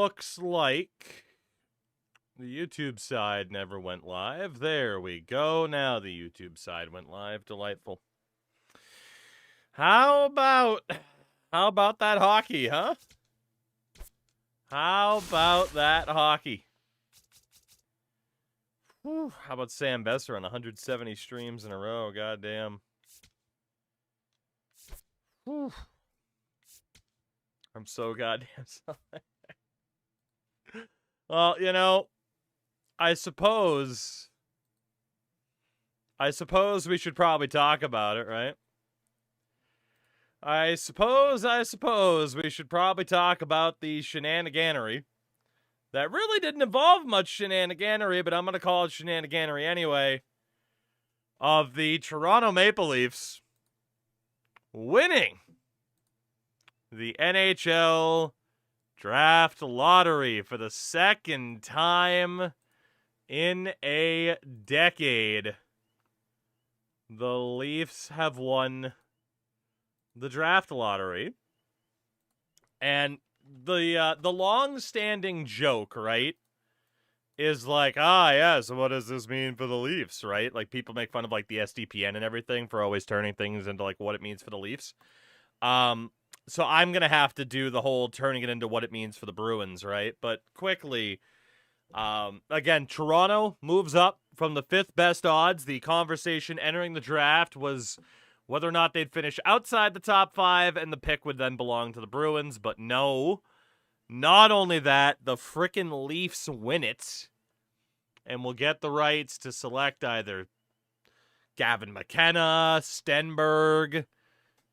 looks like the YouTube side never went live. There we go. Now the YouTube side went live. Delightful. How about that hockey, huh? How about that hockey? Whew, how about Sam Besser on 170 streams in a row? Goddamn. Whew. I'm so goddamn sorry. Well, you know, I suppose we should probably talk about it, right? I suppose we should probably talk about the shenaniganery. That really didn't involve much shenaniganery, but I'm going to call it shenaniganery anyway. Of the Toronto Maple Leafs winning the NHL Draft Lottery for the second time in a decade. The Leafs have won the Draft Lottery. And the long-standing joke, right, is like, so what does this mean for the Leafs, right? Like, people make fun of, like, the SDPN and everything for always turning things into, like, what it means for the Leafs. So I'm going to have to do the whole turning it into what it means for the Bruins, right? But quickly, again, Toronto moves up from the 5th best odds. The conversation entering the draft was whether or not they'd finish outside the top 5, and the pick would then belong to the Bruins. But no, not only that, the frickin' Leafs win it, and will get the rights to select either Gavin McKenna, Stenberg,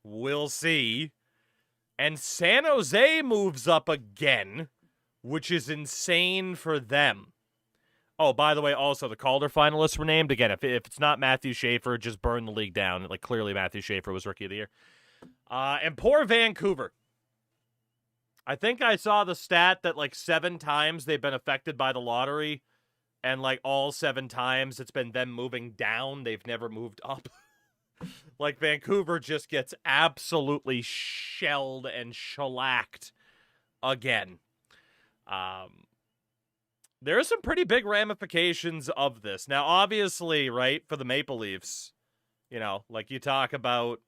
we'll see. And San Jose moves up again, which is insane for them. Oh, by the way, also, the Calder finalists were named. Again, if it's not Matthew Schaefer, just burn the league down. Like, clearly Matthew Schaefer was Rookie of the Year. And poor Vancouver. I think I saw the stat that, like, 7 times they've been affected by the lottery, and, like, all 7 times it's been them moving down. They've never moved up. Like, Vancouver just gets absolutely shelled and shellacked again. There are some pretty big ramifications of this. Now, obviously, right, for the Maple Leafs, you know, like you talk about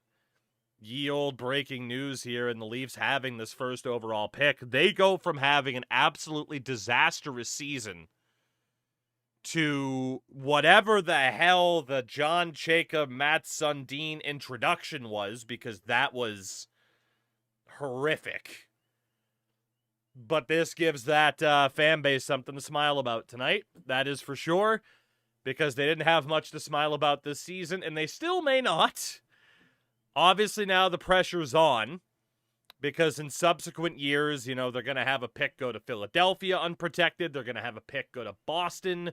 ye old breaking news here and the Leafs having this first overall pick, they go from having an absolutely disastrous season to whatever the hell the John Jacob, Matt Sundin introduction was, because that was horrific. But this gives that fan base something to smile about tonight. That is for sure, because they didn't have much to smile about this season, and they still may not. Obviously, now the pressure's on, because in subsequent years, you know, they're going to have a pick go to Philadelphia unprotected. They're going to have a pick go to Boston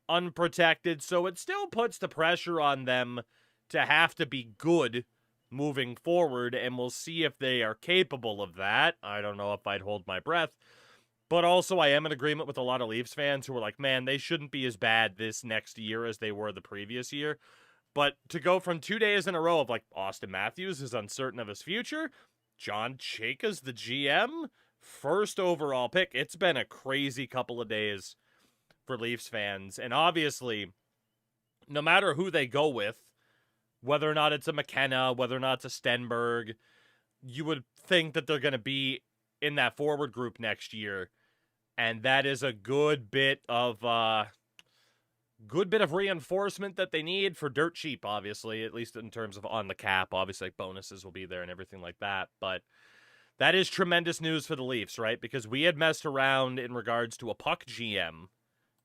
unprotected. So it still puts the pressure on them to have to be good moving forward, and we'll see if they are capable of that. I don't know if I'd hold my breath. But also, I am in agreement with a lot of Leafs fans who are like, man, they shouldn't be as bad this next year as they were the previous year. But to go from 2 days in a row of, like, Austin Matthews is uncertain of his future, John Chayka's the GM, first overall pick, it's been a crazy couple of days for Leafs fans. And obviously, no matter who they go with, whether or not it's a McKenna, whether or not it's a Stenberg, you would think that they're going to be in that forward group next year. And that is a good bit of reinforcement that they need for dirt cheap, obviously, at least in terms of on the cap. Obviously, like, bonuses will be there and everything like that. But that is tremendous news for the Leafs, right? Because we had messed around in regards to a puck GM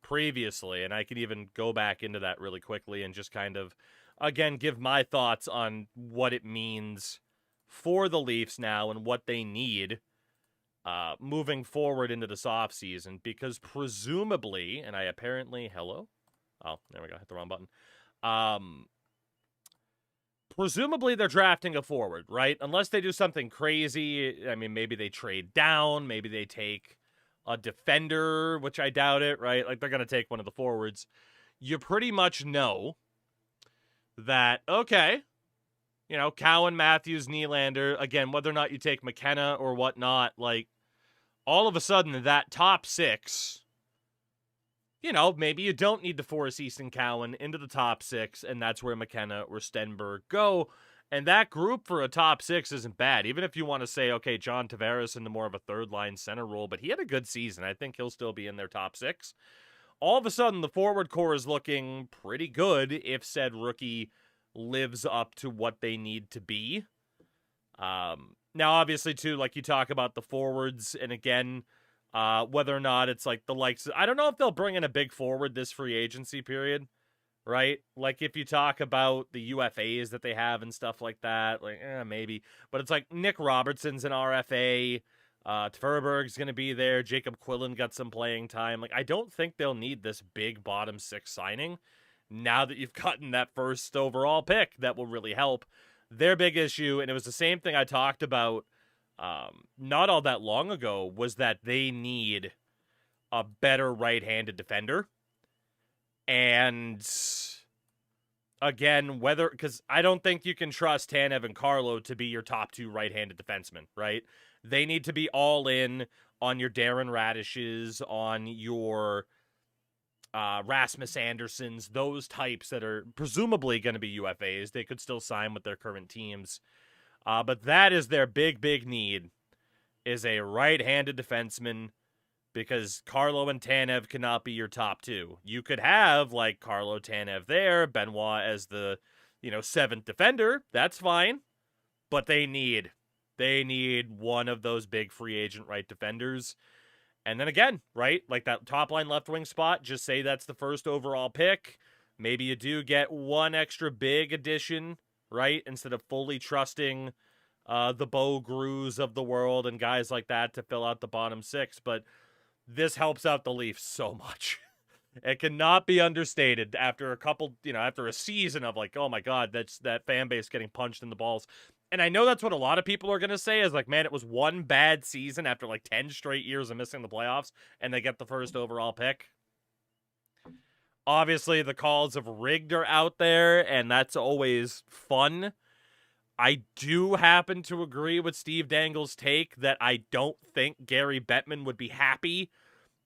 previously, and I can even go back into that really quickly and just kind of, again, give my thoughts on what it means for the Leafs now and what they need moving forward into this offseason, because presumably, and I apparently, hello? Oh, there we go, hit the wrong button. Presumably they're drafting a forward, right? Unless they do something crazy. I mean, maybe they trade down, maybe they take a defender, which I doubt it, right? Like, they're going to take one of the forwards. You pretty much know that, okay, you know, Cowan, Matthews, Nylander, again, whether or not you take McKenna or whatnot, like, all of a sudden that top six, you know, maybe you don't need to force Easton Cowan into the top six, and that's where McKenna or Stenberg go. And that group for a top six isn't bad. Even if you want to say, okay, John Tavares into more of a third-line center role, but he had a good season. I think he'll still be in their top six. All of a sudden, the forward core is looking pretty good if said rookie lives up to what they need to be. Now, obviously, too, like you talk about the forwards, and again, whether or not it's like the likes, I don't know if they'll bring in a big forward this free agency period, right? Like if you talk about the UFAs that they have and stuff like that, like maybe, but it's like Nick Robertson's an RFA, Tverberg's going to be there, Jacob Quillen got some playing time. Like I don't think they'll need this big bottom six signing now that you've gotten that first overall pick. That will really help. Their big issue, and it was the same thing I talked about not all that long ago, was that they need a better right-handed defender. And again, because I don't think you can trust Tanev and Carlo to be your top two right-handed defensemen, right? They need to be all in on your Darren Radishes, on your Rasmus Andersons, those types that are presumably going to be UFAs. They could still sign with their current teams. But that is their big, big need, is a right-handed defenseman, because Carlo and Tanev cannot be your top two. You could have, like, Carlo, Tanev there, Benoit as the, seventh defender. That's fine. But they need one of those big free agent right defenders. And then again, right, like that top line left wing spot, just say that's the first overall pick. Maybe you do get one extra big addition, right, instead of fully trusting the Bo Grews of the world and guys like that to fill out the bottom six. But this helps out the Leafs so much. It cannot be understated after a couple, after a season of like, oh my God, that fan base getting punched in the balls. And I know that's what a lot of people are going to say is like, man, it was one bad season after like 10 straight years of missing the playoffs, and they get the first overall pick. Obviously, the calls of rigged are out there, and that's always fun. I do happen to agree with Steve Dangle's take that I don't think Gary Bettman would be happy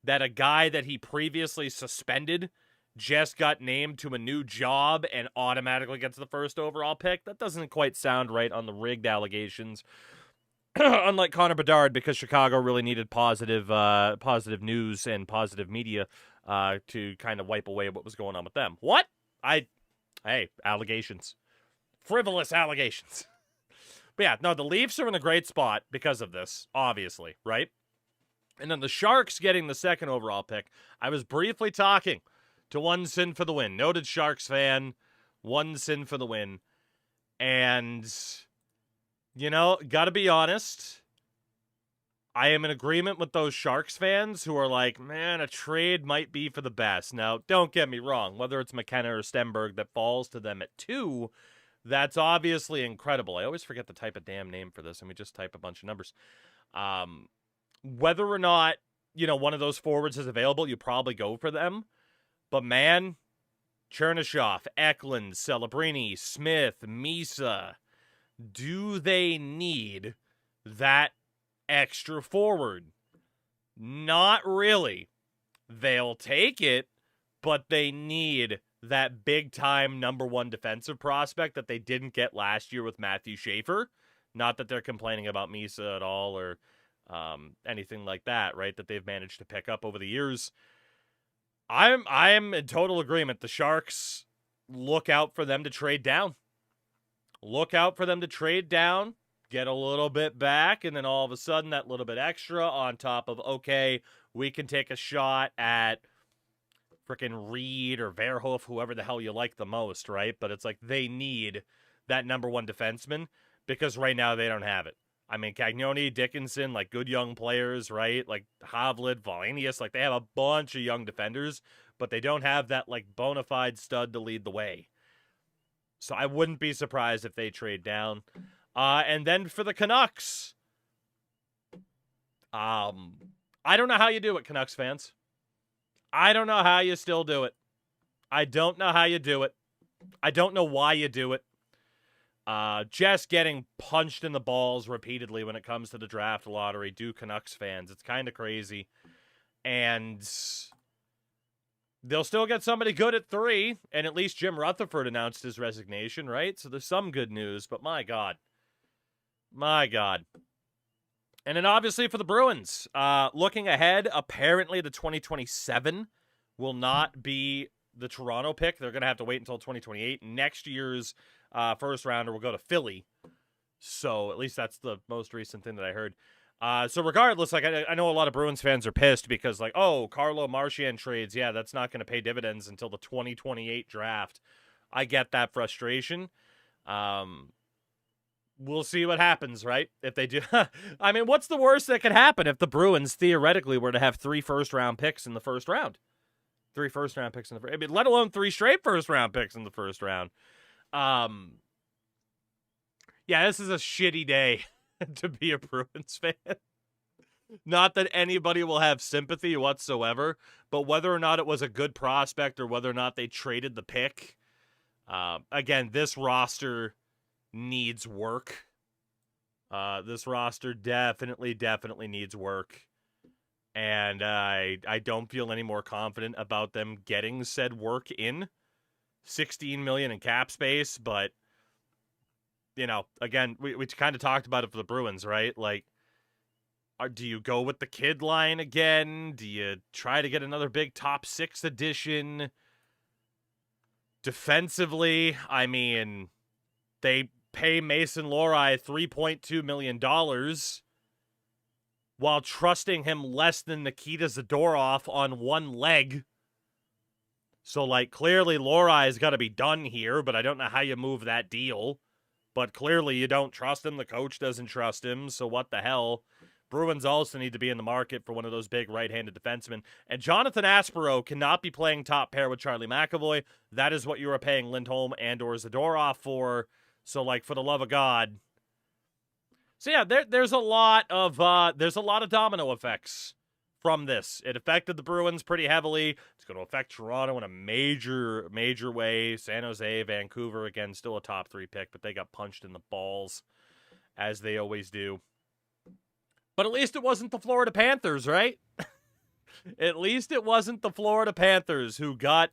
that a guy that he previously suspended just got named to a new job and automatically gets the first overall pick. That doesn't quite sound right on the rigged allegations. Unlike Connor Bedard, because Chicago really needed positive news and positive media to kind of wipe away what was going on with them. What? Hey, allegations. Frivolous allegations. But yeah, no, the Leafs are in a great spot because of this, obviously, right? And then the Sharks getting the second overall pick. I was briefly talking to One Sin for the Win. Noted Sharks fan. One Sin for the Win. And, gotta be honest, I am in agreement with those Sharks fans who are like, man, a trade might be for the best. Now, don't get me wrong. Whether it's McKenna or Stenberg that falls to them at 2, that's obviously incredible. I always forget the type of damn name for this, and we just type a bunch of numbers. Whether or not, one of those forwards is available, you probably go for them. But man, Chernyshov, Eklund, Celebrini, Smith, Misa, do they need that extra forward? Not really. They'll take it, but they need that big-time number one defensive prospect that they didn't get last year with Matthew Schaefer. Not that they're complaining about Misa at all or anything like that, right, that they've managed to pick up over the years. I'm in total agreement. The Sharks, look out for them to trade down. Look out for them to trade down, get a little bit back, and then all of a sudden that little bit extra on top of, okay, we can take a shot at freaking Reed or Verhoef, whoever the hell you like the most, right? But it's like they need that number one defenseman because right now they don't have it. I mean, Cagnoni, Dickinson, like good young players, right? Like Havlid, Valenius, like they have a bunch of young defenders, but they don't have that like bona fide stud to lead the way. So I wouldn't be surprised if they trade down. And then for the Canucks, I don't know how you do it, Canucks fans. I don't know how you still do it. I don't know how you do it. I don't know why you do it. Just getting punched in the balls repeatedly when it comes to the draft lottery. Do Canucks fans. It's kind of crazy. And they'll still get somebody good at 3, and at least Jim Rutherford announced his resignation, right? So there's some good news, but my God. My God. And then obviously for the Bruins, looking ahead, apparently the 2027 will not be the Toronto pick. They're going to have to wait until 2028. Next year's first rounder will go to Philly. So at least that's the most recent thing that I heard. So regardless, like I know a lot of Bruins fans are pissed because like, oh, Carlo Marchand trades. Yeah, that's not going to pay dividends until the 2028 draft. I get that frustration. We'll see what happens, right? If they do. I mean, what's the worst that could happen if the Bruins theoretically were to have 3 first-round picks in the first round? 3 first-round picks in the first. I mean, let alone 3 straight first-round picks in the first round. Yeah, this is a shitty day to be a Bruins fan. Not that anybody will have sympathy whatsoever, but whether or not it was a good prospect or whether or not they traded the pick, again, this roster needs work. This roster definitely needs work. And I don't feel any more confident about them getting said work in. $16 million in cap space, but you know, again, we kind of talked about it for the Bruins, right? Like, do you go with the kid line again? Do you try to get another big top 6 addition? Defensively, I mean, they pay Mason Lohrei $3.2 million while trusting him less than Nikita Zadorov on one leg. So, like, clearly Lohrei's got to be done here, but I don't know how you move that deal. But clearly you don't trust him. The coach doesn't trust him, so what the hell? Bruins also need to be in the market for one of those big right-handed defensemen. And Jonathan Aspero cannot be playing top pair with Charlie McAvoy. That is what you are paying Lindholm and or Zadorov for. So, like, for the love of God. So, yeah, there's a lot of domino effects from this. It affected the Bruins pretty heavily. It's going to affect Toronto in a major way. San Jose, Vancouver, again, still a top 3 pick, but they got punched in the balls, as they always do. But at least it wasn't the Florida Panthers, right? At least it wasn't the Florida Panthers who got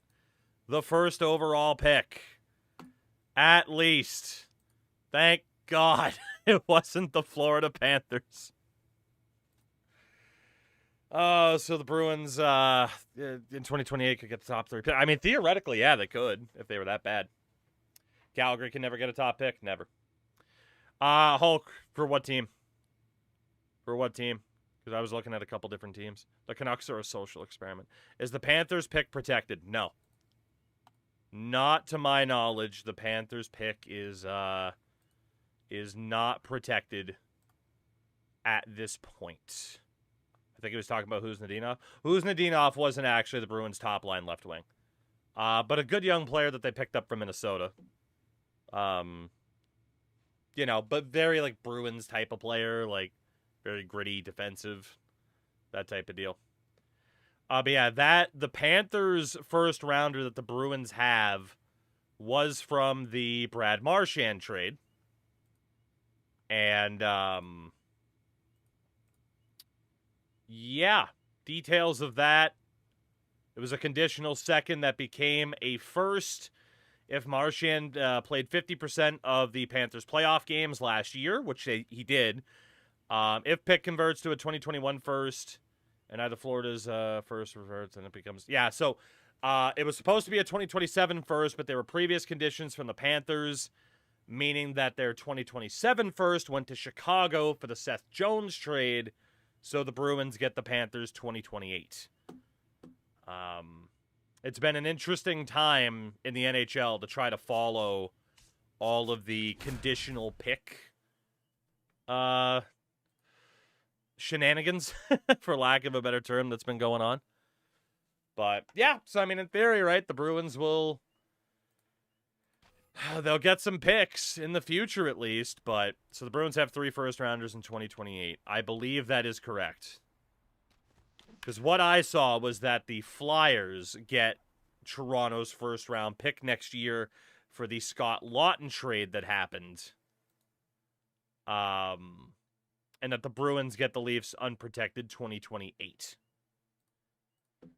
the first overall pick. At least. Thank God it wasn't the Florida Panthers. Oh, so the Bruins in 2028 could get the top 3 pick. I mean, theoretically, yeah, they could if they were that bad. Calgary can never get a top pick. Never. Hulk, for what team? For what team? Because I was looking at a couple different teams. The Canucks are a social experiment. Is the Panthers pick protected? No. Not to my knowledge. The Panthers pick is not protected at this point. I think he was talking about Huznadinov. Huznadinov wasn't actually the Bruins' top line left wing. But a good young player that they picked up from Minnesota. You know, but very like Bruins type of player, like very gritty, defensive, that type of deal. But yeah, the Panthers first rounder that the Bruins have was from the Brad Marchand trade. And yeah, details of that. It was a conditional second that became a first if Marchand played 50% of the Panthers playoff games last year, which he did. If pick converts to a 2021 first, and either Florida's first reverts, and it becomes... Yeah, so it was supposed to be a 2027 first, but there were previous conditions from the Panthers, meaning that their 2027 first went to Chicago for the Seth Jones trade, so the Bruins get the Panthers 2028. It's been an interesting time in the NHL to try to follow all of the conditional pick shenanigans, for lack of a better term, that's been going on. But, yeah, so, I mean, in theory, right, the Bruins they'll get some picks in the future at least, but, so the Bruins have 3 first-rounders in 2028. I believe that is correct. Because what I saw was that the Flyers get Toronto's first-round pick next year for the Scott Lawton trade that happened. And that the Bruins get the Leafs unprotected 2028.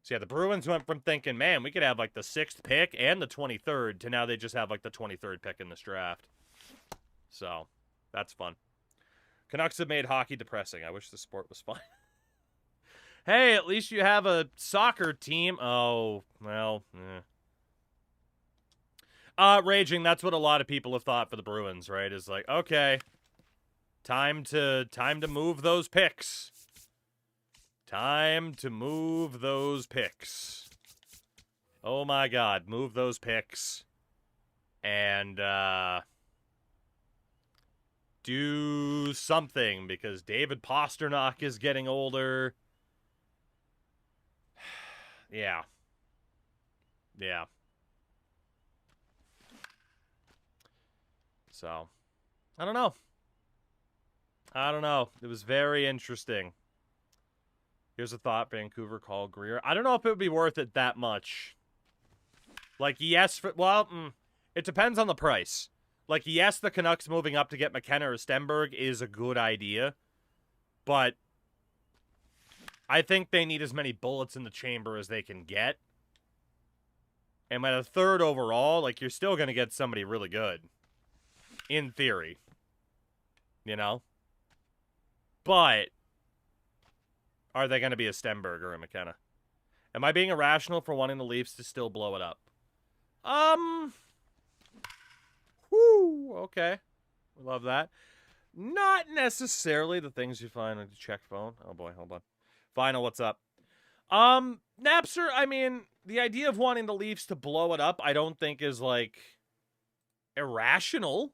So yeah, the Bruins went from thinking, man, we could have like the 6th pick and the 23rd to now they just have like the 23rd pick in this draft. So that's fun. Canucks have made hockey depressing. I wish the sport was fun. Hey, at least you have a soccer team. Oh, well. Raging, that's what a lot of people have thought for the Bruins, right? Is like, okay, time to move those picks. Time to move those picks. Oh my God, move those picks. And, do something, because David Pastrnak is getting older. Yeah. Yeah. So, I don't know. It was very interesting. Here's a thought, Vancouver call Greer. I don't know if it would be worth it that much. Like, yes, it depends on the price. Like, yes, the Canucks moving up to get McKenna or Stenberg is a good idea. But I think they need as many bullets in the chamber as they can get. And at a 3rd overall, like, you're still going to get somebody really good. In theory. You know? But are they going to be a Stenberg or a McKenna? Am I being irrational for wanting the Leafs to still blow it up? Whoo, okay. We love that. Not necessarily the things you find on the check phone. Oh boy, hold on. Final, what's up? Napster, I mean, the idea of wanting the Leafs to blow it up, I don't think is, like, irrational.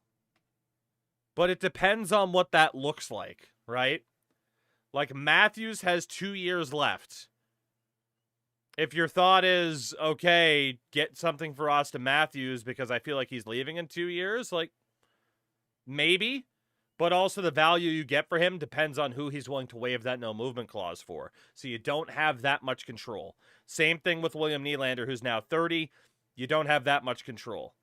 But it depends on what that looks like, right? Like, Matthews has 2 years left. If your thought is, okay, get something for Austin Matthews because I feel like he's leaving in 2 years, like, maybe. But also the value you get for him depends on who he's willing to waive that no movement clause for. So you don't have that much control. Same thing with William Nylander, who's now 30. You don't have that much control.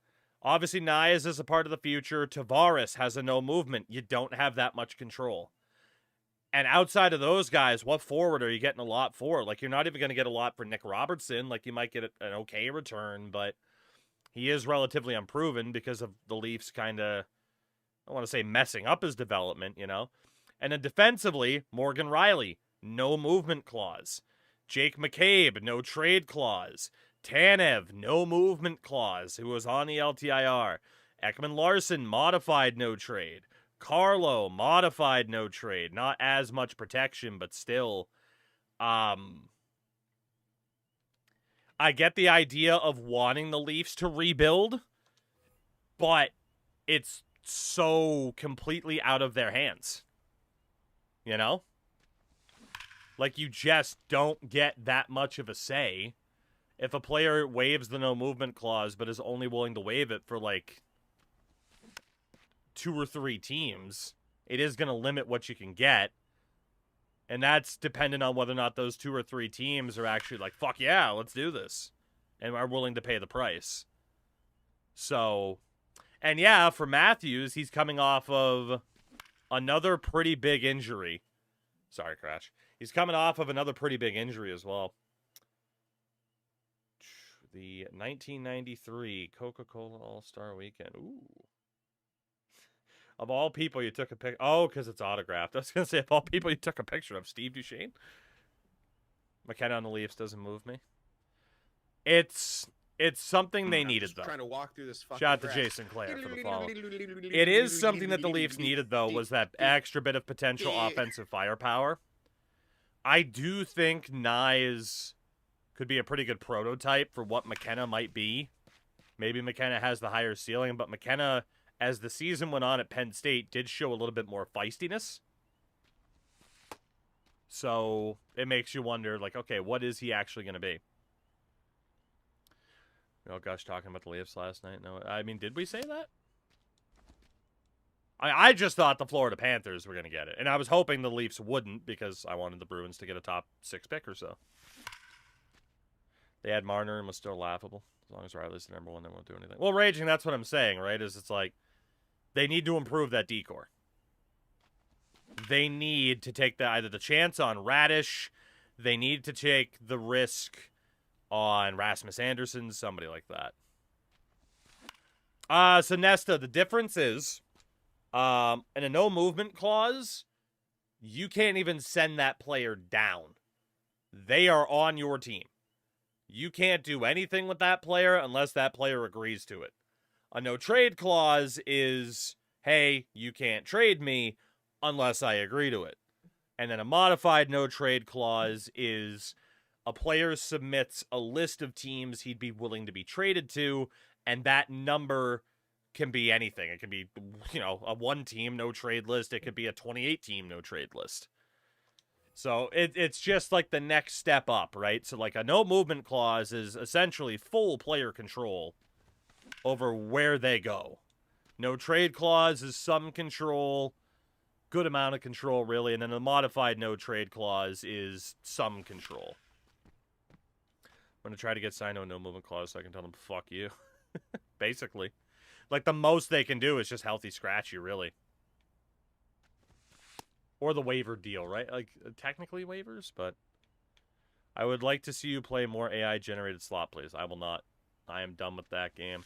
Obviously, Nyes is a part of the future. Tavares has a no movement. You don't have that much control. And outside of those guys, what forward are you getting a lot for? Like, you're not even going to get a lot for Nick Robertson. Like, you might get an okay return, but he is relatively unproven because of the Leafs kind of, I don't want to say messing up his development, you know? And then defensively, Morgan Riley, no movement clause. Jake McCabe, no trade clause. Tanev, no movement clause, who was on the LTIR. Ekman Larson, modified no trade. Carlo, modified no trade. Not as much protection, but still. I get the idea of wanting the Leafs to rebuild, but it's so completely out of their hands. You know? Like, you just don't get that much of a say if a player waives the no movement clause but is only willing to waive it for, like, 2 or 3 teams. It is going to limit what you can get. And that's dependent on whether or not those 2 or 3 teams are actually like, fuck yeah, let's do this. And are willing to pay the price. So, and yeah, for Matthews, he's coming off of another pretty big injury. Sorry, Crash. He's coming off of another pretty big injury as well. The 1993 Coca-Cola All-Star Weekend. Ooh. Of all people you took a picture... Oh, because it's autographed. I was going to say, of all people you took a picture of, Steve Duchesne? McKenna on the Leafs doesn't move me. It's something they needed, though. Trying to walk through this fucking Shout out to Jason Clare for the follow. It is something that the Leafs needed, though, was that extra bit of potential offensive firepower. I do think Nyes could be a pretty good prototype for what McKenna might be. Maybe McKenna has the higher ceiling, but McKenna, as the season went on at Penn State, did show a little bit more feistiness. So it makes you wonder, like, okay, what is he actually going to be? Oh, gosh, talking about the Leafs last night. No, I mean, did we say that? I just thought the Florida Panthers were going to get it. And I was hoping the Leafs wouldn't because I wanted the Bruins to get a top 6 pick or so. They had Marner and was still laughable. As long as Riley's the number one, they won't do anything. Well, Raging, that's what I'm saying, right? Is it's like they need to improve that decor. They need to take either the chance on Radish. They need to take the risk on Rasmus Anderson, somebody like that. So Nesta, the difference is, in a no movement clause, you can't even send that player down. They are on your team. You can't do anything with that player unless that player agrees to it. A no trade clause is, hey, you can't trade me unless I agree to it. And then a modified no trade clause is a player submits a list of teams he'd be willing to be traded to, and that number can be anything. It can be, you know, a 1-team no trade list. It could be a 28-team no trade list. So it's just like the next step up, right? So like a no movement clause is essentially full player control over where they go. No trade clause is some control, good amount of control really, and then the modified no trade clause is some control. I'm going to try to get signed on a no movement clause so I can tell them, fuck you. Basically. Like, the most they can do is just healthy scratch you, really. Or the waiver deal, right? Like, technically waivers, but I would like to see you play more AI-generated slot plays. I will not. I am done with that game.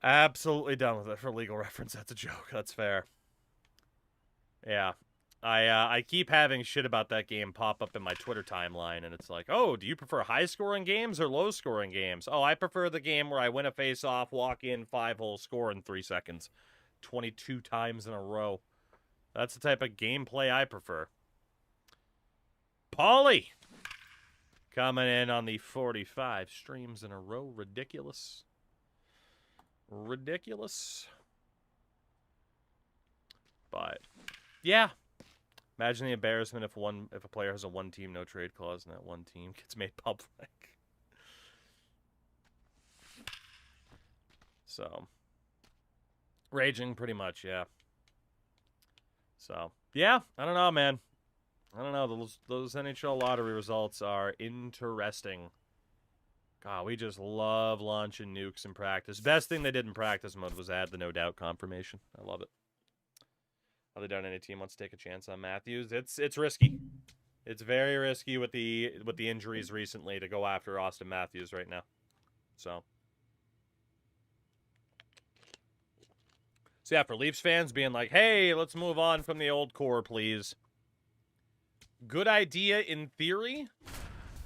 Absolutely done with it. For legal reference, that's a joke. That's fair. Yeah. I keep having shit about that game pop up in my Twitter timeline, and it's like, oh, do you prefer high-scoring games or low-scoring games? Oh, I prefer the game where I win a face-off, walk in, 5-hole, score in 3 seconds. 22 times in a row. That's the type of gameplay I prefer. Paulie! Coming in on the 45 streams in a row. Ridiculous. Ridiculous. But, yeah. Imagine the embarrassment if a player has a 1-team no trade clause and that 1 team gets made public. So, raging pretty much, yeah. So, yeah, I don't know, man. I don't know. Those NHL lottery results are interesting. God, we just love launching nukes in practice. Best thing they did in practice mode was add the no doubt confirmation. I love it. Other down any team wants to take a chance on Matthews. It's risky. It's very risky with the injuries recently to go after Austin Matthews right now. So yeah, for Leafs fans being like, hey, let's move on from the old core, please. Good idea in theory,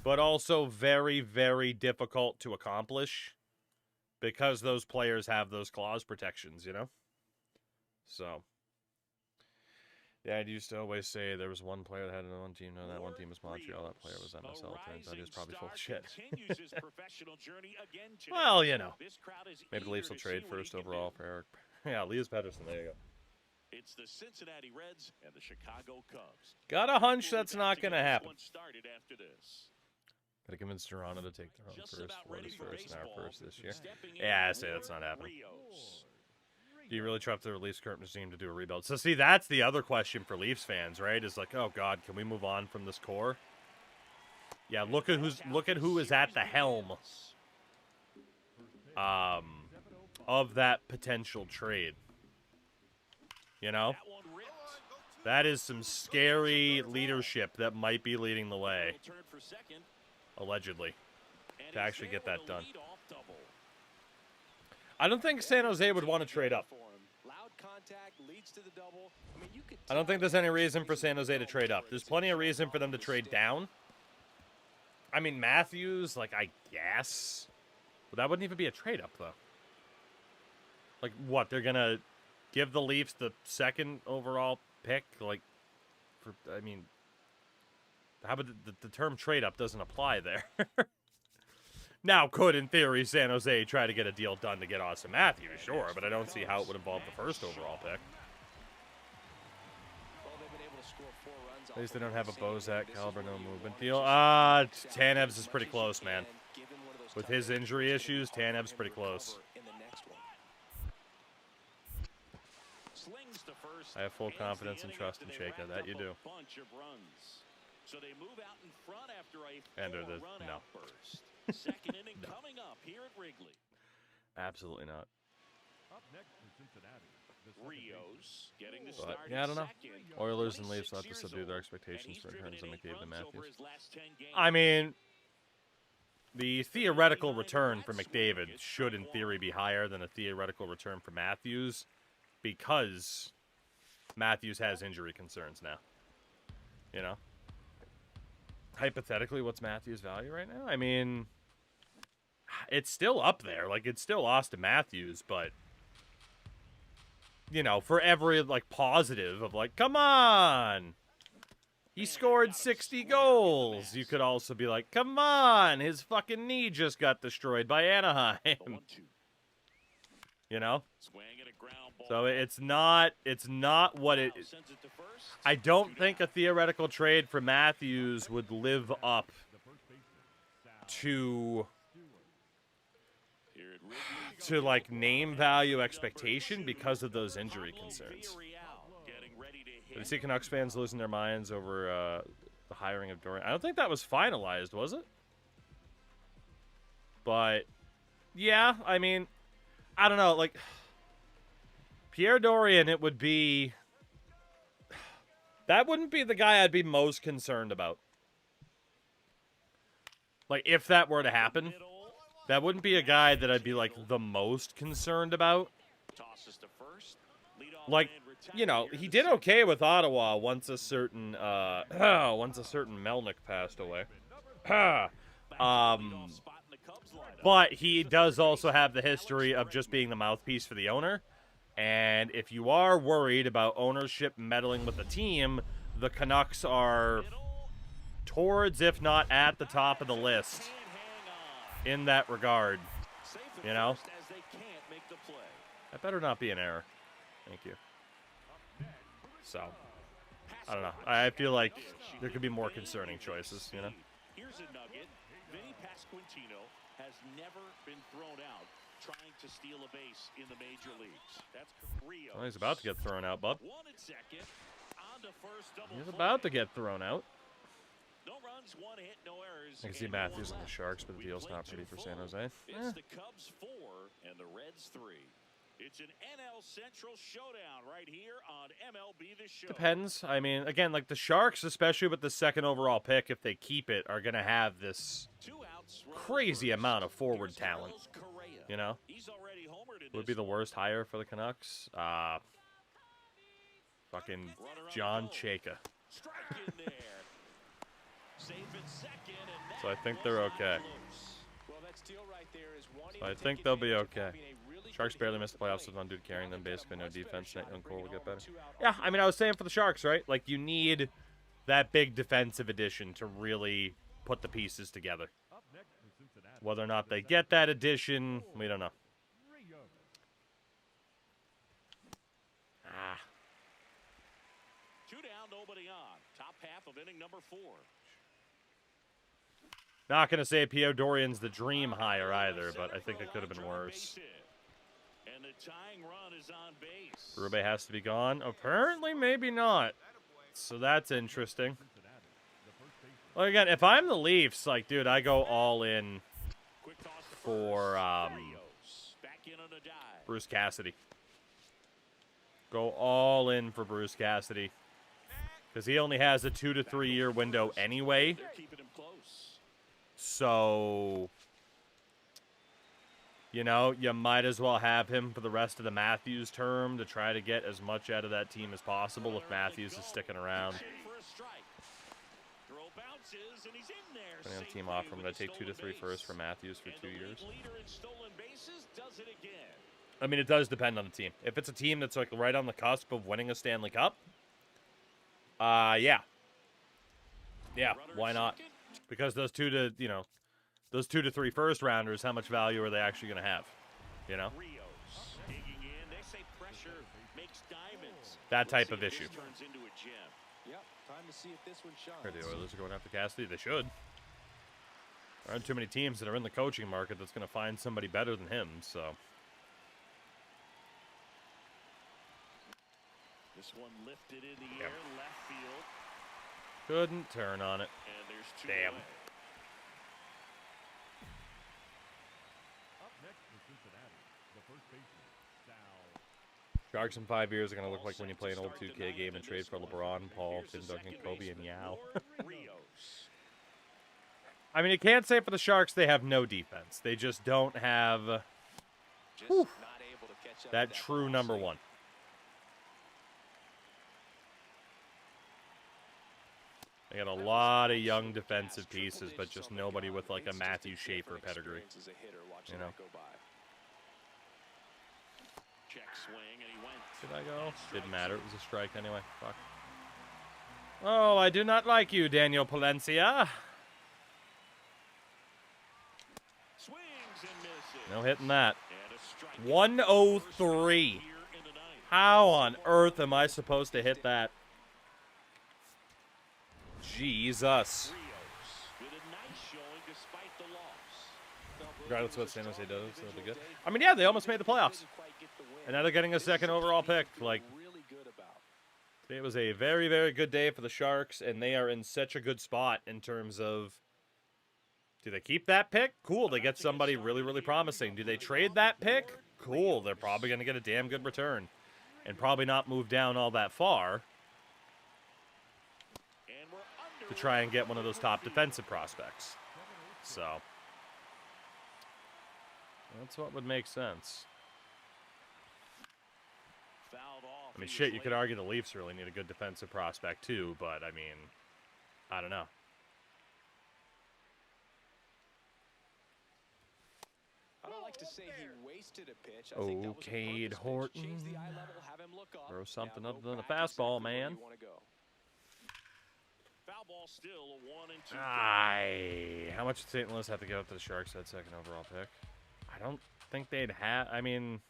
but also very, very difficult to accomplish because those players have those clause protections, you know? So, yeah, I used to always say there was one player that had one team. No, that one team was Montreal. That player was MSL. Turns out he was probably full of shit. Well, you know. Maybe the Leafs will trade first overall for Eric. Yeah, Elias Pettersson. There you go. It's the Cincinnati Reds and the Chicago Cubs. Got a hunch that's not going to happen. Got to convince Toronto to take their own first, Florida's first, and our first this year. Yeah, I say that's not happening. Do you really trust the Leafs current regime to do a rebuild? So, see, that's the other question for Leafs fans, right? Is like, oh God, can we move on from this core? Yeah, look at who is at the helm of that potential trade. You know, that is some scary leadership that might be leading the way, allegedly, to actually get that done. I don't think San Jose would want to trade up. I don't think there's any reason for San Jose to trade up. There's plenty of reason for them to trade down. I mean, Matthews, like, I guess. But that wouldn't even be a trade up, though. Like, what? They're going to give the Leafs the 2nd overall pick? Like, for, I mean, how about the term trade up doesn't apply there? Now, could, in theory, San Jose try to get a deal done to get Austin Matthews? Sure, but I don't see how it would involve the 1st overall pick. At least they don't have a Bozak caliber no movement deal. Tanev's is pretty close, man. With his injury issues, Tanev's pretty close. I have full confidence and trust in Chayka. That you do. So they move out in front after a And four-run no. outburst. Second inning coming up here at Wrigley. Absolutely not. Up next for Cincinnati. Rios getting the But, start. yeah, I don't know. Second. Oilers and Leafs 26 have to years subdue their old, expectations and in he's terms of driven 8 McDavid and runs over Matthews. his last 10 games. I mean, the theoretical return for McDavid should, in theory, be higher than a theoretical return for Matthews because Matthews has injury concerns now. You know? Hypothetically, what's Matthews' value right now? I mean, it's still up there. Like, it's still Austin Matthews, but, you know, for every, like, positive of, like, come on! He scored 60 goals. You could also be like, come on! His fucking knee just got destroyed by Anaheim. You know? So it's not what it is. I don't think a theoretical trade for Matthews would live up to like name value expectation because of those injury concerns. Did you see Canucks fans losing their minds over the hiring of Dorian? I don't think that was finalized, was it? But yeah, I mean, I don't know, like Pierre Dorian, it would be... That wouldn't be the guy I'd be most concerned about. Like, if that were to happen, that wouldn't be a guy that I'd be, like, the most concerned about. Like, you know, he did okay with Ottawa once a certain Melnick passed away. But he does also have the history of just being the mouthpiece for the owner. And if you are worried about ownership meddling with the team, the Canucks are towards, if not at the top of the list in that regard. You know? That better not be an error. Thank you. So, I don't know. I feel like there could be more concerning choices, you know? Here's a nugget. Vinny Pasquantino has never been thrown out trying to steal a base in the major leagues. That's Rios. Well, he's about to get thrown out, bub. One at second. On to first, double He's play. about to get thrown out. No runs, one hit, no errors. I can see Matthews and the Sharks, but the deal's not pretty for San Jose. It's the Cubs 4 and the Reds 3. It's an NL Central showdown right here on MLB The Show. Depends. I mean, again, like the Sharks, especially with the second overall pick, if they keep it, are going to have this crazy amount of forward talent. You know? Would be the worst hire for the Canucks. Fucking John Chayka. So I think they're okay. So I think they'll be okay. Sharks barely missed the playoffs with one dude carrying them. Basically no defense. Nick Young Cole will get better. Yeah, I mean, I was saying for the Sharks, right? Like, you need that big defensive addition to really put the pieces together. Whether or not they get that addition, we don't know. Two down, nobody on. Top half of inning number 4. Not going to say Pierre Dorian's the dream hire either, but I think it could have been worse. And the tying run is on base. Berube has to be gone. Apparently, maybe not. So that's interesting. Well, again, if I'm the Leafs, like, dude, I go all in for Bruce Cassidy. Go all in for Bruce Cassidy. Because he only has a 2 to 3 year window anyway. So, you know, you might as well have him for the rest of the Matthews term to try to get as much out of that team as possible if Matthews is sticking around. Depending on team offer, I'm going to take 2 to 3 first for Matthews for 2 years. I mean, it does depend on the team. If it's a team that's like right on the cusp of winning a Stanley Cup, yeah. Yeah, why not? Because those 2 to 3 first rounders, how much value are they actually going to have? You know? That type of issue. Are the Oilers going after Cassidy? They should. There aren't too many teams that are in the coaching market that's going to find somebody better than him, so. This one lifted in the air, left field. Couldn't turn on it. And there's two Damn. away. Up next for Cincinnati, the first baseman, Sal. Sharks in 5 years are going to look like when you play an old 2K game and trade for LeBron, Paul, Tim Duncan, Kobe, and Yao. I mean, you can't say for the Sharks they have no defense. They just don't have that true number one. They got a lot of young defensive pieces, but just nobody with like a Matthew Schaefer pedigree. You know? Check swing, and he went. Did I go? Didn't matter. It was a strike anyway. Fuck. Oh, I do not like you, Daniel Palencia. Swings and misses. No hitting that. And a strike. 103. Here in the ninth. How on earth am I supposed to hit that? Jesus. With a nice showing despite the loss. Regardless of what San Jose does, it'll be good. I mean, yeah, they almost made the playoffs. And now they're getting a second overall pick. Like, it was a very, very good day for the Sharks, and they are in such a good spot in terms of, do they keep that pick? Cool, they get somebody really, really promising. Do they trade that pick? Cool, they're probably going to get a damn good return. And probably not move down all that far to try and get one of those top defensive prospects. So, that's what would make sense. I mean, shit, you could argue the Leafs really need a good defensive prospect too, but, I mean, I don't know. I don't like to say he wasted a pitch. Oh, Cade Horton. Throw something other than a fastball, man. Foul ball still a 1-2. How much did St. Louis have to give up to the Sharks that second overall pick? I don't think they'd have. I mean,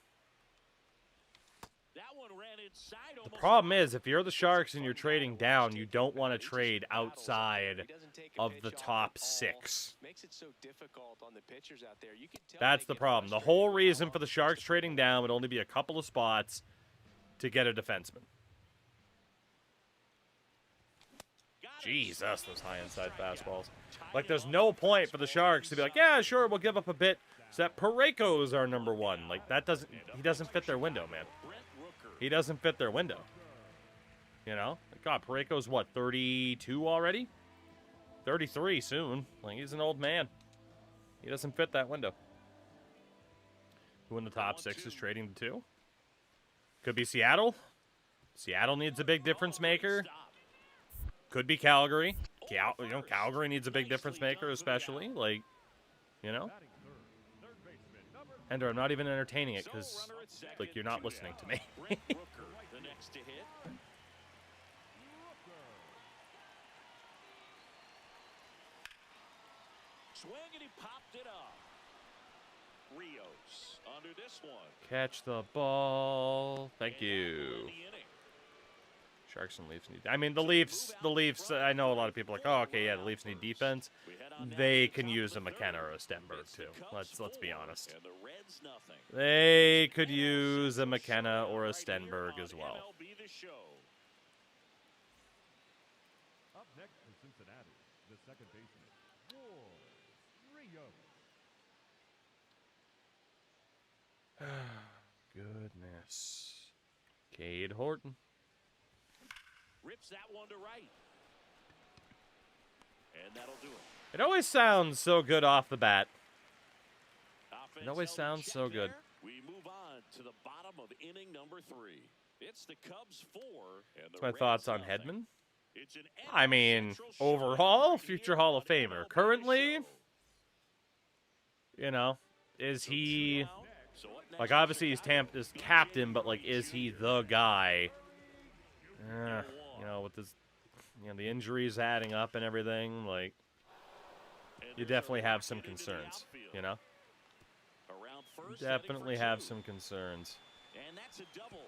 That one ran inside. the problem is if you're the Sharks and you're trading down, you don't want to trade outside of the top 6. Makes it so difficult on the pitchers out there. You can tell That's the problem. The whole reason for the Sharks trading down would only be a couple of spots to get a defenseman. Jesus, those high inside fastballs. Like, there's no point for the Sharks to be like, yeah, sure, we'll give up a bit so that Parayko is our number one. Like, that doesn't, he doesn't fit their window, man. He doesn't fit their window. You know? God, Parayko's what, 32 already? 33 soon. Like, he's an old man. He doesn't fit that window. Who in the top 6 is trading the 2? Could be Seattle. Seattle needs a big difference maker. Could be Calgary. Calgary needs a big difference maker, especially. Like, you know? Ender, I'm not even entertaining it because, like, you're not listening to me. The next to hit. Swing and he popped it up. Rios under this one. Catch the ball. Thank you. Sharks and Leafs need. I mean, the Leafs. I know a lot of people are like, oh, okay, yeah, the Leafs need defense. They can use a McKenna or a Stenberg too. Let's be honest. They could use a McKenna or a Stenberg as well. MLB The Show. Up next for Cincinnati, the second baseman, Rio. Goodness. Cade Horton. Rips that one to right. And that'll do it. It always sounds so good off the bat. Offense It always held sounds check so good. there. We move on to the bottom of inning number 3. It's the Cubs 4 and the That's my Reds thoughts on nothing. Hedman. It's an I mean, Central shot overall, right future here Hall of on Famer. MLB The Currently, Show. you know, is he, So up next like, is obviously he's Chicago. as captain, but, like, is he the guy? You know, with this, you know, the injuries adding up and everything, like, And you there's a definitely have rocket some into the concerns, outfield. you know? Around first, Definitely heading for have 2. some concerns. And that's a double.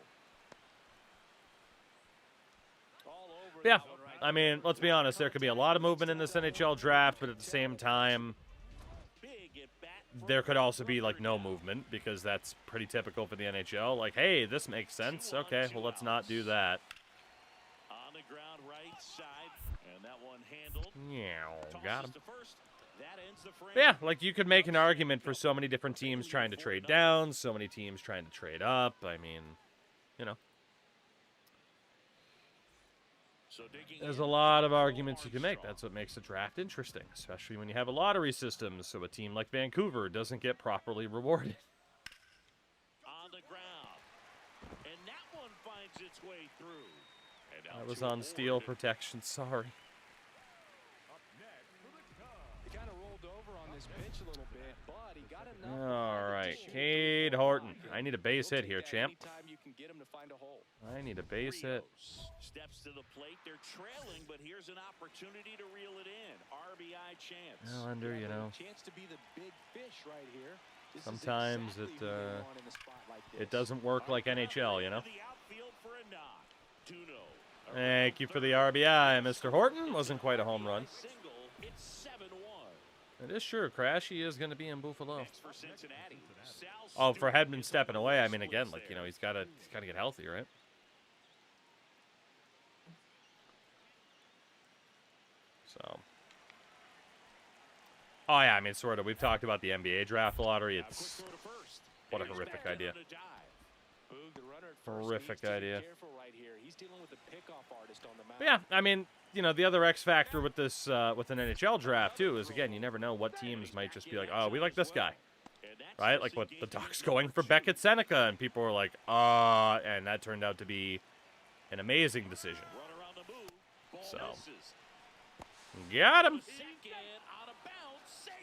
All over Yeah, that one right I mean, let's be honest, there could be a lot of movement in this NHL draft, but at the same time, Big at bat for there could also be, like, no movement, because that's pretty typical for the NHL. Like, hey, this makes sense. Okay, well, let's not do that. on the ground right side. And that Yeah, got Tosses him. to first. That ends the frame. Yeah, like you could make an argument for so many different teams trying to trade down, so many teams trying to trade up. I mean, you know, So digging there's in, a lot of Phil arguments you can make. Armstrong. That's what makes the draft interesting, especially when you have a lottery system, so a team like Vancouver doesn't get properly rewarded. On the ground. And that one finds its way through. And I out was to on steel Ward. protection, sorry. Up next for the Cubs. He kind of rolled over on this pitch a little bit, but he got enough. All right, Cade Horton. I need a base hit here, champ. Anytime you can get him to find a hole. I need a base hit. Rios steps to the plate. They're trailing, but here's an opportunity to reel it in. RBI chance. Well, Under, you know, Chance to be the big fish right here. This is sometimes exactly who they want in a spot like it this. doesn't work like NHL, you know. To the outfield for a knock. 2-0. Thank you for the RBI, Mr. Horton. Wasn't quite a home run. Single. It's 7-1. It is sure. Crashy is going to be in Buffalo. Next for Cincinnati. Sal Oh, for Stewart Hedman is stepping on the away. I list mean, with again, us like, you know, there. he's got to get healthy, right? So. Oh, yeah, I mean, sort of. We've talked about the NBA draft lottery. Now, quick It's throw to first. what a And he's horrific back in idea. on a dive. Boog, the runner at first, Horrific needs to be idea. careful right here. He's dealing with a pickoff artist on the mound. But yeah, I mean, you know, the other X factor with this, with an NHL draft, too, is, again, you never know what teams might just be like, oh, we like this guy. And that's Right? just Like a what game the to Ducks get going for two. Beckett Seneca, and people were like, and that turned out to be an amazing decision. Run around the move. Ball So. misses. Got him. Second, out of bounds, safe.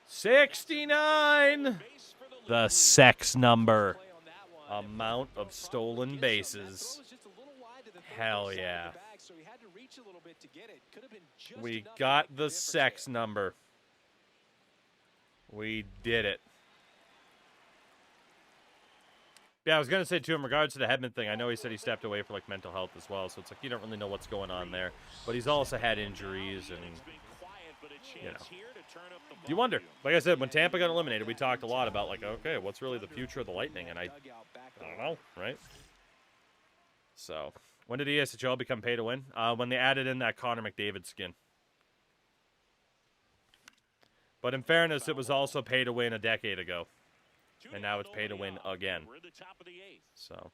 69. Base for the The lead. sex number. Play on that one. Amount of stolen That bases. throw was just a little wide to the third Hell base side of the yeah. bag, so he had to reach a little bit to get it. Could have been just We enough to got make the difference sex there. number. We did it. Yeah, I was going to say, too, in regards to the Hedman thing, I know he said he stepped away for, like, mental health as well, so it's like you don't really know what's going on there. But he's also had injuries, and, It's been quiet, but a chance you know. here to turn up the you wonder. volume. Like I said, when Tampa got eliminated, we talked a lot about, like, okay, what's really the future of the Lightning? And I don't know, right? So, when did ESHL become pay to win? When they added in that Connor McDavid skin. But in fairness, it was also pay to win a decade ago. And now it's pay to win again. We're in the top of the eighth. So,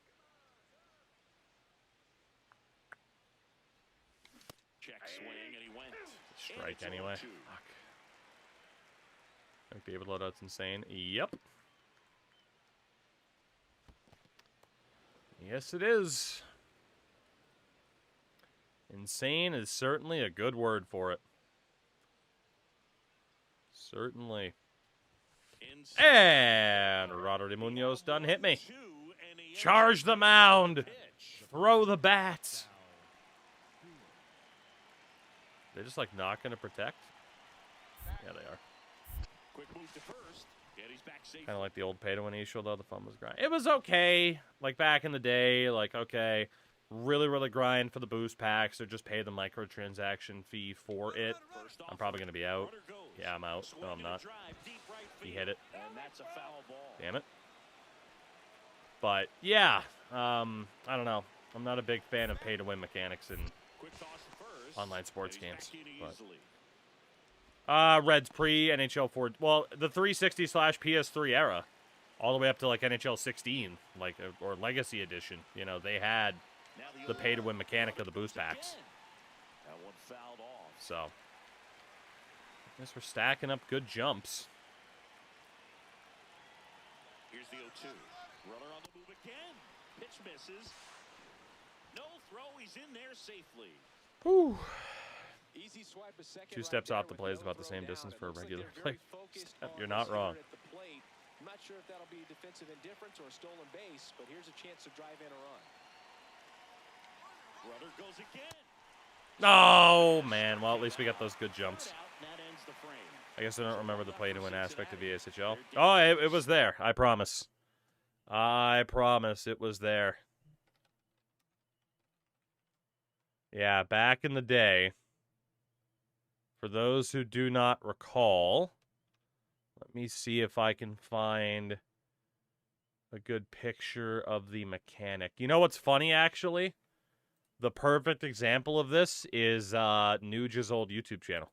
Check swing, and he went. strike It's anyway. 0-2. Fuck. McDavid loadout's insane. Yep. Yes, it is. Insane is certainly a good word for it. Certainly. Inside. And Roderick Munoz done hit me. 2, and he Charge the mound. pitch. Throw the bats. They're just like not going to protect. Yeah, they are. Quick move to first, and he's back safe. Kind of like the old pay to win issue, though the fun was grind. It was okay. Like back in the day, like okay, really, really grind for the boost packs or just pay the microtransaction fee for it. First I'm off, probably going to be out. runner goes. Yeah, I'm out. No, I'm Swinging a not. drive, deep right He field, hit it. and that's a foul ball. Damn it. But yeah, I don't know. I'm not a big fan of pay to win mechanics in Quick toss to first, online sports and he's games. back in But easily. Reds pre NHL 4. Well, the 360 / PS3 era, all the way up to like NHL 16, like or Legacy Edition. You know, they had Now the pay to old win mechanic of the runner boost goes packs. again. That one fouled off. So, I guess we're stacking up good jumps. Here's the 0-2. Runner on the move again. Pitch misses. No throw. He's in there safely. Whew. Easy swipe a second 2 right steps there off the with play is no about the throw same down. distance It for a looks like regular they're very play. focused Step, on you're not this wrong. hitter at the plate. I'm not sure if that'll be defensive indifference or a stolen base, but here's a chance to drive in a run. Runner goes again. Oh, man. Well, at least we got those good jumps. Out, and that ends the frame. I guess I don't remember the play to win aspect of ESHL. Oh, it was there. I promise. I promise it was there. Yeah, back in the day, for those who do not recall, let me see if I can find a good picture of the mechanic. You know what's funny, actually? the perfect example of this is Nuge's old YouTube channel.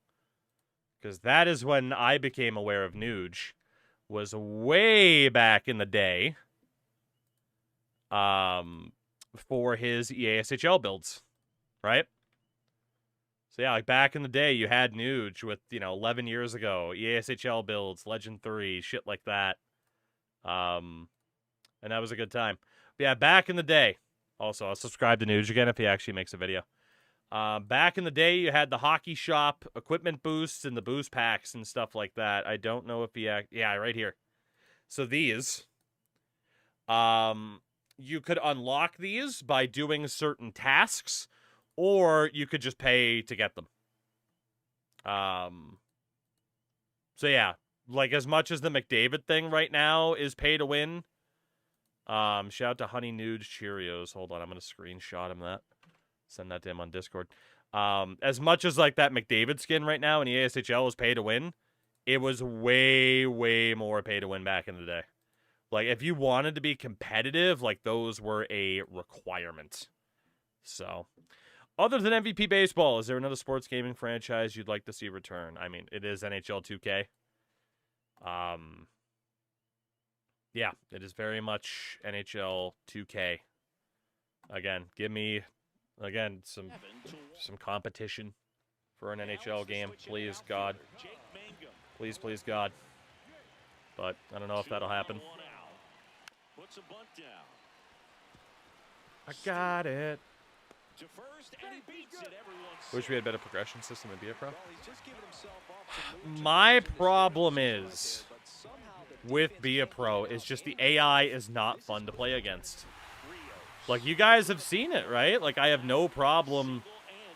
Because that is when I became aware of Nuge. Was way back in the day. For his EASHL builds. Right? So yeah, like back in the day, you had Nuge with, 11 years ago. EASHL builds, Legend 3, shit like that. And that was a good time. But yeah, back in the day. Also, I'll subscribe to Nuge again if he actually makes a video. Back in the day, you had the hockey shop equipment boosts and the boost packs and stuff like that. I don't know if he... Yeah, right here. So these... you could unlock these by doing certain tasks, or you could just pay to get them. So yeah, like as much as the McDavid thing right now is pay to win. Shout out to Honey Nude Cheerios. Hold on, I'm gonna screenshot him that. Send that to him on Discord. As much as like that McDavid skin right now in EASHL is pay to win, it was way, way more pay to win back in the day. Like if you wanted to be competitive, like those were a requirement. So, other than MVP baseball, is there another sports gaming franchise you'd like to see return? I mean, it is NHL 2K. Yeah, it is very much NHL 2K. Again, give me some competition for an NHL game, please, God. Please, please, God. But I don't know if that'll happen. I got it. Wish we had better progression system in BA Pro. My problem is with BA Pro is just the AI is not fun to play against. Like, you guys have seen it, right? Like, I have no problem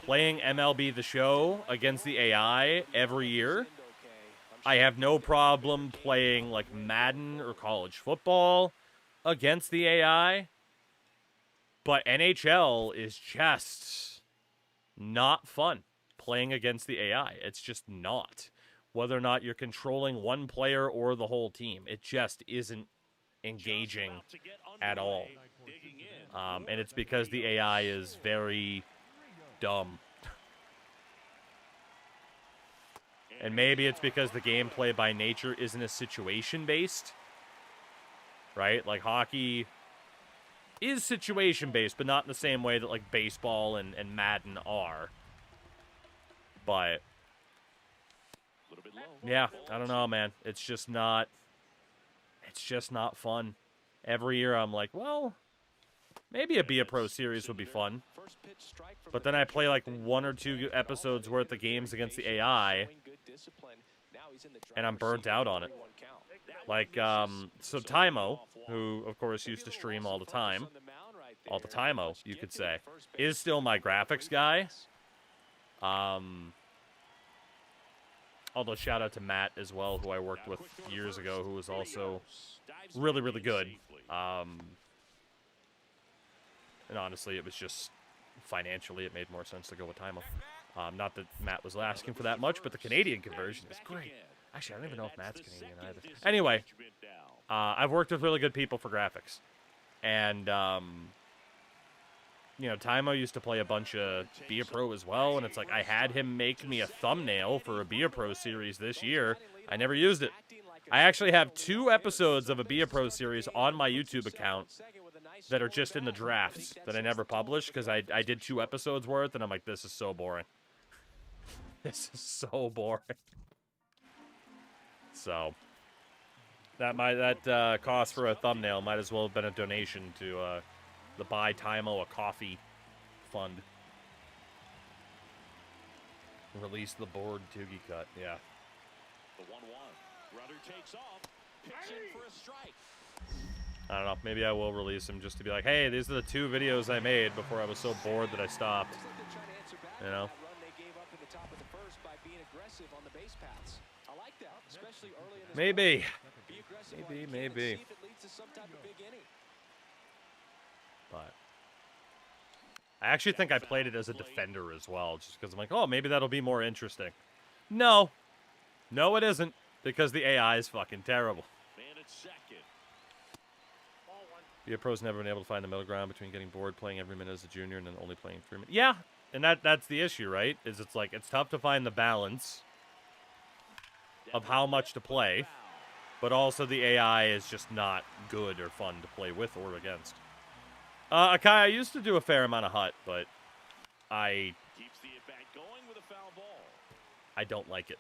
playing MLB The Show against the AI every year. I have no problem playing, like, Madden or college football against the AI. But NHL is just not fun playing against the AI. It's just not. Whether or not you're controlling one player or the whole team, it just isn't engaging at all. And it's because the AI is very dumb. And maybe it's because the gameplay by nature isn't as situation-based. Right? Like, hockey is situation-based, but not in the same way that, like, baseball and Madden are. But, yeah, I don't know, man. It's just not fun. Every year I'm like, well, maybe a Be a Pro series would be fun. But then I play, like, 1 or 2 episodes worth of games against the AI, and I'm burnt out on it. Like, so Tymo, who, of course, used to stream all the time, you could say, is still my graphics guy. Although, shout out to Matt as well, who I worked with years ago, who was also really, really good. And honestly, it was just, financially, it made more sense to go with Tymo. Not that Matt was asking for that much, but the Canadian conversion is great. Actually, I don't even know if Matt's Canadian either. Anyway, I've worked with really good people for graphics. And, you know, Tymo used to play a bunch of Be a Pro as well, and it's like I had him make me a thumbnail for a Be a Pro series this year. I never used it. I actually have 2 episodes of a Be a Pro series on my YouTube account that are just in the drafts that I never published because I did 2 episodes worth, and I'm like, this is so boring. This is so boring. So, that cost for a thumbnail might as well have been a donation to the Buy Tymo a Coffee Fund. Release the board Toogie cut, yeah. The 1-1. Rudder takes off. Pitch in for a strike. I don't know, maybe I will release him just to be like, hey, these are the 2 videos I made before I was so bored that I stopped. You know? Maybe. Maybe. But I actually think I played it as a defender as well, just because I'm like, oh, maybe that'll be more interesting. No. No, it isn't, because the AI is fucking terrible. Be a pro's never been able to find the middle ground between getting bored playing every minute as a junior and then only playing 3 minutes. Yeah, and that's the issue, right? Is it's like it's tough to find the balance of how much to play, but also the AI is just not good or fun to play with or against. Akai, I used to do a fair amount of hut, but I don't like it.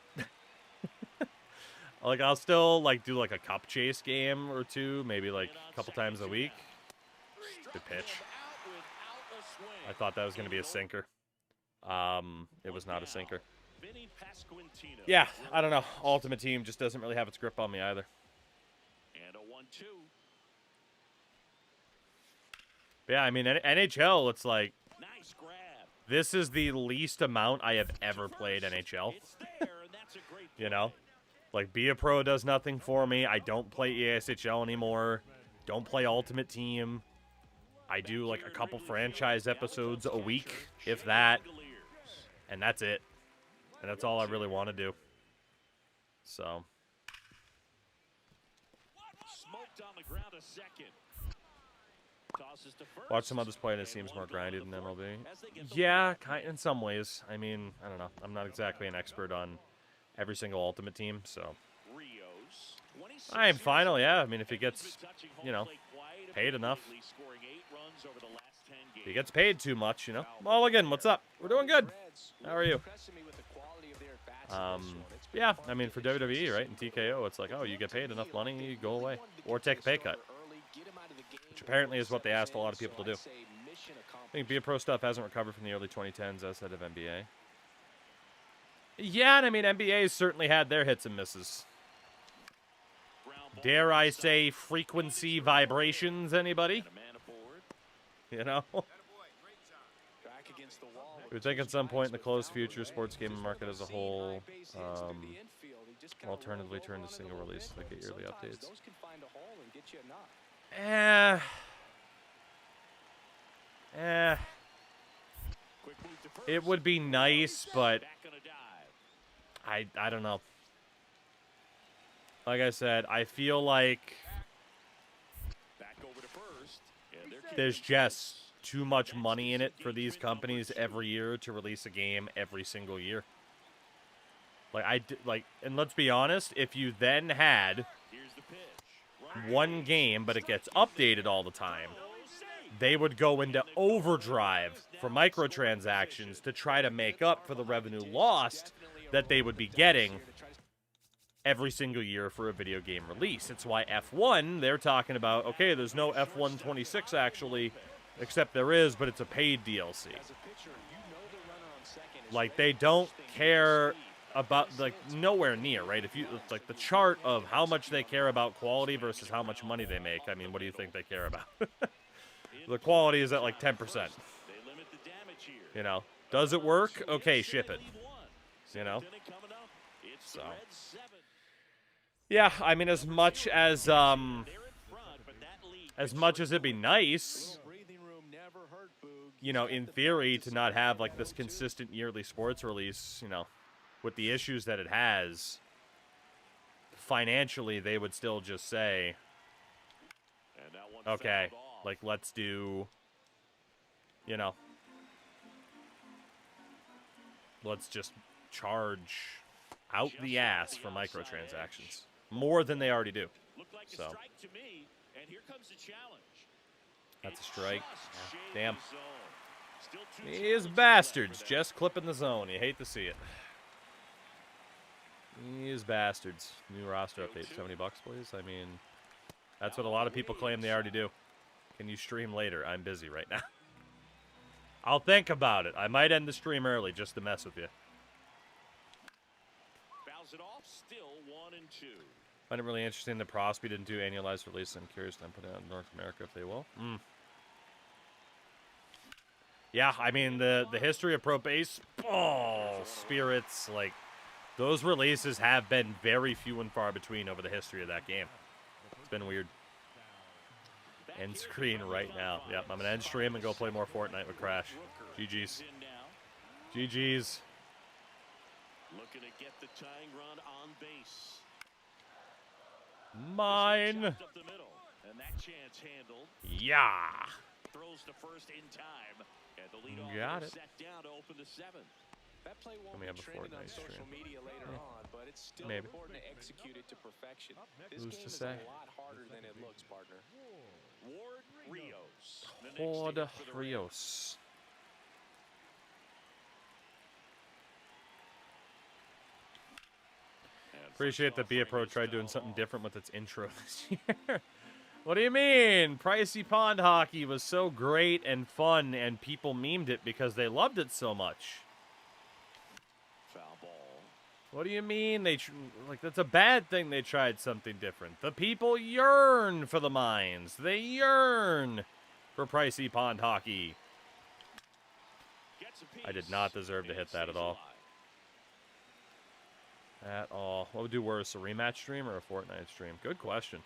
Like, I'll still, like, do, like, a cup chase game or two, maybe, like, a couple times a week. Good pitch. I thought that was going to be a sinker. It was not a sinker. Yeah, I don't know. Ultimate Team just doesn't really have its grip on me either. And a 1-2. Yeah, I mean, NHL, it's like, Nice grab. this is the least amount I have ever played NHL. It's there, and that's a great You know? Like, Be a Pro does nothing for me. I don't play ESHL anymore. Don't play Ultimate Team. I do, like, a couple franchise episodes a week, if that. And that's it. And that's all I really want to do. So. Smoked on the ground a second. Watch some others play and it seems more grindy than MLB. Yeah, in some ways. I mean, I don't know. I'm not exactly an expert on every single Ultimate Team, so. I am final, yeah. I mean, if he gets, you know, paid enough. If he gets paid too much, you know. Mulligan, what's up? We're doing good. How are you? Yeah, I mean, for WWE, right, and TKO, it's like, oh, you get paid enough money, you go away. Or take a pay cut. Which apparently is what they asked a lot of people to do. I think Be a Pro stuff hasn't recovered from the early 2010s outside of NBA. Yeah, and I mean, NBA's certainly had their hits and misses. Dare I say frequency vibrations, anybody? You know? We would think at some point in the close future, sports gaming market as a whole, alternatively turn to single release, like get yearly updates. It would be nice, but I don't know. Like I said, I feel like there's just too much money in it for these companies every year to release a game every single year. And let's be honest, if you then had one game, but it gets updated all the time, they would go into overdrive for microtransactions to try to make up for the revenue lost that they would be getting every single year for a video game release. It's why F1, they're talking about, okay, there's no F1 26 actually, except there is, but it's a paid DLC. Like, they don't care about, like, nowhere near, right? If you, like, the chart of how much they care about quality versus how much money they make, I mean, what do you think they care about? The quality is at, like, 10%. You know? Does it work? Okay, ship it. You know? So. Yeah, I mean, as much as it'd be nice, you know, in theory, to not have, like, this consistent yearly sports release, you know, with the issues that it has, financially, they would still just say, okay, like, let's do, you know, let's just charge out the ass for microtransactions. More than they already do. So. That's a strike. Yeah. Damn. These bastards just clipping the zone. You hate to see it. These bastards. New roster update. $70 please. I mean, that's what a lot of people claim they already do. Can you stream later? I'm busy right now. I'll think about it. I might end the stream early just to mess with you. It off, still 1-2. I find it really interesting that Prosby didn't do annualized release. I'm curious to put it out in North America if they will. Yeah, I mean, the history of Pro Baseball Spirits, like, those releases have been very few and far between over the history of that game. It's been weird. End screen right now. Yep, I'm going to end stream and go play more Fortnite with Crash. GG's. GG's. Looking to get the tying run on base. Mine. And that chance handled. Yeah. Throws to first in time. And the leadoff Got it. set down to open the 7th. That play won't We be have a trending on Fortnite social stream. media later on, but it's still Maybe. important to execute it to perfection. This Who's game to is say? a lot harder than it looks, partner. Ward Rios. The next Horde to hit for the Reds. Rios. And Appreciate first that Be a offering Pro is tried doing fouled something off. different with its intro this year. What do you mean? Pricey Pond Hockey was so great and fun, and people memed it because they loved it so much. Foul ball. What do you mean? Like, that's a bad thing they tried something different. The people yearn for the mines. They yearn for Pricey Pond Hockey. Gets a I did piece not deserve to and hit that stays at all. alive. At all. What would do worse, a rematch stream or a Fortnite stream? Good question.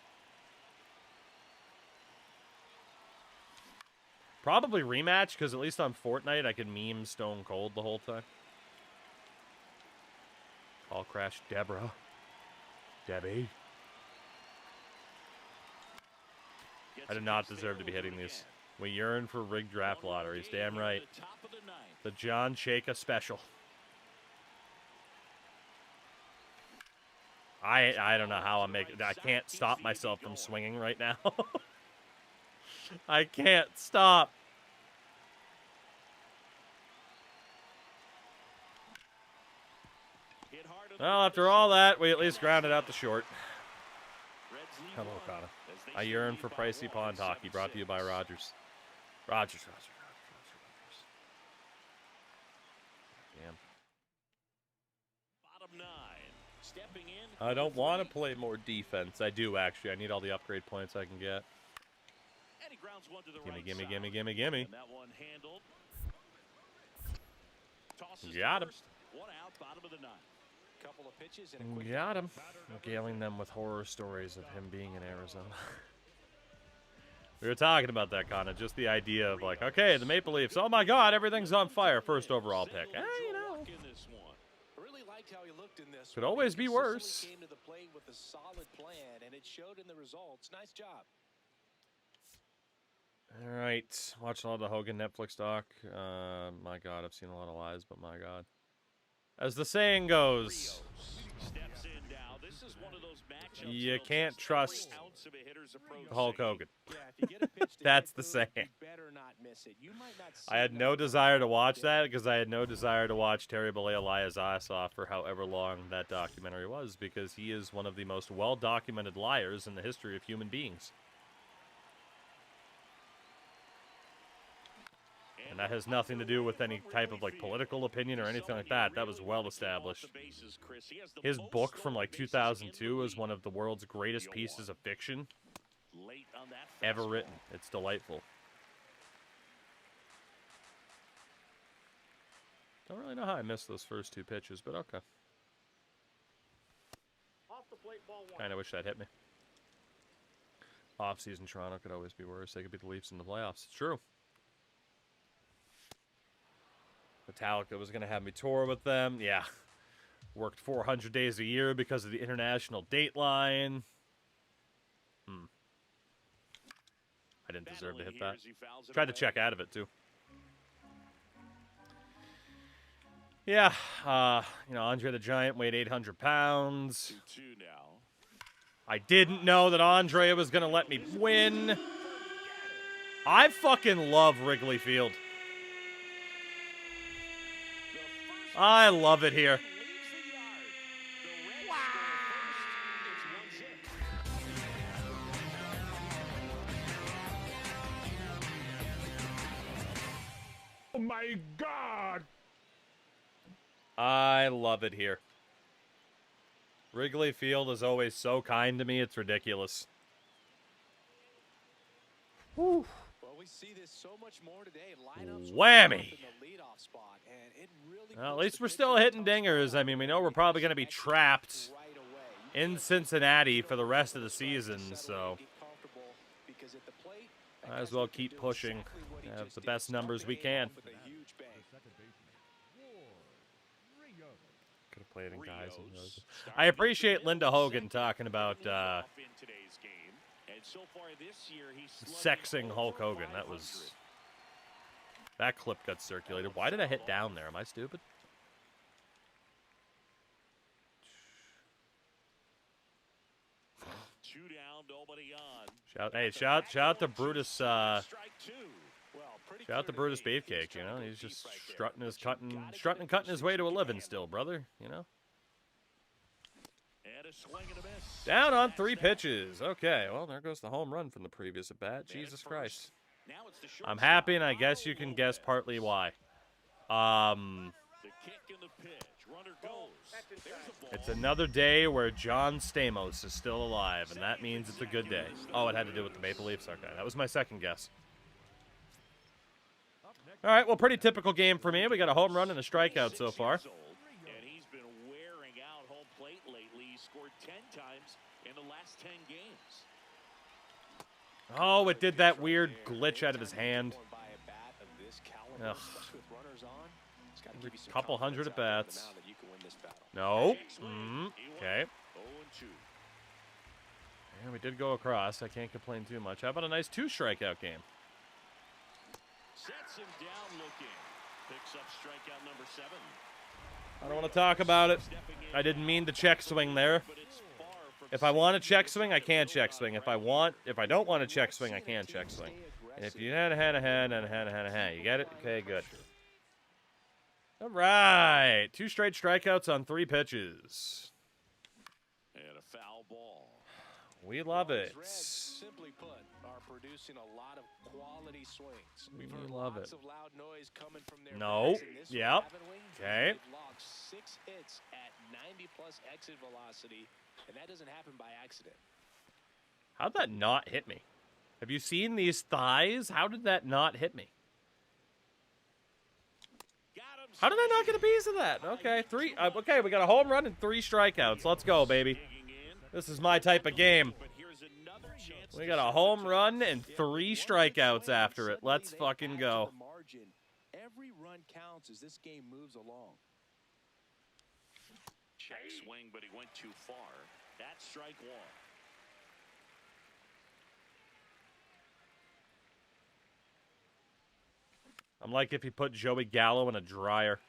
Probably rematch, because at least on Fortnite I could meme Stone Cold the whole time. Call crash Deborah. Debbie. Gets I a did not piece deserve to there, be we'll do hitting it these. again. We yearn for rigged draft 1-1 lotteries. game Damn here right. at the top of the 9th. The John Chayka special. I don't know how I'm making. I can't stop myself from swinging right now. I can't stop. Hit hard on the Well, right after side. all that, we at least grounded out the short. Reds lead Hello, one Connor. as they I still yearn lead for by Pricey 1 Pond at Hockey, brought to you by 7-6. Rogers. Rogers. Damn. Bottom 9. Stepping in. I don't number want to 3. play more defense. I do, actually. I need all the upgrade points I can get. And he grounds one to the Gimme, right gimme, side. gimme, gimme, gimme. And that one handled. Tosses Got to him. first. One out, bottom of the 9th. Couple of pitches and a quick Got him. Regaling them with horror stories of him being in Arizona. We were talking about that, Connor. Just the idea of like, okay, the Maple Leafs. Oh my God, everything's on fire. First overall pick. You know. In this one. Really liked how he looked in this Could one. He always be consistently worse. Came to the plate with a solid plan, and it showed in the results. Nice job. All right. Watched a lot of the Hogan Netflix doc. My God, I've seen a lot of lies, but my God. As the saying goes, Steps in now. This is one of those matchups you that'll can't test trust every ounce of a hitter's approach. Hulk Hogan. Yeah, if you get a pitch to That's hit, the Boog, saying. you better not miss it. You might not see I had no enough desire to of watch it. that because I had no desire to watch Terry Bollea lie his ass off for however long that documentary was, because he is one of the most well-documented liars in the history of human beings. And that has nothing to do with any type of like political opinion or anything like that. That was well established. His book from like 2002 is one of the world's greatest pieces of fiction ever written. It's delightful. Don't really know how I missed those first two pitches, but okay. Kind of wish that hit me. Off-season Toronto could always be worse. They could be the Leafs in the playoffs. It's true. Metallica was going to have me tour with them. Yeah. Worked 400 days a year because of the international dateline. I didn't deserve to hit that. Tried to check out of it, too. Yeah. You know, Andre the Giant weighed 800 pounds. 2-2 now. I didn't know that Andre was going to let me win. I fucking love Wrigley Field. I love it here. Oh my God! I love it here. Wrigley Field is always so kind to me, it's ridiculous. Whew. Well, we see this so much more today. Lineups Whammy. in the leadoff spot, and it really Well, at puts least the we're pitcher still in a hitting tough dingers. spot I mean, we know we're probably going to be trapped right away. You in can't Cincinnati get for the over rest of the those strikes to season, settle in so and get comfortable, because at the plate, that might as guy's well looking to keep do pushing. exactly what he Have just the did. best Start numbers the we game can. off with a huge bang. Second baseman, Ward Rios. Could have played in guys and Rios roses. started I at the appreciate middle Linda of Hogan second, talking about leading off in today's game, and And so far this year, he's Sexing Hulk Hogan. That clip got circulated. Why did I hit down there? Am I stupid? Two down, nobody on. Shout out to Brutus. Shout out to Brutus Beefcake. You know, he's just strutting and cutting his way to a living still, brother. You know. And a swing and a miss. Down on 3 pitches. Okay, well, there goes the home run from the previous at bat. Jesus Christ. Now it's the I'm happy, and I guess you can guess partly why. The kick and the pitch. Runner goes. There's a ball. It's another day where John Stamos is still alive, and that means it's a good day. Oh, it had to do with the Maple Leafs. Okay, that was my second guess. All right, well, pretty typical game for me. We got a home run and a strikeout so far. And he's been wearing out home plate lately. He scored 10 times in the last 10 games. Oh, it did that weird glitch out of his hand. Ugh. Couple hundred at bats. No. Okay. And we did go across. I can't complain too much. How about a nice 2 strikeout game? Sets him down looking. Picks up strikeout number 7. I don't want to talk about it. I didn't mean to check swing there. If I want to check swing, I can check swing. If I don't want to check swing, I can check swing. And if you had a hand, you get it? Okay, good. All right. 2 straight strikeouts on 3 pitches. And a foul ball. We love it. Simply put, are producing a lot of quality swings. We love it. Of loud noise coming from their No. bats in this one, Yep. haven't we? Okay. They've logged 6 hits at 90+ exit velocity, and that doesn't happen by accident. How'd that not hit me? Have you seen these thighs? How did that not hit me? How did I not get a piece of that? Okay, 3. Okay, we got a home run and 3 strikeouts. Let's go, baby. This is my type of game. We got a home run and 3 strikeouts after it. Let's fucking go. Every run counts as this game moves along. Check swing, but he went too far. That's strike 1. I'm like if you put Joey Gallo in a dryer.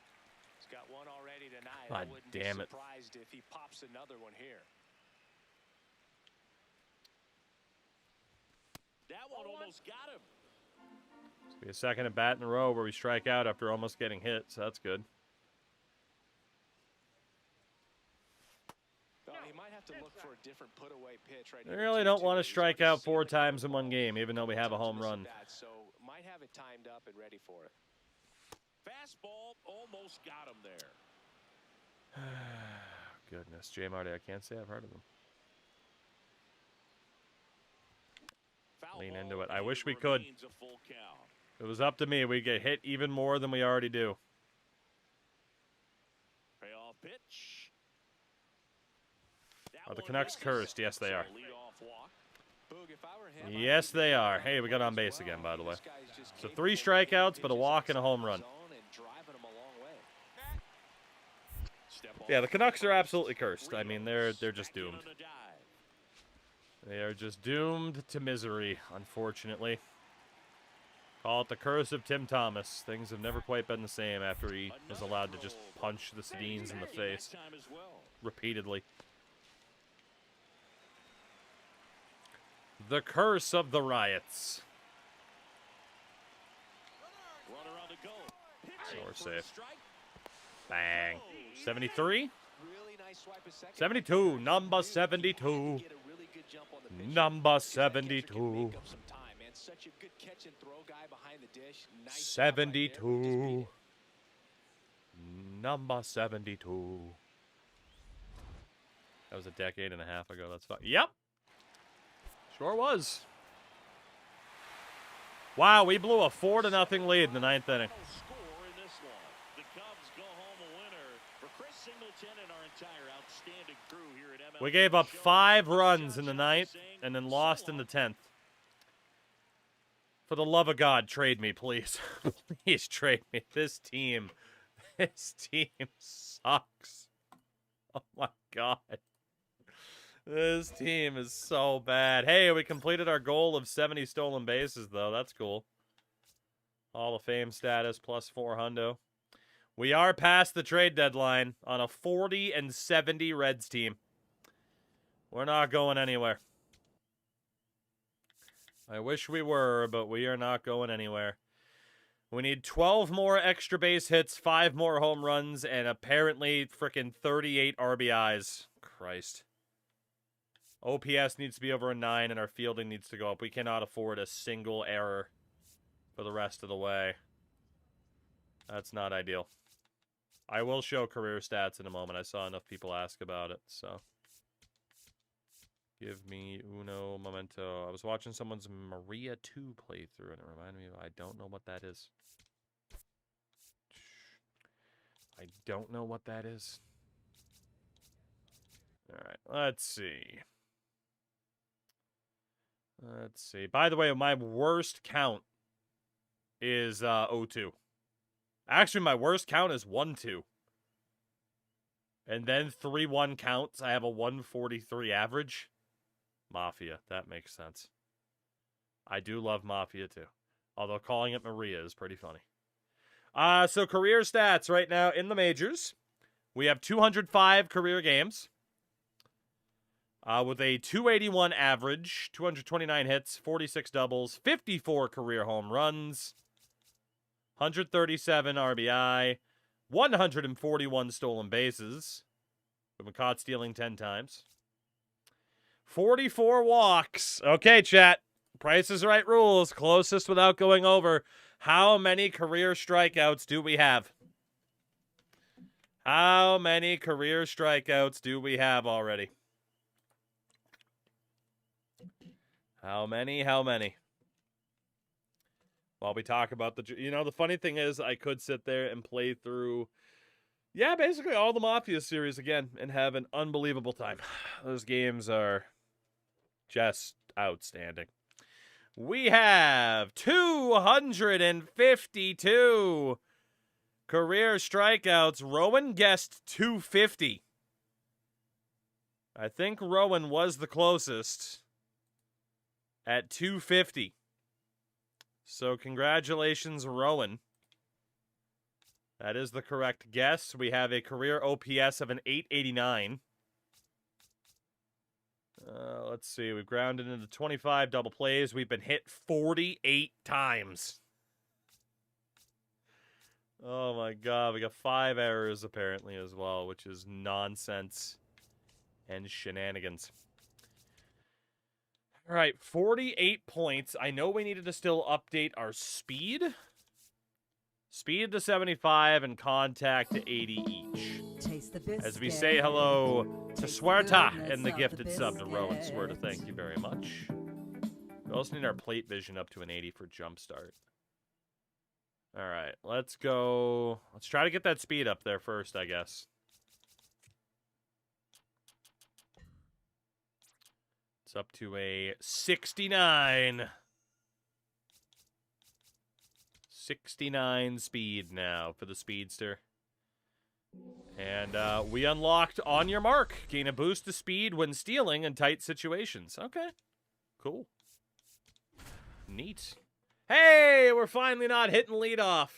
He's got one already tonight. God I wouldn't damn be it. surprised if he pops another one here. That one almost got him. It's be a second at bat in a row where we strike out after almost getting hit, so that's good. Well, he might have to look for a different put-away pitch right I here. really don't want to strike out 4 times in one game, even though we have a home run. So might have it timed up and ready for it. Fastball almost got him there. Goodness, Jay Marty, I can't say I've heard of him. Foul Lean ball, into it. I and wish we could. remains a full count. If it was up to me, we'd get hit even more than we already do. Payoff pitch. That Are the one Canucks misses. cursed? Yes, they are. So leadoff walk. Boog, if I were him, Yes, they are. Hey, we got on base again, by the way. So 3 strikeouts, but a walk and a home run. Step Yeah, off. the Canucks are absolutely cursed. I mean, they're just Back in doomed. on a dive. They are just doomed to misery, unfortunately. Call it the curse of Tim Thomas. Things have never quite been the same after he was allowed to just punch the Sedins in the face That time as well. repeatedly. The curse of the riots. Runner on the go. So we're Pitching for a safe. strike. Bang. 73? Really nice swipe a second. 72. Number 72. Get a really good jump on the pitch. Number Pitch that catcher can 72. make up some time, man. Such a good catch and throw guy behind the dish. Nice job right there. Just beat 72. it. Number 72. That was a decade and a half ago. That's fine. Yep. Sure was. Wow, we blew a 4-0 lead in the 9th inning. Final score in this one. The Cubs go home a winner. For Chris Singleton and our entire outstanding crew here at MLB We gave up The Show, 5 runs in the John 9th saying and then so lost in the long. 10th. For the love of God, trade me, please. Please trade me. This team sucks. Oh my God. This team is so bad. Hey, we completed our goal of 70 stolen bases, though. That's cool. Hall of Fame status plus 4 hundo. We are past the trade deadline on a 40-70 Reds team. We're not going anywhere. I wish we were, but we are not going anywhere. We need 12 more extra base hits, 5 more home runs, and apparently freaking 38 RBIs. Christ. OPS needs to be over a 9, and our fielding needs to go up. We cannot afford a single error for the rest of the way. That's not ideal. I will show career stats in a moment. I saw enough people ask about it, so. Give me uno momento. I was watching someone's Maria 2 playthrough, and it reminded me of, I don't know what that is. I don't know what that is. Alright, let's see. Let's see. By the way, my worst count is 0-2. Actually, my worst count is 1-2. And then 3-1 counts. I have a 143 average. Mafia. That makes sense. I do love Mafia, too. Although calling it Maria is pretty funny. So career stats right now in the majors. We have 205 career games. With a 281 average, 229 hits, 46 doubles, 54 career home runs, 137 RBI, 141 stolen bases. We've been caught stealing 10 times. 44 walks. Okay, chat. Price is Right rules. Closest without going over. How many career strikeouts do we have? How many career strikeouts do we have already? How many? How many? While we talk about the... You know, the funny thing is, I could sit there and play through... Yeah, basically all the Mafia series again and have an unbelievable time. Those games are just outstanding. We have 252 career strikeouts. Rowan guessed 250. I think Rowan was the closest at 250. So congratulations, Rowan. That is the correct guess. We have a career OPS of an 889. Let's see. We've grounded into 25 double plays. We've been hit 48 times. Oh my god. We got 5 errors apparently as well, which is nonsense and shenanigans. All right, 48 points. I know we needed to still update our speed. Speed to 75 and contact to 80 each. As we say hello to Swerta and the gifted sub to Rowan. Swerta, thank you very much. We also need our plate vision up to an 80 for jumpstart. All right, let's go. Let's try to get that speed up there first, I guess. It's up to a 69. 69 speed now for the Speedster. And we unlocked On Your Mark. Gain a boost to speed when stealing in tight situations. Okay. Cool. Neat. Hey, we're finally not hitting leadoff.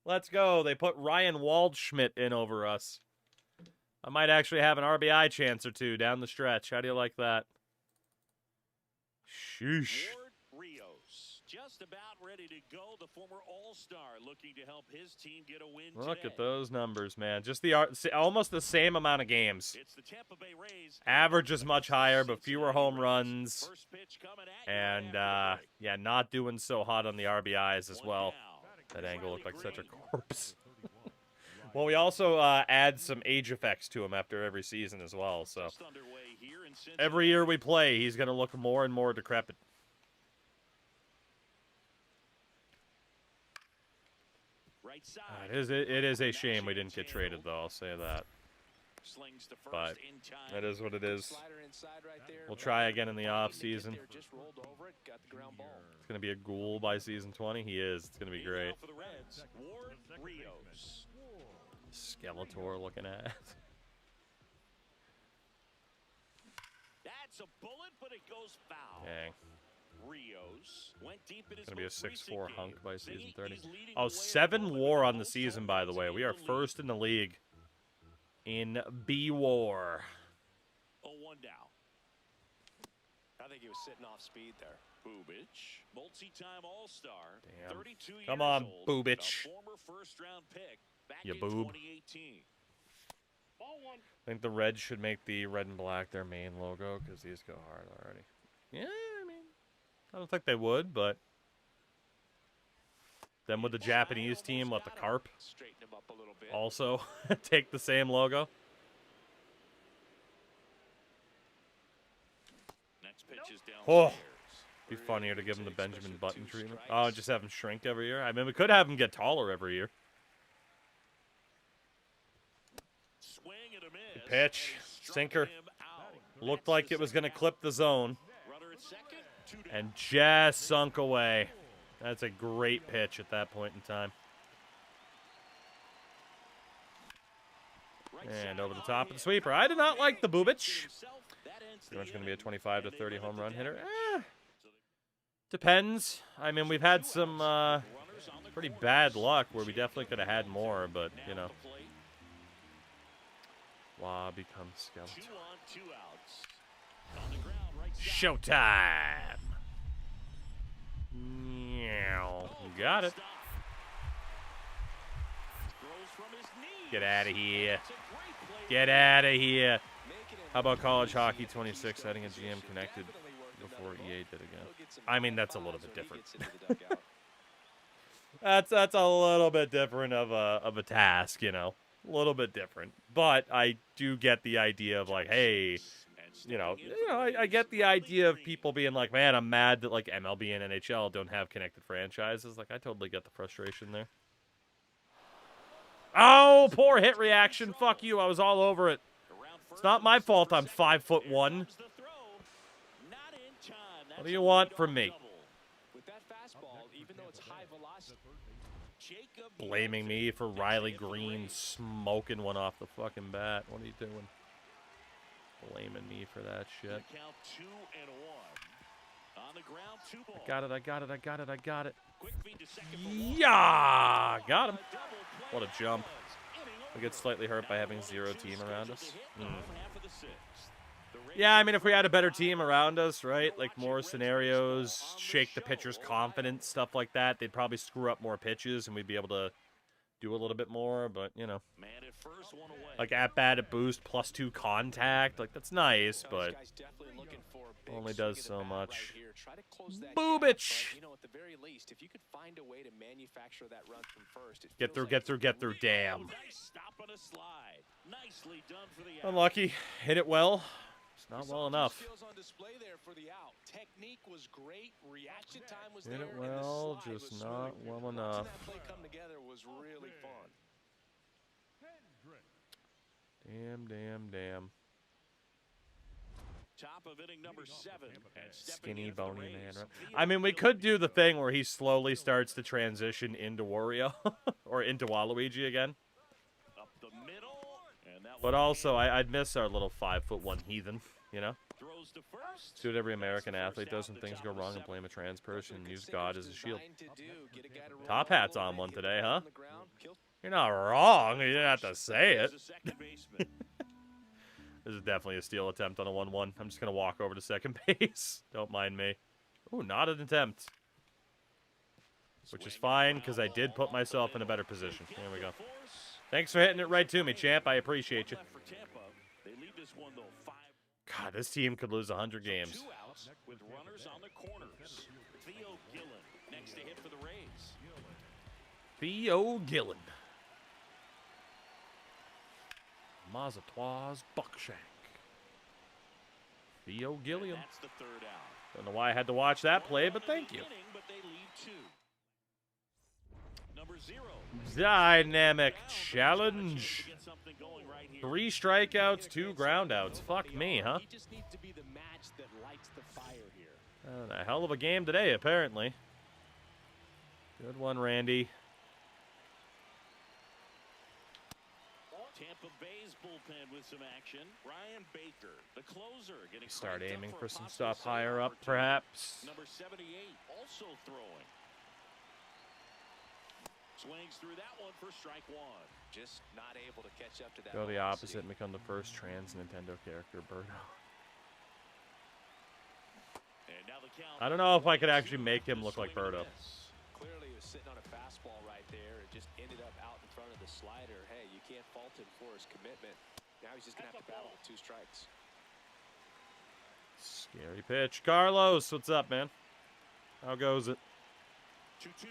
Let's go. They put Ryan Waldschmidt in over us. I might actually have an RBI chance or two down the stretch. How do you like that? Sheesh. Just about ready to go. The former All-Star looking to help his team get a win Look today. at those numbers, man. Just the almost the same amount of games. It's the Tampa Bay Rays. Average is much higher, but fewer home runs. First pitch coming at you And after the break. yeah, not doing so hot on the RBIs as well. That angle looked like such a corpse. Well, we also add some age effects to him after every season as well. So every year we play, he's going to look more and more decrepit. It is a shame we didn't get traded, though. I'll say that. But that is what it is. We'll try again in the off season. It's going to be a ghoul by season 20. He is. It's going to be great. Skeletor looking at. It's a bullet, but it goes foul. Dang. Rios went deep in his Gonna be a most recent 6-4 game. hunk by season 30. He's leading Oh, the way 7 at the WAR moment on the with season, home by the runs way. in We the are league. first in the league in B WAR. 0-1 now. I think he was sitting off speed there. Bubic, multi-time All-Star, Damn. 32 Come years on, old, Bubic. a former first-round pick back You in boob. 2018. Ball one. I think the Reds should make the red and black their main logo because these go hard already. Yeah, I mean, I don't think they would, but then with the Japanese team, let the Carp Straighten him up a little bit. also take the same logo. Next pitch is Oh, downstairs. be funnier to give him the Benjamin Button treatment. Oh, just have him shrink every year. I mean, we could have him get taller every year. Swing and a miss. Pitch, And he struck sinker. him out. Looked That's like the it was second going to out. clip the zone Runner at second, 2 down. and just sunk away. That's a great pitch at that point in time. Right And side over the on top of the hit. sweeper. I did not like the Bubic. Himself, that ends Pretty much the going to be a inning. 25 to And they 30 limit home the run hitter. damage. Depends. I mean, we've had some Runners on the pretty corners. bad luck where we definitely could have had more, but, you Now know, at the plate, Wah becomes skeleton. 2 on, 2 outs. On the ground, right side. Showtime! Meow. Got it. Stop. Throws from his knee. Get out of here. It's a great play. Get out of here. Making it How about look college easy hockey if he 26 keeps heading a those GM positions. connected Definitely worth before another EA look. did again? He'll get some I mean, that's a little high bit fives when he different. gets into the dugout. That's a little bit different of a task, you know. A little bit different. But I do get the idea of like, hey, I get the idea of people being like, man, I'm mad that like MLB and NHL don't have connected franchises. Like, I totally get the frustration there. Oh, poor hit reaction. Fuck you. I was all over it. It's not my fault I'm 5'1". What do you want from me? With that fastball, even though it's high velocity, Blaming me for Riley Green smoking one off the fucking bat. What are you doing? Blaming me for that shit. Count 2-1. On the ground, 2 balls. I got it. Quick feed to second for one. Yeah! Got him. Double play What a jump. Inning We get slightly hurt by having 0 team around us. scheduled to hit in half of the 6th. The Yeah, I mean, if we had a better team around us, right? Like more scenarios, shake the pitcher's confidence, stuff like that, they'd probably screw up more pitches and we'd be able to do a little bit more. But, you know, man at first, 1 away. like at bat at boost, +2 contact, like that's nice, this but guy's definitely looking for a big only swing does of the so bat much. right here. Try to close that Boobich! gap, but, you know, at the very least, if you could find a way to manufacture that run from first, it get feels through, like damn. Nice stop on a slide. Nicely done for the out. Unlucky. Hit it well. It's not You saw well two enough. skills on display there for the out. Technique was great. Reaction time was Hit there. it and the well, slide just was not smooth. well Watching enough. that play come together was really fun. Damn. Top of inning number 7. And stepping Skinny, in for the bony man. Rays, Right? Theo I mean, we Gillen. could do the thing where he slowly starts to transition into Wario or into Waluigi again. Up the middle. And that But one also, I'd miss our little 5'1" heathen, you know? throws to first. It's what every American That's the athlete first does when out, the things top go of wrong and 7. blame a trans person and Good use God as a singers shield. designed to do. Get a guy to roll Top out a hat's little on bit, one get the today, ball huh? on the ground, kill- You're not wrong. You didn't have to say it. There's a second baseman. This is definitely a steal attempt on a 1-1. I'm just going to walk over to second base. Don't mind me. Ooh, not an attempt. Which is fine, because I did put myself in a better position. There we go. Thanks for hitting it right to me, champ. I appreciate you. Left for Tampa. They lead this one though 5. God, this team could lose 100 games. 2 outs with runners on the corners. Theo Gillen next to hit for the Rays. Theo Gillen. Mazatois Buckshank. Theo Gilliam. That's the 3rd out. Don't know why I had to watch that play, but thank you. Inning, but they lead 2. Number 0. Dynamic Now, challenge. to get something going right here. 3 strikeouts, 2 groundouts. Fuck me, huh? He just needs to be the match that lights the fire here. A hell of a game today, apparently. Good one, Randy. Tampa Bay's bullpen with some action. Ryan Baker, the closer, getting Start cranked up aiming for a some possible stuff higher save up, opportunity. perhaps. Number 78 also throwing. Swings through that one for strike one. Just not able to catch up to that. Go the velocity. opposite and become the first trans Nintendo character, Birdo. And now the count. I don't know if I could actually make him look like Birdo. Clearly, he was sitting on a fastball right there. It just ended up out in front of the slider. Hey, you can't fault him for his commitment. Now he's just going to have to battle with 2 strikes. Scary pitch. Carlos, what's up, man? How goes it? 2-2.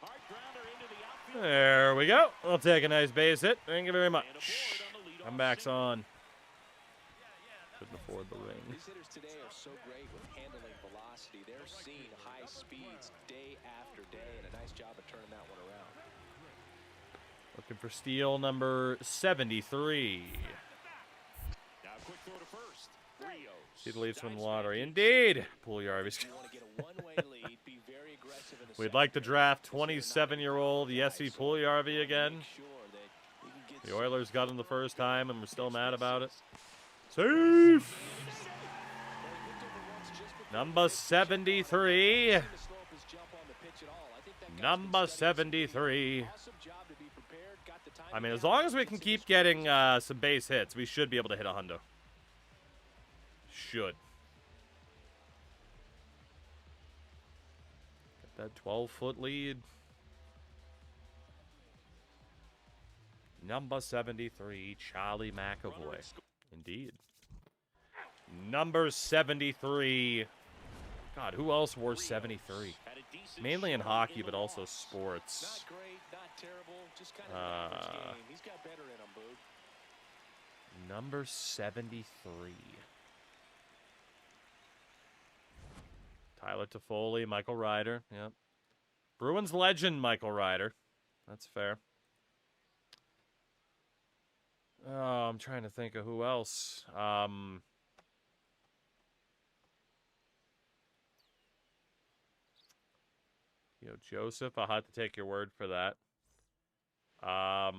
Hard grounder into the outfield. There we go. I'll take a nice base hit. Thank you very much. And aboard on the leadoff Comeback's single. on. Couldn't afford the ring. These hitters today are so great with handling velocity. They're seeing high speeds day after day, and a nice job of turning that one around. Looking for steal number 73. Now a quick throw to first. Rios. See the Leafs win the Dives lottery. back in. Indeed. Pugliarvi's. You want to get a one-way lead, be very aggressive in the We'd like to second. draft This is not 27-year-old Yessi Pugliarvi again. Make sure that you can get The some- Oilers got him the first time, and we're still mad about it. Safe. Number 73. Number 73. I mean, as long as we can keep getting some base hits, we should be able to hit a hundo. Should. Get that 12-foot lead. Number 73, Charlie McAvoy. Indeed. Number 73. God, who else wore 73? Mainly in hockey, but also sports. Not great, not terrible, just kind of an average game. He's got better in him, Boog. Number 73. Tyler Toffoli, Michael Ryder. Yep. Bruins legend, Michael Ryder. That's fair. Oh, I'm trying to think of who else. Joseph, I'll have to take your word for that. Oh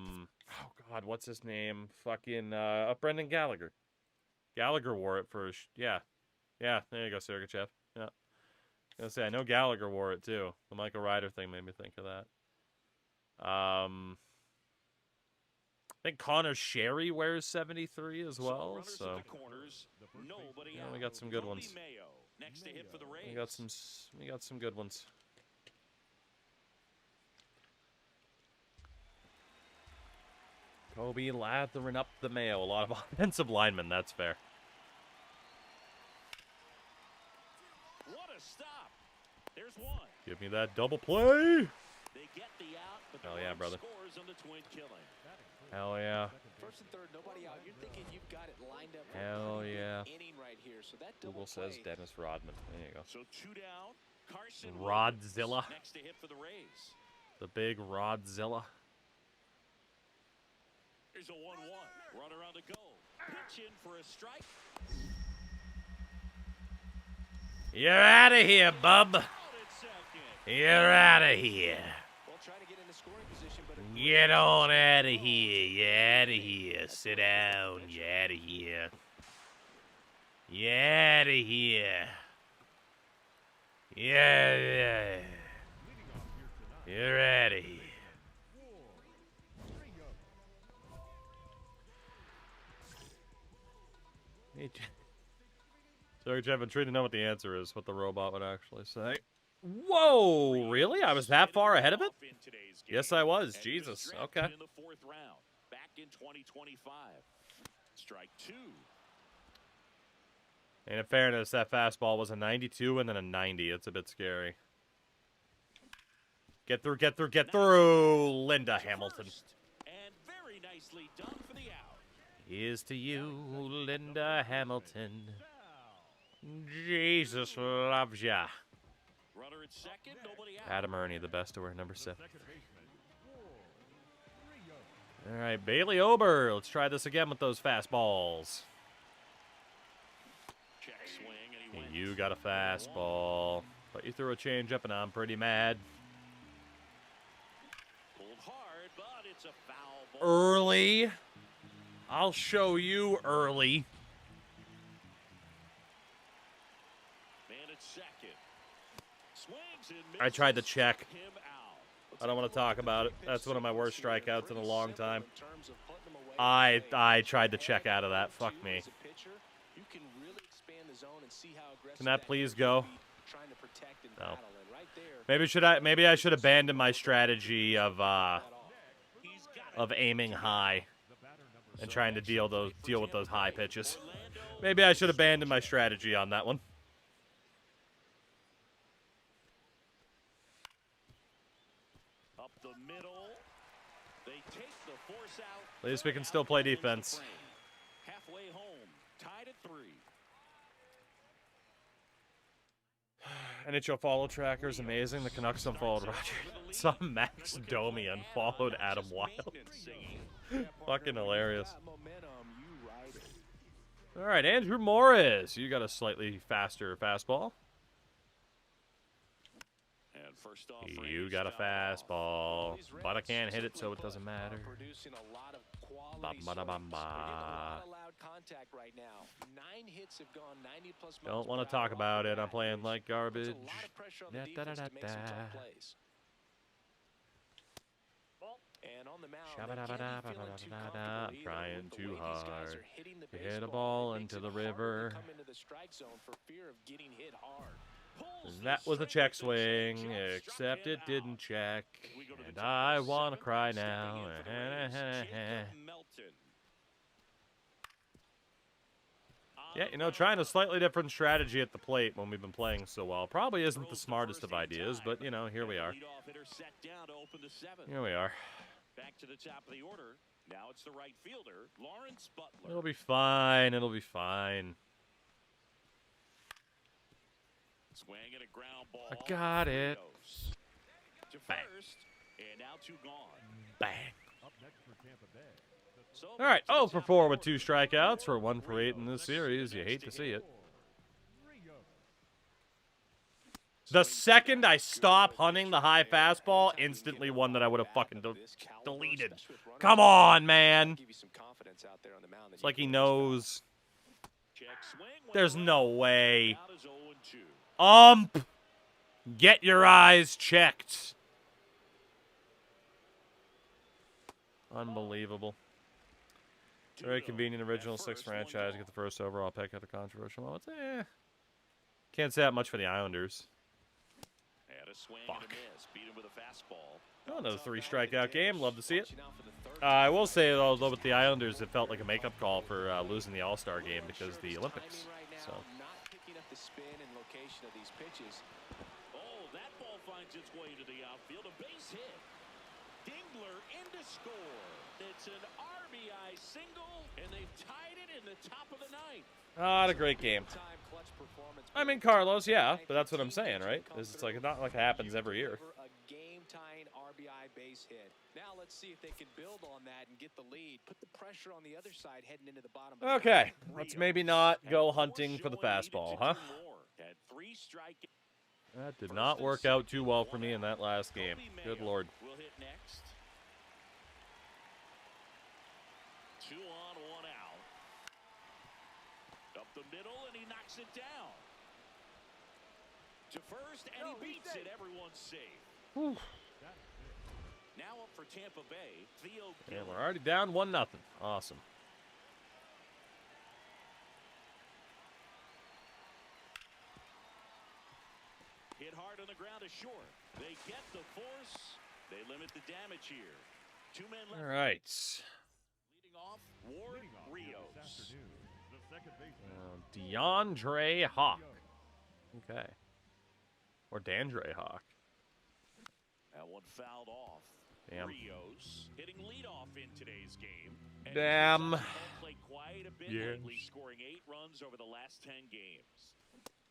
God, what's his name? Fucking Brendan Gallagher. Gallagher wore it for yeah, there you go, Sergachev. Yeah, I was gonna say I know Gallagher wore it too. The Michael Ryder thing made me think of that. I think Connor Sherry wears 73 as well. So yeah, we got some good ones. Next to hit for the We got some good ones. Kobe lathering up the Mayo. A lot of offensive linemen, that's fair. What a stop. There's one. Give me that double play. They get the out, but the Hell yeah, run brother. scores on the twin killing. Hell yeah. First and third, nobody out. You're thinking you've got it lined up for Hell a pretty yeah. good inning right here. So that double Google says play, Dennis Rodman. There you go. So 2 down. Carson Rodzilla. Williams next to hit for the Rays. The big Rodzilla. Here's a 1-1. Runner on the go. Pitch in for a strike. You're out of here, bub. Out at second. You're out of here. well, trying to get into scoring position, but a Get on out of here. You're out of here. Sit down. You're out of here. You're out of here. Yeah. You're out of here. Sorry, Jeff, I'm trying to know what the answer is, what the robot would actually say. Whoa, really? I was that far ahead of it? Yes, I was. And Jesus. was drafted Okay. in the 4th round, back in 2025. Strike 2. And in fairness, that fastball was a 92 and then a 90. It's a bit scary. Get through, get through, get through, Linda Hamilton. First, and very nicely done for the out. Here's to you, Linda Hamilton. Jesus loves ya. Runner at second, nobody out. Adam Ernie, the best to wear number 7. All right, Bailey Ober. Let's try this again with those fastballs. Check swing, and he Hey, went. you got a fastball. But you threw a changeup, and I'm pretty mad. Pulled hard, but it's a foul early. I'll show you early. Man at second. Swings and I tried to misses. check. Him out. I don't want to talk about it. That's one of my worst strikeouts in a long time. In terms of putting them away I from the I plate. tried to check out of that. Fuck me. As a pitcher, you can really expand the zone and see how aggressive Can that please hitter go? can be trying to protect and No. battle. And right there, Maybe I should abandon my strategy of He's got it. aiming high and trying to deal with those high pitches. Orlando Maybe I should abandon my strategy on that one. up the middle. They take the force out. At least we can still play defense. Halfway home, tied at 3. NHL follow tracker is amazing. The Canucks unfollowed Roger. Saw Max Domi unfollowed Adam Wild. Fucking hilarious. All right, Andrew Morris. You got a slightly faster fastball. And first off, You got a fastball, but I can't hit it, so it doesn't matter. Producing a lot of quality Ba-ba-da-ba-ba. swings. They're getting a lot of loud contact right now. 9 hits have gone 90 plus miles Don't want per to talk hour about off it. the I'm bat, playing which like puts garbage. a lot of pressure on the defense to make some tough plays. And on the mound, they can't be feeling too comfortable either Trying with the too way these guys hard are hitting the to hit a baseball. ball It makes into the it harder to river. come into the strike zone for fear of getting hit hard. That was a check swing, except it didn't check. And I want to cry now. Yeah, you know, trying a slightly different strategy at the plate when we've been playing so well probably isn't the smartest of ideas, but, you know, here we are. Here we are. Back to the top of the order. Now it's the right fielder, Lawrence Butler. It'll be fine. It'll be fine. Swing and a ground ball. I got it. To Bang. first, and now 2 gone. Bang. Up next for Tampa Bay. So All right, back to 0 the for top 4 of with the 2 order. strikeouts for 1 for 8 in this series. You hate to see it. The second I stop hunting the high fastball, instantly one that I would have fucking deleted. Come on, man. Give you some confidence out there on the mound that It's you like he can knows. Check swing. There's no way. Out is 0-2. Get your eyes checked. Unbelievable. Very convenient original 6 franchise. Get the first overall pick at the controversial moments. Can't say that much for the Islanders. And a swing Fuck. and a miss. Beat him with a fastball. Oh, another 3 strikeout game. Love to see it. I will say, although with the Islanders, it felt like a makeup call for losing the All-Star game because of the Olympics. So. not picking up the spin and location of these pitches. Oh, that ball finds its way to the outfield. A base hit. Dingler in to score. It's an RBI single, and they've tied it in the top of the 9th. Not a great game. I mean, Carlos, yeah, but that's what I'm saying, right? It's like, not like it happens every year. A game-tying RBI base hit. Now let's see if they can build on that and get the lead. Put the pressure on the other side heading into the bottom. Okay, let's maybe not go hunting for the fastball, huh? Had 3 strikeouts. That did not work out too well for me in that last game. Good Lord. Will hit next. 2 on, 1 out. Up the middle, and he knocks it down. To first, and he beats it. Everyone's safe. Whew. Now up for Tampa Bay, Theo And Gillen. we're already down 1-0. Awesome. Hit hard on the ground to short. They get the force. They limit the damage here. 2 men left. All right. Leading off, Ward Leading off Rios. this afternoon, the second baseman. DeAndre Hawk. Okay. Or Dandre Hawk. That one fouled off. Damn. Rios hitting leadoff in today's game. And Damn. he's played quite a bit Yes. lately, scoring 8 runs over the last 10 games.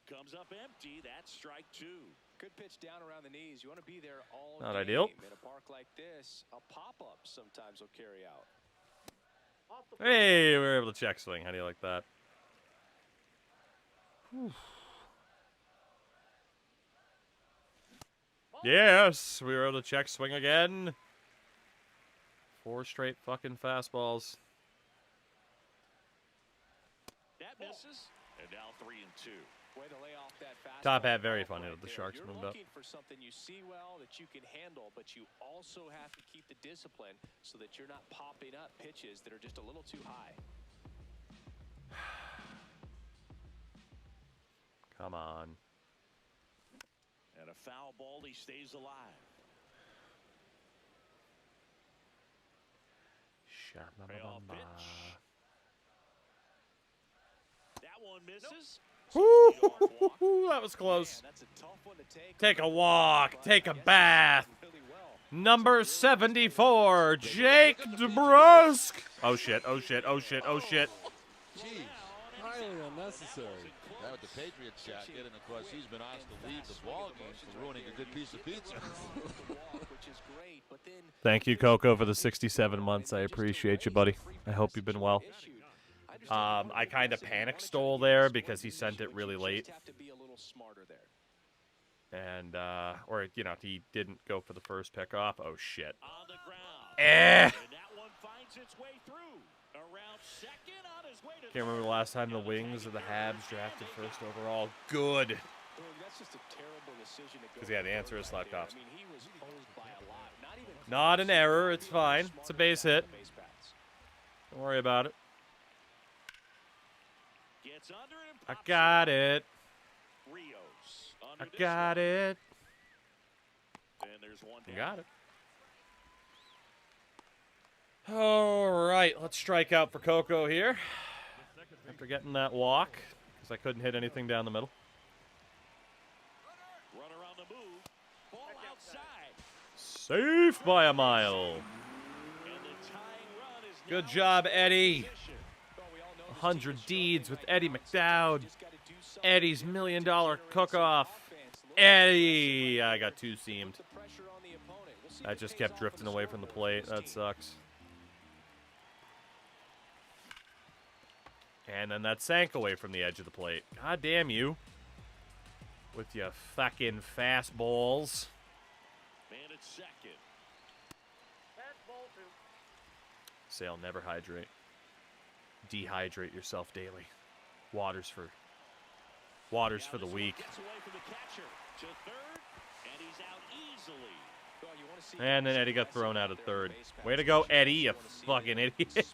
Comes up empty. That's strike 2. Good pitch down around the knees. You want to be there all Not game. ideal. In a park like this, a pop-up sometimes will carry out. Hey, we were able to check swing. How do you like that? Whew. Yes, we were able to check swing again. 4 straight fucking fastballs. That misses. And now 3-2. Way to lay off that Top fastball hat very right funny that the there. Sharks You're moved up. looking for something you see well that you can handle, but you also have to keep the discipline so that you're not popping up pitches that are just a little too high. Come on. And a foul ball, he stays alive. Payoff pitch. That one misses. Woo, that was close. Man, that's a tough one to Take a walk. Take a bath. Number 74, Jake DeBrusk. Oh, shit. Oh, shit. Oh, shit. Oh, shit. Gee, highly unnecessary. That with the Patriots jacket, and of course he's been asked to leave the ball game for ruining a good piece of pizza. Thank you, Coco, for the 67 months. I appreciate you, buddy. I hope you've been well. I kind of panic stole there because he sent it really late. And, or, you know, he didn't go for the first pickoff. Oh, shit. On the ground. Eh. And that one finds its way through. Around second on his way to Can't remember the last time the Wings or the Habs drafted first overall. Good. That's just a terrible decision to go. Because, yeah, the answer is left-offs. I mean, he was posed by a lot. Not an error. It's fine. It's a base hit. Don't worry about it. Gets under it and I pops got it. Rios I under this got one. it. And there's one You down. got it. All right, let's strike out for Coco here. After getting that walk, because I couldn't hit anything down the middle. Runner on the move. Ball outside. Safe by a mile. And the tying run is Good now job, in Eddie. position. 100 deeds with Eddie McDowd. Eddie's $1 million cook-off. Eddie! I got 2 seamed. I just kept drifting away from the plate. That sucks. And then that sank away from the edge of the plate. God damn you. With your fucking fastballs. Man at second. Sale, never hydrate. Dehydrate yourself daily. Water's for the weak. Gets away from the catcher to third, and he's out easily. And then Eddie got thrown out at third. Way to go, Eddie, you fucking idiot.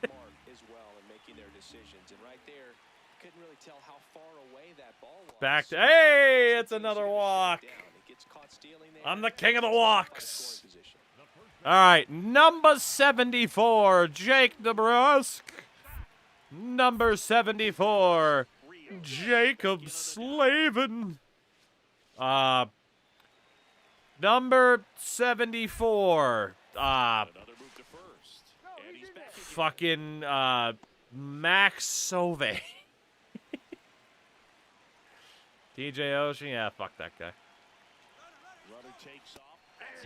Back to, hey, it's another walk. I'm the king of the walks. All right, number 74, Jake DeBrusk. Number 74, Jacob Slavin. Number 74, Another move to first. And he's back again. fucking Max Sove. DJ Ocean, yeah, fuck that guy. Runner takes off.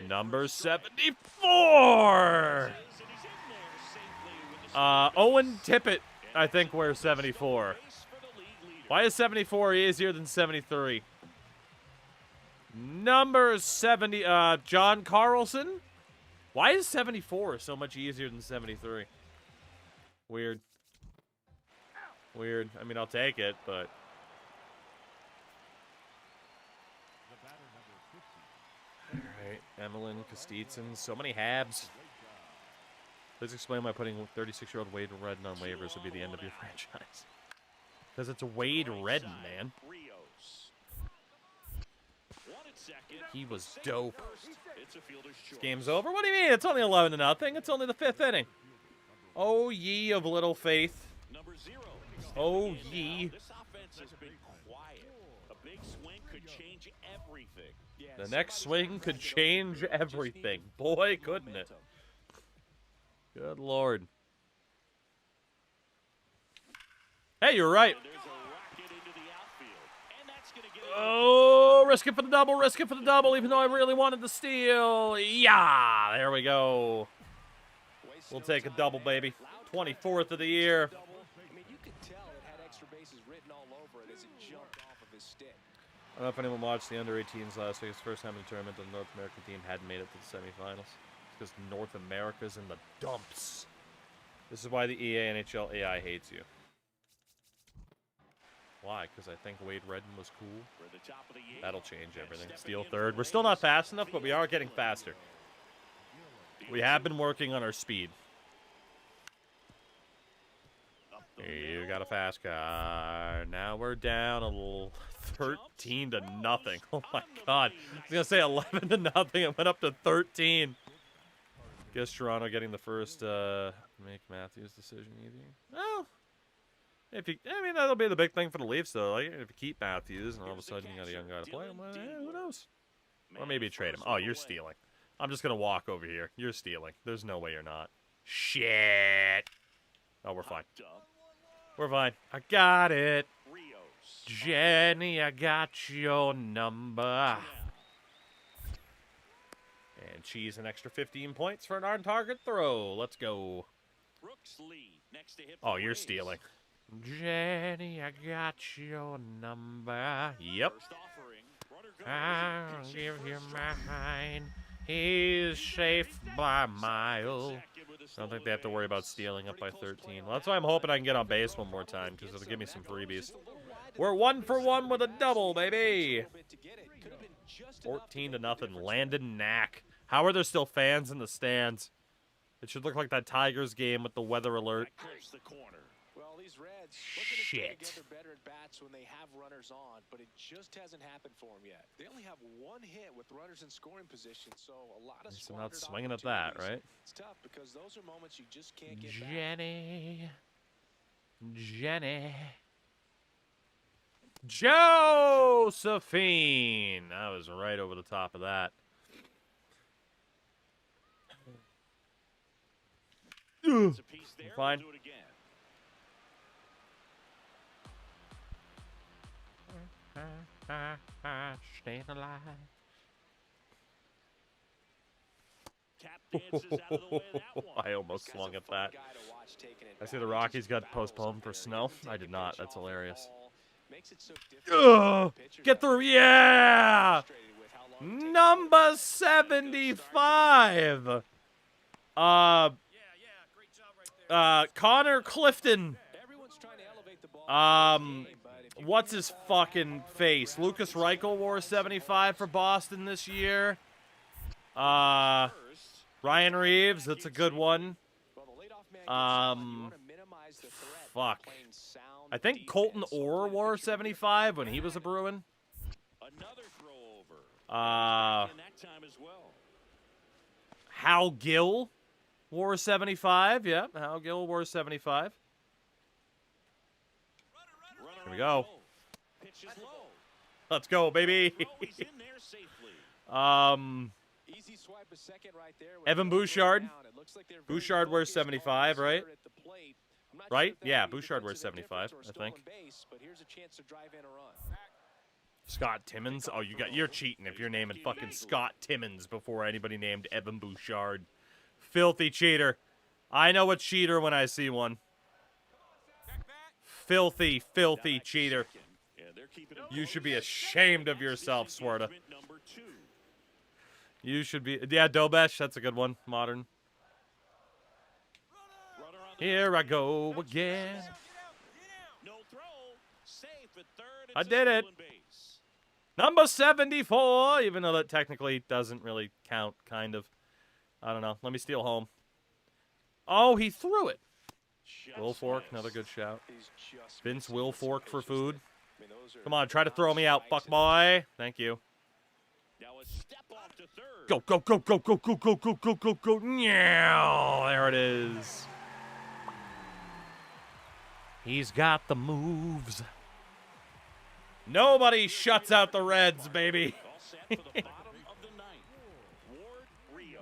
Number 74, And he's in there safely with the Owen Tippett, I think wears 74. base for the league leader. Why is 74 easier than 73? Number 70, John Carlson. Why is 74 so much easier than 73? Weird. Weird. I mean, I'll take it, but... Alright, Emelin, Kostitsin, so many Habs. Please explain why putting 36-year-old Wade Redden on waivers would be the end of your franchise. Because it's Wade Redden, man. Rios. One at second. He was dope. It's a fielder's choice. This game's over? What do you mean? It's only 11-0. It's only the 5th inning. Oh, ye of little faith. Number 0. Oh, ye. This offense has been quiet. A big swing could change everything. The next swing could change everything. Boy, couldn't it? Good Lord. Hey, you're right. There's a rocket into the outfield. And that's going to get Oh, risk it for the double, risk it for the double, even though I really wanted the steal. Yeah, there we go. We'll take a double, baby. 24th of the year. I mean, you could tell it had extra bases written all over it as it jumped off of his stick. I don't know if anyone watched the under-18s last week. It's the first time in the tournament the North American team hadn't made it to the semifinals. because North America's in the dumps. This is why the EA NHL AI hates you. Why? Because I think Wade Redden was cool. That'll change everything. Steal third. We're still not fast enough, but we are getting faster. We have been working on our speed. You got a fast car. Now we're down a little 13 to nothing. Oh my god. I was going to say 11 to nothing. It went up to 13. Guess Toronto getting the first make Matthews decision easy. Well, if you, I mean, that'll be the big thing for the Leafs, though. Like, if you keep Matthews and all of a sudden you got a young guy to play him, who knows? Or maybe trade him. Oh, you're stealing. I'm just going to walk over here. You're stealing. There's no way you're not. Shit. Oh, we're fine. We're fine. I got it. Jenny, I got your number. And she's an extra 15 points for an on-target throw. Let's go. Oh, you're stealing. Jenny, I got your number. Yep. I'll give you mine. He's safe by a mile. I don't think they have to worry about stealing up by 13. Well, that's why I'm hoping I can get on base one more time, because it'll give me some freebies. We're 1 for 1 with a double, baby. 14 to nothing. Landon Knack. How are there still fans in the stands? It should look like that Tigers game with the weather alert. Well, these Reds Shit. together better at bats when they have runners on, but it just hasn't happened for them yet. They only have one hit with runners in scoring position, so a lot of So not swinging at that, right? It's tough because those are moments you just can't get Jenny. Jenny. Josephine. I was right over the top of that. Fine. Staying alive. I almost swung at that. I see the Rockies got postponed for snow. I did not. That's hilarious. Ugh, get through. Yeah! Number 75. Connor Clifton. What's his fucking face? Lucas Reichel wore 75 for Boston this year. Ryan Reeves, that's a good one. Fuck. I think Colton Orr wore 75 when he was a Bruin. Hal Gill wore 75. Yeah, Hal Gill wore 75. Here we go. Let's go, baby. Evan Bouchard. Bouchard wears 75, right? Right? Yeah, Bouchard wears 75, I think. Scott Timmons. Oh, you're cheating if you're naming fucking Scott Timmons before anybody named Evan Bouchard. Filthy cheater. I know a cheater when I see one. Filthy, filthy cheater. You should be ashamed of yourself, Swarta. You should be. Yeah, Dobesh, that's a good one. Modern. Here I go again. I did it. Number 74, even though that technically doesn't really count, kind of. I don't know. Let me steal home. Oh, he threw it. Wilfork, another good shout. Vince Wilfork for food. Come on, try to throw me out, fuck boy. Thank you. Go, go, go, go, go, go, go, go, go, go, go. Yeah, there it is. He's got the moves. Nobody shuts out the Reds, baby.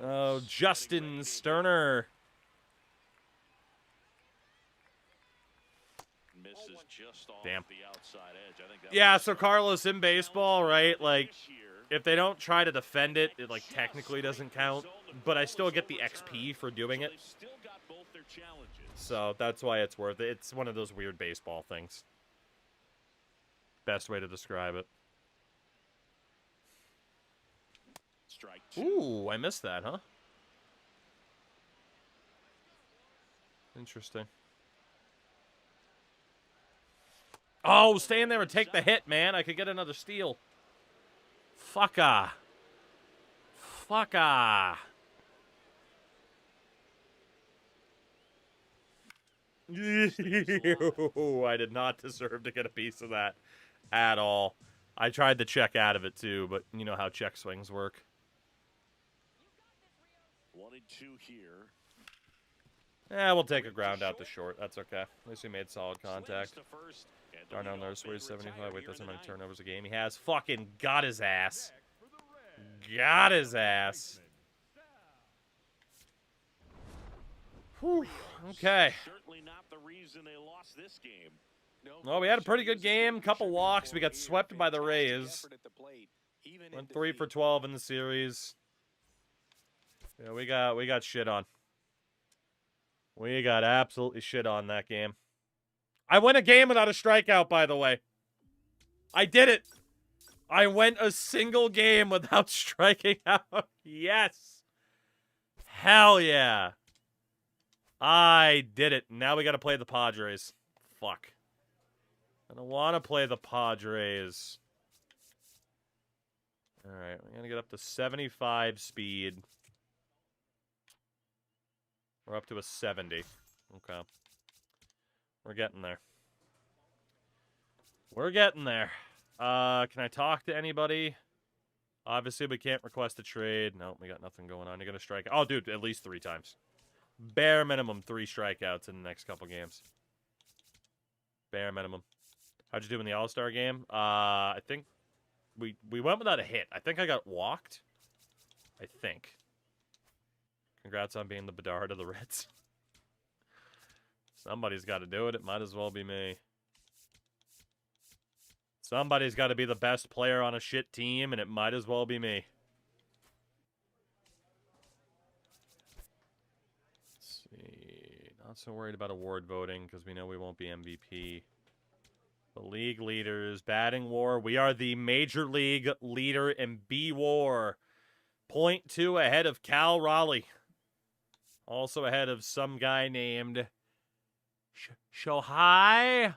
Oh, Justin Sterner. Damn. Yeah, so Carlos, in baseball, right? Like, if they don't try to defend it, it like technically doesn't count. But I still get the XP for doing it. So that's why it's worth it. It's one of those weird baseball things. Best way to describe it. Ooh, I missed that, huh? Interesting. Oh, stay in there and take the hit, man. I could get another steal. Fucka. Fucka. I did not deserve to get a piece of that at all. I tried to check out of it too, but you know how check swings work. 1 and 2 here. Yeah, we'll take a ground out to short. That's okay. At least we made solid contact. Darnell Nurse weighs 75. Wait, that's how many turnovers a game he has. Fucking got his ass. Got his ass. Whew. Okay. Certainly not the reason they lost this game. Well, we had a pretty good game. Couple walks. We got swept by the Rays. Went 3 for 12 in the series. Yeah, we got shit on. We got absolutely shit on that game. I went a game without a strikeout, by the way. I did it. I went a single game without striking out. Yes. Hell yeah. I did it. Now we got to play the Padres. Fuck. I don't want to play the Padres. All right, we're going to get up to 75 speed. We're up to a 70. Okay. We're getting there. We're getting there. Can I talk to anybody? Obviously, we can't request a trade. No, we got nothing going on. You're going to strike. Oh, dude, at least 3 times. Bare minimum 3 strikeouts in the next couple games. Bare minimum. How'd you do in the All-Star game? I think we went without a hit. I think I got walked. I think. Congrats on being the Bedard of the Reds. Somebody's got to do it. It might as well be me. Somebody's got to be the best player on a shit team, and it might as well be me. Let's see. Not so worried about award voting because we know we won't be MVP. The league leaders, batting war. We are the major league leader in B WAR. 0.2 ahead of Cal Raleigh. Also ahead of some guy named Shohei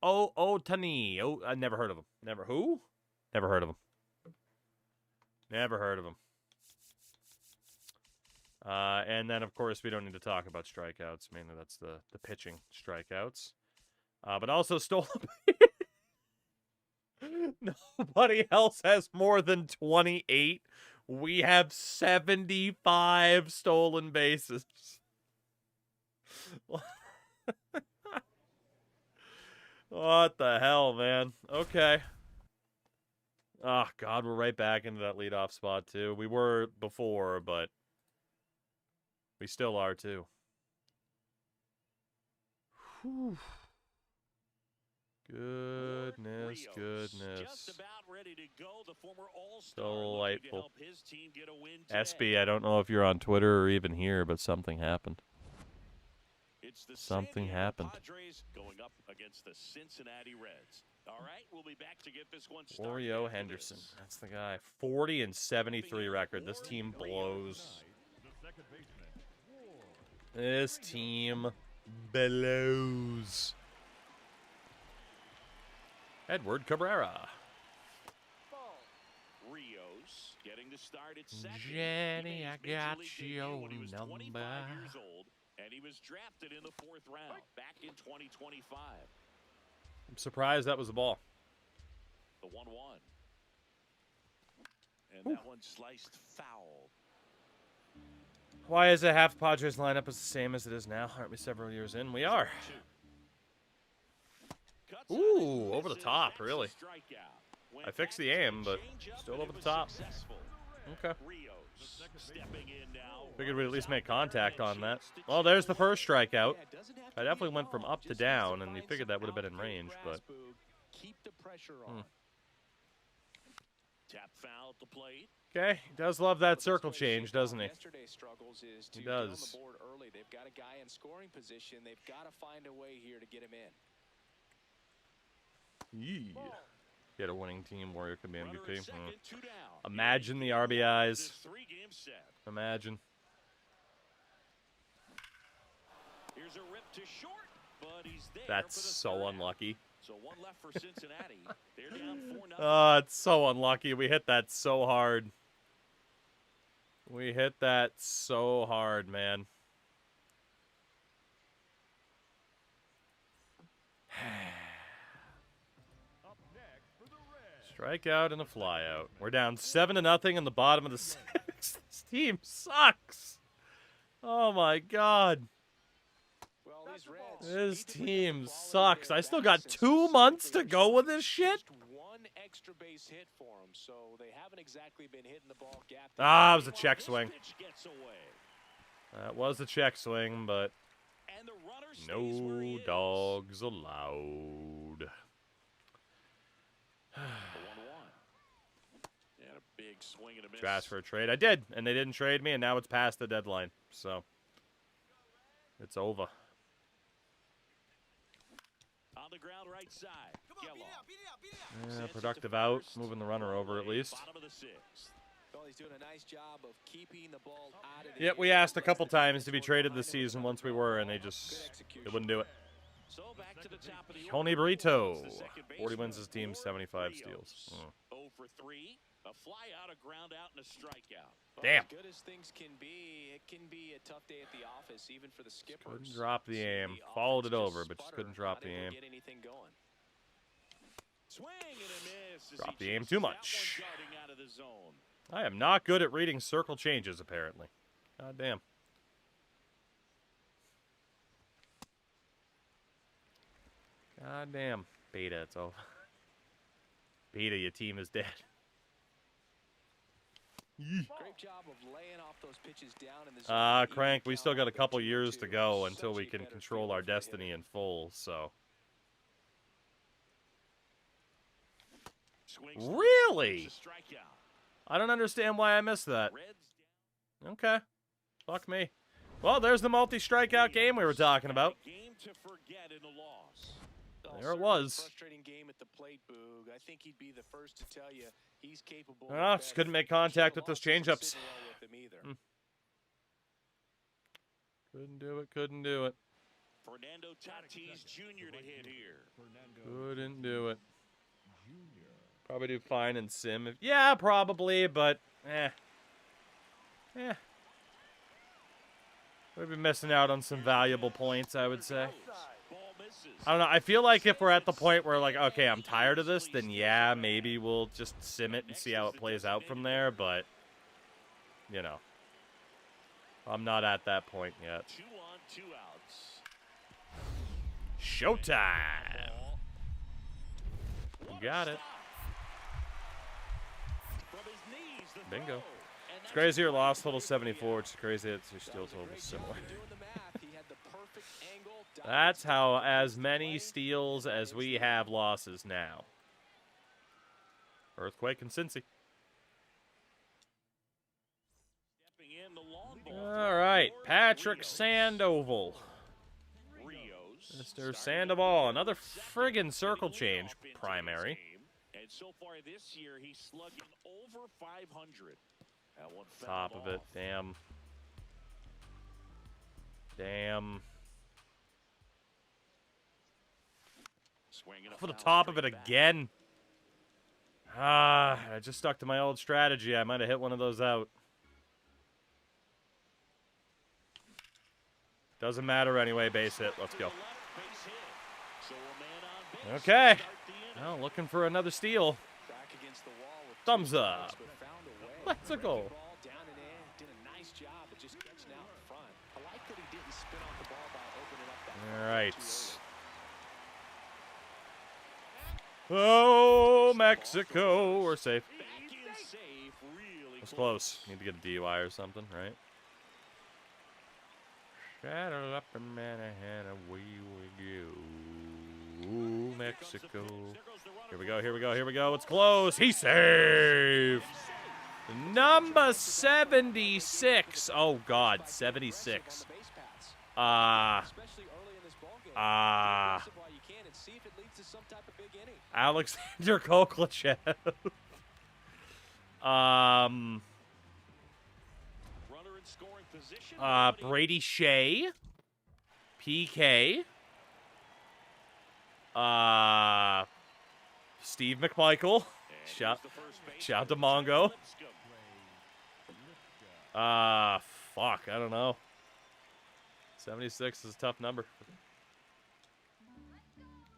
Ohtani. Oh, I never heard of him. Never who? Never heard of him. Never heard of him. And then, of course, we don't need to talk about strikeouts. Mainly that's the pitching strikeouts. But also stolen base. Nobody else has more than 28. We have 75 stolen bases. What the hell, man? Okay. Oh, God, we're right back into that leadoff spot, too. We were before, but we still are, too. Whew. Goodness, goodness. Just about ready to go. The former All-Star Delightful. help his team get a win today. SB, I don't know if you're on Twitter or even here, but something happened. It's the Something San Diego happened. Padres going up against the Cincinnati Reds. All right, we'll be back to get this one started. Oreo Henderson. That's the guy. 40 and 73 record. This team blows. This team blows. Edward Cabrera. Rios getting to start at second. Jenny, He I made his got major league your debut when he was 25 number. years old, and he was drafted in the 4th round back in 2025. I'm surprised that was the ball. The 1-1. And that one sliced foul. Why is it half Padres lineup is the same as it is now? Aren't we several years in? We are. Ooh, over the top, really. I fixed the aim, but still over the top. Okay. Figured we'd at least make contact on that. Well, there's the first strikeout. I definitely went from up to down, and you figured that would have been in range, but... Keep the pressure on. Tap foul at the plate. Okay, he does love that circle change, doesn't he? Yesterday's struggles is to He get on does. the board early. They've got a guy in scoring position. They've got to find a way here to get him in. Yee. He had a winning team, Warrior could be Runner MVP. at second, 2 down. Imagine the RBIs. This 3-game set. Imagine. Here's a rip to short, but he's there. That's for the so third unlucky. out. So one left for Cincinnati. They're down 4-0. Oh, it's so unlucky. We hit that so hard. We hit that so hard, man. Up next for the Reds. Strikeout and a flyout. We're down 7-0 in the bottom of the sixth. This team sucks. Oh my God. Well, these Reds This need to put team the ball in sucks. their I still bats got and 2 months to specifically go with this shit. just one extra base hit for them, so they haven't exactly been hitting the ball gap. Ah, it was a check This swing. pitch gets away. That was a check swing, but And the runner stays where he no is. dogs allowed. The 1-1. And a big swing and a miss. Asked for a trade. I did, and they didn't trade me, and now it's past the deadline. So it's over. On the ground right side. Gello. Yeah, Sends it productive to out, first. moving the runner over at least. Bottom of the sixth. Well, he's doing a nice job of keeping the ball out of the Yep, we air. asked a couple times to be traded this season once we were, and they just they wouldn't do it. So back to the top of the Tony order. Brito, The second 40 wins baseman, his team, Lord 75 Rios. steals. 0 for 3. A fly out, a ground out, and a strikeout. Well, Damn. As good as things can be, it can be a tough day at the office, even for the skippers. Couldn't drop the See aim. the Followed offense it over, just but just sputter, couldn't drop not the able to aim. get anything going. Swing and a miss. as Dropped he the aim chases too that one much. darting out of the zone. I am not good at reading circle changes, apparently. God damn. God damn. Beta, it's over. Beta, your team is dead. Great job of laying off those pitches down in the zone. Even Crank, we count still got a with couple 2-2. years to go until Such we a can better control feeling our for the hitter. destiny in full, so. Swings through, Really? gets a strikeout. I don't understand why I missed that. Reds Okay. Fuck me. Well, there's the multi-strikeout game we were talking about. A game to forget in the loss. Well, There it certainly was. Frustrating game at the plate, Boog. I think he'd be the first to tell you he's capable. Ah, of just better. couldn't make I'm sure contact the with those loss doesn't changeups. sit well with him either. Couldn't do it, couldn't do it. Fernando Tatis Jr. to hit here. Couldn't do it. Probably do fine in sim. Yeah, probably, but we've been missing out on some valuable points, I would say. Ball misses. I don't know. I feel like if we're at the point where, like, okay, I'm tired of this, then yeah, maybe we'll just sim it and see how it plays out from there, but, you know, I'm not at that point yet. 2 on, 2 outs. Showtime! You got it. From his knees, the Bingo. throw. And It's that's crazy your loss total 74. It's crazy it's your steal total Great job similar. of doing the math. He had the perfect angle. That's how Dodged as the many play. steals as we have losses now. Earthquake and Cincy. stepping in the long ball. All right, Lord Patrick Rios. Sandoval. Rios Mr. starting Sandoval, at another second, friggin' circle leading change, off into primary. this game. And so far this year, he's slugging over 500. That one Top fouled of it, off. damn. Damn. Swinging a For the foul top of it straight back. again. Ah, I just stuck to my old strategy. I might have hit one of those out. Doesn't matter anyway, base hit. Let's To go. the left, base hit. So a man on base Okay. to start the inning. Well, looking for another steal. Back against the wall with Thumbs 2 up. outs, but found a way. Let's Breaking go. ball down and in. Did a nice job of just catching out in front. I like that he didn't spin off the ball by opening up that All front right. too early. Oh, Mexico. We're safe. Back in safe, really That's close. Need to get a DUI or something, right? Shadow up in Manhattan, away we go. Ooh, Mexico. Here we go, here we go, here we go. It's close. He's safe. Number 76. Oh, God, 76. On the base paths, Ah, especially early in this ball game. Ah. Be aggressive while you can and see if it leads to some type of big inning. Alexander Koklachev. Runner in scoring position. Brady Shea. PK. Steve McMichael. Shout to Mongo. Fuck, I don't know. 76 is a tough number.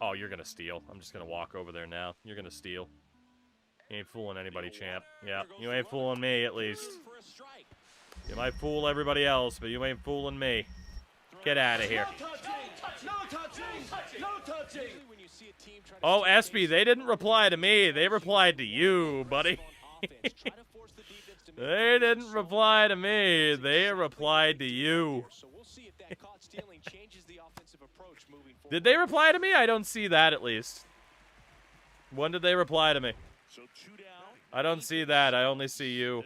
Oh, you're gonna steal. I'm just gonna walk over there now. You're gonna steal. You ain't fooling anybody, champ. Yeah, you ain't fooling me, at least. You might fool everybody else, but you ain't fooling me. Get out of here. Oh, SB, they didn't reply to me. They replied to you, buddy. They didn't reply to me. They replied to you. Did they reply to me? I don't see that, at least. When did they reply to me? I don't see that. I only see you.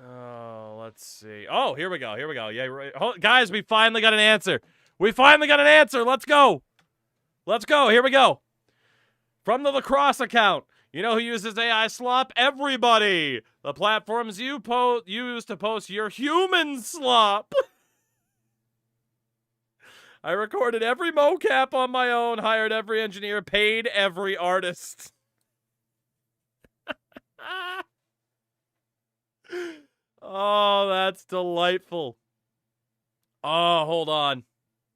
Oh, let's see. Oh, here we go. Here we go. Yeah, right. Oh, guys, we finally got an answer. We finally got an answer. Let's go. Let's go. Here we go. From the lacrosse account. You know who uses AI slop? Everybody. The platforms you use to post your human slop. I recorded every mocap on my own, hired every engineer, paid every artist. Oh, that's delightful. Oh, hold on.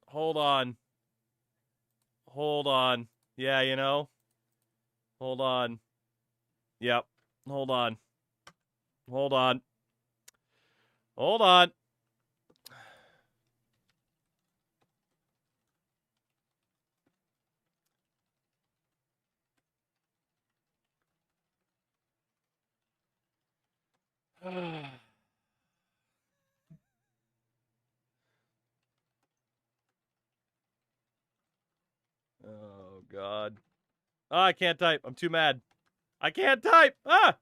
Hold on. Hold on. Yeah, you know. Hold on. Yep. Hold on. Hold on. Hold on. Oh, God. Oh, I can't type. I'm too mad. I can't type. Ah!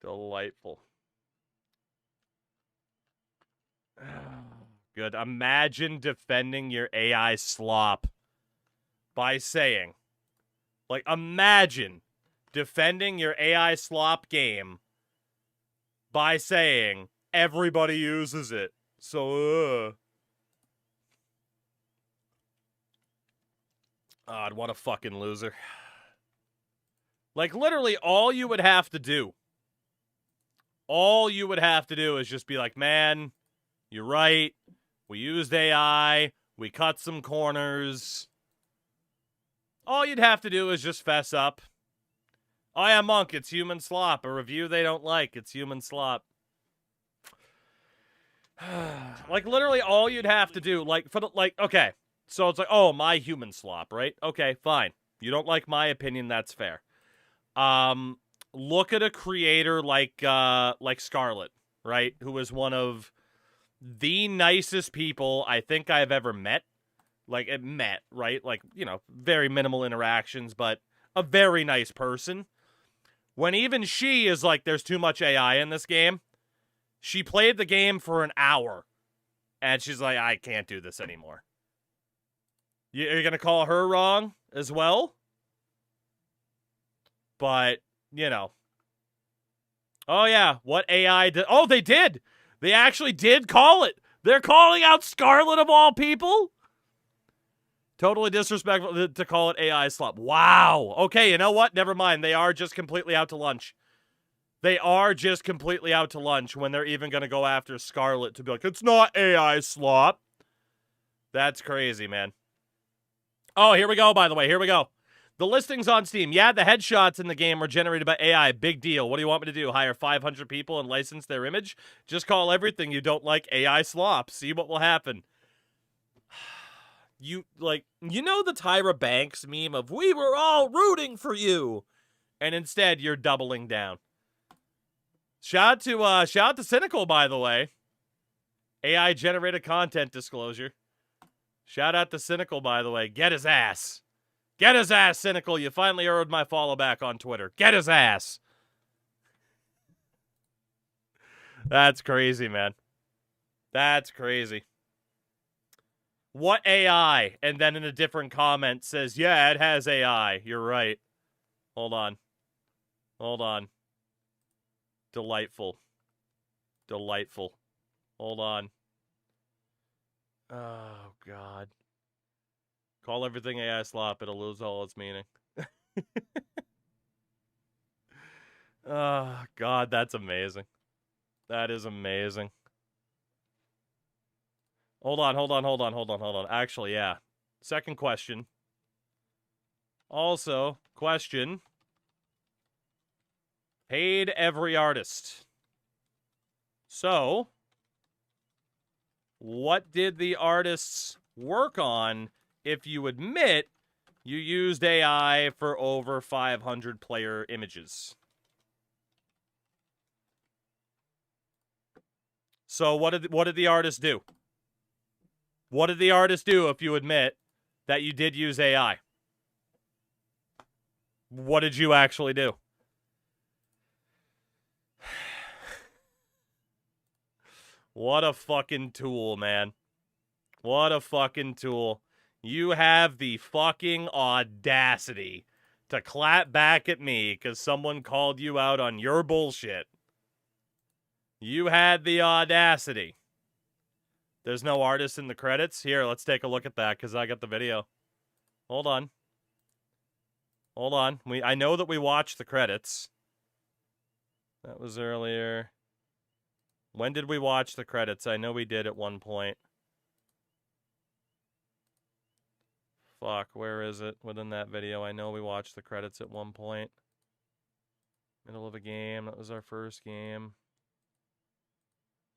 Delightful. Good. Imagine defending your AI slop by saying, like, imagine defending your AI slop game by saying everybody uses it. So, God, what a fucking loser. Like, literally, all you would have to do is just be like, man, you're right. We used AI. We cut some corners. All you'd have to do is just fess up. Oh, yeah, Monk, it's human slop. A review they don't like. It's human slop. Like, literally, all you'd have to do, okay. So it's like, oh, my human slop, right? Okay, fine. You don't like my opinion, that's fair. Look at a creator like Scarlett, right? Who is one of the nicest people I think I've ever met. Like, right? Like, you know, very minimal interactions, but a very nice person. When even she is like, there's too much AI in this game, she played the game for an hour, and she's like, I can't do this anymore. You're going to call her wrong as well? But, you know. Oh, yeah. What AI did? Oh, they did. They actually did call it. They're calling out Scarlet of all people? Totally disrespectful to call it AI slop. Wow. Okay, you know what? Never mind. They are just completely out to lunch. They are just completely out to lunch when they're even going to go after Scarlet to be like, it's not AI slop. That's crazy, man. Oh, here we go, by the way. Here we go. The listings on Steam. Yeah, the headshots in the game were generated by AI. Big deal. What do you want me to do? Hire 500 people and license their image? Just call everything you don't like AI slop. See what will happen. You know the Tyra Banks meme of, we were all rooting for you. And instead, you're doubling down. Shout out to Cynical, by the way. AI generated content disclosure. Shout out to Cynical, by the way. Get his ass. Get his ass, Cynical. You finally earned my follow back on Twitter. Get his ass. That's crazy, man. That's crazy. What AI? And then in a different comment says, yeah, it has AI. You're right. Hold on. Hold on. Delightful. Delightful. Hold on. Oh, God. Call everything AI slop. It'll lose all its meaning. Oh, God, that's amazing. That is amazing. Hold on. Actually, yeah. Second question. Also, question. Paid every artist. So, what did the artists work on if you admit you used AI for over 500 player images? So what did the artist do? What did the artist do if you admit that you did use AI? What did you actually do? What a fucking tool, man. What a fucking tool. You have the fucking audacity to clap back at me because someone called you out on your bullshit. You had the audacity. There's no artist in the credits? Here, let's take a look at that because I got the video. Hold on. Hold on. I know that we watched the credits. That was earlier. When did we watch the credits? I know we did at one point. Fuck, where is it within that video? I know we watched the credits at one point. Middle of a game. That was our first game.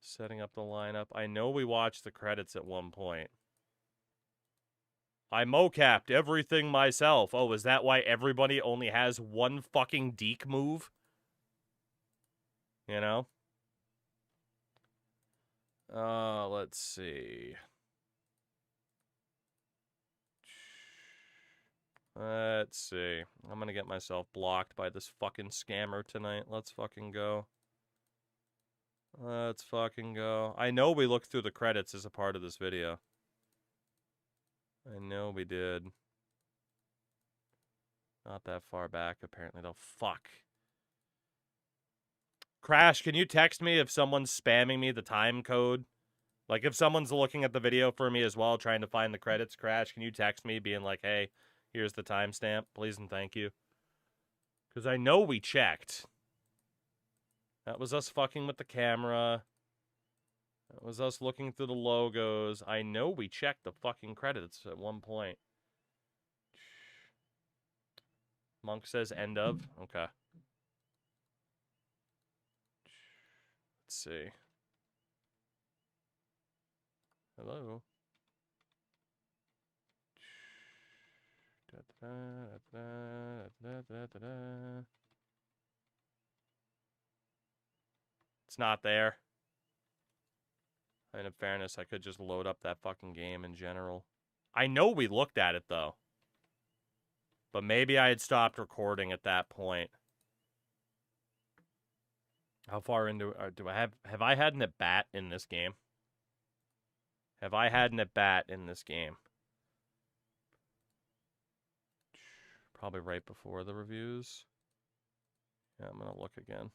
Setting up the lineup. I know we watched the credits at one point. I mocapped everything myself. Oh, is that why everybody only has one fucking deke move? You know? Let's see. Let's see. I'm gonna get myself blocked by this fucking scammer tonight. Let's fucking go. Let's fucking go. I know we looked through the credits as a part of this video. I know we did. Not that far back, apparently, though. Fuck. Crash, can you text me if someone's spamming me the time code? Like, if someone's looking at the video for me as well, trying to find the credits, Crash, can you text me being like, hey, here's the timestamp, please and thank you? Because I know we checked. That was us fucking with the camera. That was us looking through the logos. I know we checked the fucking credits at one point. Monk says end of. Okay. Let's see. Hello. It's not there. And in fairness, I could just load up that fucking game in general. I know we looked at it, though. But maybe I had stopped recording at that point. How far into... Have I had an at-bat in this game? Have I had an at-bat in this game? Probably right before the reviews. Yeah, I'm going to look again.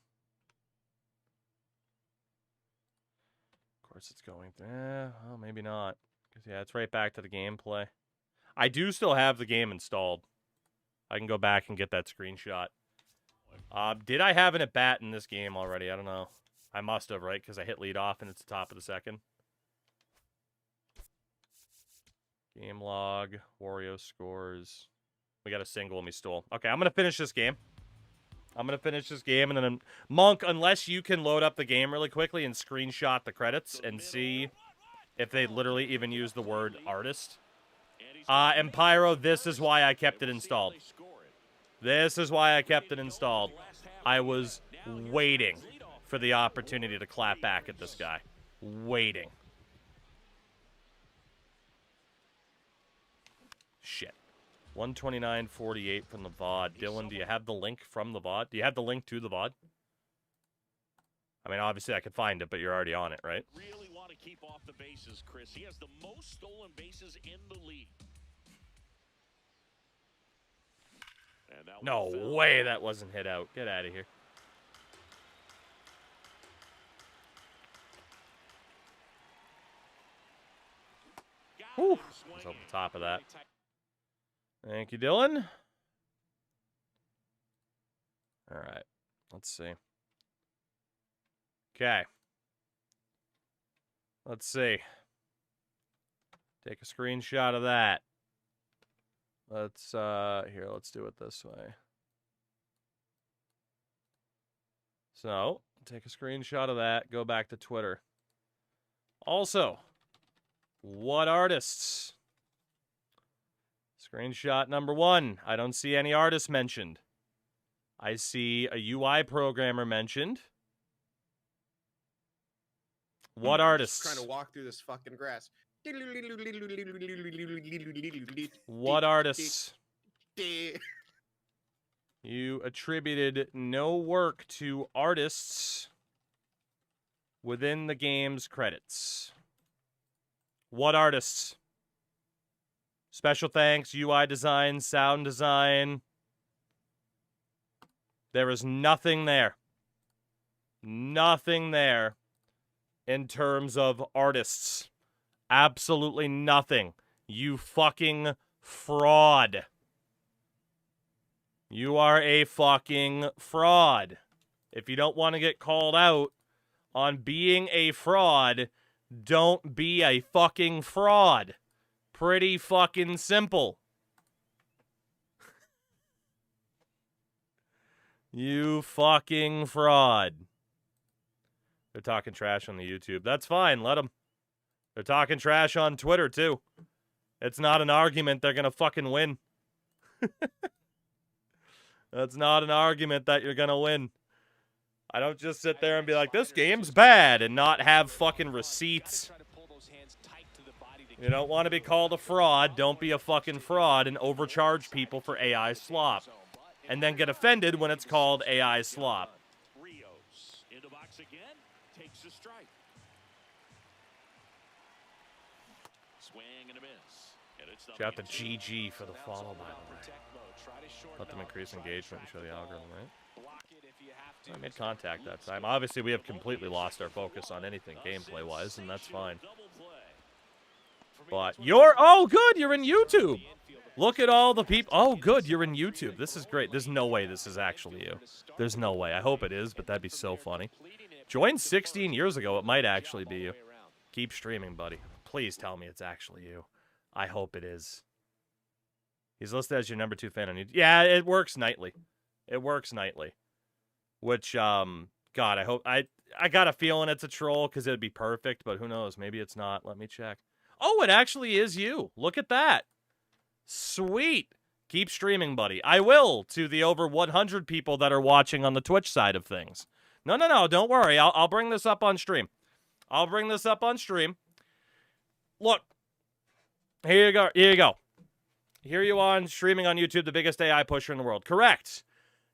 Of course it's going there. Oh, maybe not. Because, yeah, it's right back to the gameplay. I do still have the game installed. I can go back and get that screenshot. Did I have an at-bat in this game already? I don't know. I must have, right? Because I hit lead off and it's the top of the second. Game log. Wario scores. We got a single and we stole. Okay, I'm going to finish this game. I'm going to finish this game, and then Monk, unless you can load up the game really quickly and screenshot the credits and see if they literally even use the word artist. And Pyro, this is why I kept it installed. This is why I kept it installed. I was waiting for the opportunity to clap back at this guy. Waiting. Shit. 129.48 from the VOD. Dylan, do you have the link from the VOD? Do you have the link to the VOD? I mean, obviously I could find it, but you're already on it, right? Really want to keep off the bases, Chris. He has the most stolen bases in the league. And that No way that wasn't hit out. Get out of here. Whew. Was over the top of that. Thank you, Dylan. All right. Let's see. Okay. Let's see. Take a screenshot of that. Let's do it this way. So, take a screenshot of that, go back to Twitter. Also, what artists? Screenshot number 1. I don't see any artists mentioned. I see a UI programmer mentioned. What artists? Just trying to walk through this fucking grass. What artists? You attributed no work to artists within the game's credits. What artists? Special thanks, UI design, sound design. There is nothing there. Nothing there in terms of artists. Absolutely nothing. You fucking fraud. You are a fucking fraud. If you don't want to get called out on being a fraud, don't be a fucking fraud. Pretty fucking simple. You fucking fraud. They're talking trash on the YouTube. That's fine. Let them. They're talking trash on Twitter, too. It's not an argument they're going to fucking win. That's not an argument that you're going to win. I don't just sit there and be like, this game's bad, and not have fucking receipts. You don't want to be called a fraud. Don't be a fucking fraud and overcharge people for AI slop. And then get offended when it's called AI slop. Rios into box again, takes a strike. Swing and a miss. And it's Shout out to GG for the follow, by the way. Let them increase engagement and show the algorithm, right? I made contact that time. Obviously, we have completely lost our focus on anything gameplay-wise, and that's fine. But you're... Oh, good! You're in YouTube! Look at all the people... Oh, good! You're in YouTube. This is great. There's no way this is actually you. There's no way. I hope it is, but that'd be so funny. Joined 16 years ago. It might actually be you. Keep streaming, buddy. Please tell me it's actually you. I hope it is. He's listed as your number 2 fan on YouTube. Yeah, it works nightly. It works nightly. Which, God, I hope... I got a feeling it's a troll because it'd be perfect, but who knows? Maybe it's not. Let me check. Oh, it actually is you. Look at that. Sweet. Keep streaming, buddy. I will, to the over 100 people that are watching on the Twitch side of things. No. Don't worry. I'll bring this up on stream. I'll bring this up on stream. Look. Here you go. Here you go. Here you are streaming on YouTube, the biggest AI pusher in the world. Correct.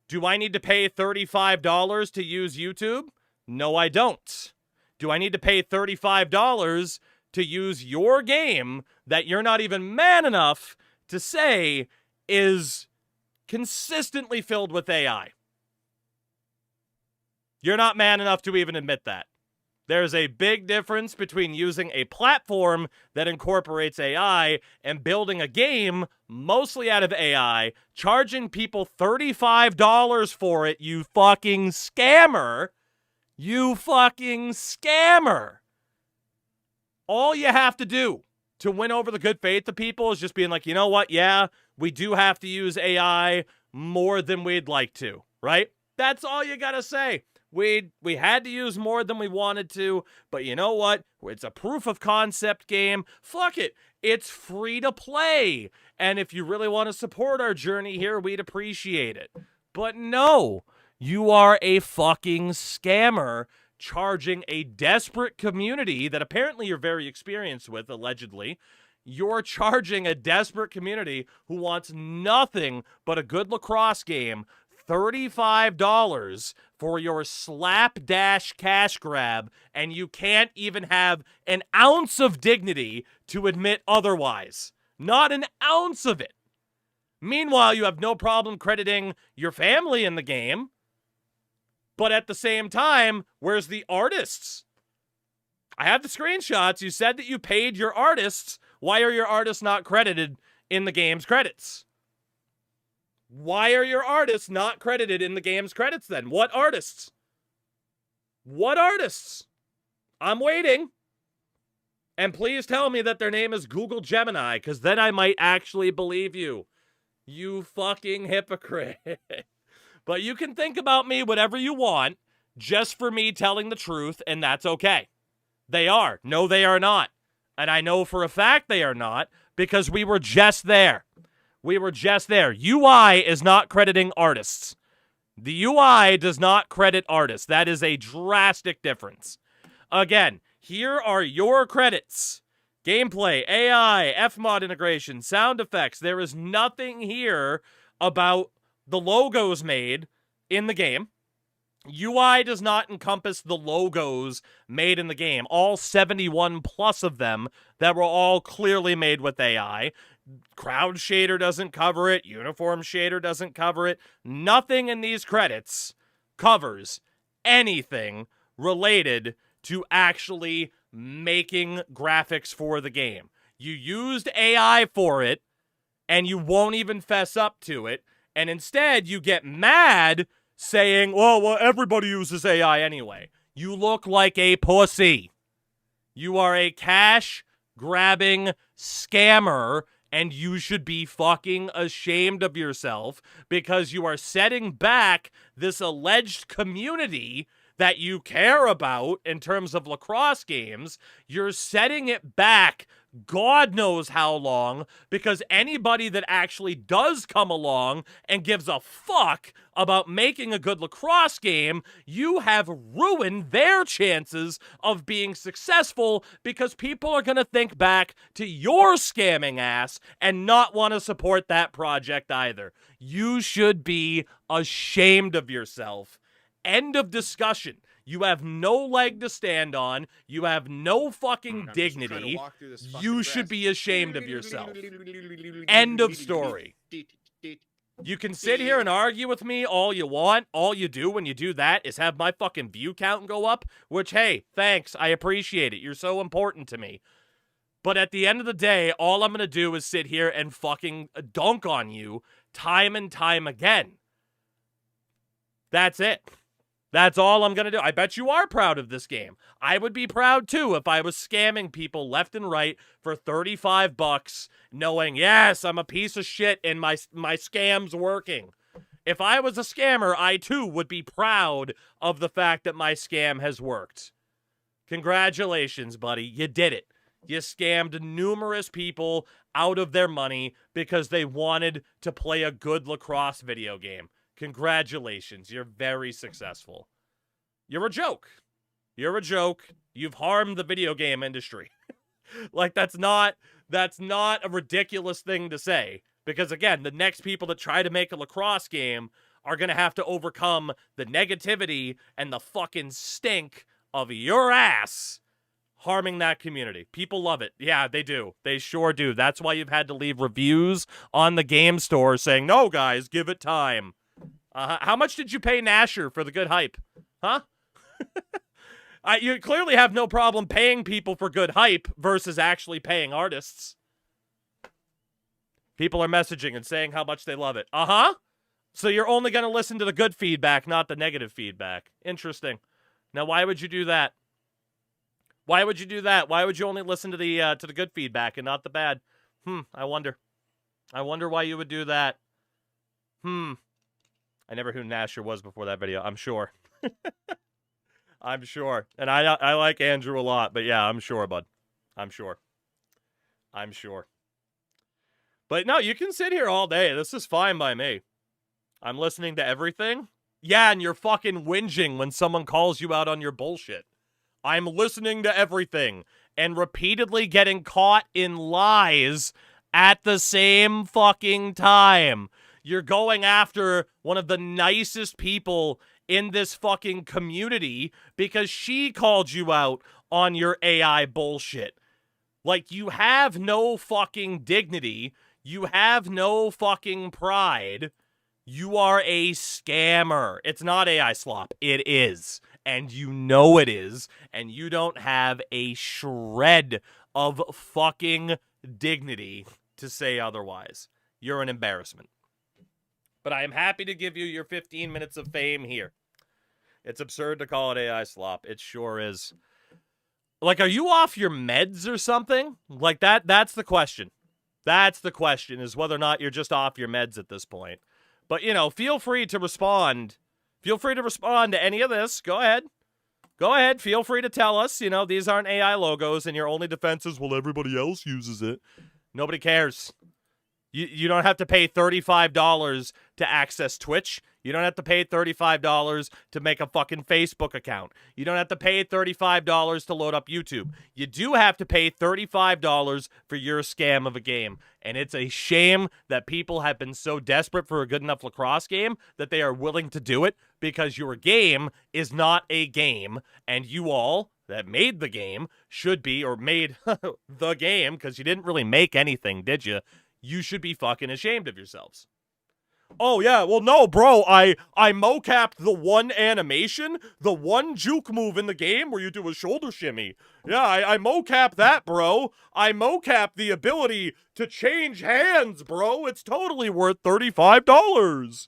Do I need to pay $35 to use YouTube? No, I don't. Do I need to pay $35 to use your game that you're not even man enough to say is consistently filled with AI? You're not man enough to even admit that. There's a big difference between using a platform that incorporates AI and building a game mostly out of AI, charging people $35 for it, you fucking scammer. You fucking scammer. All you have to do to win over the good faith of people is just being like, you know what? Yeah, we do have to use AI more than we'd like to, right? That's all you gotta say. We had to use more than we wanted to, but you know what? It's a proof of concept game. Fuck it. It's free to play. And if you really want to support our journey here, we'd appreciate it. But no, you are a fucking scammer charging a desperate community that apparently you're very experienced with, allegedly. you're charging a desperate community who wants nothing but a good lacrosse game $35 for your slapdash cash grab, and you can't even have an ounce of dignity to admit otherwise. Not an ounce of it. Meanwhile, you have no problem crediting your family in the game, but at the same time, where's the artists? I have the screenshots. You said that you paid your artists. Why are your artists not credited in the game's credits? Why are your artists not credited in the game's credits then? What artists? What artists? I'm waiting. And please tell me that their name is Google Gemini, because then I might actually believe you. You fucking hypocrite. But you can think about me whatever you want, just for me telling the truth, and that's okay. They are. No, they are not. And I know for a fact they are not, because we were just there. We were just there. UI is not crediting artists. The UI does not credit artists. That is a drastic difference. Again, here are your credits. Gameplay, AI, Fmod integration, sound effects. There is nothing here about the logos made in the game. UI does not encompass the logos made in the game. All 71 plus of them that were all clearly made with AI. Crowd shader doesn't cover it. Uniform shader doesn't cover it. Nothing in these credits covers anything related to actually making graphics for the game. You used AI for it, and you won't even fess up to it, and instead you get mad saying, well, everybody uses AI anyway. You look like a pussy. You are a cash-grabbing scammer, and you should be fucking ashamed of yourself because you are setting back this alleged community that you care about in terms of lacrosse games. You're setting it back God knows how long, because anybody that actually does come along and gives a fuck about making a good lacrosse game, you have ruined their chances of being successful, because people are going to think back to your scamming ass and not want to support that project either. You should be ashamed of yourself. End of discussion. You have no leg to stand on. You have no fucking dignity. You should be ashamed of yourself. End of story. You can sit here and argue with me all you want. All you do when you do that is have my fucking view count go up, which, hey, thanks. I appreciate it. You're so important to me. But at the end of the day, all I'm going to do is sit here and fucking dunk on you time and time again. That's it. That's all I'm going to do. I bet you are proud of this game. I would be proud too if I was scamming people left and right for $35, knowing, yes, I'm a piece of shit and my scam's working. If I was a scammer, I too would be proud of the fact that my scam has worked. Congratulations, buddy. You did it. You scammed numerous people out of their money because they wanted to play a good lacrosse video game. Congratulations. You're very successful. You're a joke. You're a joke. You've harmed the video game industry. Like, that's not a ridiculous thing to say. Because, again, the next people that try to make a lacrosse game are going to have to overcome the negativity and the fucking stink of your ass harming that community. People love it. Yeah, they do. They sure do. That's why you've had to leave reviews on the game store saying, no, guys, give it time. How much did you pay Nasher for the good hype? Huh? You clearly have no problem paying people for good hype versus actually paying artists. People are messaging and saying how much they love it. So you're only going to listen to the good feedback, not the negative feedback. Interesting. Now, why would you do that? Why would you do that? Why would you only listen to the good feedback and not the bad? I wonder. I wonder why you would do that. I never knew who Nasher was before that video. I'm sure. I'm sure. And I like Andrew a lot, but yeah, I'm sure, bud. I'm sure. I'm sure. But no, you can sit here all day. This is fine by me. I'm listening to everything. Yeah, and you're fucking whinging when someone calls you out on your bullshit. I'm listening to everything and repeatedly getting caught in lies at the same fucking time. You're going after one of the nicest people in this fucking community because she called you out on your AI bullshit. Like, you have no fucking dignity. You have no fucking pride. You are a scammer. It's not AI slop. It is. And you know it is. And you don't have a shred of fucking dignity to say otherwise. You're an embarrassment. But I am happy to give you your 15 minutes of fame here. It's absurd to call it AI slop. It sure is. Like, are you off your meds or something? Like, that's the question. That's the question, is whether or not you're just off your meds at this point. But, you know, feel free to respond. Feel free to respond to any of this. Go ahead. Go ahead. Feel free to tell us, you know, these aren't AI logos, and your only defense is, well, everybody else uses it. Nobody cares. You don't have to pay $35 to access Twitch. You don't have to pay $35 to make a fucking Facebook account. You don't have to pay $35 to load up YouTube. You do have to pay $35 for your scam of a game. And it's a shame that people have been so desperate for a good enough lacrosse game that they are willing to do it, because your game is not a game, and you all that made the game should be, or made the game, because you didn't really make anything, did you? You should be fucking ashamed of yourselves. Oh, yeah, well, no, bro, I mocapped the one animation, the one juke move in the game where you do a shoulder shimmy. Yeah, I mocapped that, bro. I mocapped the ability to change hands, bro. It's totally worth $35.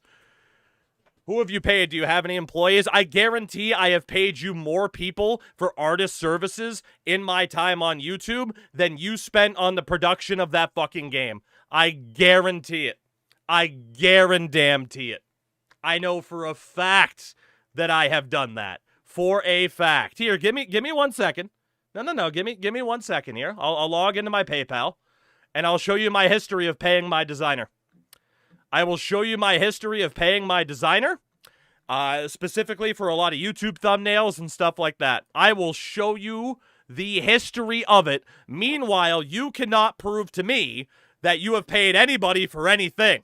Who have you paid? Do you have any employees? I guarantee I have paid you more people for artist services in my time on YouTube than you spent on the production of that fucking game. I guarantee it. I guarantee it. I know for a fact that I have done that. For a fact. Here, give me 1 second. No. Give me 1 second here. I'll log into my PayPal, and I'll show you my history of paying my designer. I will show you my history of paying my designer, specifically for a lot of YouTube thumbnails and stuff like that. I will show you the history of it. Meanwhile, you cannot prove to me that you have paid anybody for anything.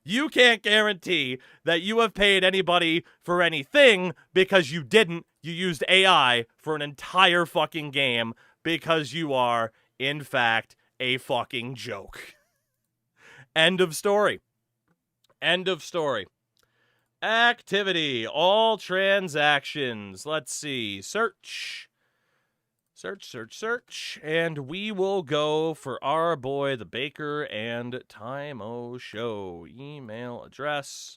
You can't guarantee that you have paid anybody for anything because you didn't. You used AI for an entire fucking game because you are, in fact, a fucking joke. End of story. End of story. Activity. All transactions. Let's see. Search. Search. And we will go for our boy, the Baker and Time-O Show. Email address.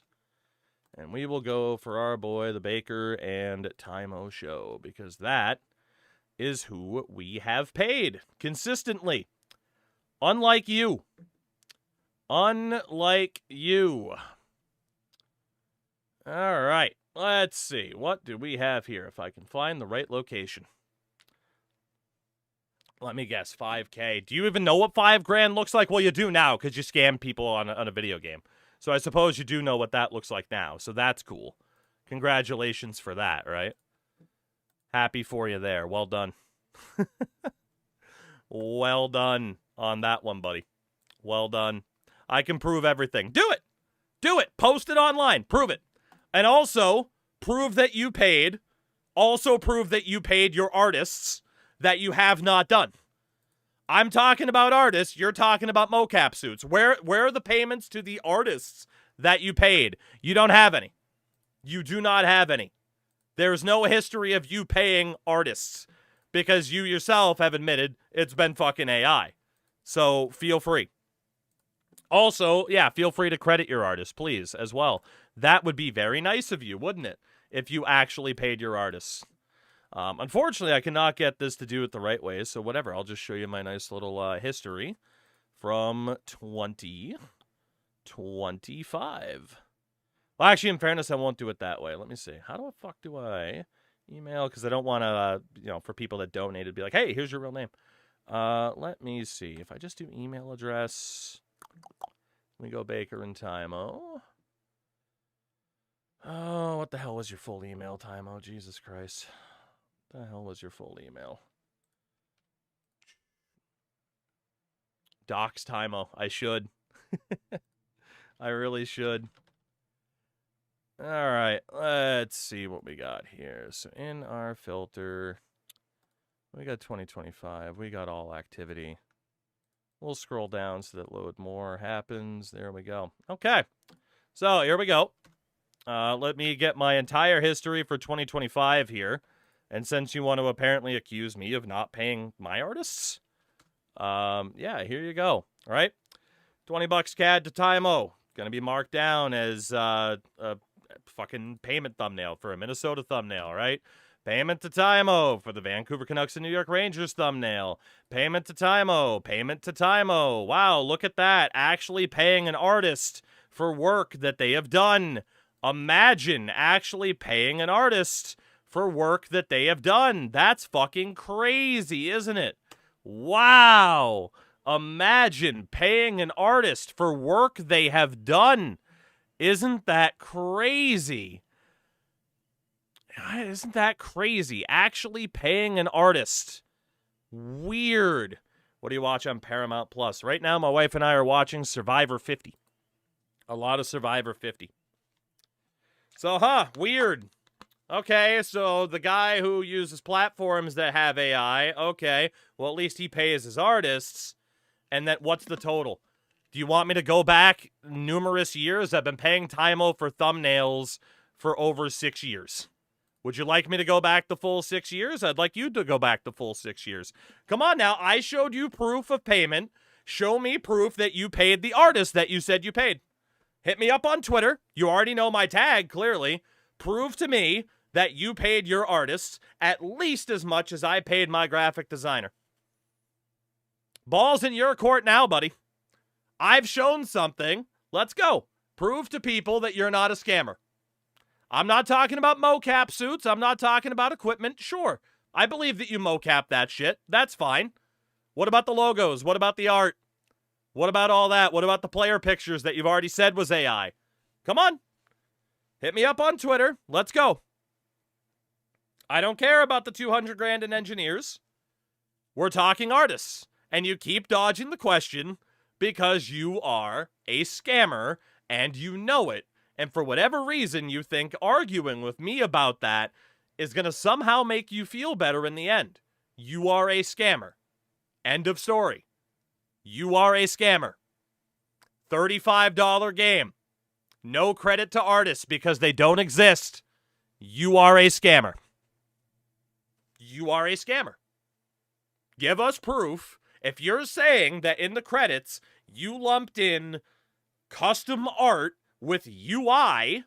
And we will go for our boy, the Baker and Time-O Show, because that is who we have paid consistently. Unlike you. Unlike you. All right. Let's see. What do we have here? If I can find the right location. Let me guess. 5K. Do you even know what $5,000 looks like? Well, you do now because you scam people on a video game. So I suppose you do know what that looks like now. So that's cool. Congratulations for that, right? Happy for you there. Well done. Well done on that one, buddy. Well done. I can prove everything. Do it. Do it. Post it online. Prove it. And also, prove that you paid. Also prove that you paid your artists that you have not done. I'm talking about artists. You're talking about mocap suits. Where are the payments to the artists that you paid? You don't have any. You do not have any. There's no history of you paying artists because you yourself have admitted it's been fucking AI. So feel free. Also, yeah, feel free to credit your artists, please, as well. That would be very nice of you, wouldn't it? If you actually paid your artists. Unfortunately, I cannot get this to do it the right way, so whatever. I'll just show you my nice little history from 2025. Well, actually, in fairness, I won't do it that way. Let me see. How the fuck do I email? Because I don't want to, for people that donated, be like, hey, here's your real name. Let me see. If I just do email address... Let me go Baker and Time-O. Oh, what the hell was your full email, Time-O? Jesus Christ. The hell was your full email? Docs Timo. I should. I really should. All right, let's see what we got here. So in our filter, we got 2025. We got all activity. We'll scroll down so that load more happens. There we go. Okay, so here we go. Let me get my entire history for 2025 here. And since you want to apparently accuse me of not paying my artists, yeah, here you go. All right, $20 CAD to Timo. Going to be marked down as a fucking payment thumbnail for a Minnesota thumbnail, right? Payment to Timo for the Vancouver Canucks and New York Rangers thumbnail. Payment to Timo. Payment to Timo. Wow, look at that. Actually paying an artist for work that they have done. Imagine actually paying an artist for work that they have done. That's fucking crazy, isn't it? Wow. Imagine paying an artist for work they have done. Isn't that crazy? Isn't that crazy? Actually paying an artist. Weird. What do you watch on Paramount Plus? Right now, my wife and I are watching Survivor 50. A lot of Survivor 50. So, weird. Okay, so the guy who uses platforms that have AI, okay, well, at least he pays his artists. And then what's the total? Do you want me to go back numerous years? I've been paying Timo for thumbnails for over 6 years. Would you like me to go back the full 6 years? I'd like you to go back the full 6 years. Come on now. I showed you proof of payment. Show me proof that you paid the artist that you said you paid. Hit me up on Twitter. You already know my tag, clearly. Prove to me that you paid your artists at least as much as I paid my graphic designer. Ball's in your court now, buddy. I've shown something. Let's go. Prove to people that you're not a scammer. I'm not talking about mocap suits. I'm not talking about equipment. Sure, I believe that you mocap that shit. That's fine. What about the logos? What about the art? What about all that? What about the player pictures that you've already said was AI? Come on. Hit me up on Twitter. Let's go. I don't care about the 200 grand in engineers. We're talking artists. And you keep dodging the question because you are a scammer and you know it. And for whatever reason, you think arguing with me about that is going to somehow make you feel better in the end. You are a scammer. End of story. You are a scammer. $35 game. No credit to artists because they don't exist. You are a scammer. You are a scammer. Give us proof. If you're saying that in the credits, you lumped in custom art with UI,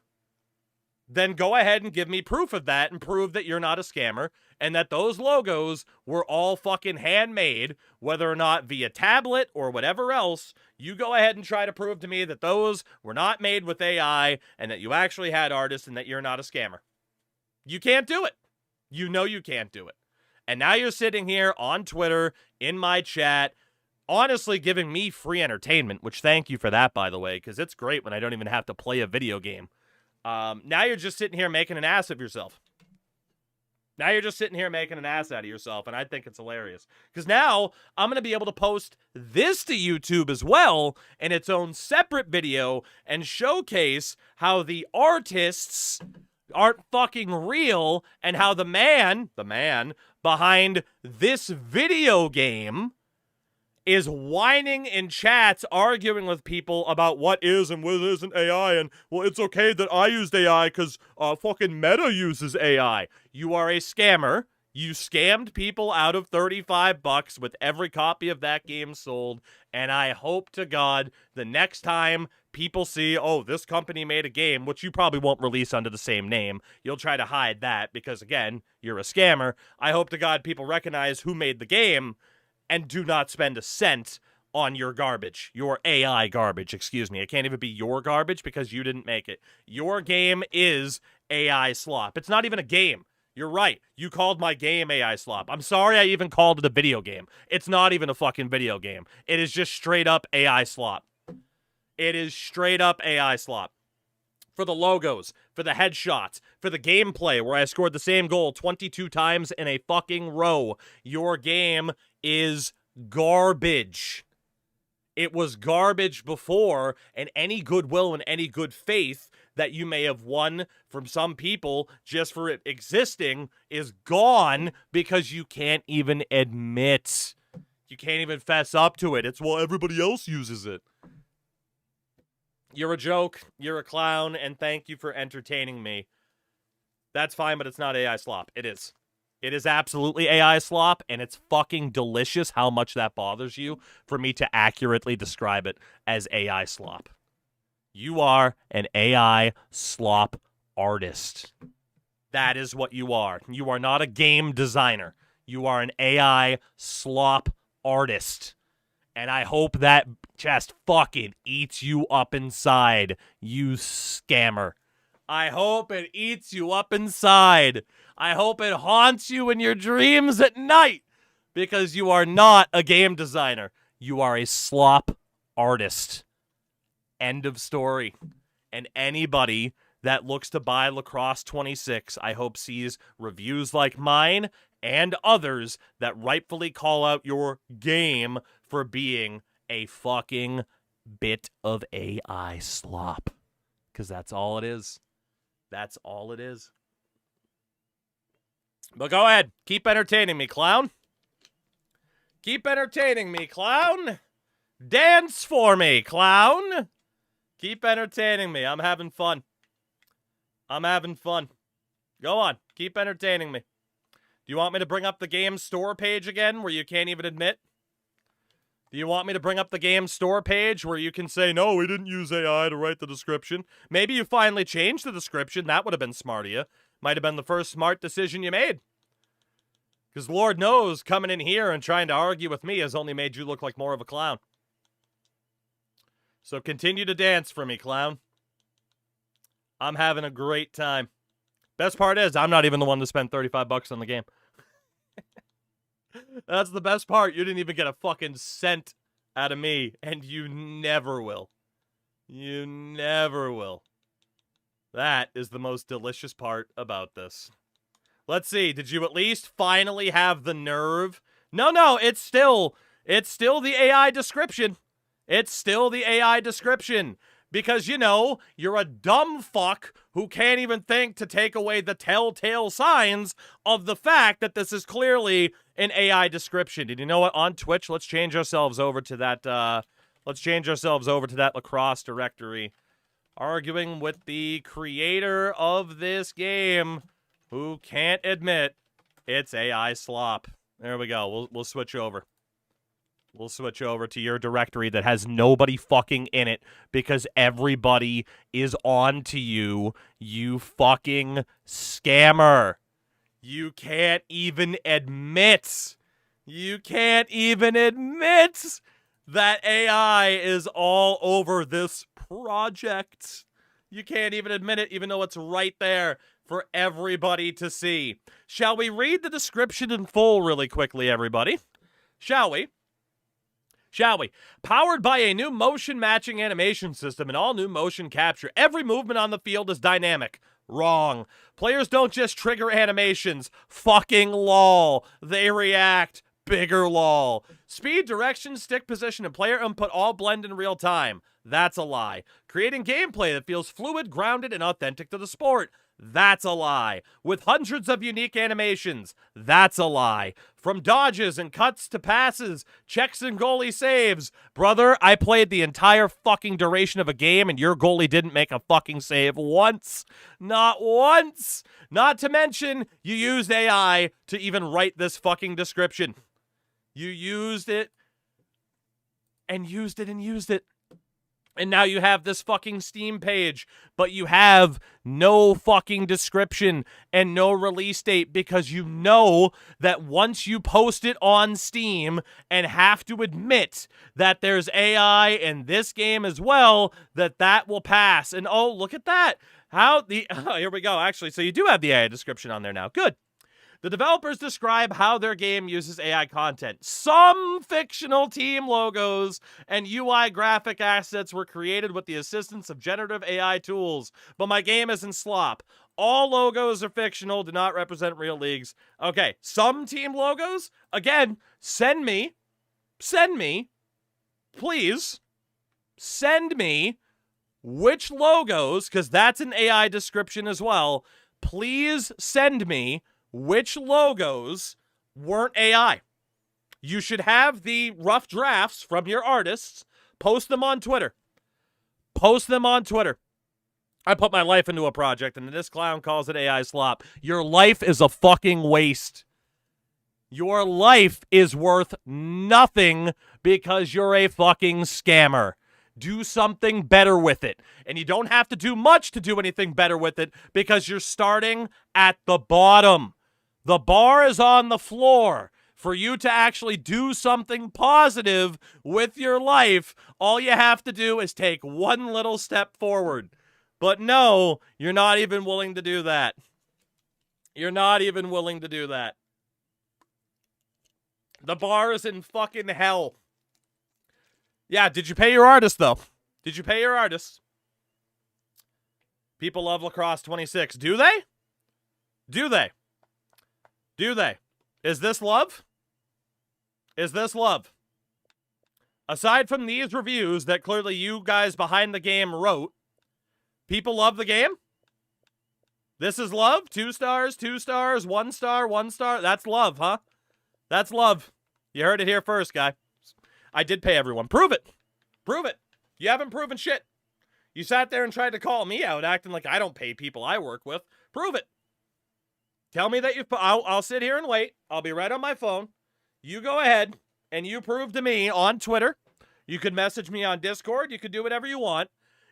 then go ahead and give me proof of that and prove that you're not a scammer and that those logos were all fucking handmade, whether or not via tablet or whatever else. You go ahead and try to prove to me that those were not made with AI and that you actually had artists and that you're not a scammer. You can't do it. You know you can't do it. And now you're sitting here on Twitter, in my chat, honestly giving me free entertainment, which thank you for that, by the way, because it's great when I don't even have to play a video game. Now you're just sitting here making an ass of yourself. Now you're just sitting here making an ass out of yourself, and I think it's hilarious. Because now I'm going to be able to post this to YouTube as well in its own separate video and showcase how the artists aren't fucking real and how the man behind this video game is whining in chats, arguing with people about what is and what isn't AI, and, well, it's okay that I used AI because fucking Meta uses AI. You are a scammer. You scammed people out of $35 with every copy of that game sold, and I hope to God the next time people see, oh, this company made a game, which you probably won't release under the same name. You'll try to hide that because, again, you're a scammer. I hope to God people recognize who made the game and do not spend a cent on your garbage. Your AI garbage, excuse me. It can't even be your garbage because you didn't make it. Your game is AI slop. It's not even a game. You're right. You called my game AI slop. I'm sorry I even called it a video game. It's not even a fucking video game. It is just straight up AI slop. It is straight up AI slop. for the logos, for the headshots, for the gameplay where I scored the same goal 22 times in a fucking row. Your game is garbage. It was garbage before, and any goodwill and any good faith that you may have won from some people just for it existing is gone because you can't even admit. You can't even fess up to it. It's, well, everybody else uses it. You're a joke, you're a clown, and thank you for entertaining me. That's fine, but it's not AI slop. It is. It is absolutely AI slop, and it's fucking delicious how much that bothers you for me to accurately describe it as AI slop. You are an AI slop artist. That is what you are. You are not a game designer. You are an AI slop artist. And I hope that just fucking eats you up inside, you scammer. I hope it eats you up inside. I hope it haunts you in your dreams at night because you are not a game designer. You are a slop artist. End of story. And anybody that looks to buy Lacrosse 26, I hope sees reviews like mine and others that rightfully call out your game for being a fucking bit of AI slop. Because that's all it is. That's all it is. But go ahead. Keep entertaining me, clown. Keep entertaining me, clown. Dance for me, clown. Keep entertaining me. I'm having fun. I'm having fun. Go on. Keep entertaining me. Do you want me to bring up the game store page again where you can't even admit? Do you want me to bring up the game store page where you can say, no, we didn't use AI to write the description? Maybe you finally changed the description. That would have been smart of you. Might have been the first smart decision you made. Because Lord knows, coming in here and trying to argue with me has only made you look like more of a clown. So continue to dance for me, clown. I'm having a great time. Best part is, I'm not even the one to spend $35 on the game. That's the best part. You didn't even get a fucking cent out of me, and you never will. You never will. That is the most delicious part about this. Let's see. Did you at least finally have the nerve? No, it's still the AI description. It's still the AI description. Because, you know, you're a dumb fuck who can't even think to take away the telltale signs of the fact that this is clearly an AI description. And you know what? On Twitch, let's change ourselves over to that, lacrosse directory. Arguing with the creator of this game who can't admit it's AI slop. There we go. We'll switch over. We'll switch over to your directory that has nobody fucking in it because everybody is on to you, you fucking scammer. You can't even admit. You can't even admit that AI is all over this project. You can't even admit it, even though it's right there for everybody to see. Shall we read the description in full really quickly, everybody? Shall we? Shall we? Powered by a new motion matching animation system and all new motion capture, every movement on the field is dynamic. Wrong. Players don't just trigger animations. Fucking lol. They react. Bigger lol. Speed, direction, stick position, and player input all blend in real time. That's a lie. Creating gameplay that feels fluid, grounded, and authentic to the sport. That's a lie. With hundreds of unique animations. That's a lie. From dodges and cuts to passes, checks and goalie saves. Brother, I played the entire fucking duration of a game and your goalie didn't make a fucking save once. Not once. Not to mention, you used AI to even write this fucking description. You used it and used it and used it. And now you have this fucking Steam page, but you have no fucking description and no release date because you know that once you post it on Steam and have to admit that there's AI in this game as well, that will pass. And oh, look at that. Here we go, actually. So you do have the AI description on there now. Good. The developers describe how their game uses AI content. Some fictional team logos and UI graphic assets were created with the assistance of generative AI tools, but my game isn't slop. All logos are fictional, do not represent real leagues. Okay, some team logos? Again, send me, please, send me which logos, because that's an AI description as well. Please send me which logos weren't AI. You should have the rough drafts from your artists. Post them on Twitter. Post them on Twitter. I put my life into a project, and this clown calls it AI slop. Your life is a fucking waste. Your life is worth nothing because you're a fucking scammer. Do something better with it. And you don't have to do much to do anything better with it because you're starting at the bottom. The bar is on the floor. For you to actually do something positive with your life, all you have to do is take one little step forward. But no, you're not even willing to do that. You're not even willing to do that. The bar is in fucking hell. Yeah, did you pay your artist, though? Did you pay your artist? People love Lacrosse 26. Do they? Do they? Do they? Is this love? Is this love? Aside from these reviews that clearly you guys behind the game wrote, people love the game? This is love? 2 stars, 2 stars, 1 star, 1 star. That's love, huh? That's love. You heard it here first, guy. I did pay everyone. Prove it. Prove it. You haven't proven shit. You sat there and tried to call me out, acting like I don't pay people I work with. Prove it. Tell me that you've... I'll sit here and wait. I'll be right on my phone. You go ahead and you prove to me on Twitter. You could message me on Discord. You could do whatever you want.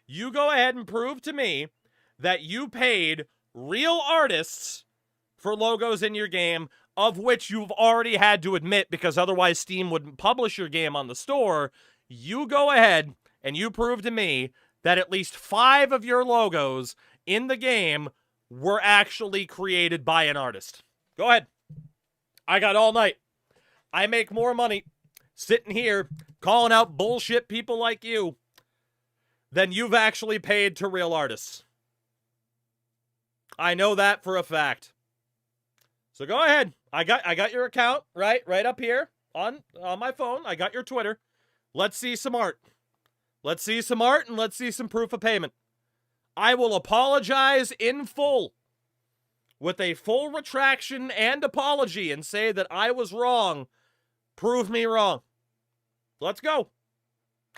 You go ahead and prove to me that you paid real artists for logos in your game, of which you've already had to admit because otherwise Steam wouldn't publish your game on the store. You go ahead and you prove to me that at least 5 of your logos in the game were actually created by an artist. Go ahead. I got all night. I make more money sitting here calling out bullshit people like you than you've actually paid to real artists. I know that for a fact. So go ahead. I got your account right up here on my phone. I got your Twitter. Let's see some art. Let's see some art and let's see some proof of payment. I will apologize in full with a full retraction and apology and say that I was wrong. Prove me wrong. Let's go.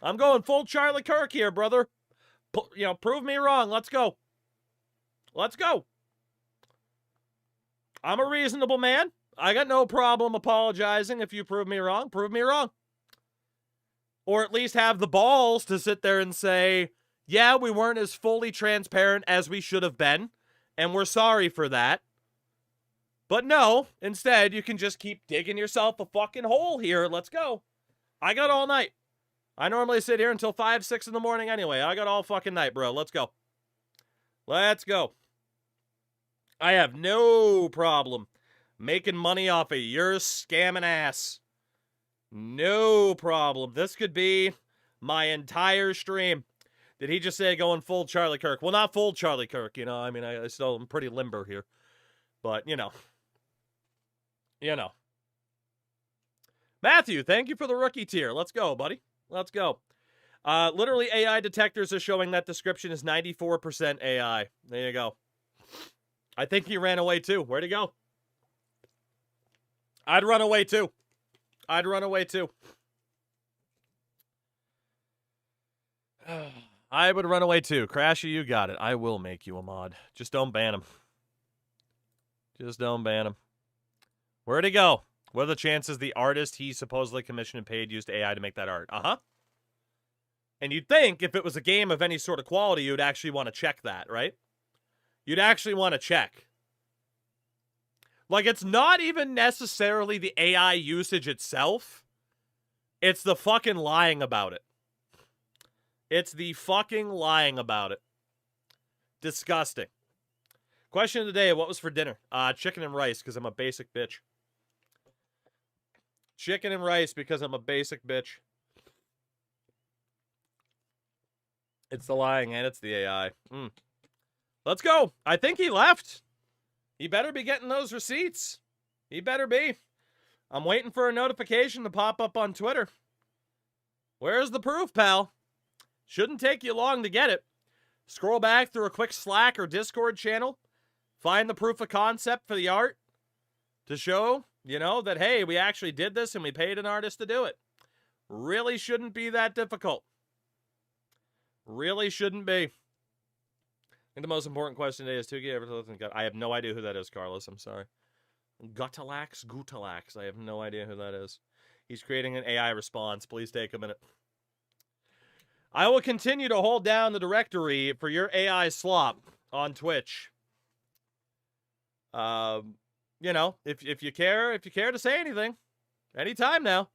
I'm going full Charlie Kirk here, brother. Prove me wrong. Let's go. Let's go. I'm a reasonable man. I got no problem apologizing if you prove me wrong. Prove me wrong. Or at least have the balls to sit there and say, yeah, we weren't as fully transparent as we should have been, and we're sorry for that. But no, instead, you can just keep digging yourself a fucking hole here. Let's go. I got all night. I normally sit here until 5, 6 in the morning anyway. I got all fucking night, bro. Let's go. Let's go. I have no problem making money off of your scamming ass. No problem. This could be my entire stream. Did he just say going full Charlie Kirk? Well, not full Charlie Kirk, I mean, I still am pretty limber here. But, you know. Matthew, thank you for the rookie tier. Let's go, buddy. Let's go. Literally, AI detectors are showing that description is 94% AI. There you go. I think he ran away too. Where'd he go? I'd run away too. I'd run away too. I would run away too. Crashy, you got it. I will make you a mod. Just don't ban him. Just don't ban him. Where'd he go? What are the chances the artist he supposedly commissioned and paid used AI to make that art? Uh-huh. And you'd think if it was a game of any sort of quality, you'd actually want to check that, right? You'd actually want to check. Like, it's not even necessarily the AI usage itself. It's the fucking lying about it. It's the fucking lying about it. Disgusting. Question of the day, what was for dinner? Chicken and rice, because I'm a basic bitch. Chicken and rice, because I'm a basic bitch. It's the lying and it's the AI. Let's go. I think he left. He better be getting those receipts. He better be. I'm waiting for a notification to pop up on Twitter. Where's the proof, pal? Shouldn't take you long to get it. Scroll back through a quick Slack or Discord channel. Find the proof of concept for the art to show, that, hey, we actually did this and we paid an artist to do it. Really shouldn't be that difficult. Really shouldn't be. I think the most important question today is I have no idea who that is, Carlos. I'm sorry. Gutalax. I have no idea who that is. He's creating an AI response. Please take a minute. I will continue to hold down the directory for your AI slop on Twitch. If you care to say anything, anytime now.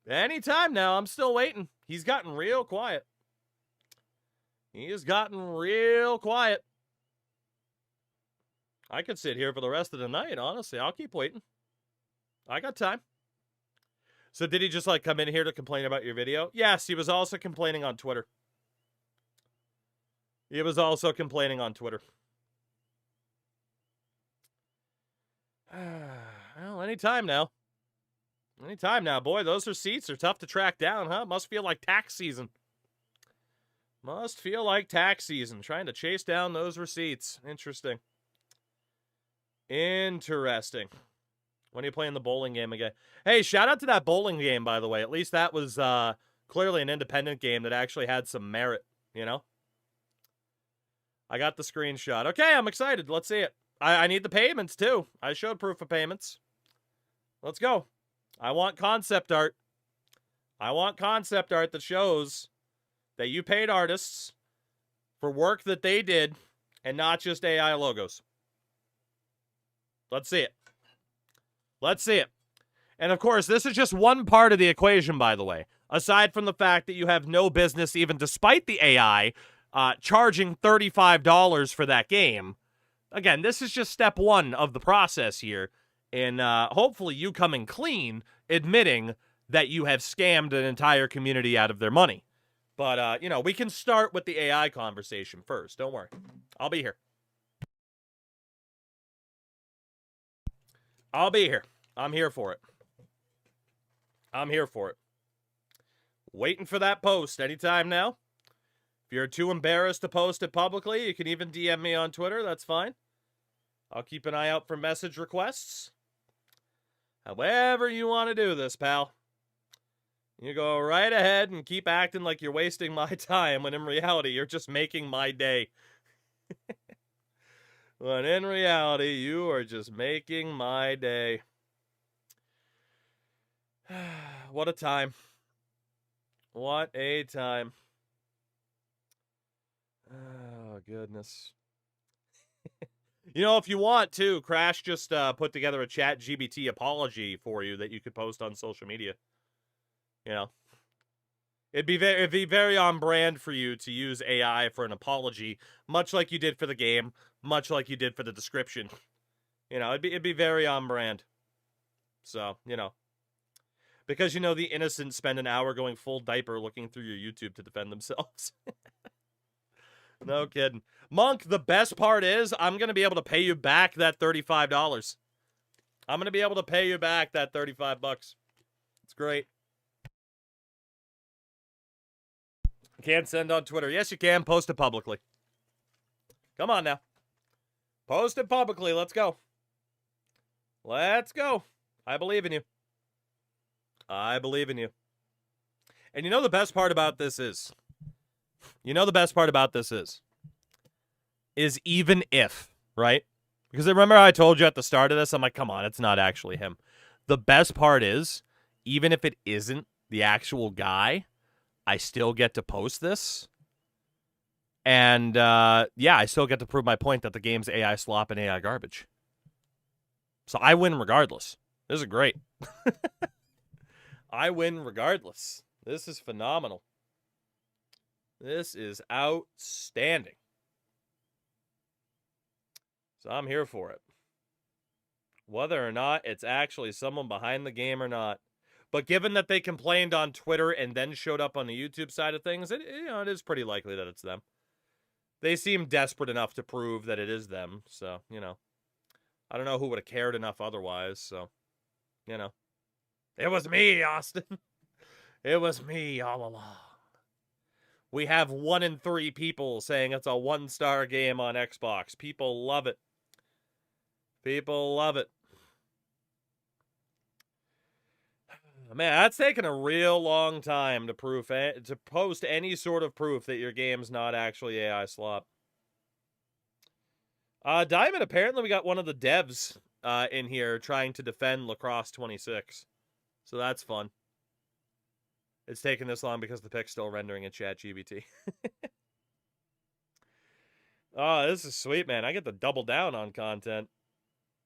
Anytime now. I'm still waiting. He's gotten real quiet. He has gotten real quiet. I could sit here for the rest of the night, honestly. I'll keep waiting. I got time. So did he just come in here to complain about your video? Yes, he was also complaining on Twitter. Well, anytime now. Anytime now. Boy, those receipts are tough to track down, huh? Must feel like tax season. Trying to chase down those receipts. Interesting. When are you playing the bowling game again? Hey, shout out to that bowling game, by the way. At least that was clearly an independent game that actually had some merit, I got the screenshot. Okay, I'm excited. Let's see it. I need the payments, too. I showed proof of payments. Let's go. I want concept art. That shows that you paid artists for work that they did and not just AI logos. Let's see it. And of course, this is just one part of the equation, by the way. Aside from the fact that you have no business, even despite the AI, charging $35 for that game. Again, this is just step one of the process here. And hopefully you coming clean, admitting that you have scammed an entire community out of their money. But, we can start with the AI conversation first. Don't worry. I'll be here. I'm here for it. Waiting for that post anytime now. If you're too embarrassed to post it publicly, you can even DM me on Twitter. That's fine. I'll keep an eye out for message requests. However you want to do this, pal. You go right ahead and keep acting like you're wasting my time when in reality you're just making my day. When in reality you are just making my day. What a time. What a time. Oh, goodness. If you want to, Crash just put together a ChatGPT apology for you that you could post on social media. It'd be very on brand for you to use AI for an apology, much like you did for the game, much like you did for the description. It'd be very on brand. So, because the innocent spend an hour going full diaper looking through your YouTube to defend themselves. No kidding. Monk, the best part is I'm going to be able to pay you back that $35. I'm going to be able to pay you back that $35. It's great. Can't send on Twitter. Yes, you can. Post it publicly. Come on now. Post it publicly. Let's go. Let's go. I believe in you. And the best part about this is, is even if, right? Because remember how I told you at the start of this, I'm like, come on, it's not actually him. The best part is, even if it isn't the actual guy, I still get to post this. And, I still get to prove my point that the game's AI slop and AI garbage. So I win regardless. This is great. I win regardless. This is phenomenal. This is outstanding. So I'm here for it. Whether or not it's actually someone behind the game or not. But given that they complained on Twitter and then showed up on the YouTube side of things, it is pretty likely that it's them. They seem desperate enough to prove that it is them. So, I don't know who would have cared enough otherwise. So, it was me, Austin. It was me all along. We have 1 in 3 people saying it's a 1-star game on Xbox. People love it. People love it. Man, that's taken a real long time to post any sort of proof that your game's not actually AI slop. Diamond, apparently we got one of the devs in here trying to defend Lacrosse 26. So that's fun. It's taken this long because the pic's still rendering in ChatGPT. Oh, this is sweet, man. I get to double down on content.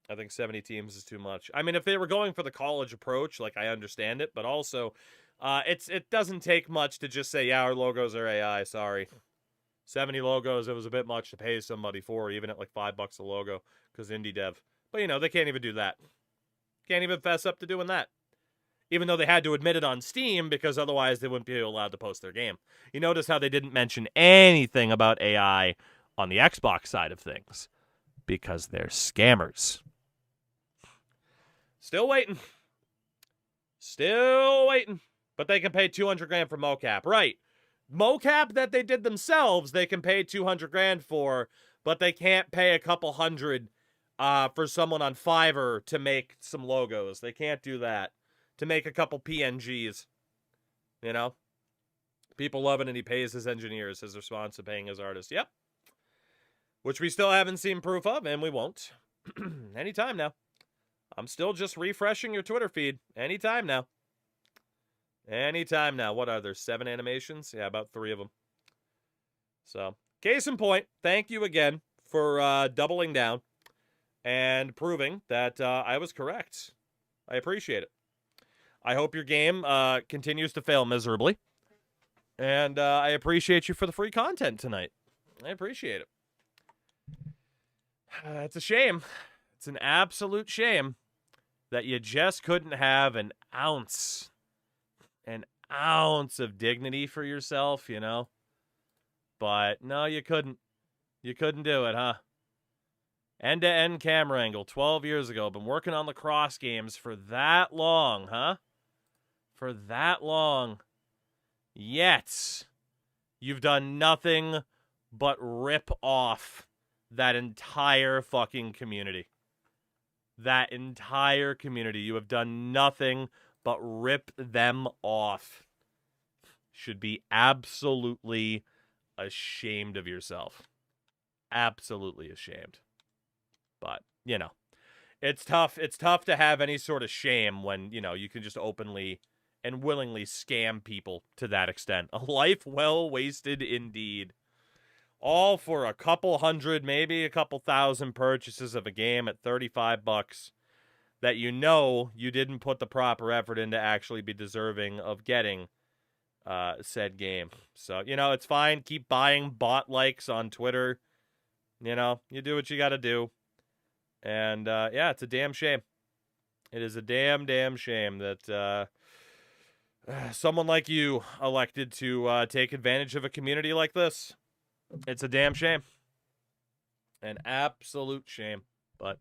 I think 70 teams is too much. I mean, if they were going for the college approach, like, I understand it, but also, it doesn't take much to just say, yeah, our logos are AI, sorry. 70 logos, it was a bit much to pay somebody for, even at like $5 a logo, because indie dev. But, they can't even do that. Can't even fess up to doing that. Even though they had to admit it on Steam, because otherwise they wouldn't be allowed to post their game. You notice how they didn't mention anything about AI on the Xbox side of things. Because they're scammers. Still waiting. Still waiting. But they can pay $200,000 for mocap. Right. Mocap that they did themselves, they can pay $200,000 for, but they can't pay a couple hundred for someone on Fiverr to make some logos. They can't do that. To make a couple PNGs. People love it, and he pays his engineers. His response to paying his artists. Yep. Which we still haven't seen proof of, and we won't. Anytime now. I'm still just refreshing your Twitter feed. Anytime now. Anytime now. What are there? 7 animations? Yeah, about 3 of them. So, case in point, thank you again for doubling down and proving that I was correct. I appreciate it. I hope your game continues to fail miserably. And I appreciate you for the free content tonight. I appreciate it. It's a shame. It's an absolute shame that you just couldn't have an ounce of dignity for yourself, But no, you couldn't. You couldn't do it, huh? End-to-end camera angle, 12 years ago. Been working on lacrosse games for that long, huh? For that long. Yet, you've done nothing but rip off that entire fucking community. That entire community. You have done nothing but rip them off. Should be absolutely ashamed of yourself. Absolutely ashamed. But, it's tough. It's tough to have any sort of shame when, you can just openly and willingly scam people to that extent. A life well wasted indeed. All for a couple hundred, maybe a couple thousand purchases of a game at $35 that you didn't put the proper effort in to actually be deserving of getting said game. So, it's fine. Keep buying bot likes on Twitter. You do what you got to do. And, yeah, it's a damn shame. It is a damn shame that someone like you elected to take advantage of a community like this. It's a damn shame. An absolute shame. But,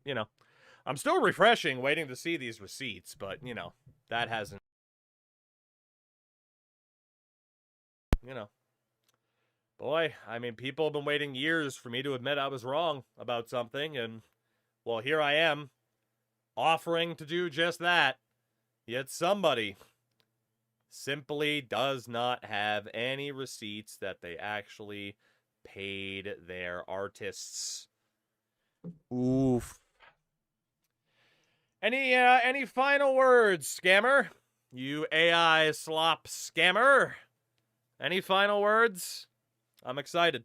I'm still refreshing, waiting to see these receipts. But, that hasn't. Boy, I mean, people have been waiting years for me to admit I was wrong about something. And, well, here I am, offering to do just that. Yet somebody simply does not have any receipts that they actually paid their artists. Oof. Any final words, scammer? You AI slop scammer? Any final words? I'm excited.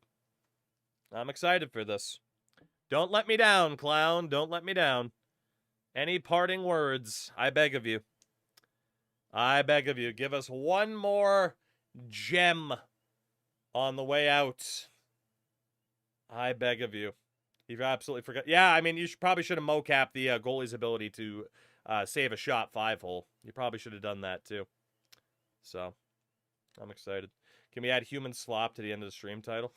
I'm excited for this. Don't let me down, clown. Don't let me down. Any parting words? I beg of you. I beg of you. Give us one more gem on the way out. I beg of you. You absolutely forgot. Yeah, I mean, you probably should have mocapped the goalie's ability to save a shot 5-hole. You probably should have done that too. So, I'm excited. Can we add human slop to the end of the stream title?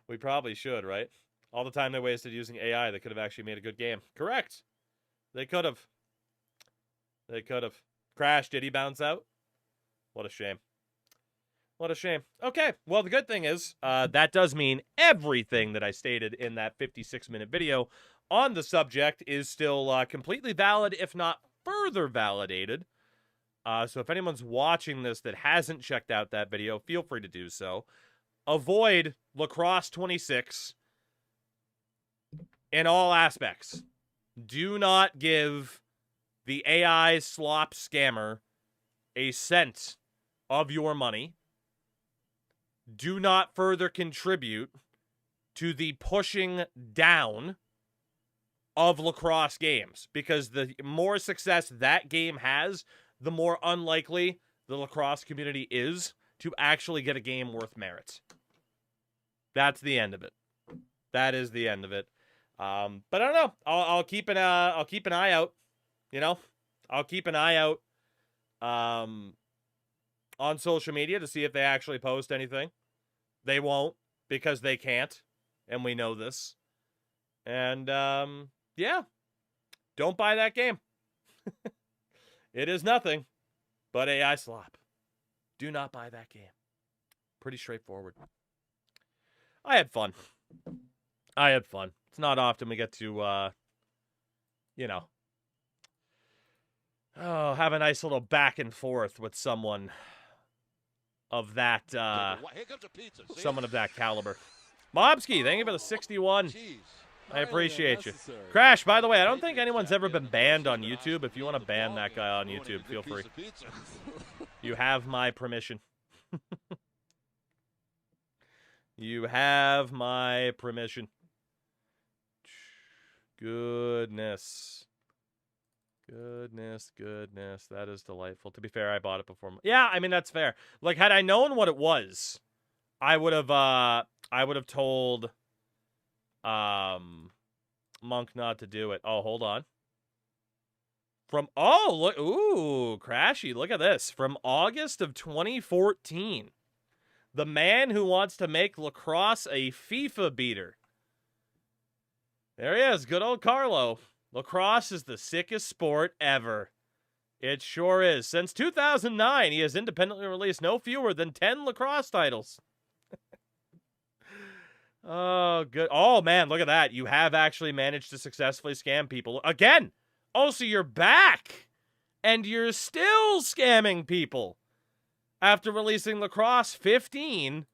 We probably should, right? All the time they wasted using AI, they could have actually made a good game. Correct. They could have. They could have. Crash, did he bounce out? What a shame. What a shame. Okay, well, the good thing is that does mean everything that I stated in that 56-minute video on the subject is still completely valid, if not further validated. So if anyone's watching this that hasn't checked out that video, feel free to do so. Avoid Lacrosse 26 in all aspects. Do not give the AI slop scammer a cent of your money. Do not further contribute to the pushing down of lacrosse games, because the more success that game has, the more unlikely the lacrosse community is to actually get a game worth merit. That's the end of it. That is the end of it. But I don't know. I'll keep an eye out. You know, I'll keep an eye out on social media to see if they actually post anything. They won't, because they can't, and we know this. And yeah, don't buy that game. It is nothing but AI slop. Do not buy that game. Pretty straightforward. I had fun. It's not often we get to, you know, have a nice little back and forth with someone of that, someone of that caliber. Mobski, thank you for the 61. Jeez. I appreciate you. Crash, by the way, I don't think anyone's ever been banned on YouTube. If you want to ban that guy on YouTube, feel free. You have my permission. You have my permission. Goodness. Goodness. That is delightful. To be fair, I bought it before. Yeah, I mean, that's fair. Like, had I known what it was, I would have told Monk not to do it. Oh, hold on. Look, ooh, Crashy, look at this. From August of 2014. The man who wants to make lacrosse a FIFA beater. There he is, good old Carlo. Lacrosse is the sickest sport ever. It sure is. Since 2009, he has independently released no fewer than 10 lacrosse titles. Oh, good. Oh, man, look at that. You have actually managed to successfully scam people. Again! Oh, so you're back! And you're still scamming people after releasing Lacrosse 15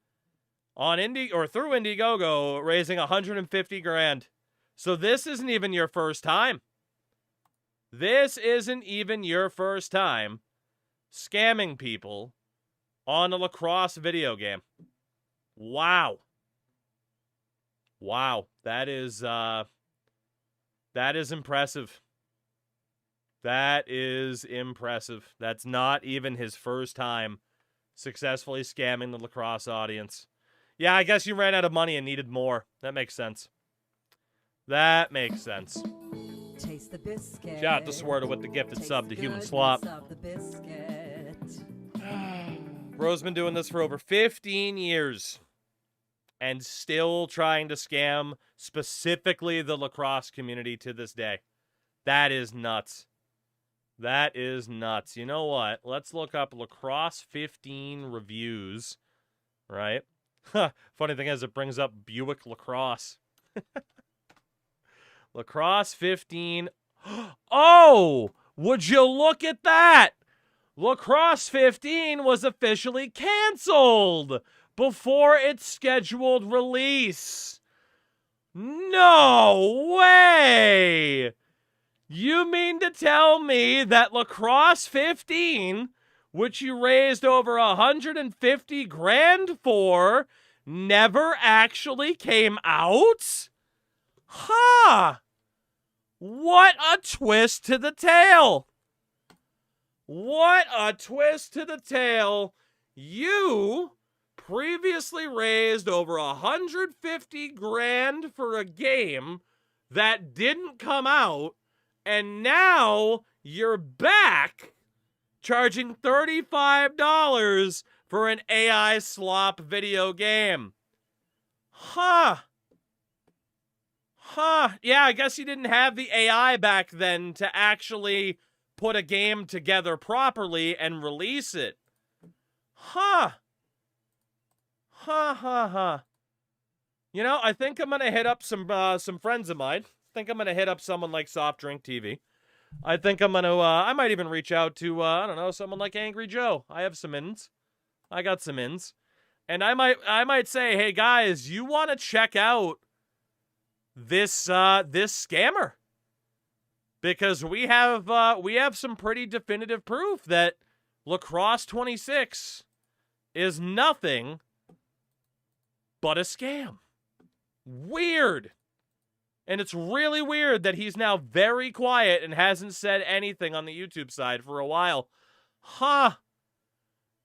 on through Indiegogo, raising 150 grand. So this isn't even your first time. This isn't even your first time scamming people on a lacrosse video game. Wow. Wow. That is impressive. That is impressive. That's not even his first time successfully scamming the lacrosse audience. Yeah, I guess you ran out of money and needed more. That makes sense. That makes sense. Taste the biscuit. Shout out to Swerta with the gifted sub to Human Slop. Bro's been doing this for over 15 years and still trying to scam specifically the lacrosse community to this day. That is nuts. That is nuts. You know what? Let's look up Lacrosse 15 reviews, right? Funny thing is, it brings up Buick Lacrosse. Lacrosse 15. Oh, would you look at that? Lacrosse 15 was officially canceled before its scheduled release. No way! You mean to tell me that Lacrosse 15, which you raised over 150 grand for, never actually came out? Huh! What a twist to the tale! What a twist to the tale! You previously raised over 150 grand for a game that didn't come out, and now you're back charging $35 for an AI slop video game. Huh. Yeah, I guess you didn't have the AI back then to actually put a game together properly and release it. Huh. You know, I think I'm going to hit up some friends of mine. I think I'm going to hit up someone like Soft Drink TV. I think I'm going to, I might even reach out to, I don't know, someone like Angry Joe. I have some ins. I got some ins. And I might say, hey guys, you want to check out this scammer? Because we have some pretty definitive proof that Lacrosse 26 is nothing but a scam. Weird. And it's really weird that he's now very quiet and hasn't said anything on the YouTube side for a while. Huh.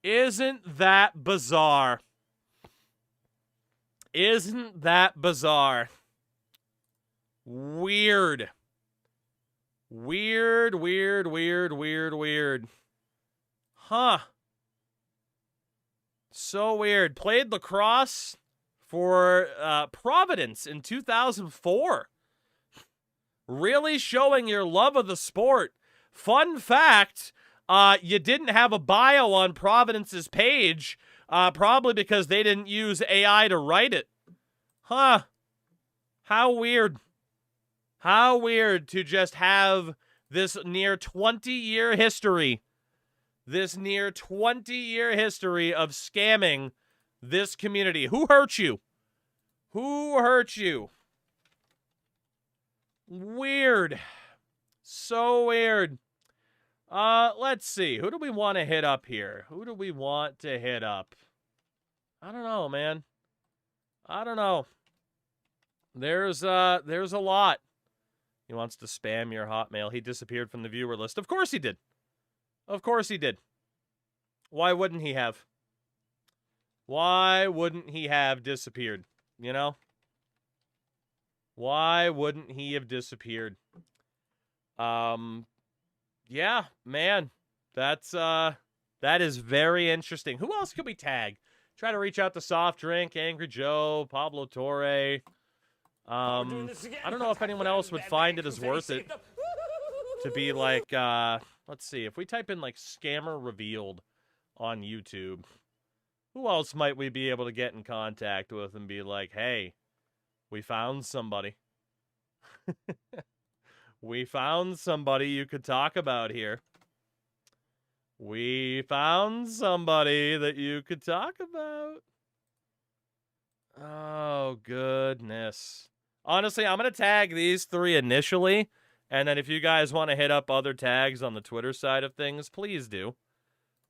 Isn't that bizarre? Isn't that bizarre? Weird. Weird. Huh. So weird. Played lacrosse for Providence in 2004. Really showing your love of the sport. Fun fact, you didn't have a bio on Providence's page, probably because they didn't use AI to write it. Huh. How weird. How weird to just have this near 20-year history. This near 20-year history of scamming this community. Who hurt you? Who hurt you? Weird. So weird. Let's see. Who do we want to hit up here? Who do we want to hit up? I don't know, man. I don't know. There's a lot. He wants to spam your Hotmail. He disappeared from the viewer list. Of course he did. Of course he did. Why wouldn't he have? Why wouldn't he have disappeared? You know? Why wouldn't he have disappeared? Yeah, man. That is very interesting. Who else could we tag? Try to reach out to Soft Drink, Angry Joe, Pablo Torre. I don't know if anyone else would find it as worth it to be like, let's see, if we type in like scammer revealed on YouTube, who else might we be able to get in contact with and be like, hey, we found somebody. We found somebody you could talk about here. We found somebody that you could talk about. Oh, goodness. Honestly, I'm going to tag these three initially, and then if you guys want to hit up other tags on the Twitter side of things, please do.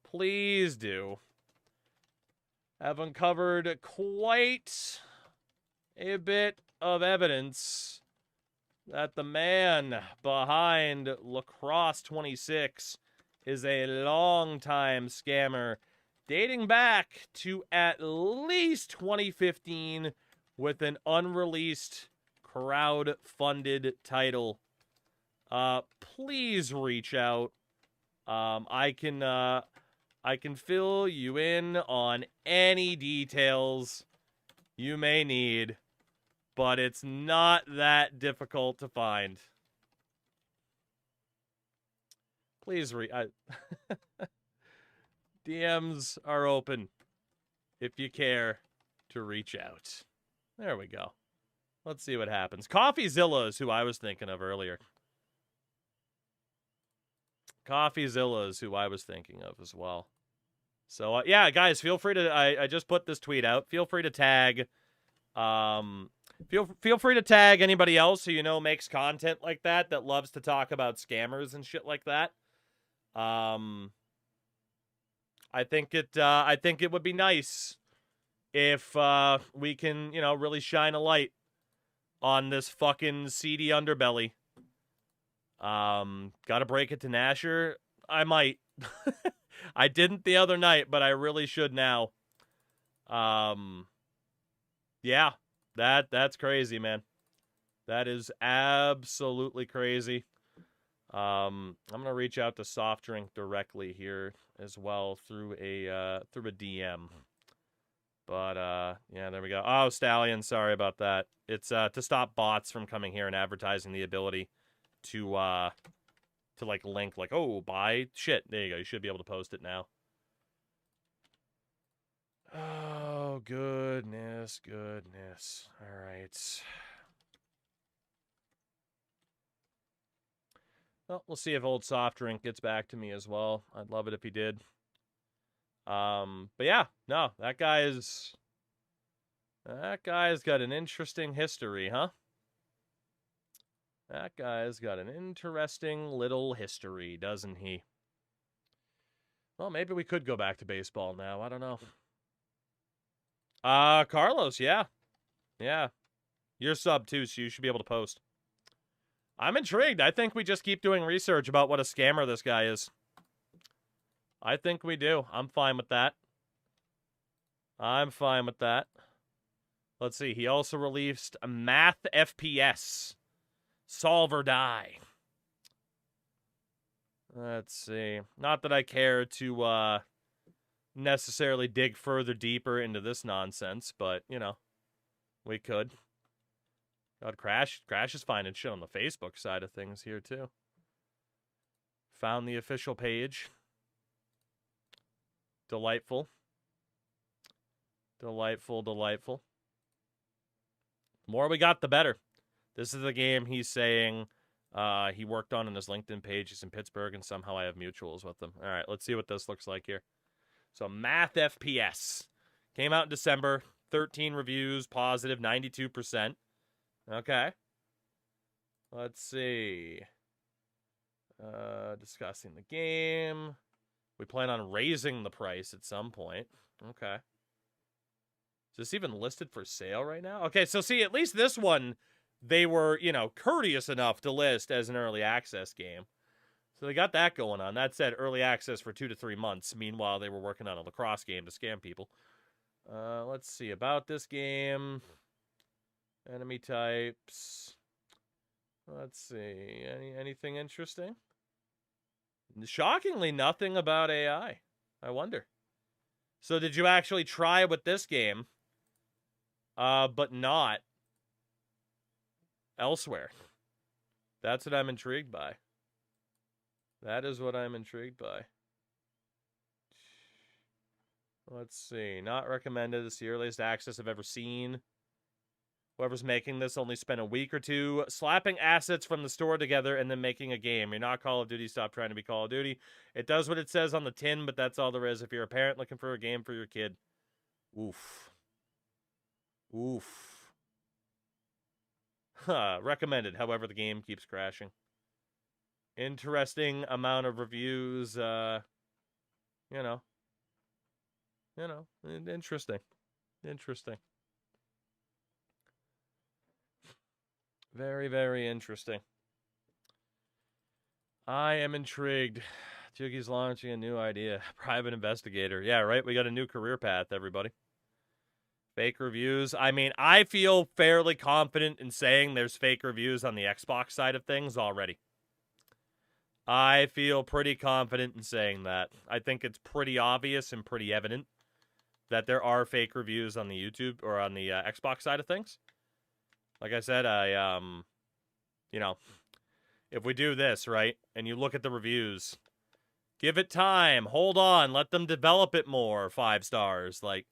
Please do. I've uncovered quite a bit of evidence that the man behind Lacrosse 26 is a long-time scammer dating back to at least 2015 with an unreleased crowd-funded title. Please reach out. I can fill you in on any details you may need, but it's not that difficult to find. Please DMs are open if you care to reach out. There we go. Let's see what happens. CoffeeZilla is who I was thinking of earlier. CoffeeZilla is who I was thinking of as well. So, yeah, guys, feel free to... I just put this tweet out. Feel free to tag... Feel free to tag anybody else who you know makes content like that loves to talk about scammers and shit like that. I think it would be nice if we can, you know, really shine a light on this fucking seedy underbelly. Gotta break it to Nasher? I might. I didn't the other night, but I really should now. Yeah, that's crazy, man. That is absolutely crazy. I'm gonna reach out to Soft Drink directly here as well through a DM. But yeah, there we go. Oh, Stallion, sorry about that. It's to stop bots from coming here and advertising the ability to like link like, oh, buy shit. There you go. You should be able to post it now. Oh, goodness. All right. Well, we'll see if old Soft Drink gets back to me as well. I'd love it if he did. But yeah, no, that guy's got an interesting history, huh? That guy's got an interesting little history, doesn't he? Well, maybe we could go back to baseball now. I don't know. Carlos, yeah. Yeah. You're sub too, so you should be able to post. I'm intrigued. I think we just keep doing research about what a scammer this guy is. I think we do. I'm fine with that. Let's see. He also released a Math FPS. Solve or Die. Let's see. Not that I care to necessarily dig further deeper into this nonsense, but, you know, we could. God, Crash is finding shit on the Facebook side of things here, too. Found the official page. Delightful. The more we got, the better. This is the game he's saying he worked on his LinkedIn page. He's in Pittsburgh, and somehow I have mutuals with them. All right, let's see what this looks like here. So, Math FPS. Came out in December. 13 reviews, positive, 92%. Okay. Let's see. Discussing the game. We plan on raising the price at some point. Okay. Is this even listed for sale right now? Okay, so see, at least this one, they were, you know, courteous enough to list as an early access game. So they got that going on. That said, early access for 2 to 3 months. Meanwhile, they were working on a lacrosse game to scam people. Let's see about this game. Enemy types. Let's see. Anything interesting? Shockingly, nothing about AI. I wonder. So did you actually try with this game, but not elsewhere? That's what I'm intrigued by. That is what I'm intrigued by. Let's see. Not recommended. It's the earliest access I've ever seen. Whoever's making this only spent a week or two slapping assets from the store together and then making a game. You're not Call of Duty. Stop trying to be Call of Duty. It does what it says on the tin, but that's all there is. If you're a parent looking for a game for your kid. Oof. Recommended. However, the game keeps crashing. Interesting amount of reviews. You know. Interesting. Very, very interesting. I am intrigued. Chugi's launching a new idea. Private investigator. Yeah, right? We got a new career path, everybody. Fake reviews. I mean, I feel fairly confident in saying there's fake reviews on the Xbox side of things already. I feel pretty confident in saying that. I think it's pretty obvious and pretty evident that there are fake reviews on the YouTube or on the Xbox side of things. Like I said, you know, if we do this, right, and you look at the reviews, give it time, hold on, let them develop it more, 5 stars, like,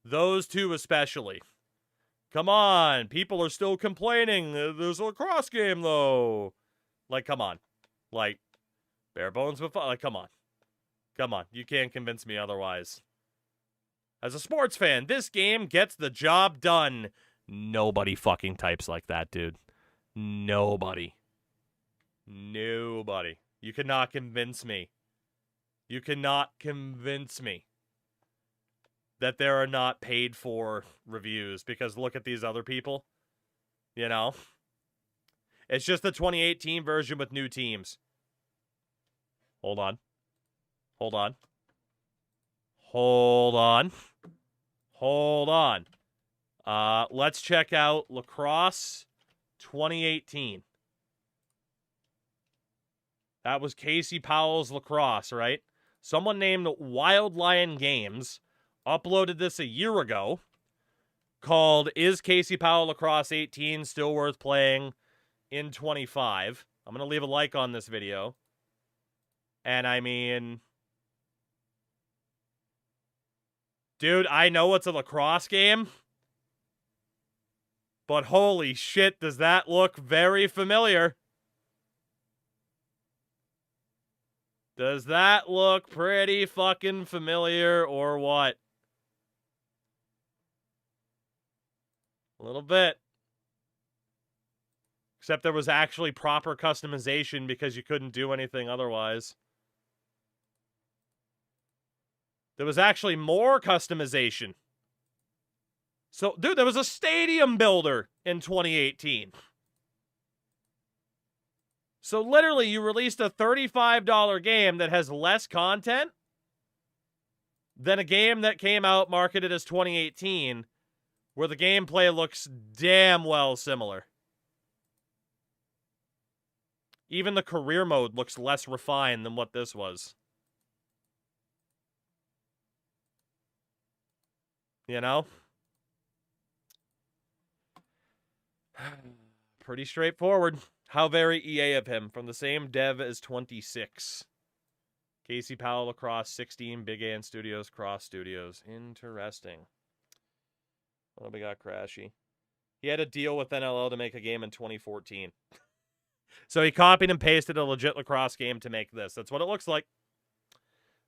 those two especially. Come on, people are still complaining, there's a lacrosse game, though. Like, come on. Like, bare bones with, like, come on. You can't convince me otherwise. As a sports fan, this game gets the job done. Nobody fucking types like that, dude. Nobody. You cannot convince me. That there are not paid for reviews, because look at these other people. You know? It's just the 2018 version with new teams. Hold on. Hold on. Let's check out Lacrosse 2018. That was Casey Powell's Lacrosse, right? Someone named Wild Lion Games uploaded this a year ago called Is Casey Powell Lacrosse 18 Still Worth Playing in 25? I'm going to leave a like on this video. And I mean, dude, I know it's a lacrosse game, but holy shit, does that look very familiar? Does that look pretty fucking familiar or what? A little bit. Except there was actually proper customization because you couldn't do anything otherwise. There was actually more customization. So, dude, there was a stadium builder in 2018. So literally, you released a $35 game that has less content than a game that came out marketed as 2018, where the gameplay looks damn well similar. Even the career mode looks less refined than what this was. You know? Pretty straightforward. How very EA of him. From the same dev as 26. Casey Powell Lacrosse 16. Big Ant Studios. Cross Studios. Interesting. What do we got, Crashy? He had a deal with NLL to make a game in 2014. So he copied and pasted a legit lacrosse game to make this. That's what it looks like.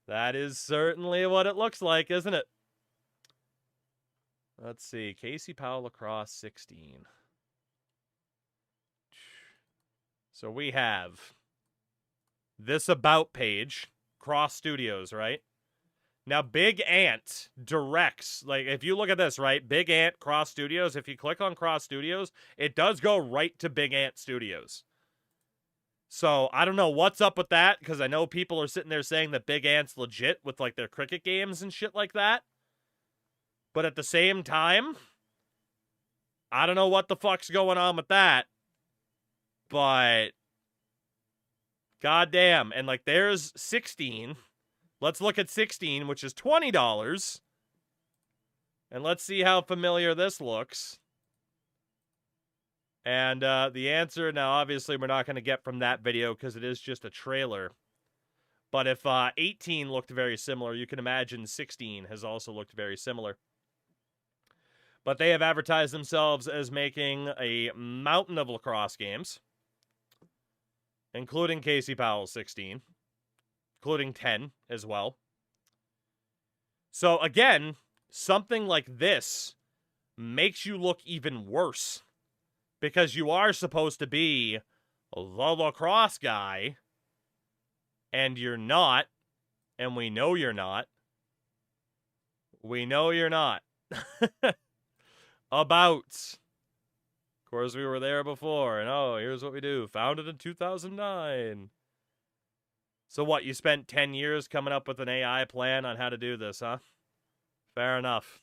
That is certainly what it looks like, isn't it? Let's see. Casey Powell Lacrosse 16. So we have this about page, Cross Studios, right? Now, Big Ant directs, like, if you look at this, right? Big Ant, Cross Studios, if you click on Cross Studios, it does go right to Big Ant Studios. So, I don't know what's up with that, because I know people are sitting there saying that Big Ant's legit with, like, their cricket games and shit like that. But at the same time, I don't know what the fuck's going on with that. But goddamn. And like there's 16. Let's look at 16, which is $20. And let's see how familiar this looks. And the answer, now obviously we're not going to get from that video because it is just a trailer. But if 18 looked very similar, you can imagine 16 has also looked very similar. But they have advertised themselves as making a mountain of lacrosse games, including Casey Powell 16, including 10 as well. So again, something like this makes you look even worse because you are supposed to be the lacrosse guy, and you're not, and we know you're not. We know you're not. About. Of course, we were there before, and oh, here's what we do. Founded in 2009. So what, you spent 10 years coming up with an AI plan on how to do this, huh? Fair enough.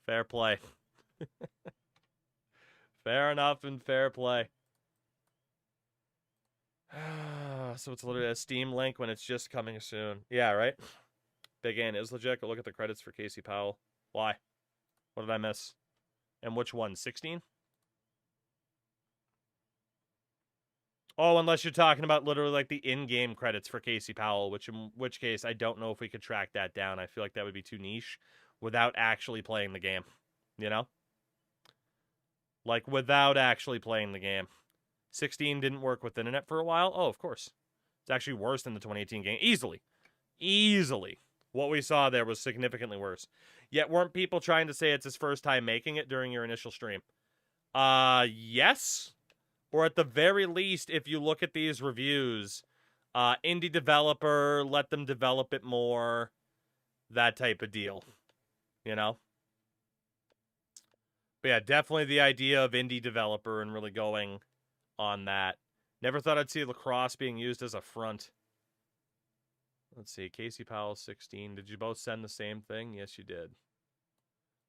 Fair play. Fair enough and fair play. So it's literally a Steam link when it's just coming soon. Yeah, right? Big Ant is legit. Go look at the credits for Casey Powell. Why? What did I miss? And which one? 16? Oh, unless you're talking about literally like the in-game credits for Casey Powell, which in which case I don't know if we could track that down. I feel like that would be too niche without actually playing the game, you know? Like without actually playing the game. 16 didn't work with internet for a while. Oh, of course. It's actually worse than the 2018 game. Easily. Easily. What we saw there was significantly worse. Yet weren't people trying to say it's his first time making it during your initial stream? Yes. Or at the very least, if you look at these reviews, indie developer, let them develop it more, that type of deal, you know? But yeah, definitely the idea of indie developer and really going on that. Never thought I'd see lacrosse being used as a front. Let's see, Casey Powell 16. Did you both send the same thing? Yes, you did.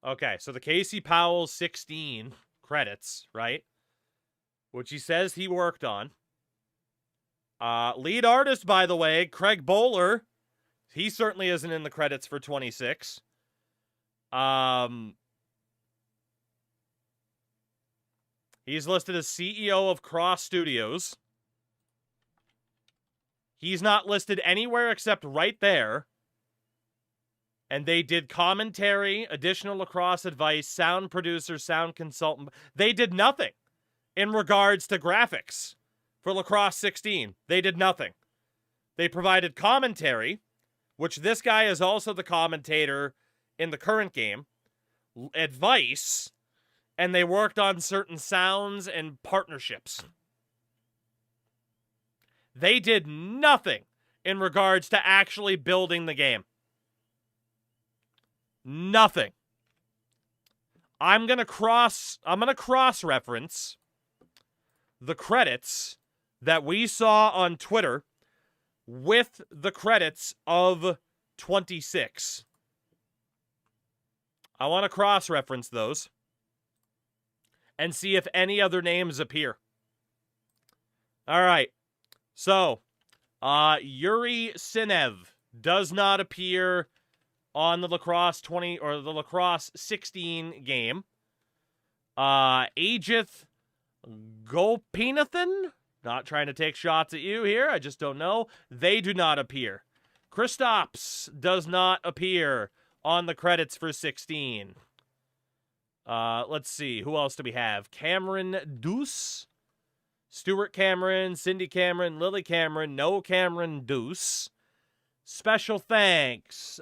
Okay, so the Casey Powell 16 credits, right? Which he says he worked on. Lead artist, by the way, Craig Bowler. He certainly isn't in the credits for 26. He's listed as CEO of Cross Studios. He's not listed anywhere except right there. And they did commentary, additional lacrosse advice, sound producer, sound consultant. They did nothing in regards to graphics for Lacrosse 16. They did nothing. They provided commentary, which this guy is also the commentator in the current game, advice, and they worked on certain sounds and partnerships. They did nothing in regards to actually building the game. Nothing. I'm gonna cross-reference the credits that we saw on Twitter with the credits of 26. I want to cross-reference those and see if any other names appear. All right. So, Yuri Sinev does not appear on the Lacrosse 20 or the Lacrosse 16 game. Ajith Gopinathan, not trying to take shots at you here, I just don't know. They do not appear. Kristaps does not appear on the credits for 16. Let's see, who else do we have? Cameron Deuce, Stuart Cameron, Cindy Cameron, Lily Cameron, no Cameron Deuce. Special thanks.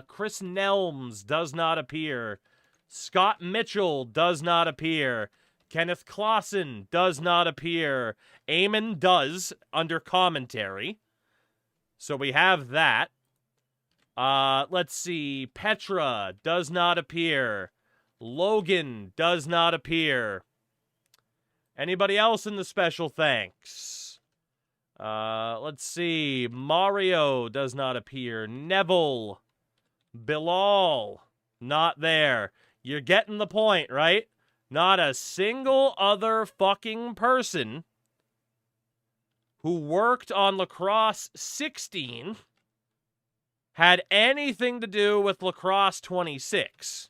Chris Nelms does not appear. Scott Mitchell does not appear. Kenneth Clausen does not appear. Eamon does under commentary. So we have that. Let's see. Petra does not appear. Logan does not appear. Anybody else in the special thanks? Let's see. Mario does not appear. Neville. Bilal. Not there. You're getting the point, right? Not a single other fucking person who worked on Lacrosse 16 had anything to do with Lacrosse 26.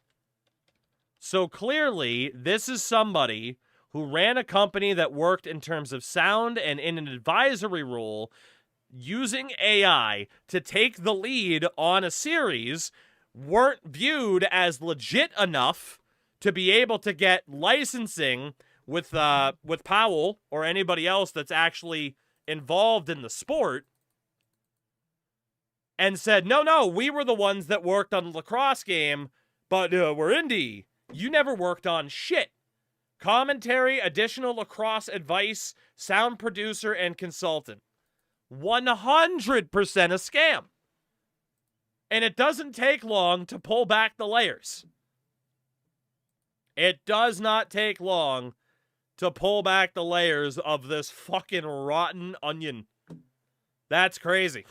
So clearly, this is somebody who ran a company that worked in terms of sound and in an advisory role using AI to take the lead on a series, weren't viewed as legit enough to be able to get licensing with Powell or anybody else that's actually involved in the sport, and said, no, we were the ones that worked on the lacrosse game, but we're indie. You never worked on shit. Commentary, additional lacrosse advice, sound producer, and consultant. 100% a scam. And it doesn't take long to pull back the layers. It does not take long to pull back the layers of this fucking rotten onion. That's crazy.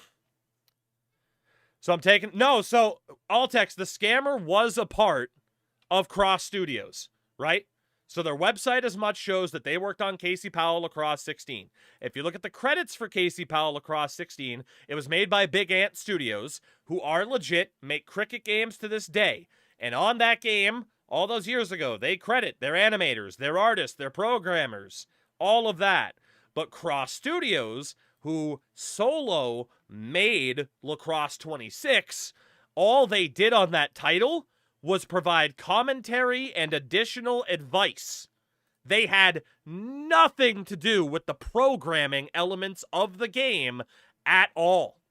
So I'm taking... No, so Altex, the scammer was a part of Cross Studios, right? So their website as much shows that they worked on Casey Powell Lacrosse 16. If you look at the credits for Casey Powell Lacrosse 16, it was made by Big Ant Studios, who are legit, make cricket games to this day. And on that game, all those years ago, they credit their animators, their artists, their programmers, all of that. But Cross Studios, who solo made Lacrosse 26, all they did on that title was provide commentary and additional advice. They had nothing to do with the programming elements of the game at all.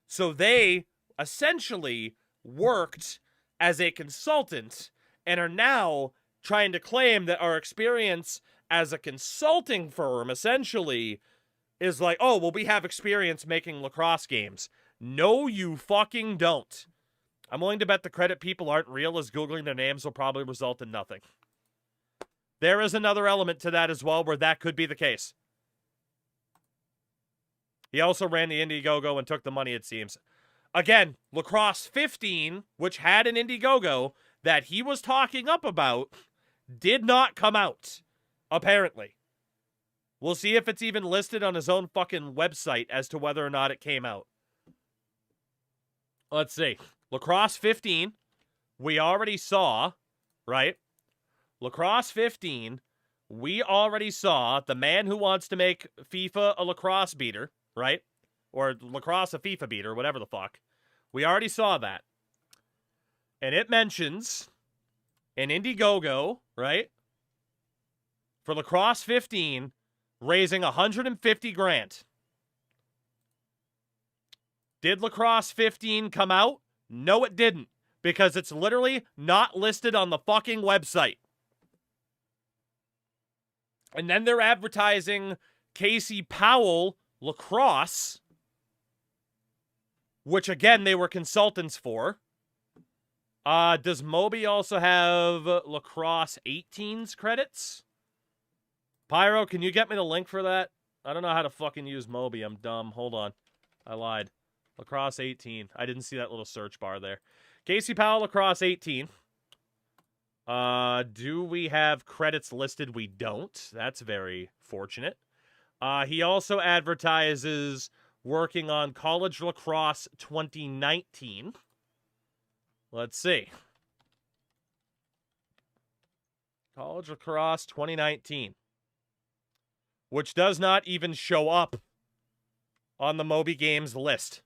So they essentially worked as a consultant and are now trying to claim that our experience as a consulting firm essentially is like, oh, well, we have experience making lacrosse games. No, you fucking don't. I'm willing to bet the credit people aren't real, as Googling their names will probably result in nothing. There is another element to that as well where that could be the case. He also ran the Indiegogo and took the money, it seems. Again, Lacrosse 15, which had an Indiegogo, that he was talking up about did not come out, apparently. We'll see if it's even listed on his own fucking website as to whether or not it came out. Let's see. Lacrosse 15, we already saw, right? Lacrosse 15, we already saw the man who wants to make FIFA a lacrosse beater, right? Or lacrosse a FIFA beater, whatever the fuck. We already saw that. And it mentions an Indiegogo, right? For Lacrosse 15, raising 150 grand. Did Lacrosse 15 come out? No, it didn't. Because it's literally not listed on the fucking website. And then they're advertising Casey Powell Lacrosse, which again, they were consultants for. Does Moby also have Lacrosse 18's credits? Pyro, can you get me the link for that? I don't know how to fucking use Moby. I'm dumb. Hold on. I lied. Lacrosse 18. I didn't see that little search bar there. Casey Powell, Lacrosse 18. Do we have credits listed? We don't. That's very fortunate. He also advertises working on College Lacrosse 2019. Let's see. College Lacrosse 2019. Which does not even show up on the Moby Games list.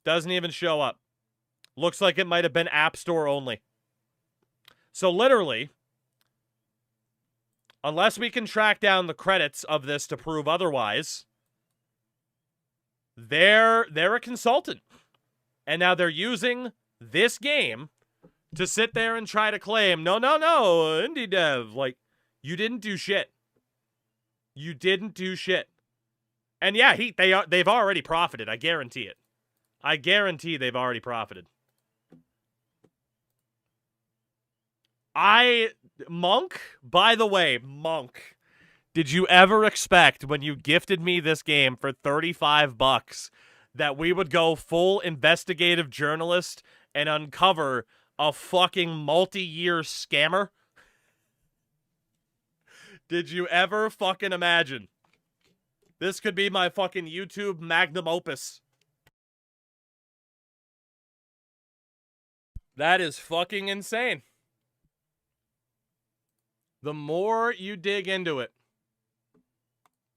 Doesn't even show up. Looks like it might have been App Store only. So literally, unless we can track down the credits of this to prove otherwise, they're a consultant. And now they're using this game to sit there and try to claim, no, indie dev. Like, you didn't do shit. You didn't do shit. And yeah, they've already profited. I guarantee it. I guarantee they've already profited. Monk, by the way, Monk, did you ever expect when you gifted me this game for $35 that we would go full investigative journalist and uncover a fucking multi-year scammer? Did you ever fucking imagine? This could be my fucking YouTube magnum opus. That is fucking insane. The more you dig into it,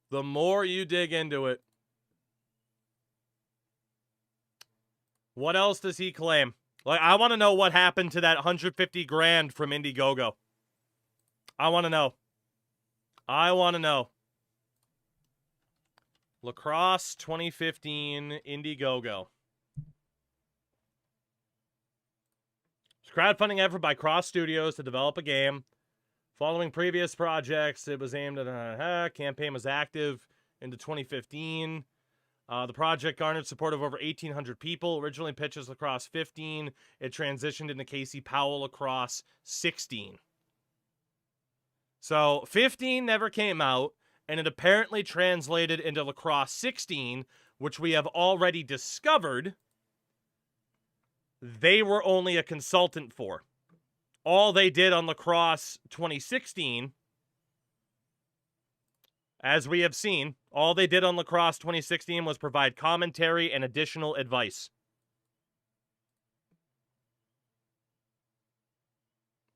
the more you dig into it. What else does he claim? Like, I want to know what happened to that 150 grand from Indiegogo. I want to know. I want to know. Lacrosse 2015 Indiegogo. It's a crowdfunding effort by Cross Studios to develop a game. Following previous projects, it was aimed at campaign was active into 2015. The project garnered support of over 1,800 people. Originally pitched as Lacrosse 15. It transitioned into Casey Powell Lacrosse 16. So 15 never came out, and it apparently translated into Lacrosse 16, which we have already discovered they were only a consultant for. All they did on Lacrosse 2016, as we have seen, all they did on Lacrosse 2016 was provide commentary and additional advice.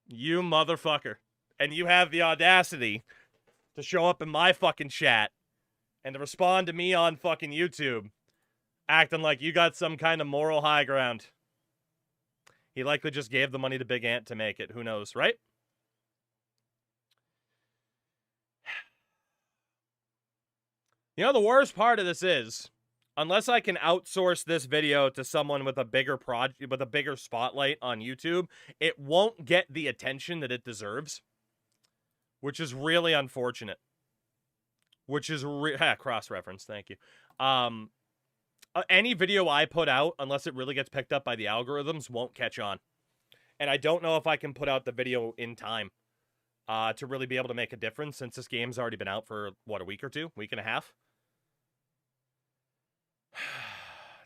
You motherfucker. And you have the audacity to show up in my fucking chat and to respond to me on fucking YouTube, acting like you got some kind of moral high ground. He likely just gave the money to Big Ant to make it. Who knows, right? You know, the worst part of this is, unless I can outsource this video to someone with a bigger with a bigger spotlight on YouTube, it won't get the attention that it deserves, which is really unfortunate. Which is cross-reference, thank you. Any video I put out, unless it really gets picked up by the algorithms, won't catch on. And I don't know if I can put out the video in time to really be able to make a difference, since this game's already been out for, what, a week or two? Week and a half?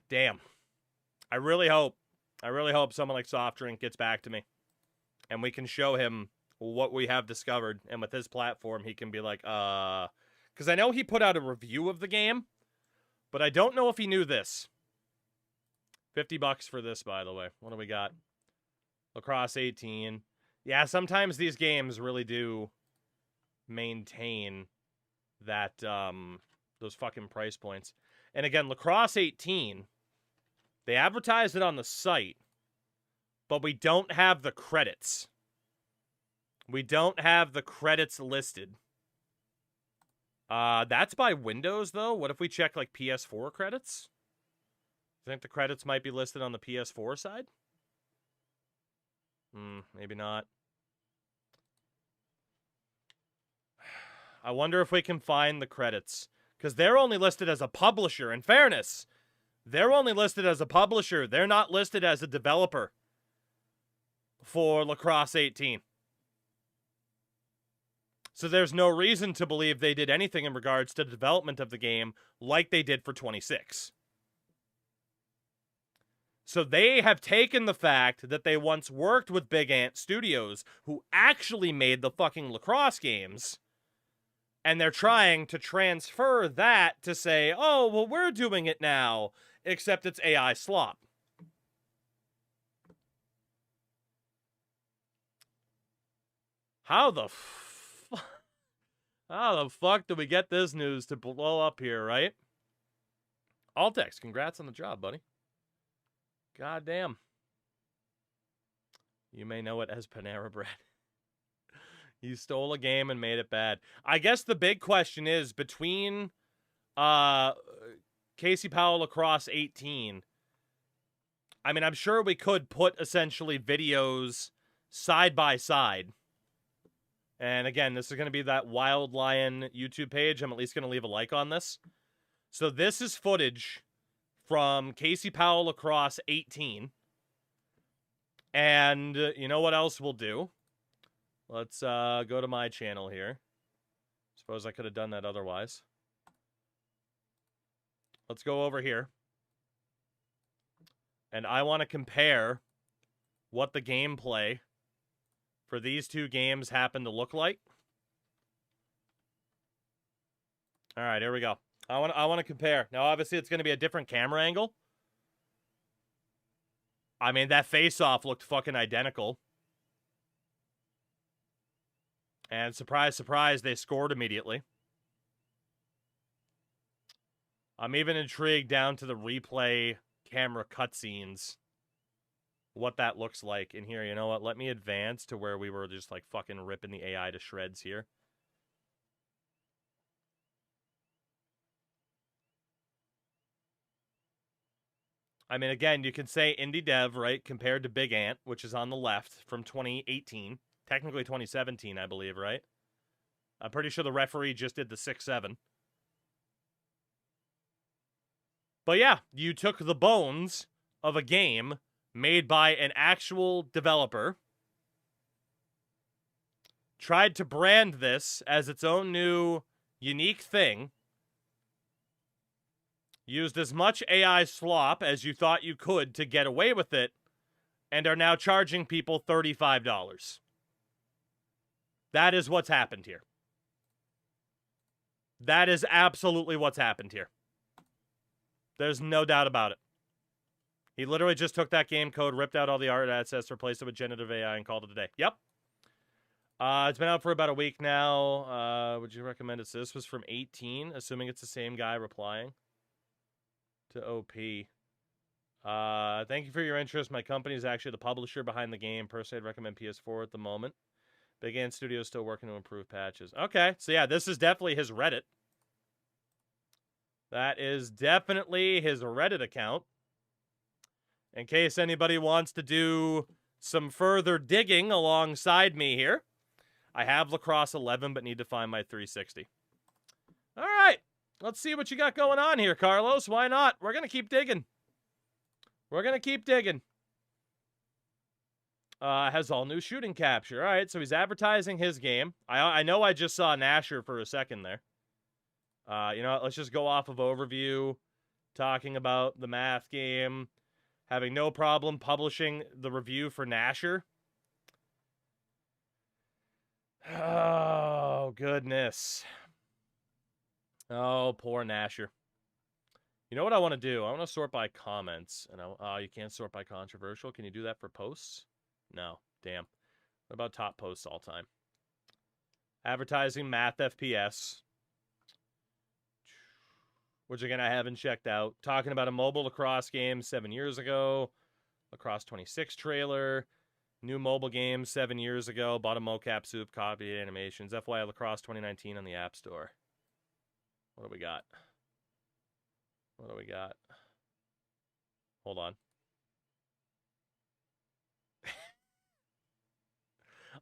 Damn. I really hope I really hope someone like Soft Drink gets back to me. And we can show him what we have discovered. And with his platform, he can be like, Because I know he put out a review of the game. But I don't know if he knew this. $50 for this, by the way. What do we got? Lacrosse 18. Yeah, sometimes these games really do maintain that, those fucking price points. And again, Lacrosse 18, they advertise it on the site, but we don't have the credits. We don't have the credits listed. That's by Windows, though. What if we check, like, PS4 credits? I think the credits might be listed on the PS4 side? Maybe not. I wonder if we can find the credits. Because they're only listed as a publisher. In fairness, they're only listed as a publisher. They're not listed as a developer for Lacrosse 18. So there's no reason to believe they did anything in regards to the development of the game like they did for 26. So they have taken the fact that they once worked with Big Ant Studios, who actually made the fucking Lacrosse games, and they're trying to transfer that to say, oh, well, we're doing it now, except it's AI slop. How the fuck do we get this news to blow up here, right? Altex, congrats on the job, buddy. God damn. You may know it as Panera Bread. You stole a game and made it bad. I guess the big question is between Casey Powell Lacrosse 18. I mean, I'm sure we could put essentially videos side by side. And again, this is going to be that Wild Lion YouTube page. I'm at least going to leave a like on this. So this is footage from Casey Powell Lacrosse 18. And you know what else we'll do? Let's go to my channel here. Suppose I could have done that otherwise. Let's go over here. And I want to compare what the gameplay for these two games happen to look like. All right, here we go. I want to compare. Now, obviously, it's going to be a different camera angle. I mean, that face-off looked fucking identical. And surprise, surprise, they scored immediately. I'm even intrigued down to the replay camera cutscenes. What that looks like in here. You know what? Let me advance to where we were just like fucking ripping the AI to shreds here. I mean, again, you can say indie dev, right, compared to Big Ant, which is on the left from 2018. Technically 2017, I believe, right? I'm pretty sure the referee just did the 6-7. But yeah, you took the bones of a game made by an actual developer, tried to brand this as its own new unique thing, used as much AI slop as you thought you could to get away with it, and are now charging people $35. That is what's happened here. That is absolutely what's happened here. There's no doubt about it. He literally just took that game code, ripped out all the art assets, replaced it with generative AI, and called it a day. Yep. It's been out for about a week now. Would you recommend it? So this was from 18, assuming it's the same guy replying to OP. Thank you for your interest. My company is actually the publisher behind the game. Personally, I'd recommend PS4 at the moment. Big Ant Studios still working to improve patches. Okay, so yeah, this is definitely his Reddit. That is definitely his Reddit account. In case anybody wants to do some further digging alongside me here, I have Lacrosse 11, but need to find my 360. All right, let's see what you got going on here, Carlos. Why not? We're going to keep digging. We're going to keep digging. Has all new shooting capture. All right, so he's advertising his game. I know I just saw Nasher for a second there. You know what, let's just go off of overview, talking about the math game. having no problem publishing the review for Nasher. Oh, goodness. Oh, poor Nasher. You know what I want to do? I want to sort by comments. And you can't sort by controversial. Can you do that for posts? No. Damn. What about top posts all time? Advertising, math, FPS. Which, again, I haven't checked out. Talking about a mobile lacrosse game 7 years ago. Lacrosse 26 trailer. New mobile game 7 years ago. Bought a mocap soup, copy animations. FYI Lacrosse 2019 on the App Store. What do we got? What do we got? Hold on.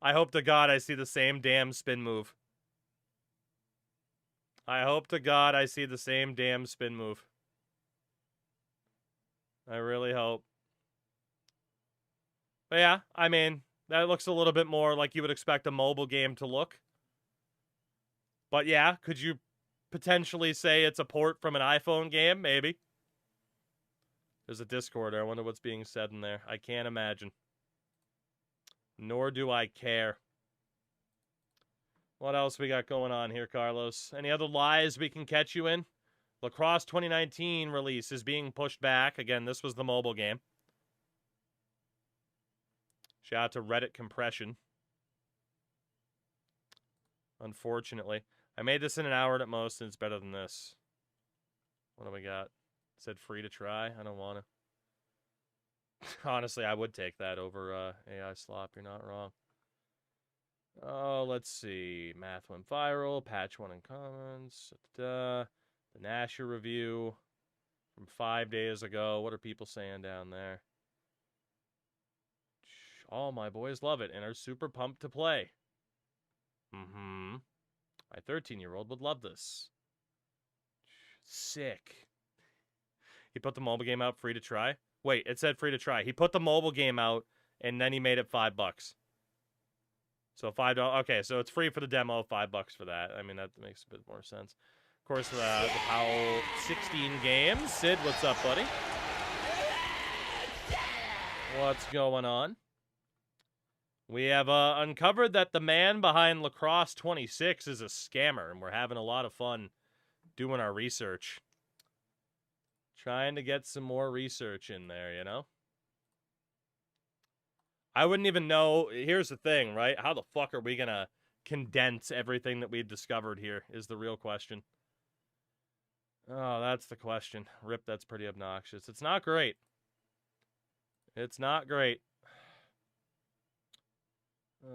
I hope to God I see the same damn spin move. I hope to God I see the same damn spin move. I really hope. But yeah, I mean, that looks a little bit more like you would expect a mobile game to look. But yeah, could you potentially say it's a port from an iPhone game? Maybe. There's a Discord. I wonder what's being said in there. I can't imagine. Nor do I care. What else we got going on here, Carlos? Any other lies we can catch you in? Lacrosse 2019 release is being pushed back. Again, this was the mobile game. Shout out to Reddit Compression. Unfortunately. I made this in an hour at most, and it's better than this. What do we got? It said free to try. I don't want to. Honestly, I would take that over AI slop. You're not wrong. Oh, let's see. Math went viral. Patch 1 in comments. The Nasher review from 5 days ago. What are people saying down there? All my boys love it and are super pumped to play. Mm-hmm. My 13-year-old would love this. Sick. He put the mobile game out free to try? Wait, it said free to try. He put the mobile game out, and then he made it $5. So $5. Okay, so it's free for the demo, $5 for that. I mean, that makes a bit more sense. Of course, the Powell 16 games. Sid, what's up, buddy? What's going on? We have uncovered that the man behind Lacrosse 26 is a scammer, and we're having a lot of fun doing our research. Trying to get some more research in there, you know? I wouldn't even know. Here's the thing, right? How the fuck are we going to condense everything that we've discovered here is the real question. Oh, that's the question. Rip, that's pretty obnoxious. It's not great. It's not great.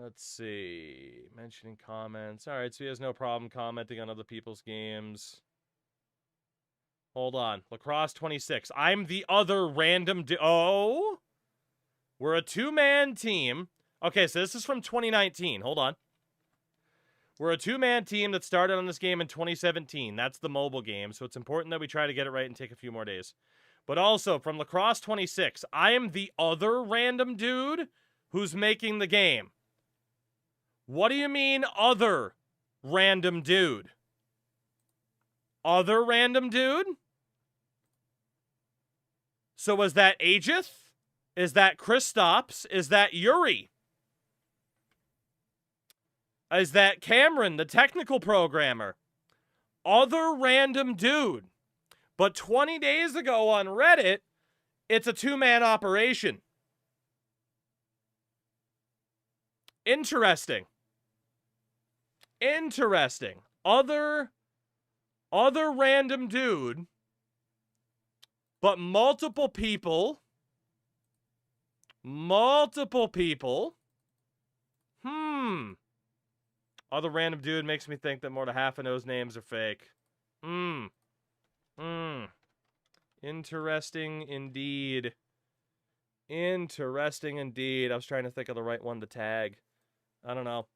Let's see. Mentioning comments. All right, so he has no problem commenting on other people's games. Hold on. Lacrosse 26. I'm the other random... Oh! We're a two-man team. Okay, so this is from 2019. Hold on. We're a two-man team that started on this game in 2017. That's the mobile game, so it's important that we try to get it right and take a few more days. But also, from Lacrosse 26, I am the other random dude who's making the game. What do you mean, other random dude? Other random dude? So was that Aegith? Is that Kristaps? Is that Yuri? Is that Cameron, the technical programmer? Other random dude. But 20 days ago on Reddit, it's a two-man operation. Interesting. Interesting. Other random dude, but multiple people. Other random dude makes me think that more than half of those names are fake. Interesting indeed. Interesting indeed. I was trying to think of the right one to tag. I don't know.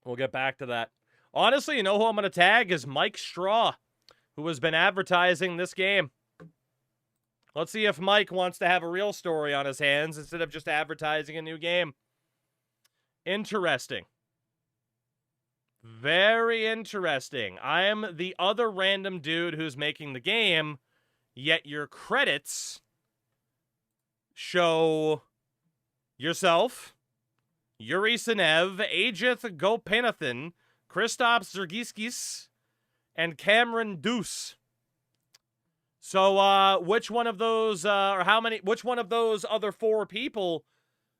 We'll get back to that. Honestly, you know who I'm going to tag is Mike Straw, who has been advertising this game. Let's see if Mike wants to have a real story on his hands instead of just advertising a new game. Interesting. Very interesting. I am the other random dude who's making the game, yet your credits show yourself, Yuri Sinev, Ajith Gopinathan, Kristaps Zergiskis, and Cameron Deuce. So, which one of those, which one of those other 4 people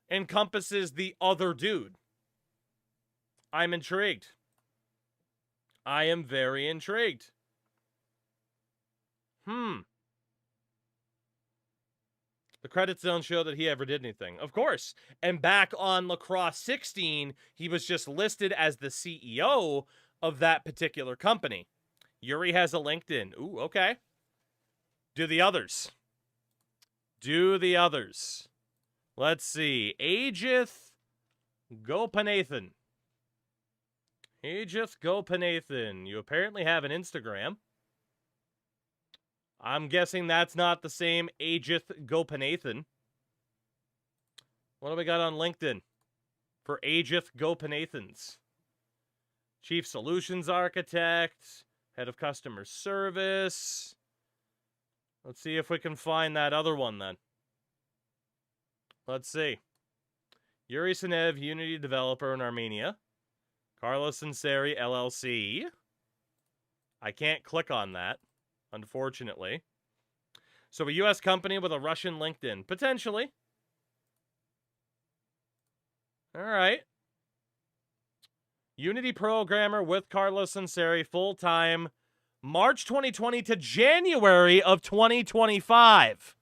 encompasses the other dude? I'm intrigued. I am very intrigued. The credits don't show that he ever did anything. Of course. And back on Lacrosse 16, he was just listed as the CEO of that particular company. Yuri has a LinkedIn. Ooh, okay. Do the others. Let's see. Ajith Gopinathan. You apparently have an Instagram. I'm guessing that's not the same Ajith Gopinathan. What do we got on LinkedIn for Ajith Gopinathans? Chief Solutions Architect, Head of Customer Service. Let's see if we can find that other one then. Let's see. Yuri Sinev, Unity developer in Armenia. Carlos Sinceri, LLC. I can't click on that, unfortunately. So a U.S. company with a Russian LinkedIn. Potentially. All right. Unity programmer with Carlos Sinceri, full-time, March 2020 to January of 2025.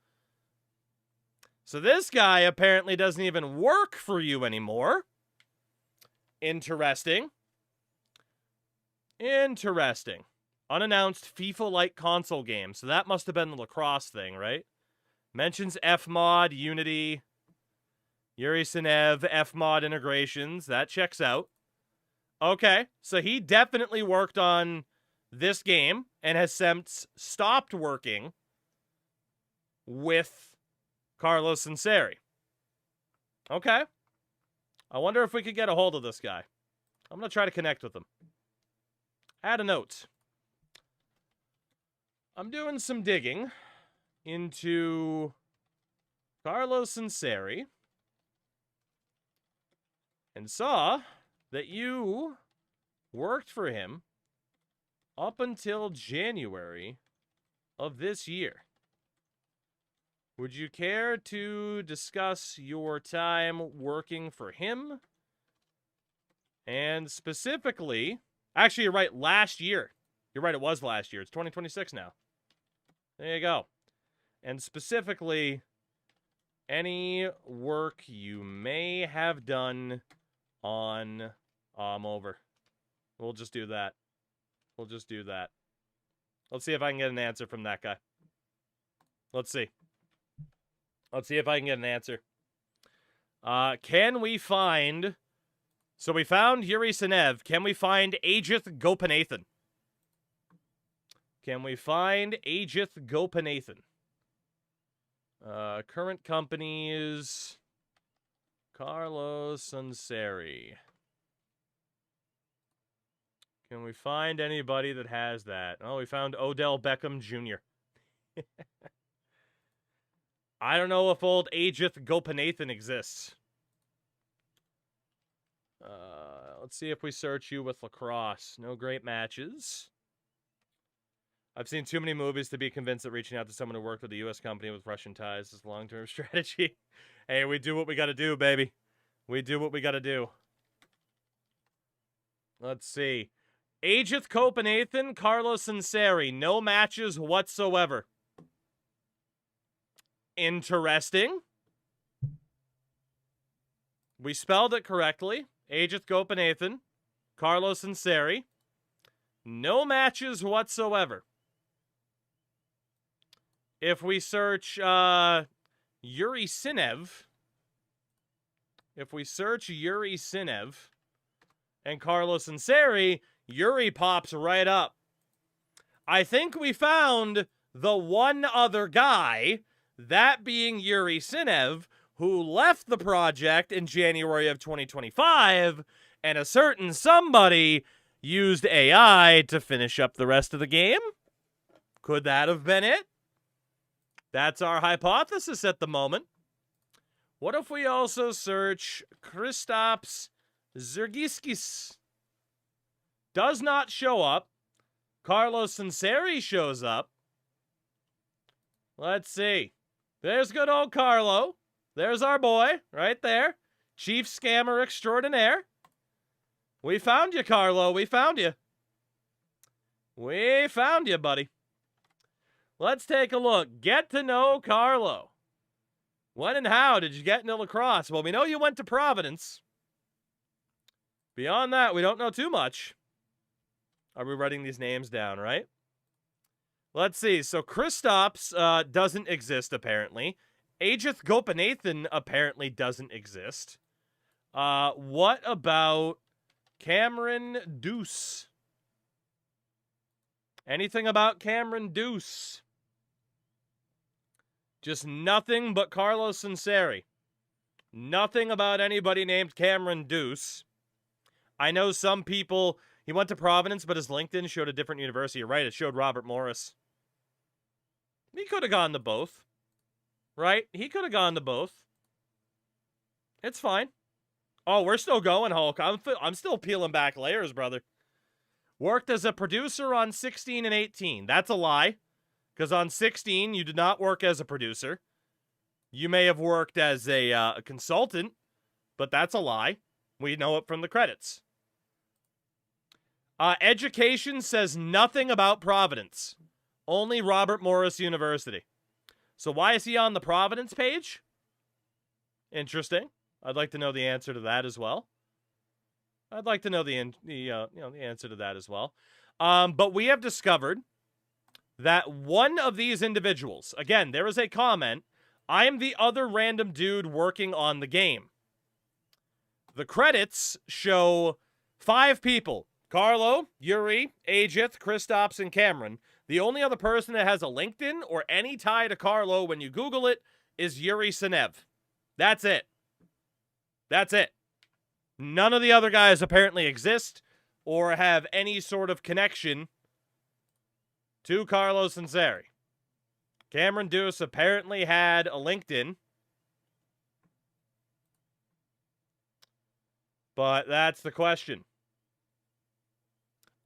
So this guy apparently doesn't even work for you anymore. Interesting. Unannounced FIFA-like console game. So that must have been the lacrosse thing, right? Mentions Fmod, Unity, Yuri Sinev, Fmod integrations. That checks out. Okay, so he definitely worked on this game and has since stopped working with Carlos Sinceri. Okay. I wonder if we could get a hold of this guy. I'm going to try to connect with him. Add a note. I'm doing some digging into Carlos Sinceri and saw that you worked for him up until January of this year. Would you care to discuss your time working for him? And specifically, actually, you're right, last year. You're right, it was last year. It's 2026 now. There you go. And specifically, any work you may have done on... I'm over. We'll just do that. Let's see if I can get an answer from that guy. Let's see if I can get an answer. Can we find... So we found Yuri Sinev. Can we find Ajith Gopinathan? Current companies... Carlos Sinceri. Can we find anybody that has that? Oh, we found Odell Beckham Jr. I don't know if old Ajith Gopinathan exists. Let's see if we search you with lacrosse. No great matches. I've seen too many movies to be convinced that reaching out to someone who worked with a U.S. company with Russian ties is a long-term strategy. Hey, we do what we got to do, baby. We do what we got to do. Let's see. Ajith Gopinathan, Carlos Sinceri. No matches whatsoever. Interesting. We spelled it correctly. Ajith Gopinathan, Carlos Sinceri. No matches whatsoever. If we search Yuri Sinev, and Carlos Sinceri, Yuri pops right up. I think we found the one other guy, that being Yuri Sinev, who left the project in January of 2025, and a certain somebody used AI to finish up the rest of the game? Could that have been it? That's our hypothesis at the moment. What if we also search Kristaps Zergiskis? Does not show up. Carlos Sinceri shows up. Let's see. There's good old Carlo. There's our boy right there. Chief Scammer Extraordinaire. We found you, Carlo. We found you. We found you, buddy. Let's take a look. Get to know Carlo. When and how did you get into lacrosse? Well, we know you went to Providence. Beyond that, we don't know too much. Are we writing these names down, right? Let's see. So Kristaps doesn't exist, apparently. Ajith Gopinathan apparently doesn't exist. What about Cameron Deuce? Anything about Cameron Deuce? Just nothing but Carlos Sinceri. Nothing about anybody named Cameron Deuce. I know some people, he went to Providence, but his LinkedIn showed a different university. You're right, it showed Robert Morris. He could have gone to both. Right? He could have gone to both. It's fine. Oh, we're still going, Hulk. I'm still peeling back layers, brother. Worked as a producer on 16 and 18. That's a lie. Because on 16, you did not work as a producer. You may have worked as a consultant, but that's a lie. We know it from the credits. Education says nothing about Providence. Only Robert Morris University. So why is he on the Providence page? Interesting. I'd like to know the answer to that as well. I'd like to know the answer to that as well. But we have discovered that one of these individuals, again, there is a comment, I am the other random dude working on the game. The credits show 5 people. Carlo, Yuri, Ajith, Kristaps, and Cameron. The only other person that has a LinkedIn or any tie to Carlo when you Google it is Yuri Senev. That's it. That's it. None of the other guys apparently exist or have any sort of connection to Carlos Sinceri. Cameron Deuce apparently had a LinkedIn. But that's the question.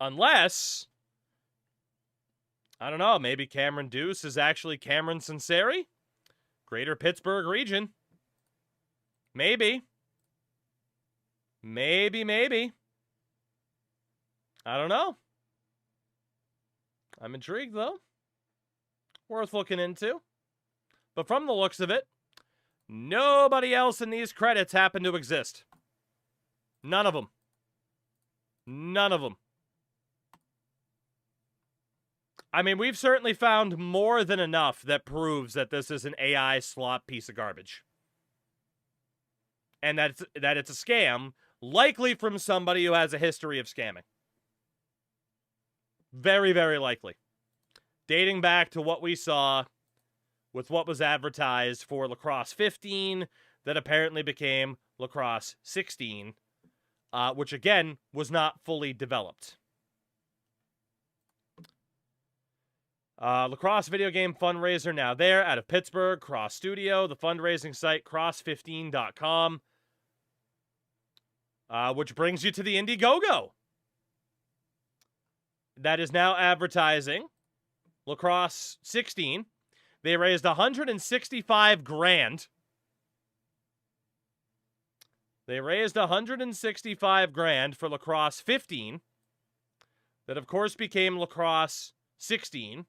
Unless, I don't know, maybe Cameron Deuce is actually Cameron Sinceri? Greater Pittsburgh region. Maybe. Maybe. I don't know. I'm intrigued, though. Worth looking into. But from the looks of it, nobody else in these credits happen to exist. None of them. None of them. I mean, we've certainly found more than enough that proves that this is an AI slop piece of garbage. And that it's a scam, likely from somebody who has a history of scamming. Very, very likely. Dating back to what we saw with what was advertised for Lacrosse 15 that apparently became Lacrosse 16, which again was not fully developed. Lacrosse video game fundraiser now there out of Pittsburgh, Cross Studio, the fundraising site cross15.com, which brings you to the Indiegogo. That is now advertising Lacrosse 16. They raised $165,000. They raised $165,000 for Lacrosse 15. That, of course, became Lacrosse 16.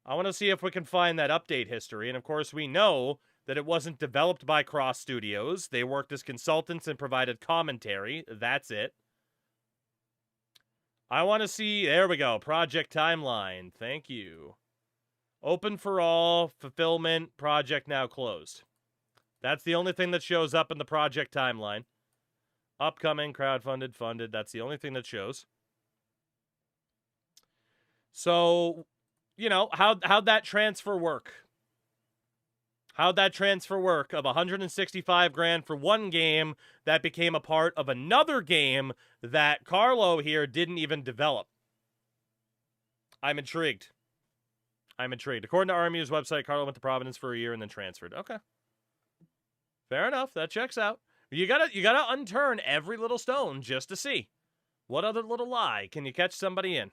I want to see if we can find that update history. And, of course, we know that it wasn't developed by Cross Studios. They worked as consultants and provided commentary. That's it. I want to see... There we go. Project timeline. Thank you. Open for all. Fulfillment. Project now closed. That's the only thing that shows up in the project timeline. Upcoming, crowdfunded, funded. That's the only thing that shows. So, you know, how'd that transfer work? How'd that transfer work of $165,000 for one game that became a part of another game that Carlo here didn't even develop? I'm intrigued. I'm intrigued. According to RMU's website, Carlo went to Providence for a year and then transferred. Okay. Fair enough. That checks out. You gotta unturn every little stone just to see. What other little lie can you catch somebody in?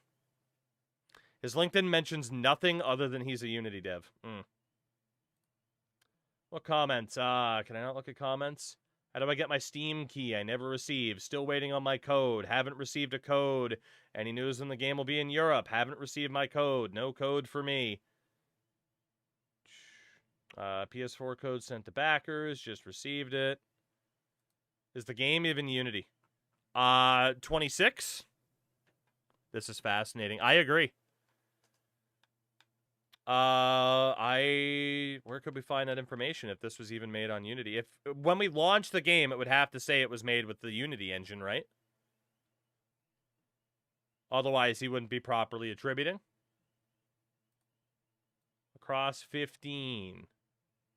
His LinkedIn mentions nothing other than he's a Unity dev. What comments? Can I not look at comments? How do I get my Steam key? I never received. Still waiting on my code. Haven't received a code. Any news when the game will be in Europe? Haven't received my code. No code for me. PS4 code sent to backers. Just received it. Is the game even Unity? 26? This is fascinating. I agree. Where could we find that information if this was even made on Unity? When we launched the game, it would have to say it was made with the Unity engine, right? Otherwise, he wouldn't be properly attributing. Lacrosse 15.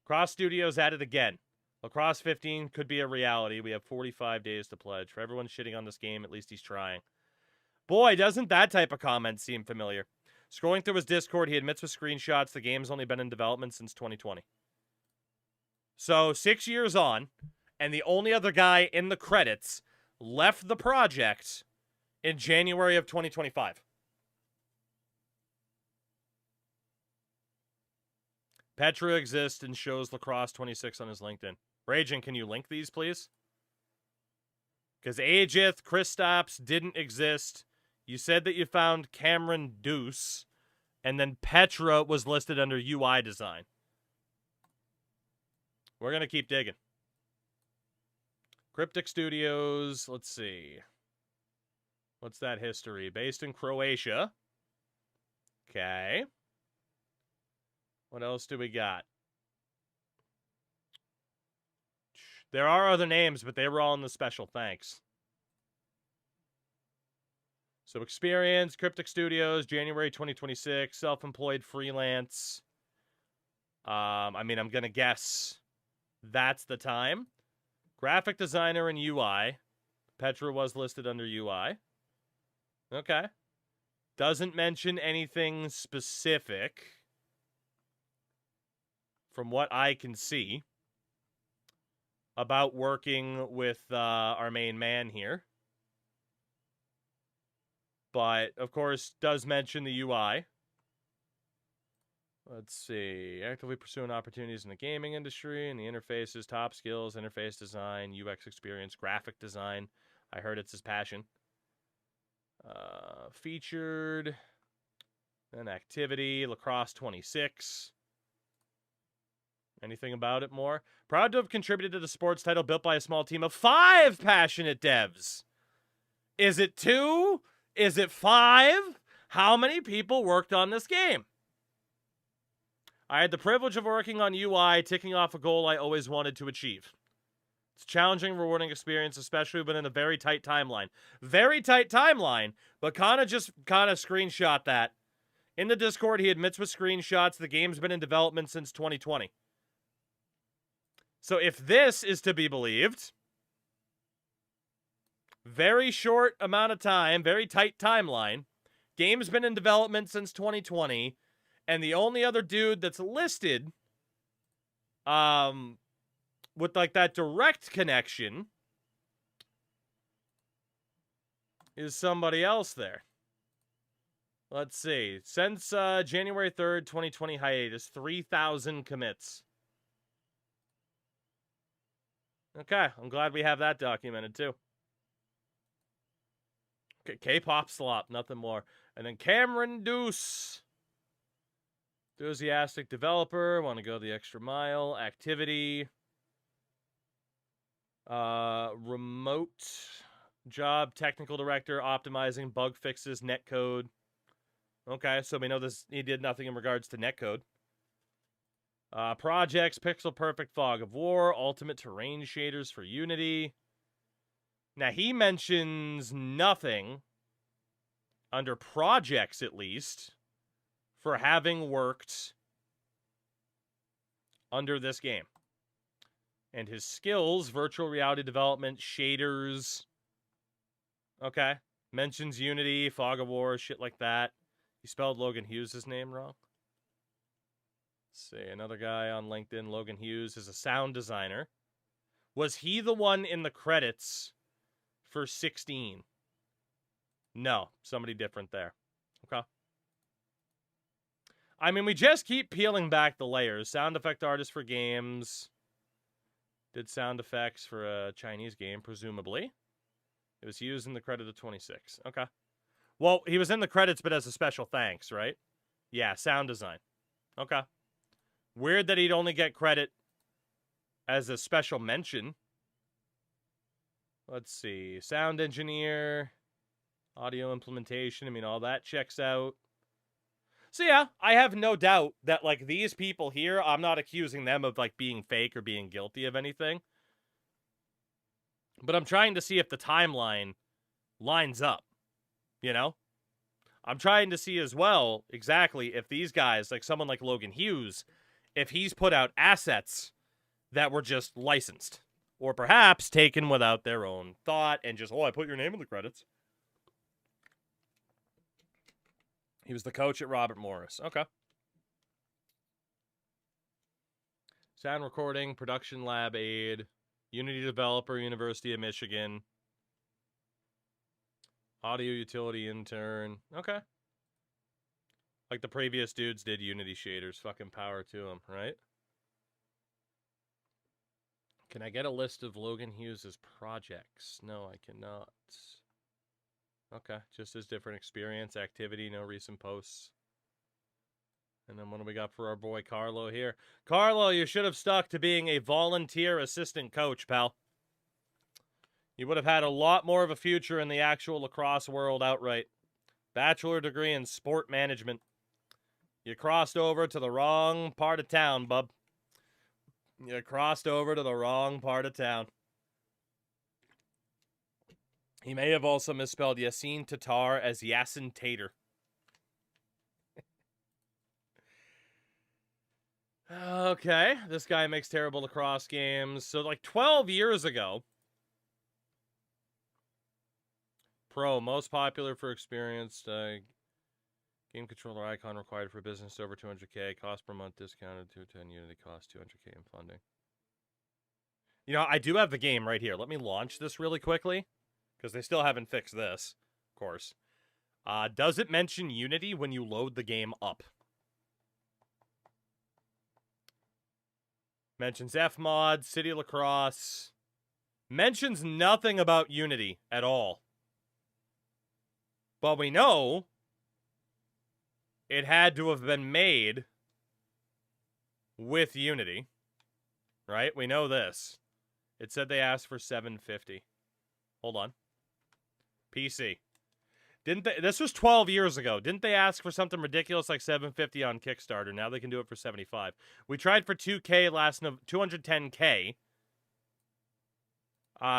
Cross Studios at it again. Lacrosse 15 could be a reality. We have 45 days to pledge. For everyone shitting on this game, at least he's trying. Boy, doesn't that type of comment seem familiar. Scrolling through his Discord, he admits with screenshots the game's only been in development since 2020. So, 6 years on, and the only other guy in the credits left the project in January of 2025. Petra exists and shows Lacrosse 26 on his LinkedIn. Raging, can you link these, please? Because Ajith, Kristaps didn't exist. You said that you found Cameron Deuce, and then Petra was listed under UI design. We're going to keep digging. Cryptic Studios, let's see. What's that history? Based in Croatia. Okay. What else do we got? There are other names, but they were all in the special thanks. So experience, Cryptic Studios, January 2026, self-employed freelance. I'm going to guess that's the time. Graphic designer and UI. Petra was listed under UI. Okay. Doesn't mention anything specific from what I can see about working with our main man here. But, of course, does mention the UI. Let's see. Actively pursuing opportunities in the gaming industry and the interfaces, top skills, interface design, UX experience, graphic design. I heard it's his passion. Featured. An activity. Lacrosse 26. Anything about it more? Proud to have contributed to the sports title built by a small team of 5 passionate devs. Is it 2? Is it 5? How many people worked on this game? I had the privilege of working on UI, ticking off a goal I always wanted to achieve. It's a challenging, rewarding experience, especially when in a very tight timeline. Very tight timeline, but kind of screenshot that. In the Discord, he admits with screenshots the game's been in development since 2020. So if this is to be believed, very short amount of time, very tight timeline. Game's been in development since 2020. And the only other dude that's listed with like that direct connection is somebody else there. Let's see. Since January 3rd, 2020 hiatus, 3,000 commits. Okay, I'm glad we have that documented too. K-pop slop, nothing more. And then Cameron Deuce. Enthusiastic developer, want to go the extra mile. Activity. Remote job, technical director, optimizing, bug fixes, netcode. Okay, so we know this. He did nothing in regards to netcode. Projects, Pixel Perfect, Fog of War, Ultimate Terrain Shaders for Unity. Now, he mentions nothing, under projects at least, for having worked under this game. And his skills, virtual reality development, shaders. Okay. Mentions Unity, Fog of War, shit like that. He spelled Logan Hughes' name wrong. Let's see, another guy on LinkedIn, Logan Hughes, is a sound designer. Was he the one in the credits for 16? No, somebody different there. Okay. I mean, we just keep peeling back the layers. Sound effect artist for games. Did sound effects for a Chinese game, presumably. It was used in the credit of 26. Okay. Well, he was in the credits, but as a special thanks, right? Yeah, sound design. Okay. Weird that he'd only get credit as a special mention. Let's see. Sound engineer. Audio implementation. I mean, all that checks out. So yeah, I have no doubt that, like, these people here, I'm not accusing them of, like, being fake or being guilty of anything. But I'm trying to see if the timeline lines up, you know? I'm trying to see as well, exactly, if these guys, like someone like Logan Hughes, if he's put out assets that were just licensed. Or perhaps taken without their own thought and just, oh, I put your name in the credits. He was the coach at Robert Morris. Okay. Sound recording, production lab aide, Unity developer, University of Michigan. Audio utility intern. Okay. Like the previous dudes did Unity shaders. Fucking power to them, right? Can I get a list of Logan Hughes' projects? No, I cannot. Okay, just his different experience, activity, no recent posts. And then what do we got for our boy Carlo here? Carlo, you should have stuck to being a volunteer assistant coach, pal. You would have had a lot more of a future in the actual lacrosse world outright. Bachelor degree in sport management. You crossed over to the wrong part of town, bub. You crossed over to the wrong part of town. He may have also misspelled Yassine Tatar as Yassin Tater. Okay, this guy makes terrible lacrosse games. So, like, 12 years ago, Pro, most popular for experienced game controller icon required for business over 200K. Cost per month discounted to 10 Unity cost 200K in funding. You know, I do have the game right here. Let me launch this really quickly, because they still haven't fixed this, of course. Does it mention Unity when you load the game up? Mentions Fmod, City Lacrosse. Mentions nothing about Unity at all. But we know it had to have been made with Unity, right? We know this. It said they asked for $750. Hold on. PC. Didn't they? This was 12 years ago. Didn't they ask for something ridiculous like $750 on Kickstarter? Now they can do it for $75. We tried for 210K.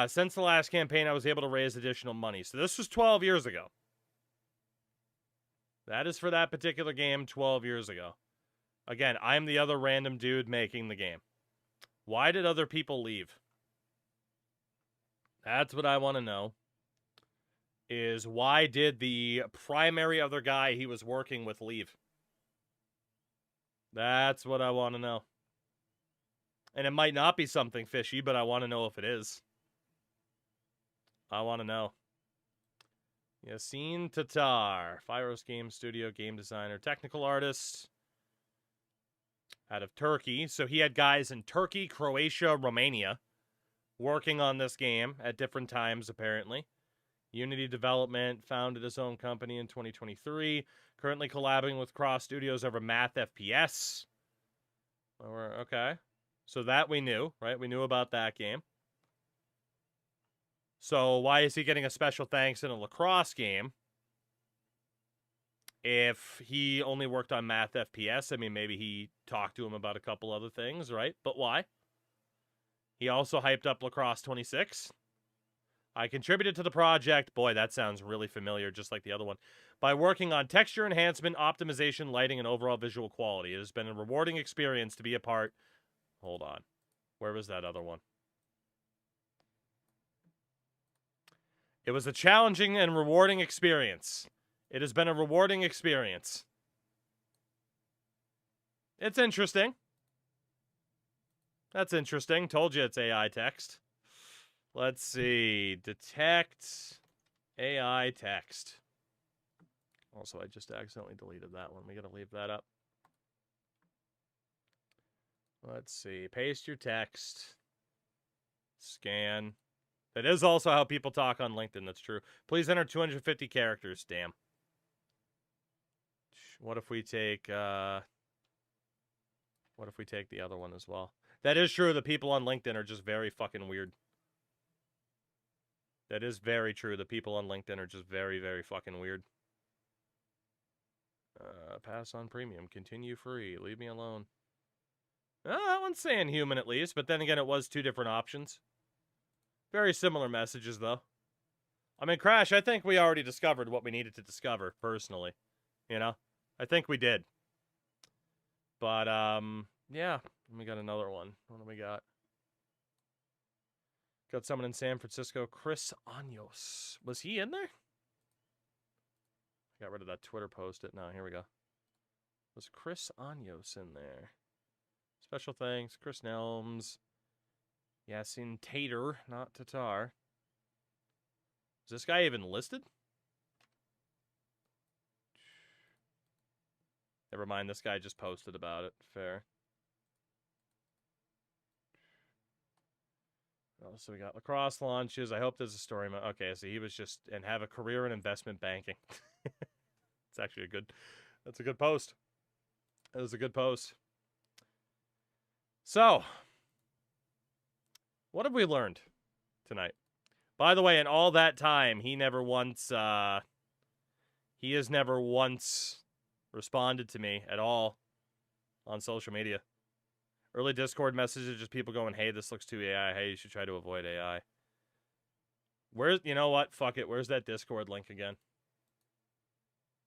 Since the last campaign, I was able to raise additional money. So this was 12 years ago. That is for that particular game 12 years ago. Again, I'm the other random dude making the game. Why did other people leave? That's what I want to know. Is why did the primary other guy he was working with leave? That's what I want to know. And it might not be something fishy, but I want to know if it is. I want to know. Yassine Tatar, Fyros Game Studio, game designer, technical artist out of Turkey. So he had guys in Turkey, Croatia, Romania working on this game at different times, apparently. Unity development, founded his own company in 2023. Currently collabing with Cross Studios over Math FPS. Okay. So that we knew, right? We knew about that game. So why is he getting a special thanks in a lacrosse game if he only worked on Math FPS? I mean, maybe he talked to him about a couple other things, right? But why? He also hyped up Lacrosse 26. I contributed to the project. Boy, that sounds really familiar, just like the other one. By working on texture enhancement, optimization, lighting, and overall visual quality. It has been a rewarding experience to be a part. Hold on. Where was that other one? It was a challenging and rewarding experience. It has been a rewarding experience. It's interesting. That's interesting. Told you it's AI text. Let's see. Detect AI text. Also, I just accidentally deleted that one. We got to leave that up. Let's see. Paste your text. Scan. That is also how people talk on LinkedIn. That's true. Please enter 250 characters. Damn. What if we take the other one as well? That is true. The people on LinkedIn are just very fucking weird. That is very true. The people on LinkedIn are just very, very fucking weird. Pass on premium. Continue free. Leave me alone. That one's saying human at least, but then again, it was 2 different options. Very similar messages, though. I mean, Crash, I think we already discovered what we needed to discover, personally. You know? I think we did. But, yeah. We got another one. What do we got? Got someone in San Francisco. Chris Años. Was he in there? Got rid of that Twitter post. No, here we go. Was Chris Años in there? Special thanks. Chris Nelms. Yasin Tater, not Tatar. Is this guy even listed? Never mind, this guy just posted about it. Fair. Oh, so we got lacrosse launches. I hope there's a story. Okay, so he was just, and have a career in investment banking. It's actually that's a good post. That was a good post. So, what have we learned tonight? By the way, in all that time, he has never once responded to me at all on social media. Early Discord messages, just people going, hey, this looks too AI. Hey, you should try to avoid AI. You know what? Fuck it. Where's that Discord link again?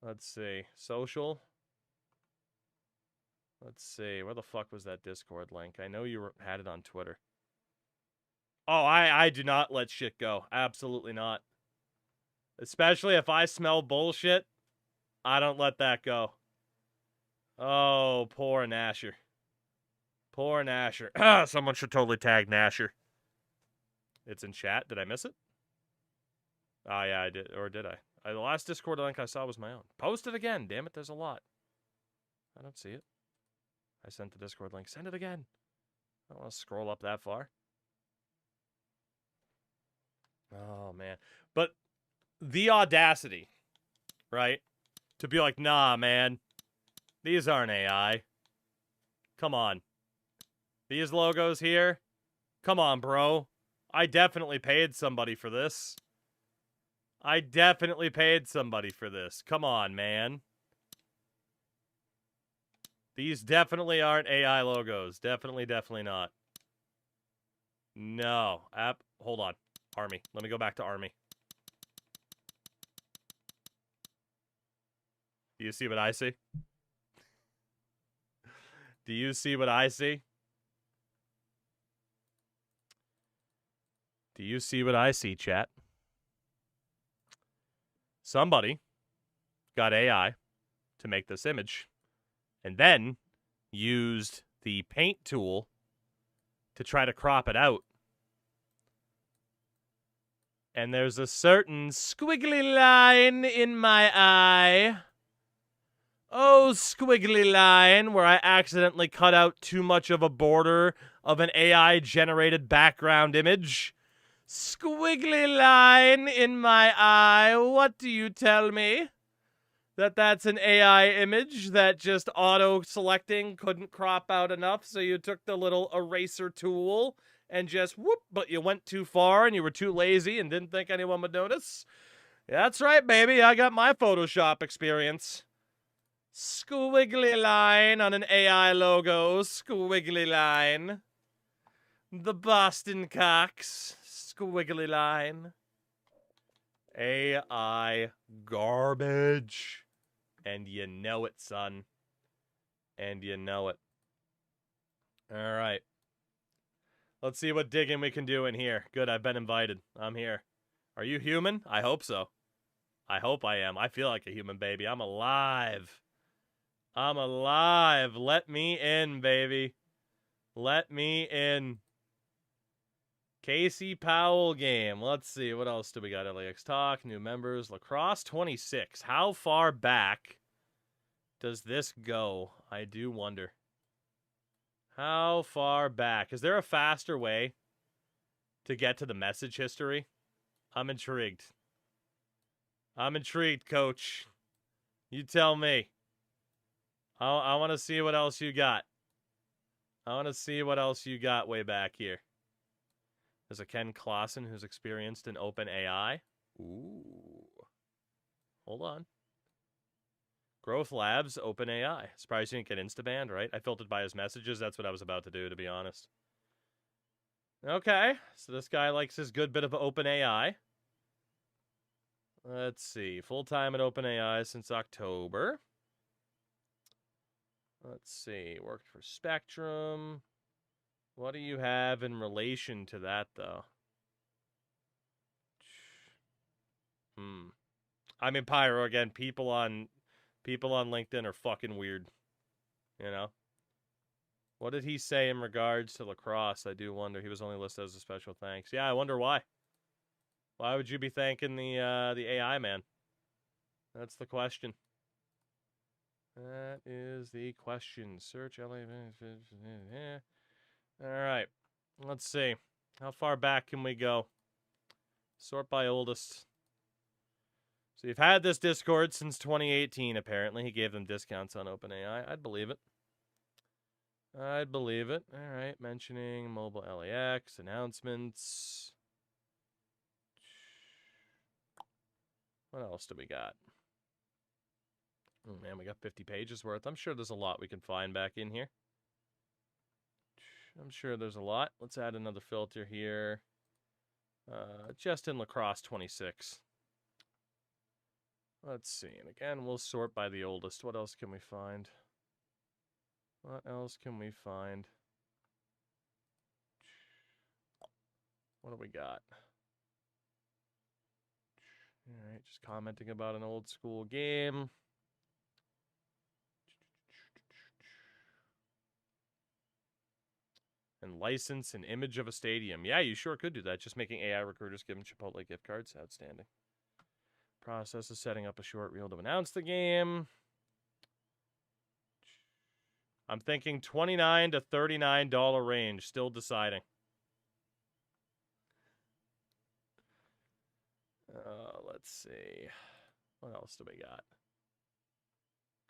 Let's see. Social. Let's see. Where the fuck was that Discord link? I know you had it on Twitter. Oh, I do not let shit go. Absolutely not. Especially if I smell bullshit, I don't let that go. Oh, poor Nasher. Poor Nasher. Someone should totally tag Nasher. It's in chat. Did I miss it? Oh, yeah, I did. Or did I? The last Discord link I saw was my own. Post it again. Damn it, there's a lot. I don't see it. I sent the Discord link. Send it again. I don't want to scroll up that far. Oh, man. But the audacity, right? To be like, nah, man. These aren't AI. Come on. These logos here? Come on, bro. I definitely paid somebody for this. Come on, man. These definitely aren't AI logos. Definitely not. No. Hold on. Army. Let me go back to Army. Do you see what I see? Do you see what I see? Do you see what I see, chat? Somebody got AI to make this image and then used the paint tool to try to crop it out. And there's a certain squiggly line in my eye. Oh, squiggly line, where I accidentally cut out too much of a border of an AI-generated background image. Squiggly line in my eye. What do you tell me? That's an AI image that just auto-selecting couldn't crop out enough, so you took the little eraser tool and just whoop, but you went too far and you were too lazy and didn't think anyone would notice. That's right, baby. I got my Photoshop experience. Squiggly line on an AI logo. Squiggly line. The Boston Cox. Squiggly line. AI garbage. And you know it, son. And you know it. All right. Let's see what digging we can do in here. Good, I've been invited. I'm here. Are you human? I hope so. I hope I am. I feel like a human, baby. I'm alive. I'm alive. Let me in, baby. Let me in. Casey Powell game. Let's see. What else do we got? LAX Talk, new members, Lacrosse 26. How far back does this go? I do wonder. How far back? Is there a faster way to get to the message history? I'm intrigued. I'm intrigued, Coach. You tell me. I want to see what else you got. I want to see what else you got way back here. There's a Ken Clausen who's experienced in OpenAI. Ooh. Hold on. Growth Labs, OpenAI. Surprised you didn't get Instaband, right? I filtered by his messages. That's what I was about to do, to be honest. Okay. So this guy likes his good bit of OpenAI. Let's see. Full-time at OpenAI since October. Let's see. Worked for Spectrum. What do you have in relation to that, though? I mean, Pyro, again, people on LinkedIn are fucking weird. You know? What did he say in regards to Lacrosse? I do wonder. He was only listed as a special thanks. Yeah, I wonder why. Why would you be thanking the AI man? That's the question. That is the question. Search LA. All right. Let's see. How far back can we go? Sort by oldest. So you've had this Discord since 2018, apparently. He gave them discounts on OpenAI. I'd believe it. I'd believe it. All right. Mentioning mobile LAX, announcements. What else do we got? Oh, man, we got 50 pages worth. I'm sure there's a lot we can find back in here. I'm sure there's a lot. Let's add another filter here. Just in Lacrosse 26. Let's see. And again, we'll sort by the oldest. What else can we find? What else can we find? What do we got? All right, just commenting about an old school game. And license an image of a stadium. Yeah, you sure could do that. Just making AI recruiters give them Chipotle gift cards. Outstanding. Process is setting up a short reel to announce the game. I'm thinking $29 to $39 range. Still deciding. Let's see. What else do we got?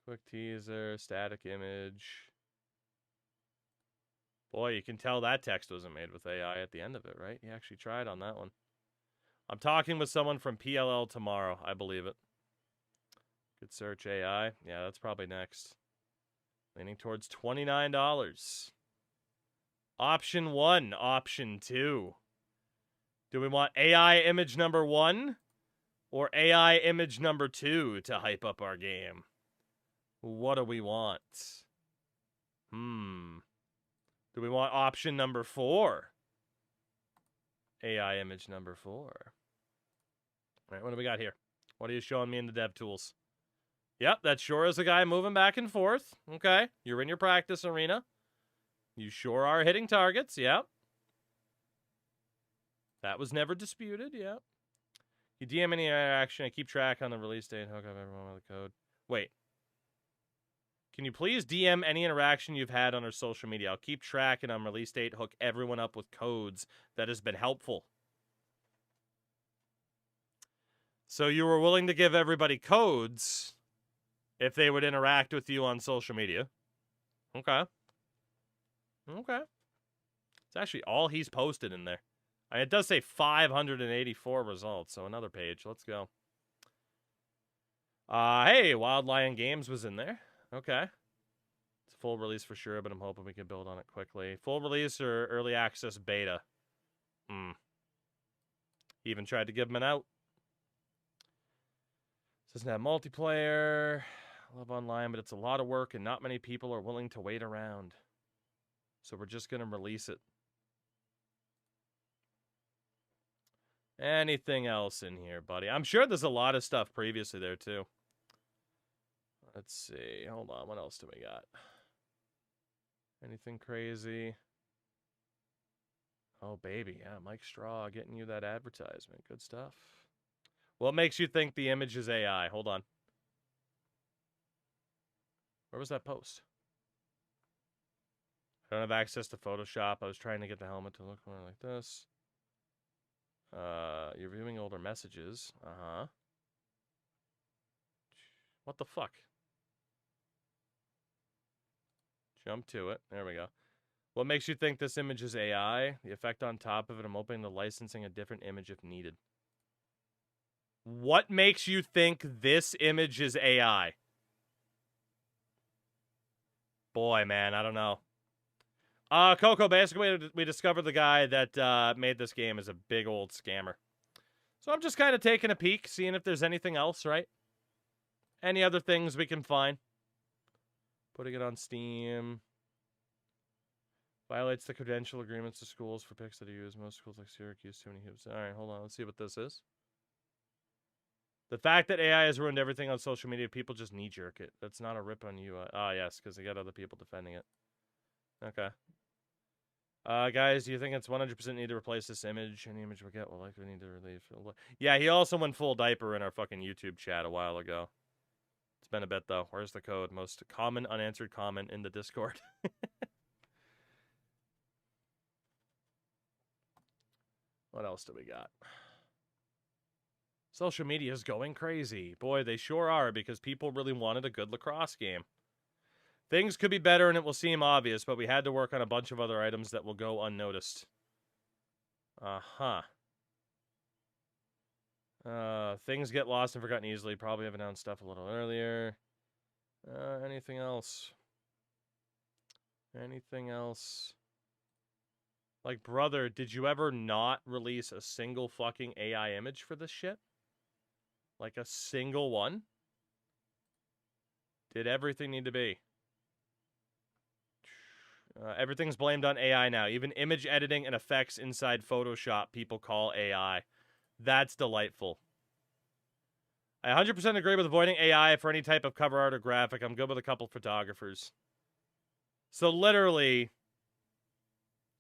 Quick teaser, static image. Boy, you can tell that text wasn't made with AI at the end of it, right? He actually tried on that one. I'm talking with someone from PLL tomorrow. I believe it. Good search AI. Yeah, that's probably next. Leaning towards $29. Option 1, option 2. Do we want AI image number 1 or AI image number 2 to hype up our game? What do we want? Do we want option number 4? AI image number 4. All right, what do we got here? What are you showing me in the dev tools? Yep, that sure is a guy moving back and forth. Okay, you're in your practice arena. You sure are hitting targets. Yep. That was never disputed. Yep. You DM any interaction. I keep track on the release date. Hook up everyone with the code. Wait. Can you please DM any interaction you've had on our social media? I'll keep track and on release date, hook everyone up with codes. That has been helpful. So you were willing to give everybody codes if they would interact with you on social media. Okay. Okay. It's actually all he's posted in there. It does say 584 results, so another page. Let's go. Hey, Wild Lion Games was in there. Okay. It's a full release for sure, but I'm hoping we can build on it quickly. Full release or early access beta? He even tried to give him an out. Doesn't have multiplayer. I love online, but it's a lot of work and not many people are willing to wait around. So we're just going to release it. Anything else in here, buddy? I'm sure there's a lot of stuff previously there, too. Let's see. Hold on. What else do we got? Anything crazy? Oh, baby. Yeah, Mike Straw getting you that advertisement. Good stuff. What makes you think the image is AI? Hold on. Where was that post? I don't have access to Photoshop. I was trying to get the helmet to look more like this. You're viewing older messages. Uh-huh. What the fuck? Jump to it. There we go. What makes you think this image is AI? The effect on top of it. I'm open to licensing a different image if needed. What makes you think this image is AI? Boy, man, I don't know. Coco, basically, we discovered the guy that made this game is a big old scammer. So I'm just kind of taking a peek, seeing if there's anything else, right? Any other things we can find. Putting it on Steam. Violates the credential agreements to schools for pics that are used. Most schools like Syracuse, too many hoops. All right, hold on. Let's see what this is. The fact that AI has ruined everything on social media, people just knee-jerk it. That's not a rip on you. Yes, because they got other people defending it. Okay. Guys, do you think it's 100% need to replace this image? Any image we get will likely need to relieve. Yeah, he also went full diaper in our fucking YouTube chat a while ago. It's been a bit, though. Where's the code? Most common unanswered comment in the Discord. What else do we got? Social media is going crazy. Boy, they sure are, because people really wanted a good lacrosse game. Things could be better and it will seem obvious, but we had to work on a bunch of other items that will go unnoticed. Things get lost and forgotten easily. Probably have announced stuff a little earlier. Anything else? Anything else? Like, brother, did you ever not release a single fucking AI image for this shit? Like a single one? Did everything need to be? Everything's blamed on AI now. Even image editing and effects inside Photoshop, people call AI. That's delightful. I 100% agree with avoiding AI for any type of cover art or graphic. I'm good with a couple photographers. So literally,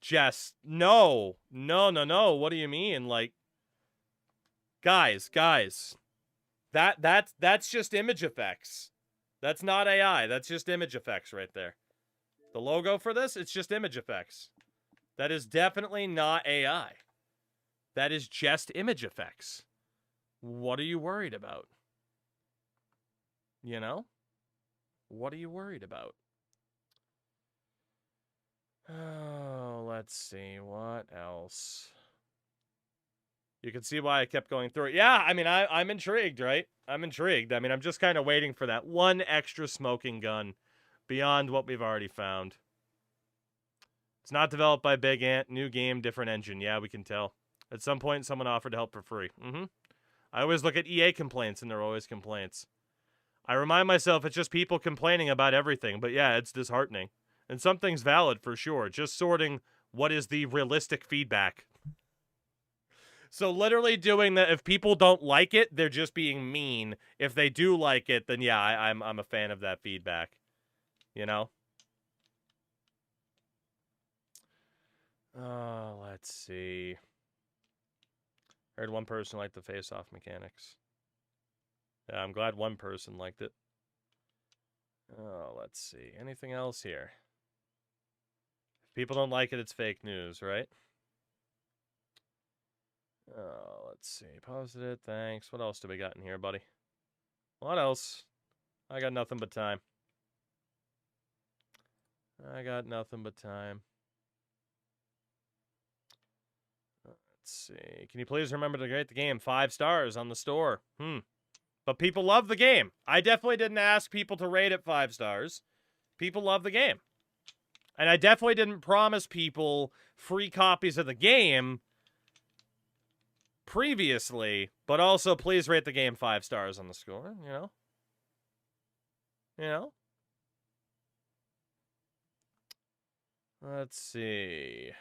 Jess, no. What do you mean? Like, guys. That's just image effects. That's not AI. That's just image effects right there. The logo for this, it's just image effects. That is definitely not AI. That is just image effects. What are you worried about? You know? What are you worried about? Oh, let's see. What else? You can see why I kept going through it. Yeah, I mean, I'm intrigued, right? I'm intrigued. I mean, I'm just kind of waiting for that one extra smoking gun beyond what we've already found. It's not developed by Big Ant. New game, different engine. Yeah, we can tell. At some point, someone offered to help for free. I always look at EA complaints, and they're always complaints. I remind myself it's just people complaining about everything. But yeah, it's disheartening. And something's valid for sure. Just sorting what is the realistic feedback. So literally doing that, if people don't like it, they're just being mean. If they do like it, then yeah, I'm a fan of that feedback. You know? Oh, let's see. Heard one person liked the face-off mechanics. Yeah, I'm glad one person liked it. Oh, let's see. Anything else here? If people don't like it, it's fake news, right? Oh, let's see. Posted it. Thanks. What else do we got in here, buddy? What else? I got nothing but time. I got nothing but time. Let's see. Can you please remember to rate the game 5 stars on the store? But people love the game. I definitely didn't ask people to rate it 5 stars. People love the game. And I definitely didn't promise people free copies of the game previously, but also please rate the game 5 stars on the score, you know? You know? Let's see.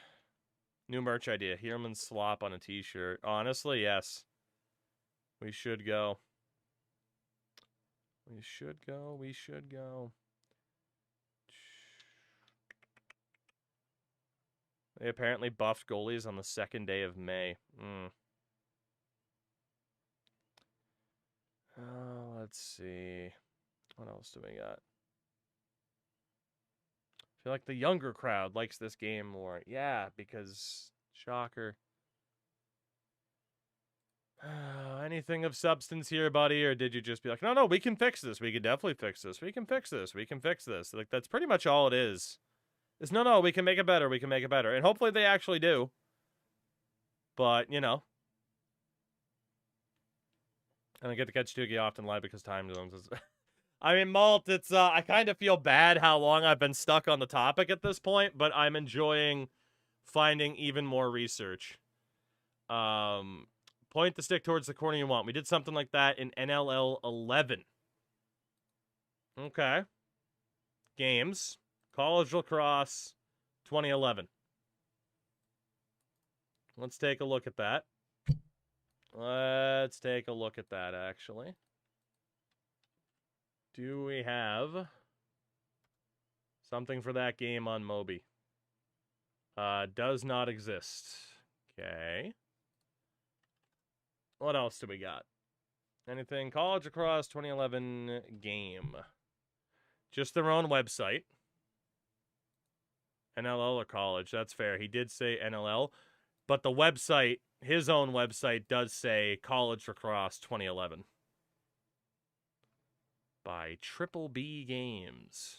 New merch idea. Heerman slop on a t-shirt. Honestly, yes. We should go. We should go. They apparently buffed goalies on the 2nd day of May. Let's see. What else do we got? I feel like the younger crowd likes this game more. Yeah, because shocker. Anything of substance here, buddy? Or did you just be like, no, we can fix this. We can definitely fix this. We can fix this. We can fix this. Like, that's pretty much all it is. It's no, we can make it better. We can make it better. And hopefully they actually do. But, you know. I don't get to catch Doogie often live because time zones is... I mean, Malt, it's, I kind of feel bad how long I've been stuck on the topic at this point, but I'm enjoying finding even more research. Point the stick towards the corner you want. We did something like that in NLL 11. Okay. Games. College Lacrosse 2011. Let's take a look at that. Let's take a look at that, actually. Do we have something for that game on Moby? Does not exist. Okay. What else do we got? Anything? College Lacrosse 2011 game. Just their own website. NLL or college, that's fair. He did say NLL, but the website, his own website, does say College Lacrosse 2011. By Triple B Games.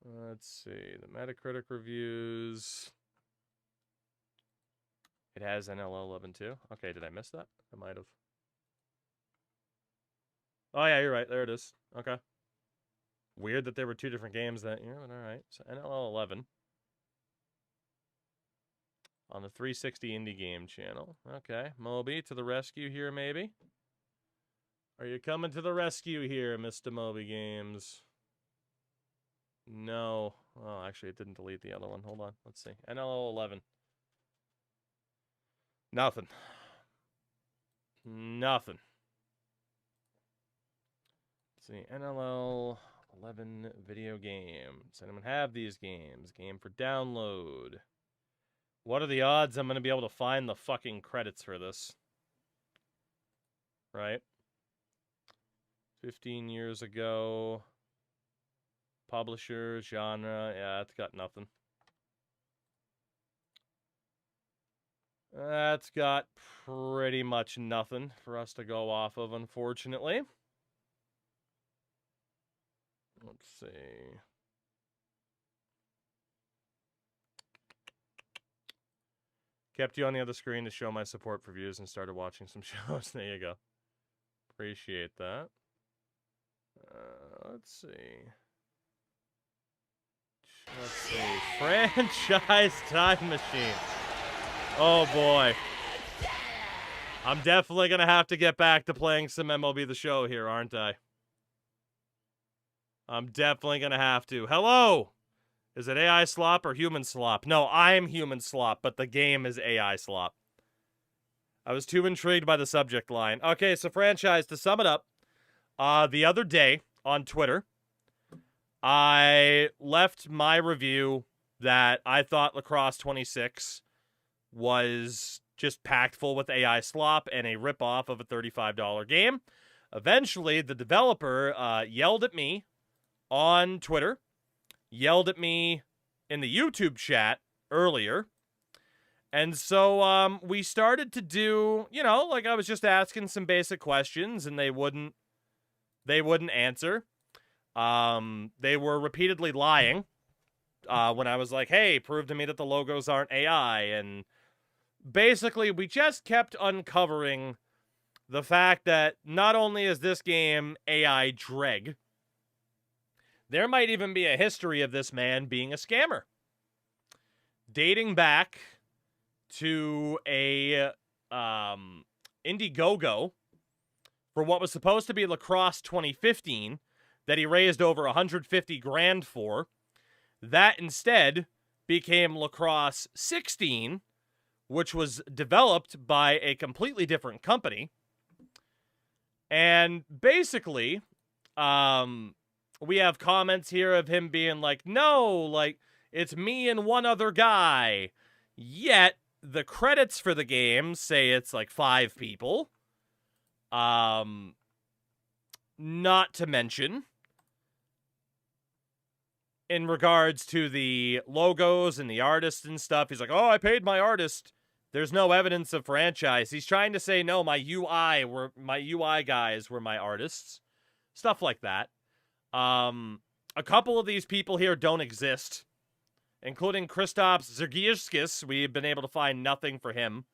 Let's see. The Metacritic reviews. It has NLL 11 too. Okay, did I miss that? I might have. Oh, yeah, you're right. There it is. Okay. Weird that there were 2 different games that year, but all right. So NLL 11. On the 360 Indie Game channel. Okay. Moby to the rescue here, maybe? Are you coming to the rescue here, Mr. Moby Games? No. Oh, actually, it didn't delete the other one. Hold on. Let's see. NLL 11. Nothing. Nothing. Let's see. NLL 11 video games. Anyone have these games? Game for download. What are the odds I'm going to be able to find the fucking credits for this? Right? 15 years ago. Publisher, genre. Yeah, it's got nothing. That's got pretty much nothing for us to go off of, unfortunately. Let's see. Kept you on the other screen to show my support for views and started watching some shows. There you go. Appreciate that. Let's see. Let's see. Franchise Time Machine. Oh, boy. I'm definitely going to have to get back to playing some MLB The Show here, aren't I? I'm definitely going to have to. Hello! Is it AI slop or human slop? No, I'm human slop, but the game is AI slop. I was too intrigued by the subject line. Okay, so franchise, to sum it up, the other day on Twitter, I left my review that I thought Lacrosse 26 was just packed full with AI slop and a ripoff of a $35 game. Eventually, the developer yelled at me on Twitter, yelled at me in the YouTube chat earlier, and so we started to do, you know, like I was just asking some basic questions, and they wouldn't answer. They were repeatedly lying when I was like, hey, prove to me that the logos aren't AI, and basically, we just kept uncovering the fact that not only is this game AI dreg, there might even be a history of this man being a scammer. Dating back to a Indiegogo for what was supposed to be Lacrosse 2015 that he raised over $150,000 for. That instead became Lacrosse 16, which was developed by a completely different company. And basically, We have comments here of him being like, no, like, it's me and one other guy. Yet, the credits for the game say it's like 5 people. Not to mention, in regards to the logos and the artists and stuff, he's like, oh, I paid my artist. There's no evidence of franchise. He's trying to say, no, my UI guys were my artists. Stuff like that. A couple of these people here don't exist, including Kristaps Zergievskis. We've been able to find nothing for him.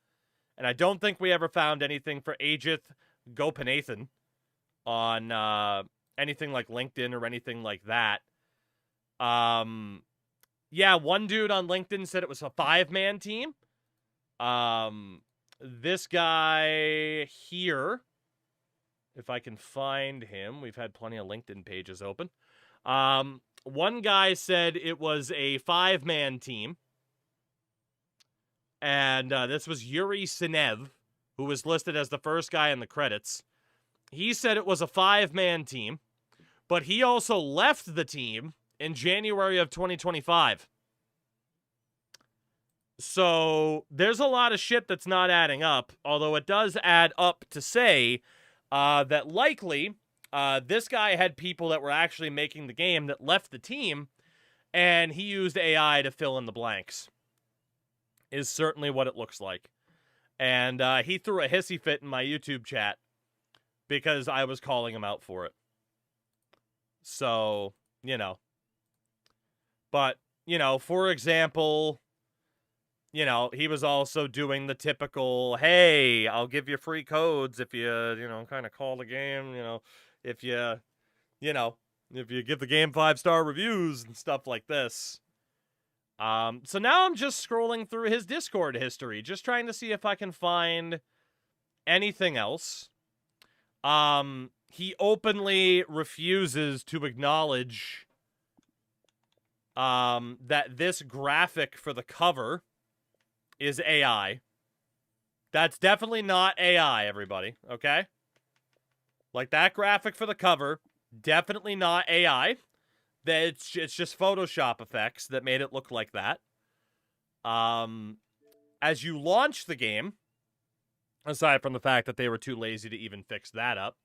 And I don't think we ever found anything for Ajith Gopinathan on anything like LinkedIn or anything like that. Yeah, one dude on LinkedIn said it was a 5-man team. This guy here, if I can find him, we've had plenty of LinkedIn pages open. One guy said it was a 5-man team. And this was Yuri Sinev, who was listed as the first guy in the credits. He said it was a 5-man team, but he also left the team in January of 2025. So there's a lot of shit that's not adding up, although it does add up to say that likely this guy had people that were actually making the game that left the team, and he used AI to fill in the blanks, is certainly what it looks like. And he threw a hissy fit in my YouTube chat because I was calling him out for it. So, you know. But, you know, for example, you know, he was also doing the typical, hey, I'll give you free codes if you, you know, kind of call the game, you know, if you give the game 5-star reviews and stuff like this. So now I'm just scrolling through his Discord history, just trying to see if I can find anything else. He openly refuses to acknowledge that this graphic for the cover is AI. That's definitely not AI, everybody, okay? Like, that graphic for the cover, definitely not AI. It's just Photoshop effects that made it look like that. As you launch the game, aside from the fact that they were too lazy to even fix that up,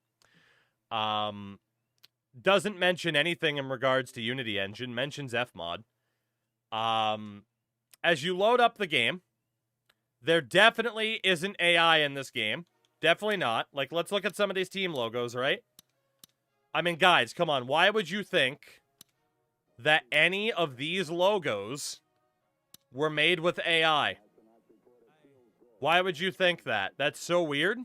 doesn't mention anything in regards to Unity Engine, mentions Fmod. As you load up the game, there definitely isn't AI in this game. Definitely not. Like, let's look at some of these team logos, right? I mean, guys, come on. Why would you think that any of these logos were made with AI? Why would you think that? That's so weird.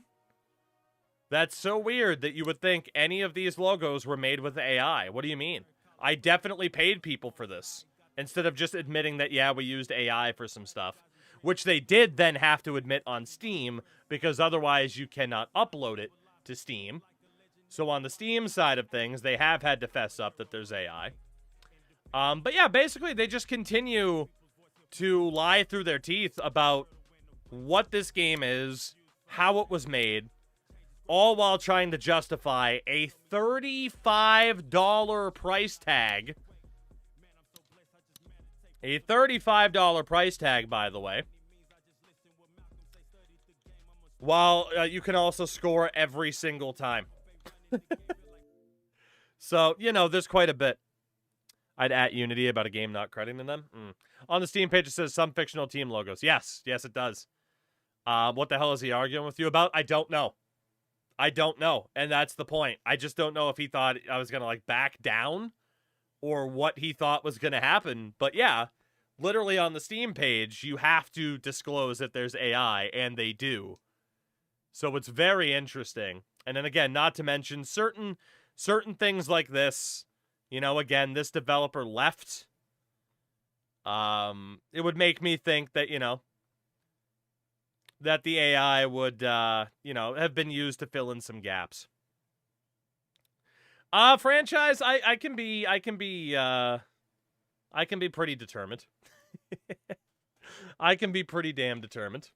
That's so weird that you would think any of these logos were made with AI. What do you mean? I definitely paid people for this, instead of just admitting that, yeah, we used AI for some stuff, which they did then have to admit on Steam, because otherwise you cannot upload it to Steam. So on the Steam side of things, they have had to fess up that there's AI. But yeah, basically they just continue to lie through their teeth about what this game is, how it was made, all while trying to justify a $35 price tag. A $35 price tag, by the way. While you can also score every single time. So, you know, there's quite a bit. I'd at Unity about a game not crediting them. On the Steam page, it says some fictional team logos. Yes, it does. What the hell is he arguing with you about? I don't know. I don't know. And that's the point. I just don't know if he thought I was going to, like, back down or what he thought was going to happen. But yeah, literally on the Steam page, you have to disclose that there's AI, and they do. So it's very interesting. And then again, not to mention certain things like this. You know, again, this developer left. It would make me think that, you know, that the AI would, you know, have been used to fill in some gaps. Franchise, I can be pretty determined. I can be pretty damn determined.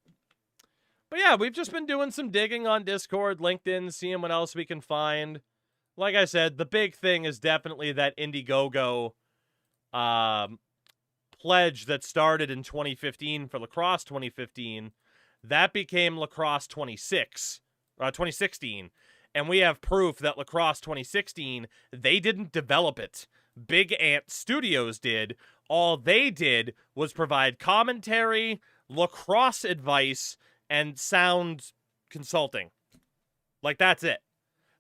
But yeah, we've just been doing some digging on Discord, LinkedIn, seeing what else we can find. like I said, the big thing is definitely that Indiegogo pledge that started in 2015 for Lacrosse 2015. That became Lacrosse 2016. And we have proof that Lacrosse 2016, they didn't develop it. Big Ant Studios did. All they did was provide commentary, lacrosse advice, and sound consulting. Like, that's it.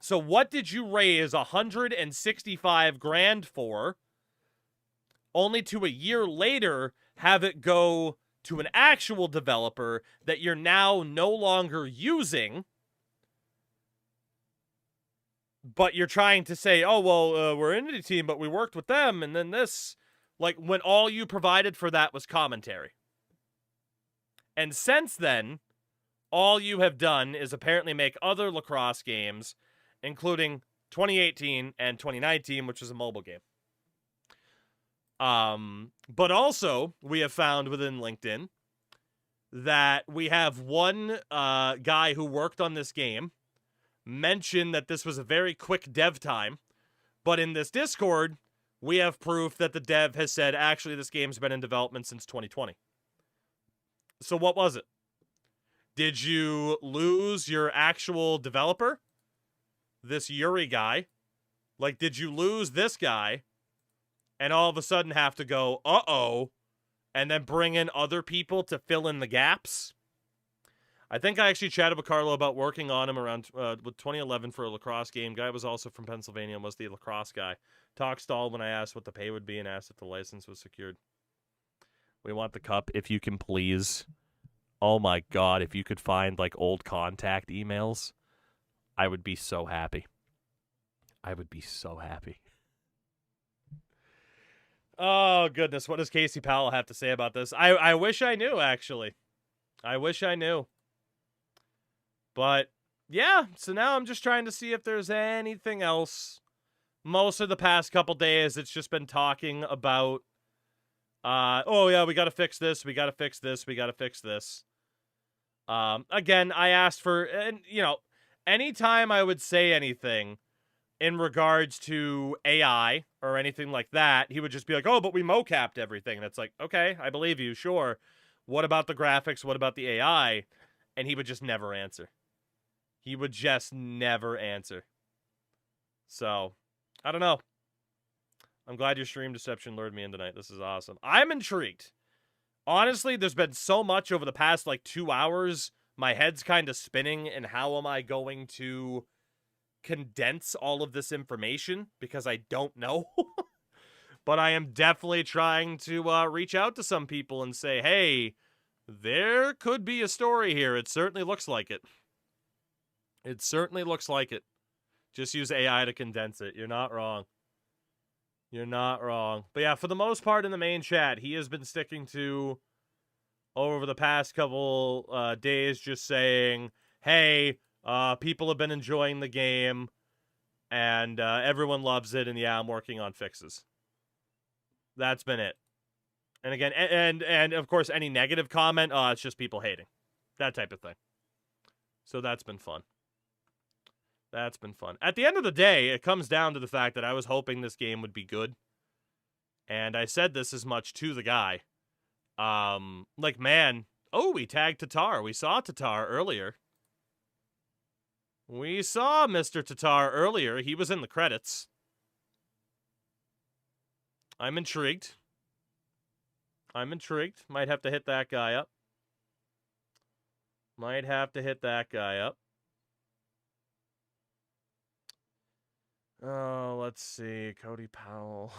So what did you raise $165,000 for, only to a year later have it go to an actual developer that you're now no longer using, but you're trying to say, oh, well, we're an indie team, but we worked with them, and then this, like, when all you provided for that was commentary. And since then, all you have done is apparently make other lacrosse games, including 2018 and 2019, which is a mobile game. But also, we have found within LinkedIn that we have one guy who worked on this game mention that this was a very quick dev time, but in this Discord, we have proof that the dev has said, actually, this game's been in development since 2020. So what was it? Did you lose your actual developer? This Yuri guy? Like, did you lose this guy and all of a sudden have to go, uh-oh, and then bring in other people to fill in the gaps? I think I actually chatted with Carlo about working on him around with 2011 for a lacrosse game. Guy was also from Pennsylvania and was the lacrosse guy. Talk stalled when I asked what the pay would be and asked if the license was secured. We want the cup, if you can please. Oh my God, if you could find like old contact emails, I would be so happy. I would be so happy. Oh goodness, what does Casey Powell have to say about this? I wish I knew, actually. I wish I knew. But, yeah, so now I'm just trying to see if there's anything else. Most of the past couple days, it's just been talking about, oh, yeah, we got to fix this, we got to fix this, we got to fix this. Again, I asked for, and, you know, anytime I would say anything in regards to AI or anything like that, he would just be like, oh, but we mocapped everything. And it's like, okay, I believe you, sure. What about the graphics? What about the AI? And he would just never answer. He would just never answer. So, I don't know. I'm glad your stream deception lured me in tonight. This is awesome. I'm intrigued. Honestly, there's been so much over the past, like, 2 hours. My head's kind of spinning, and how am I going to condense all of this information? Because I don't know. But I am definitely trying to reach out to some people and say, hey, there could be a story here. It certainly looks like it. It certainly looks like it. Just use AI to condense it. You're not wrong. You're not wrong. But yeah, for the most part in the main chat, he has been sticking to, over the past couple days, just saying, hey, people have been enjoying the game, and everyone loves it, and yeah, I'm working on fixes. That's been it. And again, and of course, any negative comment, it's just people hating. That type of thing. So that's been fun. That's been fun. At the end of the day, it comes down to the fact that I was hoping this game would be good. And I said this as much to the guy. Like, man, oh, we tagged Tatar. We saw Tatar earlier. We saw Mr. Tatar earlier. He was in the credits. I'm intrigued. I'm intrigued. Might have to hit that guy up. Might have to hit that guy up. Oh, let's see. Cody Powell.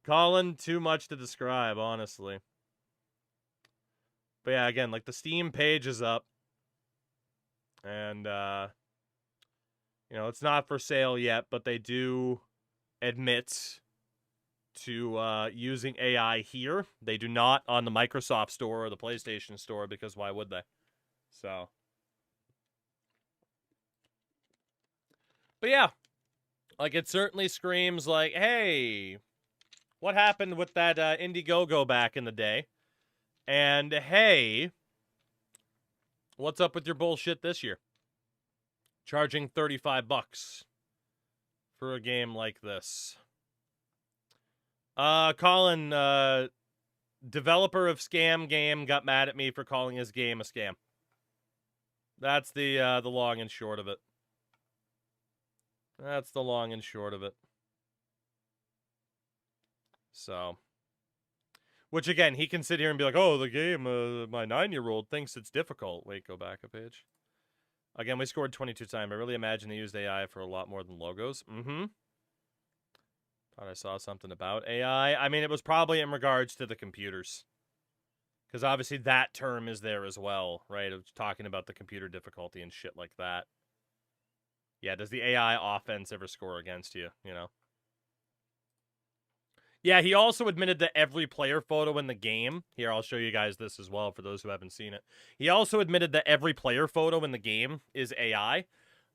Colin, too much to describe, honestly. But yeah, again, like the Steam page is up. And, you know, it's not for sale yet, but they do admit to using AI here. They do not on the Microsoft Store or the PlayStation Store, because why would they? So. But yeah. Like, it certainly screams like, hey, what happened with that Indiegogo back in the day? And hey, what's up with your bullshit this year? Charging $35. for a game like this? Colin, developer of Scam Game got mad at me for calling his game a scam. That's the long and short of it. That's the long and short of it. So, which again, he can sit here and be like, oh, the game, my 9-year-old thinks it's difficult. Wait, go back a page. Again, we scored 22 times. I really imagine they used AI for a lot more than logos. Mm-hmm. Thought I saw something about AI. I mean, it was probably in regards to the computers. Because obviously that term is there as well, right? Of talking about the computer difficulty and shit like that. Yeah, does the AI offense ever score against you, you know? Yeah, he also admitted that every player photo in the game, here, I'll show you guys this as well for those who haven't seen it. He also admitted that every player photo in the game is AI.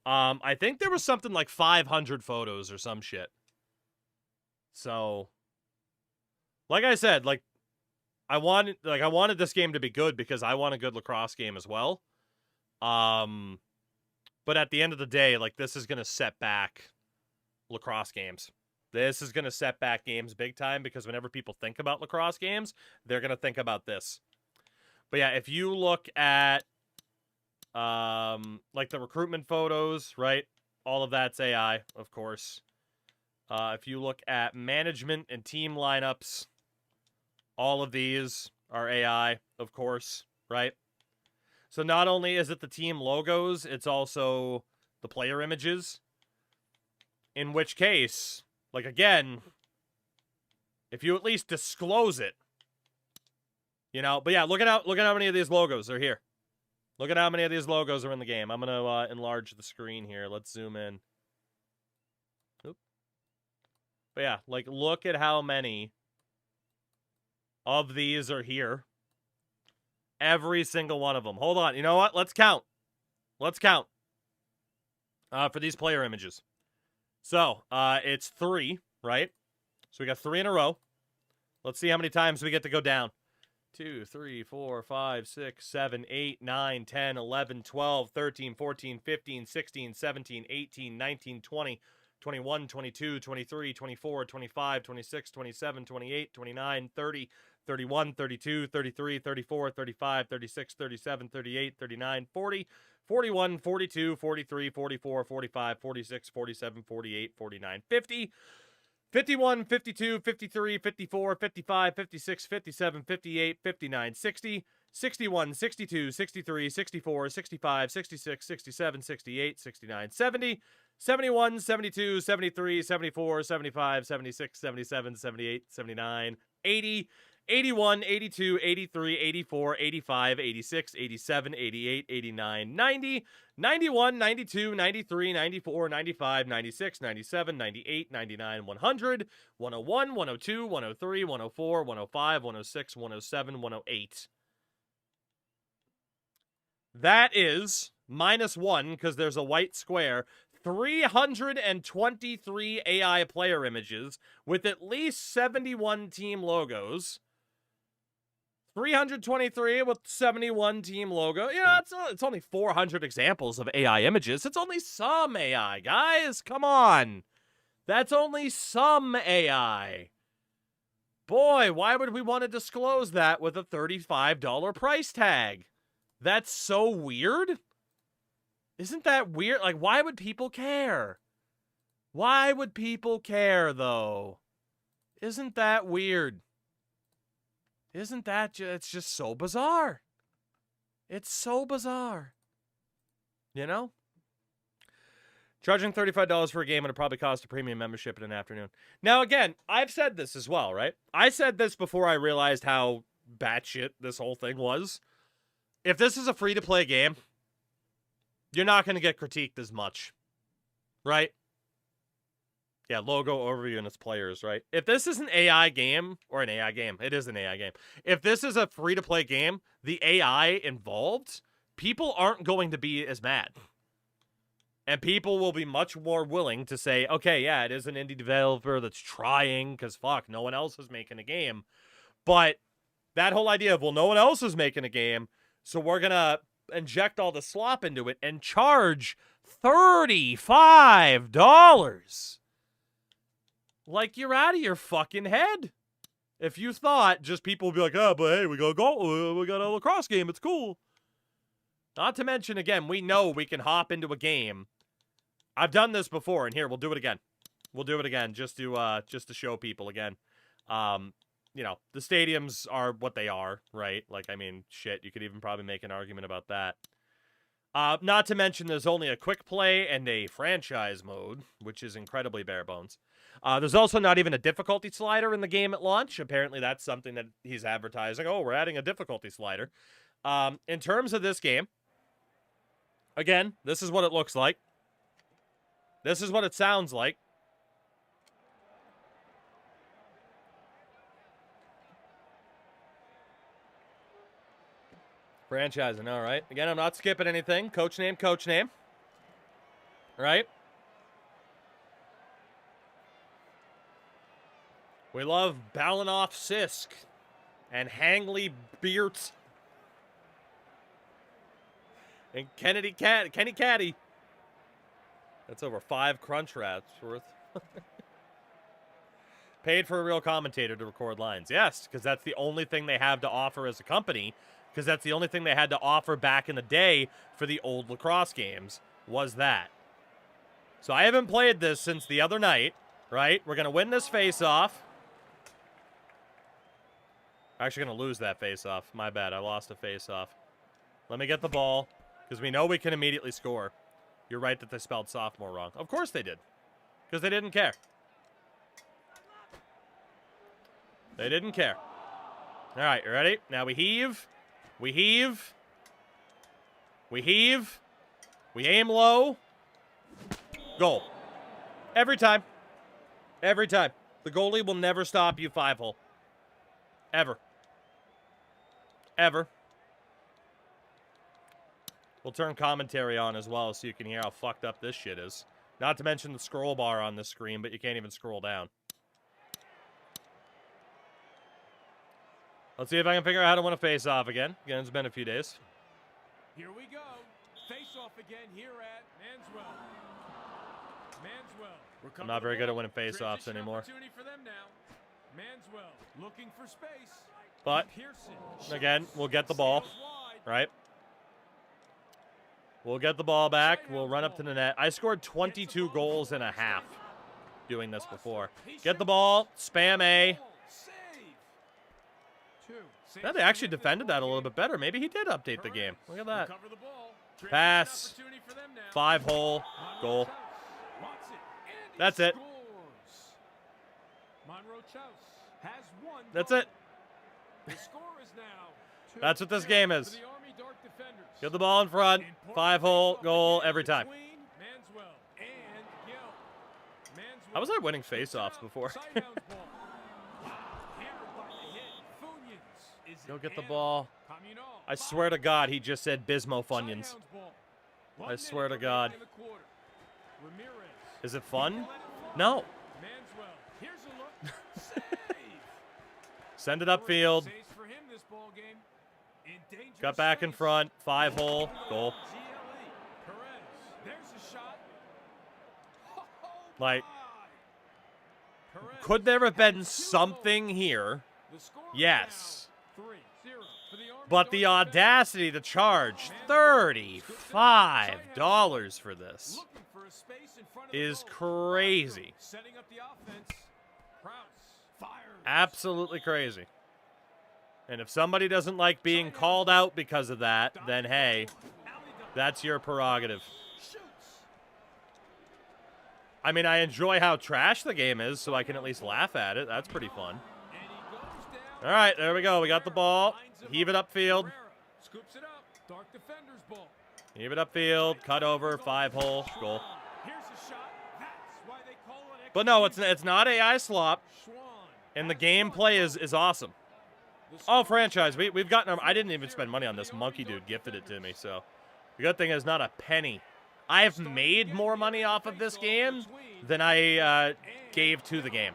I think there was something like 500 photos or some shit. So, like I said, like, I wanted this game to be good because I want a good lacrosse game as well. But at the end of the day, like, this is going to set back lacrosse games. This is going to set back games big time because whenever people think about lacrosse games, they're going to think about this. But yeah, if you look at, like, the recruitment photos, right? All of that's AI, of course. If you look at management and team lineups, all of these are AI, of course, right? So not only is it the team logos, it's also the player images. In which case, like, again, if you at least disclose it, you know. But yeah, look at how many of these logos are here. Look at how many of these logos are in the game. I'm gonna enlarge the screen here. Let's zoom in. Oop. But yeah, like, look at how many of these are here. Every single one of them. Hold on. You know what? Let's count. Let's count. For these player images. So, it's 3, right? So we got 3 in a row. Let's see how many times we get to go down. 2, 3, 4, 5, 6, 7, 8, 9, 10, 11, 12, 13, 14, 15, 16, 17, 18, 19, 20, 21, 22, 23, 24, 25, 26, 27, 28, 29, 30, 31, 32, 33, 34, 35, 36, 37, 38, 39, 40, 41, 42, 43, 44, 45, 46, 47, 48, 49, 50, 51, 52, 53, 54, 55, 56, 57, 58, 59, 60, 61, 62, 63, 64, 65, 66, 67, 68, 69, 70, 71, 72, 73, 74, 75, 76, 77, 78, 79, 80, 81, 82, 83, 84, 85, 86, 87, 88, 89, 90, 91, 92, 93, 94, 95, 96, 97, 98, 99, 100, 101, 102, 103, 104, 105, 106, 107, 108. That is -1 because there's a white square. 323 AI player images with at least 71 team logos. 323 with 71 team logo. You know, it's only 400 examples of AI images. It's only some AI, guys. Come on. That's only some AI. Boy, why would we want to disclose that with a $35 price tag? That's so weird. Isn't that weird? Like, why would people care? Why would people care, though? Isn't that weird? Isn't that it's just so bizarre. It's so bizarre. You know? Charging $35 for a game would probably cost a premium membership in an afternoon. Now, again, I've said this as well, right? I said this before I realized how batshit this whole thing was. If this is a free-to-play game, you're not going to get critiqued as much, right? Yeah, logo, overview, and its players, right? If this is an AI game, or an AI game, it is an AI game. If this is a free-to-play game, the AI involved, people aren't going to be as mad. And people will be much more willing to say, okay, yeah, it is an indie developer that's trying, because fuck, no one else is making a game. But that whole idea of, well, no one else is making a game, so we're going to inject all the slop into it and charge $35 Like, you're out of your fucking head. If you thought just people would be like, oh, but hey, we got a lacrosse game. It's cool. Not to mention, again, we know we can hop into a game. I've done this before, and here, we'll do it again. We'll do it again just to show people again. You know, the stadiums are what they are, right? Like, I mean, shit, you could even probably make an argument about that. Not to mention there's only a quick play and a franchise mode, which is incredibly bare bones. There's also not even a difficulty slider in the game at launch. Apparently that's something that he's advertising. Oh, we're adding a difficulty slider. In terms of this game, again, this is what it looks like. This is what it sounds like. Franchising, all right. Again, I'm not skipping anything. Coach name, coach name. Right? We love Balinoff Sisk and Hangley Beert and Kenny Caddy. That's over 5 crunch wraps worth. Paid for a real commentator to record lines. Yes, because that's the only thing they have to offer as a company. Because that's the only thing they had to offer back in the day for the old lacrosse games, was that. So I haven't played this since the other night, right? We're going to win this face-off. Actually going to lose that face-off. My bad, I lost a face-off. Let me get the ball, because we know we can immediately score. You're right that they spelled sophomore wrong. Of course they did, because they didn't care. They didn't care. All right, you ready? Now we heave. We heave. We heave. We aim low. Goal. Every time. Every time. The goalie will never stop you 5-hole. Ever. Ever. We'll turn commentary on as well so you can hear how fucked up this shit is. Not to mention the scroll bar on the screen, but you can't even scroll down. Let's see if I can figure out how to win a face-off again. Again, it's been a few days. Here we go. Face-off again here at Manswell. I'm not very good at winning face-offs anymore. Opportunity for them now. Manswell looking for space. But, again, we'll get the ball, right? We'll get the ball back. We'll run up to the net. I scored 22 goals in a half doing this before. Get the ball, spam A. Yeah, they actually defended that a little bit better. Maybe he did update the game. Look at that. Pass. 5-hole. Goal. That's it. That's it. That's what this game is. Get the ball in front. 5-hole. Goal every time. How was I winning face-offs before? Go get the ball. I swear to God, he just said Bismo Funyuns. I swear to God. Is it fun? No. Send it upfield. Got back in front. 5-hole. Goal. Like, could there have been something here? Yes. But the audacity to charge $35 for this is crazy. Absolutely crazy. And if somebody doesn't like being called out because of that, then hey, that's your prerogative. I mean, I enjoy how trash the game is, so I can at least laugh at it. That's pretty fun. All right, there we go. We got the ball. Heave it upfield. Heave it upfield. Cut over. 5-hole. Goal. But no, it's not AI slop. And the gameplay is awesome. Oh, franchise. We've gotten... I didn't even spend money on this. Monkey Dude gifted it to me, so... The good thing is not a penny. I've made more money off of this game than I gave to the game.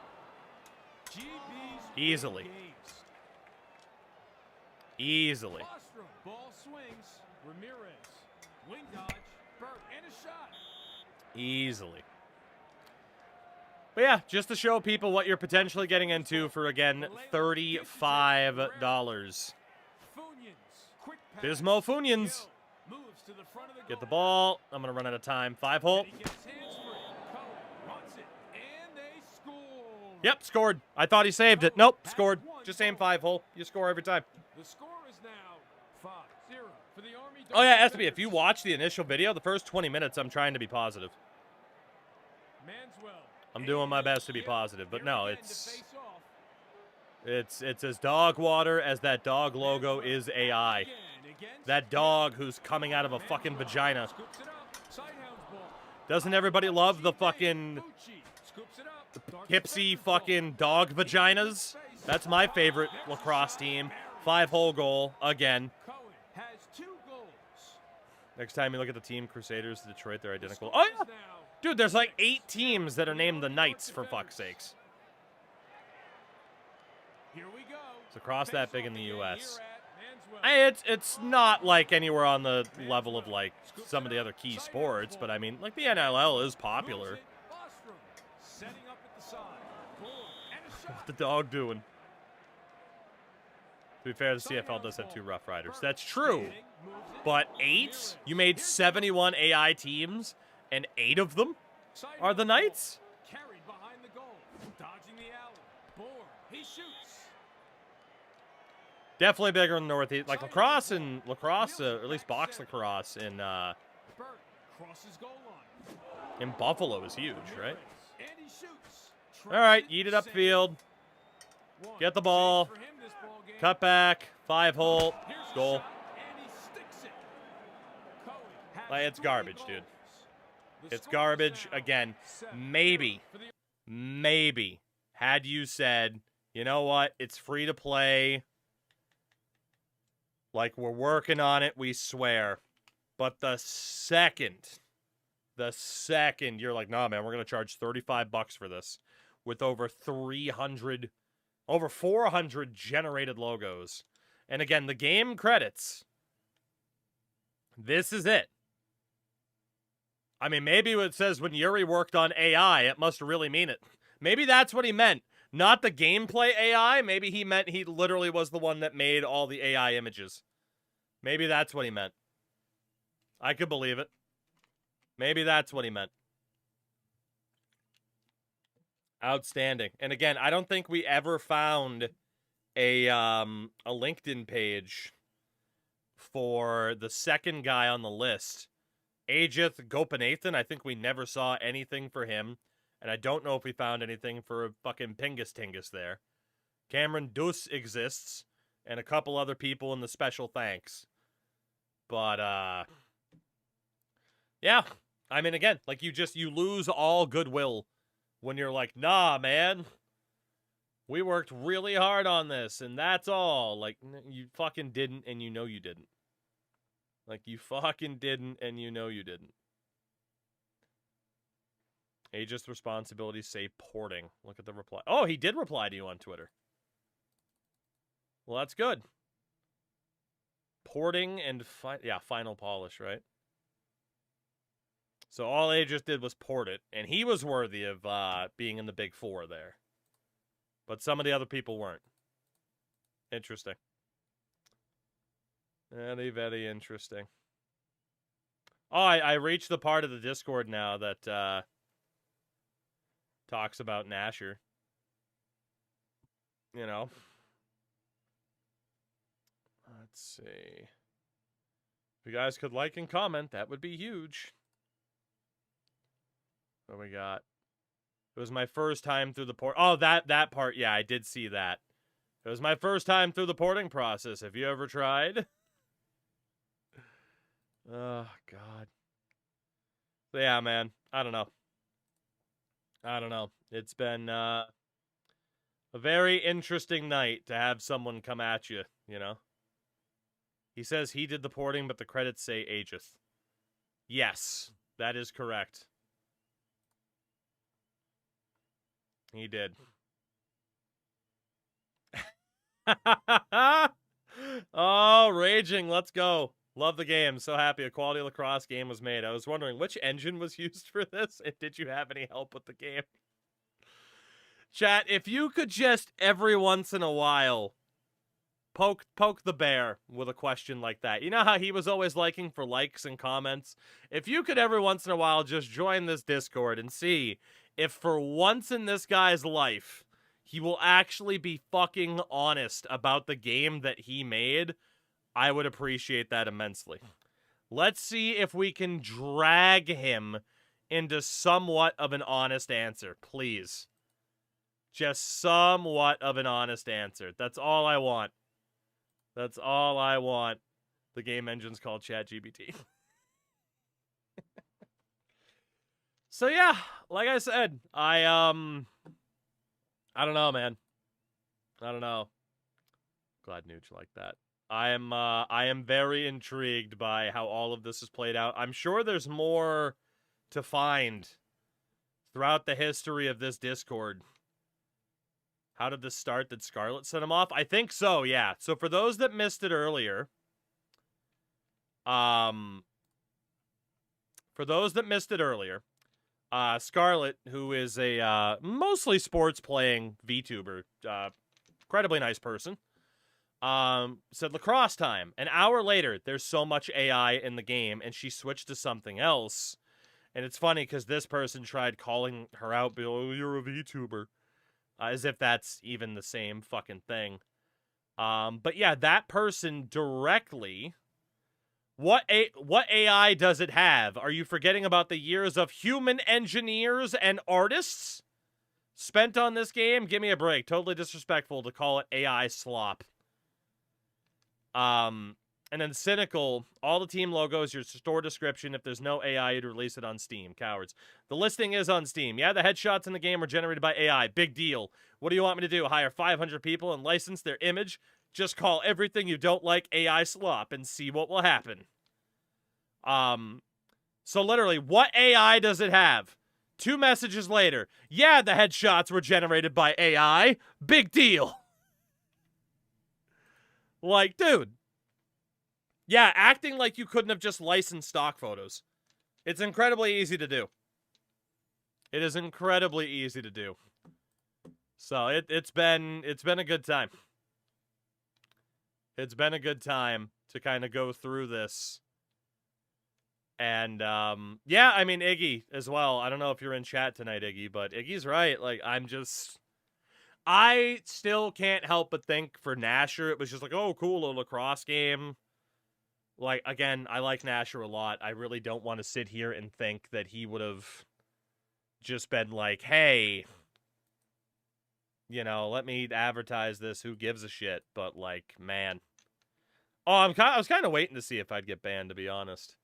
Easily. Easily. Easily. But yeah, just to show people what you're potentially getting into for, again, $35. Bismo Funyuns. Get the ball. I'm going to run out of time. 5-hole. Yep, scored. I thought he saved it. Nope, scored. Just aim 5-hole. You score every time. The score is now 5-0 for the Army. Oh, yeah, SB, if you watch the initial video, the first 20 minutes, I'm trying to be positive. I'm doing my best to be positive, but no, it's as dog water as that dog logo is AI. That dog who's coming out of a fucking vagina. Doesn't everybody love the fucking hipsy fucking dog vaginas? That's my favorite lacrosse team. 5-hole goal again. Next time you look at the team, Crusaders, Detroit, they're identical. Oh, yeah! Dude, there's like 8 teams that are named the Knights, for fuck's sakes. It's across that big in the U.S. It's not like anywhere on the level of like some of the other key sports, but I mean, like the NLL is popular. What's the dog doing? To be fair, the CFL does have 2 Rough Riders. That's true. But 8? You made 71 AI teams, and 8 of them are the Knights? Carried behind the goal, dodging the alley. Bourne, he shoots. Definitely bigger in the Northeast. Like lacrosse, or at least box lacrosse in Buffalo is huge, right? All right, eat it upfield. Get the ball. Cut back. 5-hole. Goal. Like, it's garbage, dude. It's garbage. Again, maybe, had you said, you know what, it's free to play, like, we're working on it, we swear. But the second you're like, nah, man, we're going to charge $35 for this with over 400 generated logos. And again, the game credits. This is it. I mean, maybe it says when Yuri worked on AI, it must really mean it. Maybe that's what he meant. Not the gameplay AI. Maybe he meant he literally was the one that made all the AI images. Maybe that's what he meant. I could believe it. Maybe that's what he meant. Outstanding. And again, I don't think we ever found a LinkedIn page for the second guy on the list. Ajith Gopinathan, I think we never saw anything for him. And I don't know if we found anything for fucking Pingus Tingus there. Cameron Dus exists. And a couple other people in the special thanks. But, yeah. I mean, again, like you lose all goodwill when you're like, nah, man. We worked really hard on this, and that's all. Like, you fucking didn't, and you know you didn't. Like, you fucking didn't, and you know you didn't. Aegis responsibilities say porting. Look at the reply. Oh, he did reply to you on Twitter. Well, that's good. Porting and, final polish, right? So all Aegis did was port it, and he was worthy of being in the Big Four there. But some of the other people weren't. Interesting. Very, very interesting. Oh, I reached the part of the Discord now that talks about Nasher. You know. Let's see. If you guys could like and comment, that would be huge. What we got? It was my first time through the port. Oh, that part. Yeah, I did see that. It was my first time through the porting process. Have you ever tried? Oh, God. So, yeah, man. I don't know. It's been a very interesting night to have someone come at you, you know? He says he did the porting, but the credits say Aegis. Yes, that is correct. He did. Oh, raging. Let's go. Love the game. So happy a quality lacrosse game was made. I was wondering which engine was used for this, and did you have any help with the game? Chat, if you could just every once in a while poke the bear with a question like that. You know how he was always liking for likes and comments? If you could every once in a while just join this Discord and see if for once in this guy's life he will actually be fucking honest about the game that he made, I would appreciate that immensely. Let's see if we can drag him into somewhat of an honest answer, please. Just somewhat of an honest answer. That's all I want. That's all I want. The game engine's called ChatGPT. So yeah, like I said, I don't know, man. I don't know. Glad Nooch like that. I am very intrigued by how all of this is played out. I'm sure there's more to find throughout the history of this Discord. How did this start? Did Scarlet set him off? I think so, yeah. So for those that missed it earlier, Scarlet, who is a mostly sports playing VTuber, incredibly nice person, said lacrosse time. An hour later, there's so much AI in the game, and she switched to something else. And it's funny because this person tried calling her out, be like, oh, you're a VTuber. As if that's even the same fucking thing. But yeah, that person directly... What AI does it have? Are you forgetting about the years of human engineers and artists spent on this game? Give me a break. Totally disrespectful to call it AI slop. And then Cynical, all the team logos, your store description. If there's no AI, you'd release it on Steam. Cowards. The listing is on Steam. Yeah, the headshots in the game were generated by AI. Big deal. What do you want me to do? Hire 500 people and license their image? Just call everything you don't like AI slop and see what will happen. So literally, what AI does it have? 2 messages later. Yeah, the headshots were generated by AI. Big deal. Like, dude. Yeah, acting like you couldn't have just licensed stock photos. It's incredibly easy to do. It is incredibly easy to do. So it's been a good time. It's been a good time to kind of go through this. And yeah, I mean Iggy as well. I don't know if you're in chat tonight, Iggy, but Iggy's right. Like I still can't help but think for Nasher, it was just like, oh, cool, a lacrosse game. Like, again, I like Nasher a lot. I really don't want to sit here and think that he would have just been like, hey, you know, let me advertise this. Who gives a shit? But, like, man. Oh, I was kind of waiting to see if I'd get banned, to be honest.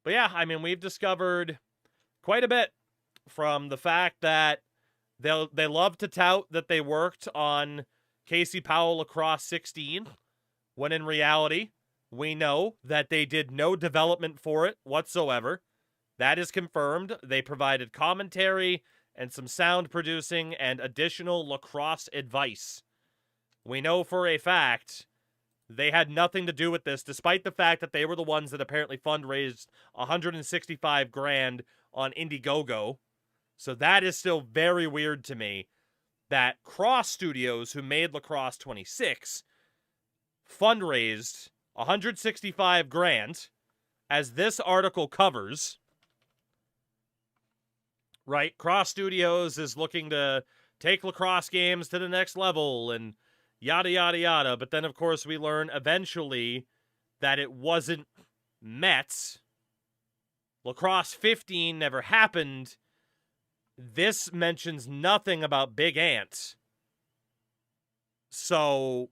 But yeah, I mean, we've discovered quite a bit from the fact that they love to tout that they worked on Casey Powell Lacrosse 16, when in reality, we know that they did no development for it whatsoever. That is confirmed. They provided commentary and some sound producing and additional lacrosse advice. We know for a fact they had nothing to do with this, despite the fact that they were the ones that apparently fundraised $165,000 on Indiegogo. So that is still very weird to me that Cross Studios, who made Lacrosse 26, fundraised $165,000, as this article covers. Right? Cross Studios is looking to take lacrosse games to the next level and yada, yada, yada. But then, of course, we learn eventually that it wasn't met. Lacrosse 15 never happened. This mentions nothing about Big Ant. So,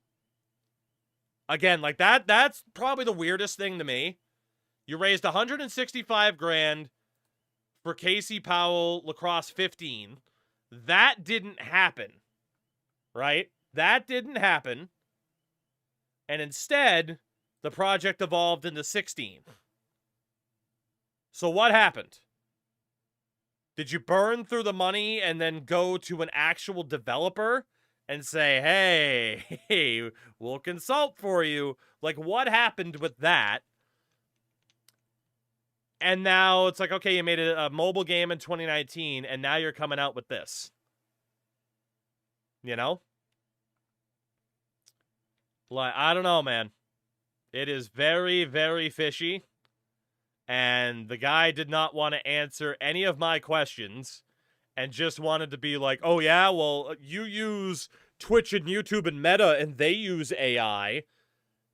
again, like that's probably the weirdest thing to me. You raised $165,000 for Casey Powell Lacrosse 15. That didn't happen. Right? That didn't happen. And instead, the project evolved into 16. So what happened? Did you burn through the money and then go to an actual developer and say, hey, we'll consult for you? Like, what happened with that? And now it's like, okay, you made a mobile game in 2019, and now you're coming out with this. You know? Like, I don't know, man. It is very, very fishy. And the guy did not want to answer any of my questions and just wanted to be like, oh, yeah, well, you use Twitch and YouTube and Meta and they use AI.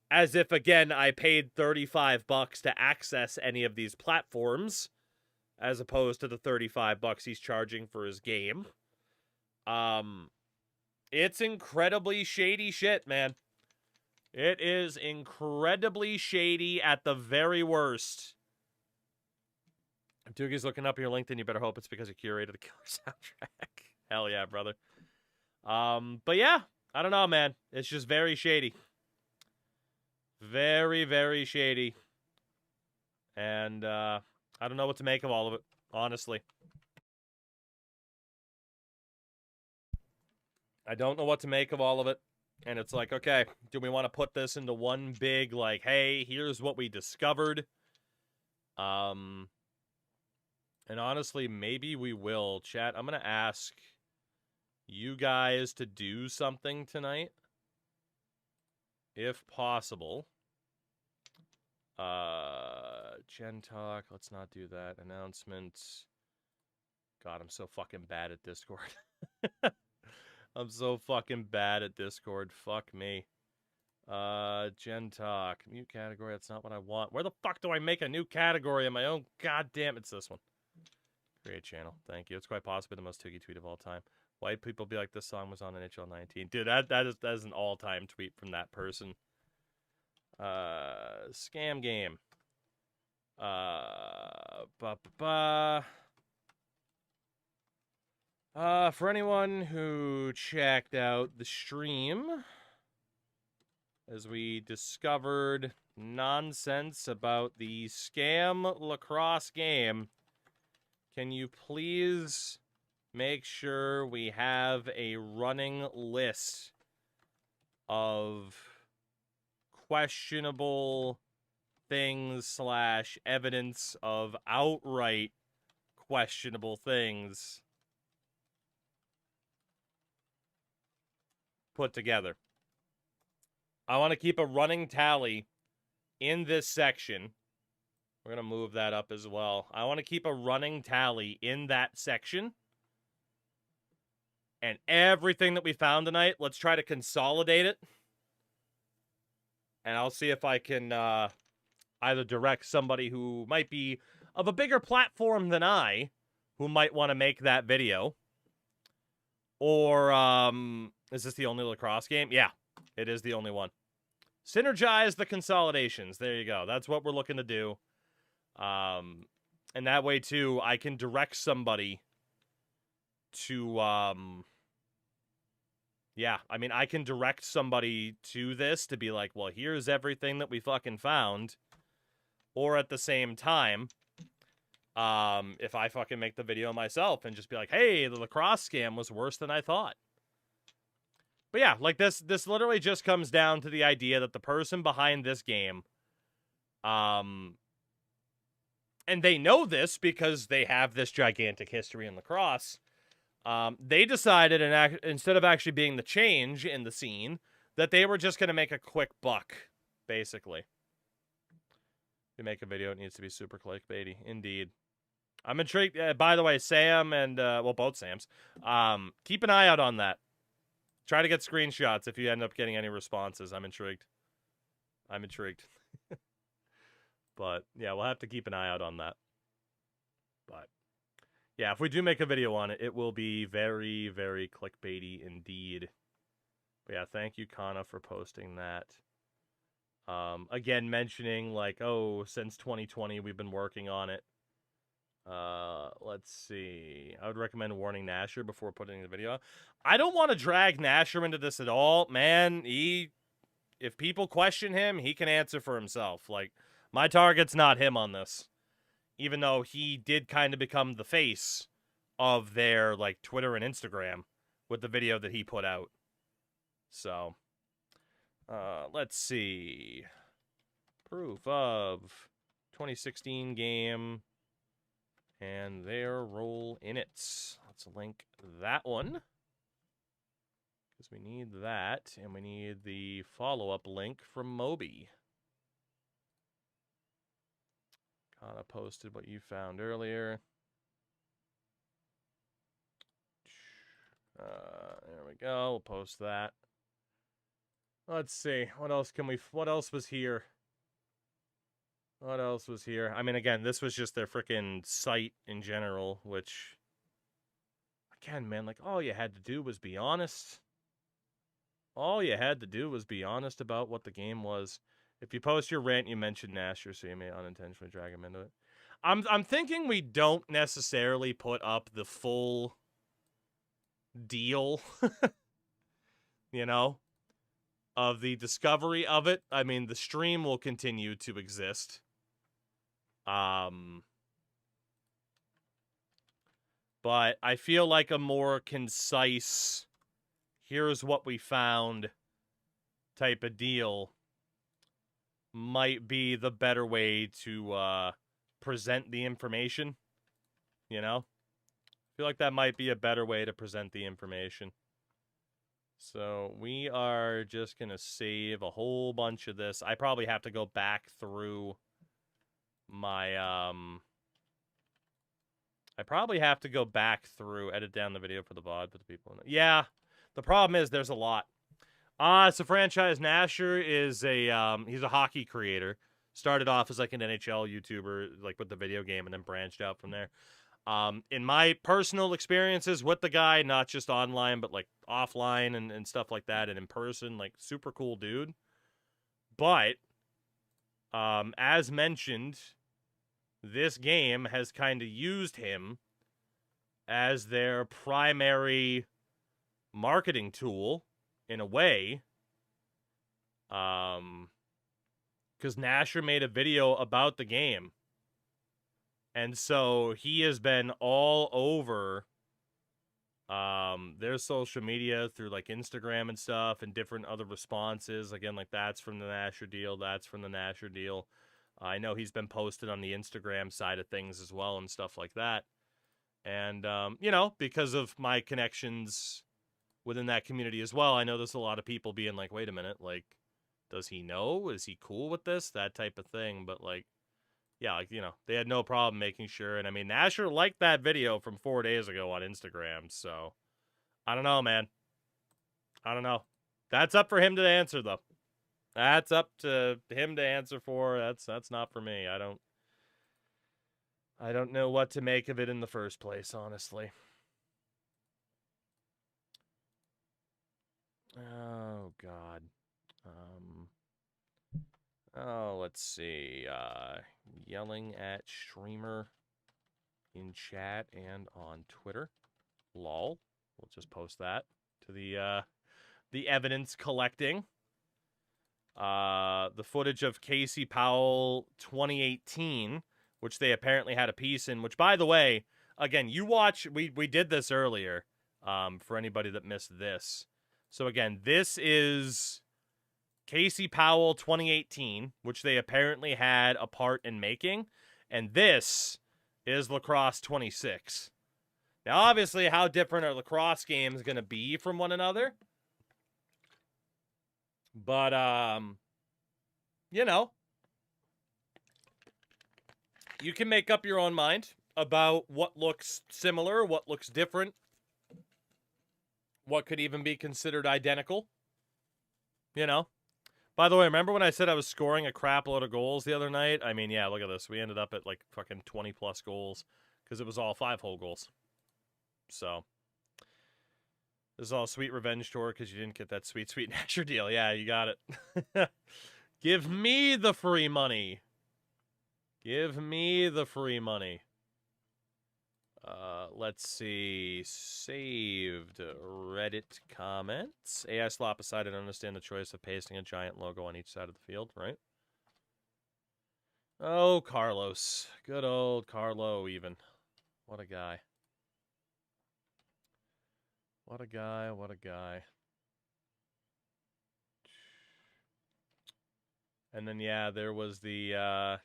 As if, again, I paid $35 to access any of these platforms, as opposed to the $35 he's charging for his game. It's incredibly shady shit, man. It is incredibly shady at the very worst. If Doogie's looking up your LinkedIn, you better hope it's because you curated the killer soundtrack. Hell yeah, brother. But yeah, I don't know, man. It's just very shady. Very, very shady. And, I don't know what to make of all of it, honestly. I don't know what to make of all of it. And it's like, okay, do we want to put this into one big, like, hey, here's what we discovered? And honestly, maybe we will. Chat, I'm going to ask you guys to do something tonight. If possible. Gen Talk, let's not do that. Announcements. God, I'm so fucking bad at Discord. I'm so fucking bad at Discord. Fuck me. Gen Talk. Mute category, that's not what I want. Where the fuck do I make a new category in my own? God damn, it's this one. Create channel. Thank you. It's quite possibly the most Toogie tweet of all time. White people be like, this song was on NHL 19. Dude, that is an all-time tweet from that person. Scam game. For anyone who checked out the stream, as we discovered nonsense about the scam lacrosse game, can you please make sure we have a running list of questionable things / evidence of outright questionable things put together? I want to keep a running tally in this section. We're going to move that up as well. I want to keep a running tally in that section. And everything that we found tonight, let's try to consolidate it. And I'll see if I can either direct somebody who might be of a bigger platform than I, who might want to make that video. Or, is this the only lacrosse game? Yeah, it is the only one. Synergize the consolidations. There you go. That's what we're looking to do. And that way, too, I can direct somebody to, yeah, I mean, I can direct somebody to this to be like, well, here's everything that we fucking found. Or at the same time, if I fucking make the video myself and just be like, hey, the lacrosse scam was worse than I thought. But yeah, like this literally just comes down to the idea that the person behind this game, and they know this because they have this gigantic history in lacrosse, they decided, instead of actually being the change in the scene, that they were just going to make a quick buck, basically. If you make a video, it needs to be super clickbaity. Indeed. I'm intrigued. By the way, Sam and, well, both Sams, keep an eye out on that. Try to get screenshots if you end up getting any responses. I'm intrigued. I'm intrigued. But, yeah, we'll have to keep an eye out on that. But, yeah, if we do make a video on it, it will be very, very clickbaity indeed. But, yeah, thank you, Kana, for posting that. Again, mentioning, like, oh, since 2020, we've been working on it. Let's see. I would recommend warning Nasher before putting the video. I don't want to drag Nasher into this at all. Man, if people question him, he can answer for himself. Like, my target's not him on this. Even though he did kind of become the face of their, like, Twitter and Instagram with the video that he put out. So, let's see. Proof of 2016 game and their role in it. Let's link that one. Because we need that, and we need the follow-up link from Moby. Kind of posted what you found earlier. There we go. We'll post that. Let's see. What else was here? What else was here? I mean, again, this was just their freaking site in general, which, again, man, like, all you had to do was be honest. All you had to do was be honest about what the game was. If you post your rant, you mentioned Nasher, so you may unintentionally drag him into it. I'm thinking we don't necessarily put up the full deal, you know, of the discovery of it. I mean, the stream will continue to exist. But I feel like a more concise, here's what we found type of deal might be the better way to present the information, you know? I feel like that might be a better way to present the information. So we are just going to save a whole bunch of this. I probably have to go back through my, edit down the video for the VOD, put the people in it. Yeah, the problem is there's a lot. So Franchise Nasher is he's a hockey creator. Started off as like an NHL YouTuber, like with the video game, and then branched out from there. In my personal experiences with the guy, not just online, but like offline and stuff like that, and in person, like super cool dude. But, as mentioned, this game has kind of used him as their primary marketing tool in a way. Because Nasher made a video about the game. And so he has been all over their social media through like Instagram and stuff and different other responses. Again, like that's from the Nasher deal. That's from the Nasher deal. I know he's been posted on the Instagram side of things as well and stuff like that. And, you know, because of my connections within that community as well, I know there's a lot of people being like, wait a minute, like, does he know? Is he cool with this? That type of thing. But, like, yeah, like, you know, they had no problem making sure. And, I mean, Nasher liked that video from 4 days ago on Instagram. So, I don't know, man. I don't know. That's up for him to answer, though. That's up to him to answer for. That's not for me. I don't know what to make of it in the first place, honestly. Oh, God. Let's see. Yelling at streamer in chat and on Twitter. Lol. We'll just post that to the evidence collecting. The footage of Casey Powell 2018, which they apparently had a piece in, which, by the way, again, you watch, we did this earlier, for anybody that missed this. So again, this is Casey Powell 2018, which they apparently had a part in making, and this is Lacrosse 26. Now, obviously, how different are lacrosse games going to be from one another? But, you know, you can make up your own mind about what looks similar, what looks different, what could even be considered identical, you know? By the way, remember when I said I was scoring a crap load of goals the other night? I mean, yeah, look at this. We ended up at like fucking 20-plus goals because it was all 5-hole goals. So, this is all sweet revenge tour because you didn't get that sweet, sweet Nasher deal. Yeah, you got it. Give me the free money. Give me the free money. Let's see. Saved Reddit comments. AI Slop aside, I don't understand the choice of pasting a giant logo on each side of the field, right? Oh, Carlos. Good old Carlo, even. What a guy. What a guy, what a guy. And then, yeah, there was the,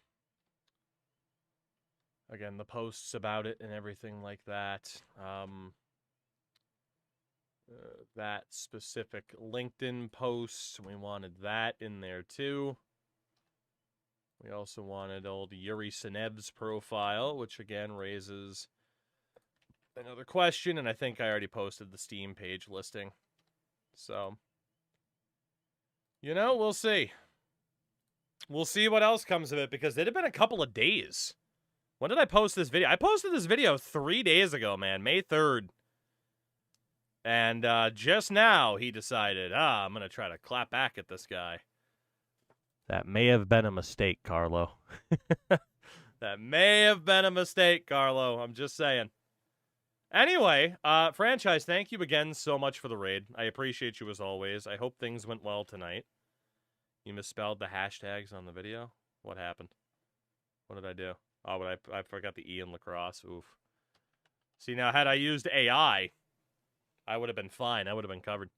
again, the posts about it and everything like that. that specific LinkedIn post. We wanted that in there too. We also wanted old Yuri Senev's profile, which again raises another question, and I think I already posted the Steam page listing. So, you know, we'll see. We'll see what else comes of it, because it had been a couple of days. When did I post this video? I posted this video 3 days ago, man. May 3rd. And just now, he decided, I'm going to try to clap back at this guy. That may have been a mistake, Carlo. That may have been a mistake, Carlo. I'm just saying. Anyway, Franchise, thank you again so much for the raid. I appreciate you as always. I hope things went well tonight. You misspelled the hashtags on the video? What happened? What did I do? Oh, but I forgot the E in lacrosse. Oof. See, now, had I used AI, I would have been fine. I would have been covered.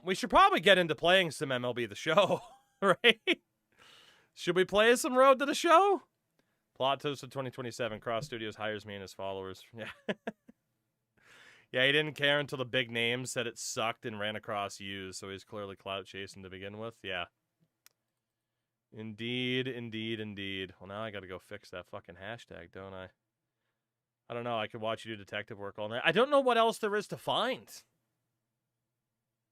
We should probably get into playing some MLB The Show, right? Should we play some Road to the Show? Plot twist of 2027. Cross Studios hires me and his followers. Yeah. Yeah, he didn't care until the big names said it sucked and ran across U's, so he's clearly clout chasing to begin with. Yeah. Indeed, indeed, indeed. Well, now I gotta go fix that fucking hashtag, don't I? I don't know. I could watch you do detective work all night. I don't know what else there is to find.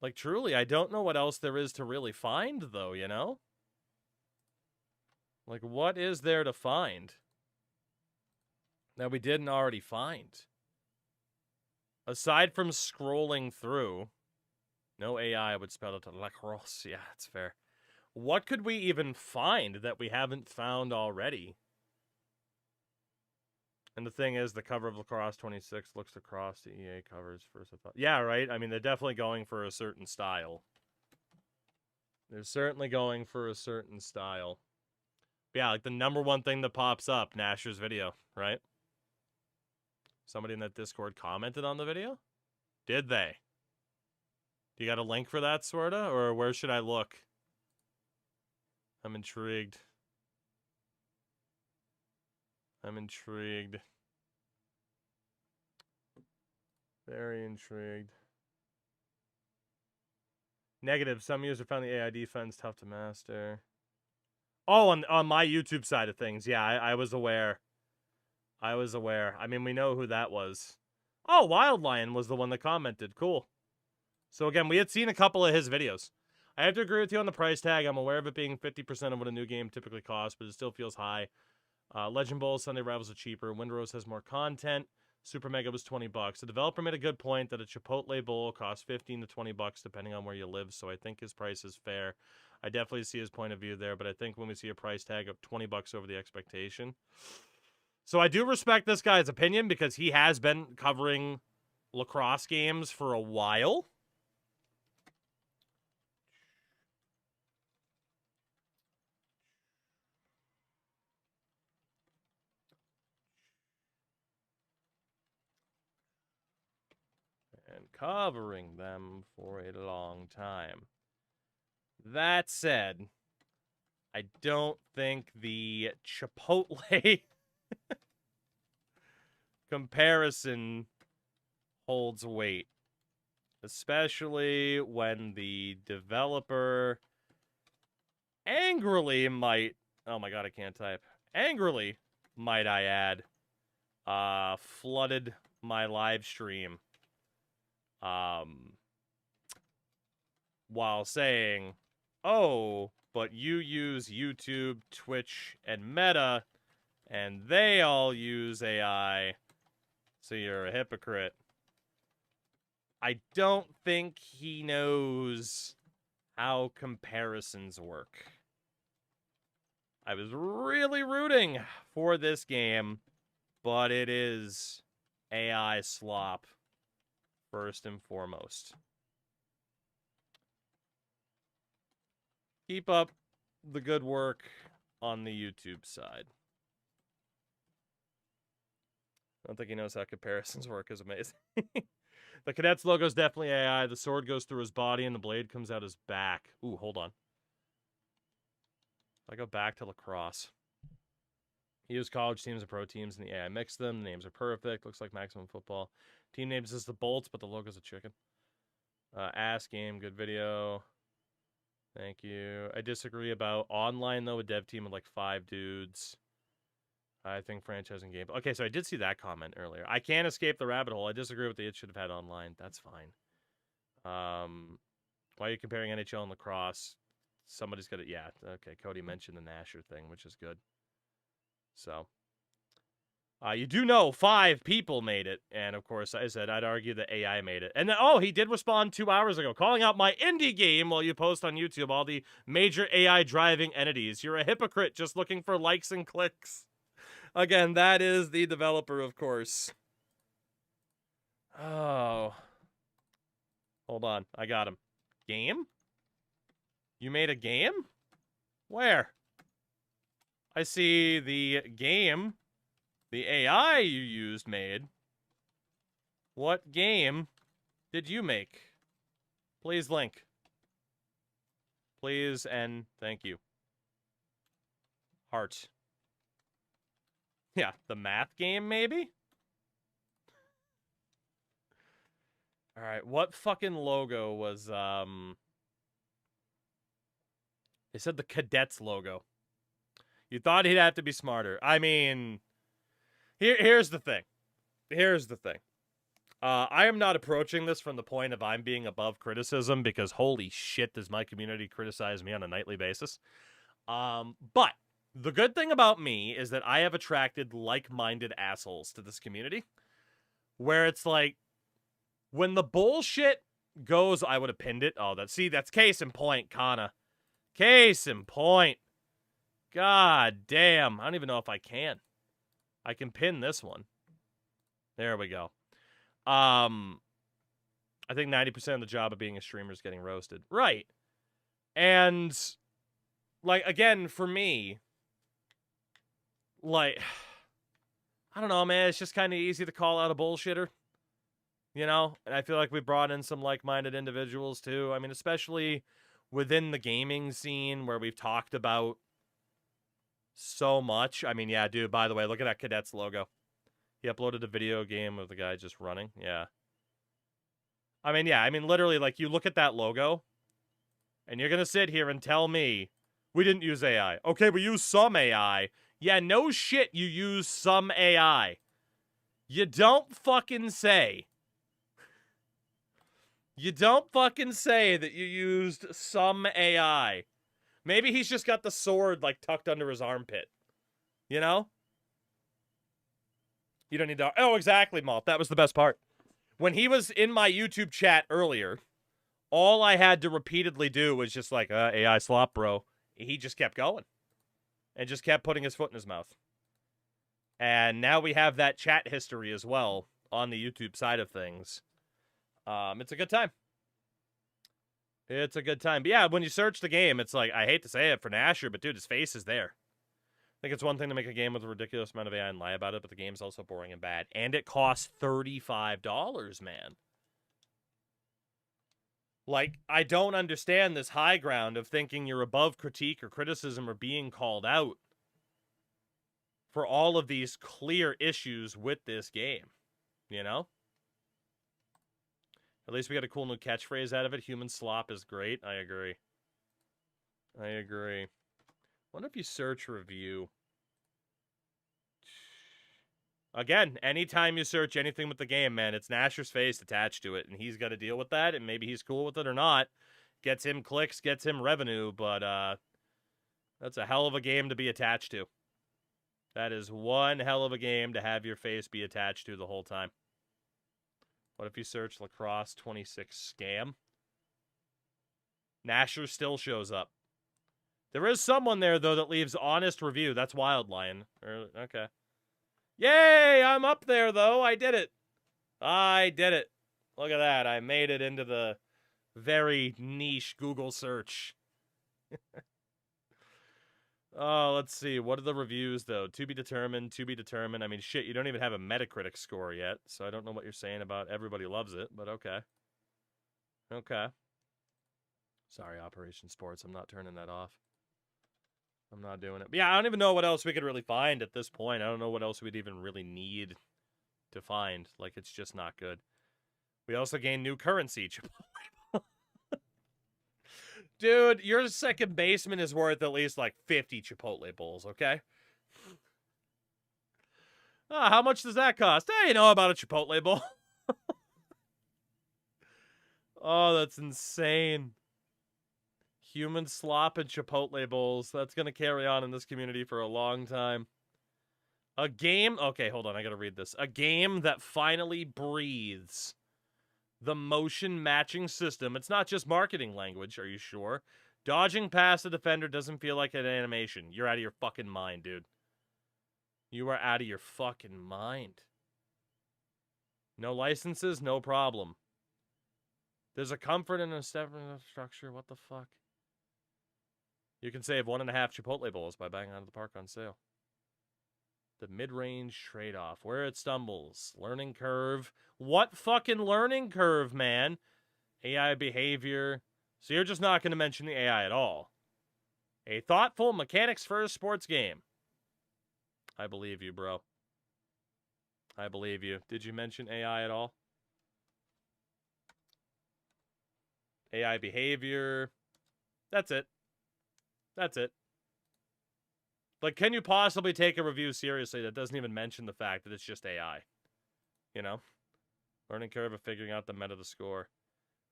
Like, truly, I don't know what else there is to really find, though, you know? Like, what is there to find that we didn't already find? Aside from scrolling through, no AI would spell it to lacrosse. Yeah, that's fair. What could we even find that we haven't found already? And the thing is, the cover of Lacrosse 26 looks across the EA covers first. I thought, yeah, right? I mean, they're definitely going for a certain style. They're certainly going for a certain style. But yeah, like the number one thing that pops up, Nasher's video, right? Somebody in that Discord commented on the video? Did they? Do you got a link for that, sorta? Or where should I look? I'm intrigued. I'm intrigued. Very intrigued. Negative. Some users found the AI defense tough to master. Oh, on my YouTube side of things. Yeah, I was aware. I was aware. I mean, we know who that was. Oh, Wild Lion was the one that commented. Cool. So again, we had seen a couple of his videos. I have to agree with you on the price tag. I'm aware of it being 50% of what a new game typically costs, but it still feels high. Legend Bowl, Sunday Rivals are cheaper. Windrose has more content. Super Mega was $20. The developer made a good point that a Chipotle Bowl costs $15 to $20 depending on where you live, so I think his price is fair. I definitely see his point of view there, but I think when we see a price tag of $20 over the expectation. So I do respect this guy's opinion because he has been covering lacrosse games for a while. And covering them for a long time. That said, I don't think the Chipotle comparison holds weight. Especially when the developer angrily might... Oh my god, I can't type. Angrily, might I add, flooded my live stream. While saying, oh, but you use YouTube, Twitch, and Meta, and they all use AI, so you're a hypocrite. I don't think he knows how comparisons work. I was really rooting for this game, but it is AI slop first and foremost. Keep up the good work on the YouTube side. I don't think he knows how comparisons work is amazing. The Cadets logo is definitely AI. The sword goes through his body and the blade comes out his back. Ooh, hold on. I go back to lacrosse. He used college teams and pro teams, and the AI mixed them. The names are perfect. Looks like Maximum Football. Team names is the Bolts, but the logo's a chicken. Ass game, good video. Thank you. I disagree about online, though, a dev team of like 5 dudes. I think franchising game. Okay, so I did see that comment earlier. I can't escape the rabbit hole. I disagree with the it should have had online. That's fine. Why are you comparing NHL and lacrosse? Somebody's got it. Yeah, okay. Cody mentioned the Nasher thing, which is good. So, you do know 5 people made it. And, of course, I said I'd argue that AI made it. And, oh, he did respond 2 hours ago, calling out my indie game while you post on YouTube all the major AI driving entities. You're a hypocrite just looking for likes and clicks. Again, that is the developer, of course. Oh. Hold on. I got him. Game? You made a game? Where? I see the game the AI you used made. What game did you make? Please link. Please and thank you. Heart. Yeah, the math game, maybe? Alright, what fucking logo was, They said the Cadets logo. You thought he'd have to be smarter. I mean, here's the thing. Here's the thing. I am not approaching this from the point of I'm being above criticism, because holy shit does my community criticize me on a nightly basis. But the good thing about me is that I have attracted like-minded assholes to this community, where it's like, when the bullshit goes, I would have pinned it. Oh, that's case in point, Kana. Case in point. God damn. I don't even know if I can. I can pin this one. There we go. I think 90% of the job of being a streamer is getting roasted. Right. And, like, again, for me, like, I don't know, man. It's just kind of easy to call out a bullshitter. You know? And I feel like we brought in some like-minded individuals, too. I mean, especially within the gaming scene where we've talked about so much. I mean, yeah, dude, by the way, look at that Cadets logo. He uploaded a video game of the guy just running. Yeah. I mean, yeah, I mean, literally, like, you look at that logo, and you're going to sit here and tell me, we didn't use AI. Okay, we used some AI. Yeah, no shit, you use some AI. You don't fucking say. You don't fucking say that you used some AI. Maybe he's just got the sword, like, tucked under his armpit. You know? You don't need to... Oh, exactly, Malt. That was the best part. When he was in my YouTube chat earlier, all I had to repeatedly do was just like, AI slop, bro. He just kept going. And just kept putting his foot in his mouth. And now we have that chat history as well on the YouTube side of things. It's a good time. It's a good time. But yeah, when you search the game, it's like, I hate to say it for Nasher, but dude, his face is there. I think it's one thing to make a game with a ridiculous amount of AI and lie about it, but the game's also boring and bad. And it costs $35, man. Like, I don't understand this high ground of thinking you're above critique or criticism or being called out for all of these clear issues with this game. You know? At least we got a cool new catchphrase out of it. Human slop is great. I agree. I agree. Wonder if you search review. Again, anytime you search anything with the game, man, it's Nasher's face attached to it, and he's got to deal with that, and maybe he's cool with it or not. Gets him clicks, gets him revenue, but that's a hell of a game to be attached to. That is one hell of a game to have your face be attached to the whole time. What if you search lacrosse 26 scam? Nasher still shows up. There is someone there, though, that leaves honest review. That's Wild Lion. Okay. Yay! I'm up there, though. I did it. I did it. Look at that. I made it into the very niche Google search. Oh, let's see. What are the reviews, though? To be determined, to be determined. I mean, shit, you don't even have a Metacritic score yet, so I don't know what you're saying about everybody loves it, but okay. Okay. Sorry, Operation Sports. I'm not turning that off. I'm not doing it. But yeah, I don't even know what else we could really find at this point. I don't know what else we'd even really need to find. Like, it's just not good. We also gained new currency. Dude, your second baseman is worth at least like 50 Chipotle bowls, okay? How much does that cost? Hey, you know about a Chipotle bowl? Oh, that's insane. Human slop and Chipotle bowls. That's going to carry on in this community for a long time. A game... Okay, hold on. I got to read this. A game that finally breathes the motion matching system. It's not just marketing language, are you sure? Dodging past a defender doesn't feel like an animation. You're out of your fucking mind, dude. You are out of your fucking mind. No licenses, no problem. There's a comfort in a separate structure. What the fuck? You can save 1.5 Chipotle bowls by buying out of the park on sale. The mid-range trade-off. Where it stumbles. Learning curve. What fucking learning curve, man? AI behavior. So you're just not going to mention the AI at all. A thoughtful, mechanics-first sports game. I believe you, bro. I believe you. Did you mention AI at all? AI behavior. That's it. That's it. Like, can you possibly take a review seriously that doesn't even mention the fact that it's just AI? You know? Learning curve of figuring out the meta of the score.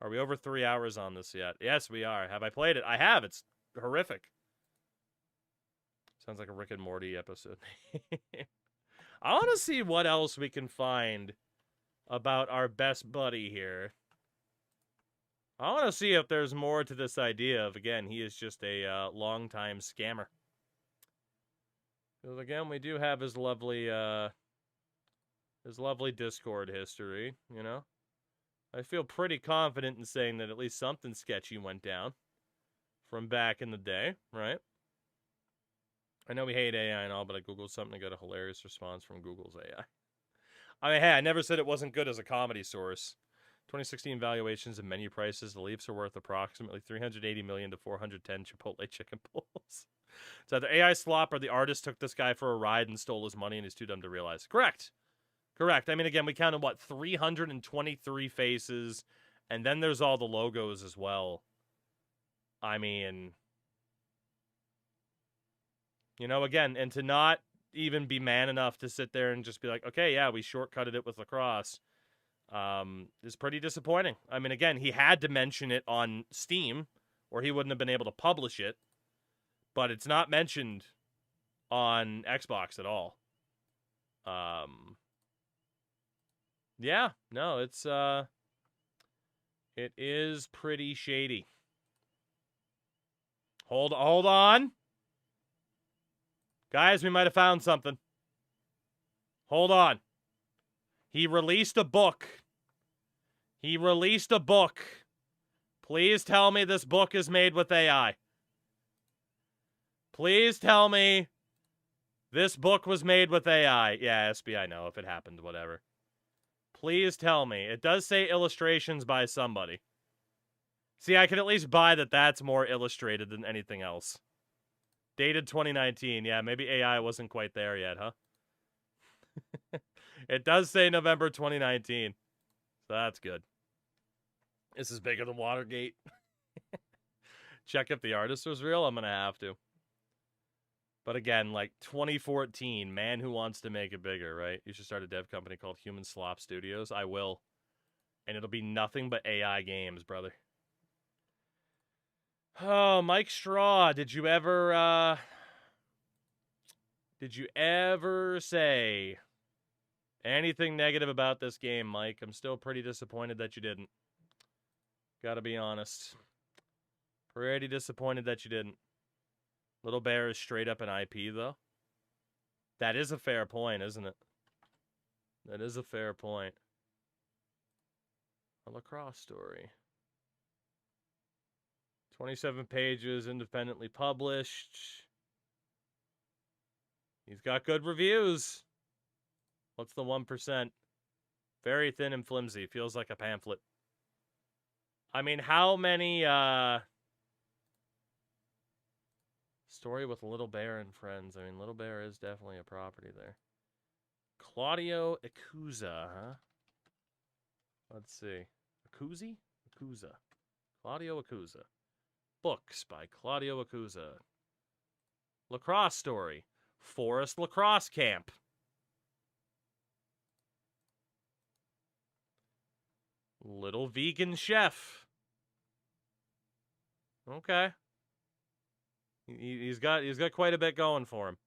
Are we over 3 hours on this yet? Yes, we are. Have I played it? I have. It's horrific. Sounds like a Rick and Morty episode. I want to see what else we can find about our best buddy here. I want to see if there's more to this idea of, again, he is just a long-time scammer. Because, again, we do have his lovely Discord history, you know? I feel pretty confident in saying that at least something sketchy went down from back in the day, right? I know we hate AI and all, but I Googled something and got a hilarious response from Google's AI. I mean, hey, I never said it wasn't good as a comedy source. 2016 valuations and menu prices, the Leafs are worth approximately $380 million to $410 Chipotle chicken bowls. So either AI slop or the artist took this guy for a ride and stole his money and he's too dumb to realize. Correct. Correct. I mean, again, we counted, 323 faces, and then there's all the logos as well. I mean, you know, again, and to not even be man enough to sit there and just be like, okay, yeah, we shortcutted it with lacrosse, is pretty disappointing. I mean, again, he had to mention it on Steam, or he wouldn't have been able to publish it, but it's not mentioned on Xbox at all. Yeah, no, it is pretty shady. Hold on. Guys, we might have found something. Hold on. He released a book. Please tell me this book is made with AI. Please tell me this book was made with AI. Yeah, SB, I know. If it happened, whatever. Please tell me. It does say illustrations by somebody. See, I can at least buy that that's more illustrated than anything else. Dated 2019. Yeah, maybe AI wasn't quite there yet, huh? It does say November 2019. So that's good. This is bigger than Watergate. Check if the artist was real. I'm going to have to. But again, like 2014, man who wants to make it bigger, right? You should start a dev company called Human Slop Studios. I will. And it'll be nothing but AI games, brother. Oh, Mike Straw, did you ever say anything negative about this game, Mike? I'm still pretty disappointed that you didn't. Gotta be honest. Pretty disappointed that you didn't. Little Bear is straight up an IP, though. That is a fair point, isn't it? That is a fair point. A lacrosse story. 27 pages, independently published. He's got good reviews. What's the 1%? Very thin and flimsy. Feels like a pamphlet. I mean, how many, story with Little Bear and friends. I mean, Little Bear is definitely a property there. Claudio Acuza, huh? Let's see. Acuzzi? Acuza. Claudio Acuza. Books by Claudio Acusa. Lacrosse story. Forest Lacrosse Camp. Little Vegan Chef. Okay. He's got quite a bit going for him.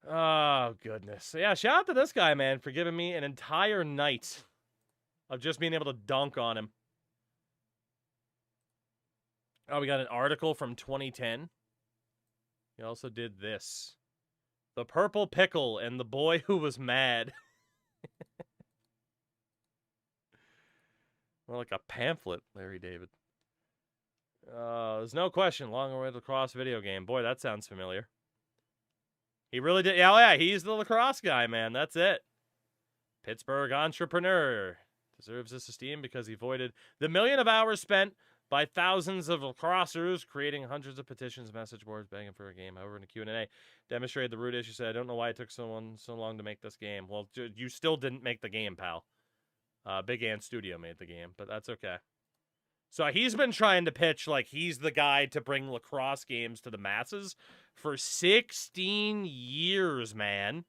Oh, goodness. Yeah, shout out to this guy, man, for giving me an entire night of just being able to dunk on him. Oh, we got an article from 2010. He also did this. The Purple Pickle and the Boy Who Was Mad. More like a pamphlet, Larry David. There's no question. Long-awaited lacrosse video game. Boy, that sounds familiar. He really did. Oh, yeah, he's the lacrosse guy, man. That's it. Pittsburgh entrepreneur. Deserves this esteem because he voided the million of hours spent by thousands of lacrossers creating hundreds of petitions, message boards, begging for a game. However, in a Q&A, demonstrated the root issue. Said, I don't know why it took so long to make this game. Well, you still didn't make the game, pal. Big Ant Studio made the game, but that's okay. So he's been trying to pitch like he's the guy to bring lacrosse games to the masses for 16 years, man.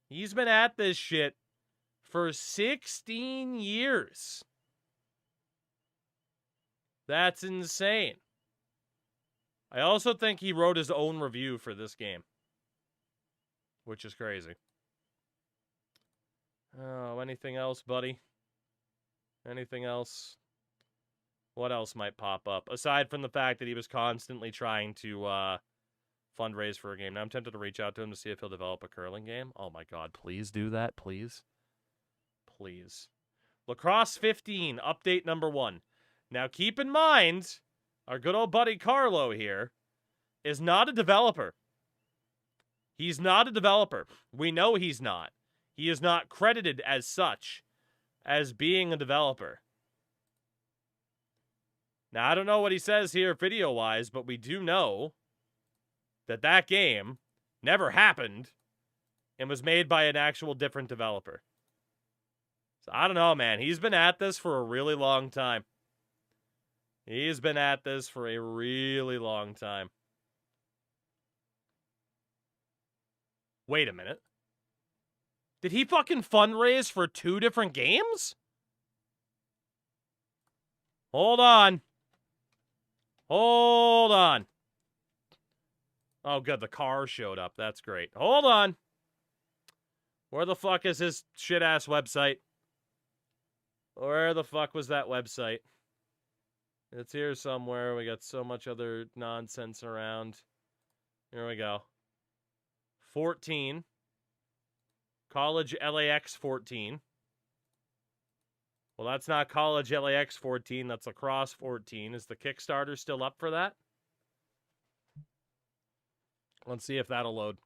He's been at this shit for 16 years. That's insane. I also think he wrote his own review for this game, which is crazy. Oh, anything else, buddy? Anything else? What else might pop up? Aside from the fact that he was constantly trying to fundraise for a game. Now I'm tempted to reach out to him to see if he'll develop a curling game. Oh my god, please do that, please. Please. Lacrosse 15, update number 1. Now keep in mind, our good old buddy Carlo here is not a developer. He's not a developer. We know he's not. He is not credited as such, as being a developer. Now, I don't know what he says here video-wise, but we do know that that game never happened and was made by an actual different developer. So, I don't know, man. He's been at this for a really long time. He's been at this for a really long time. Wait a minute. Did he fucking fundraise for 2 different games? Hold on. Hold on. Oh, good. The car showed up. That's great. Hold on. Where the fuck is his shit-ass website? Where the fuck was that website? It's here somewhere. We got so much other nonsense around. Here we go. 14. College LAX 14. Well, that's not College LAX 14. That's Lacrosse 14. Is the Kickstarter still up for that? Let's see if that'll load.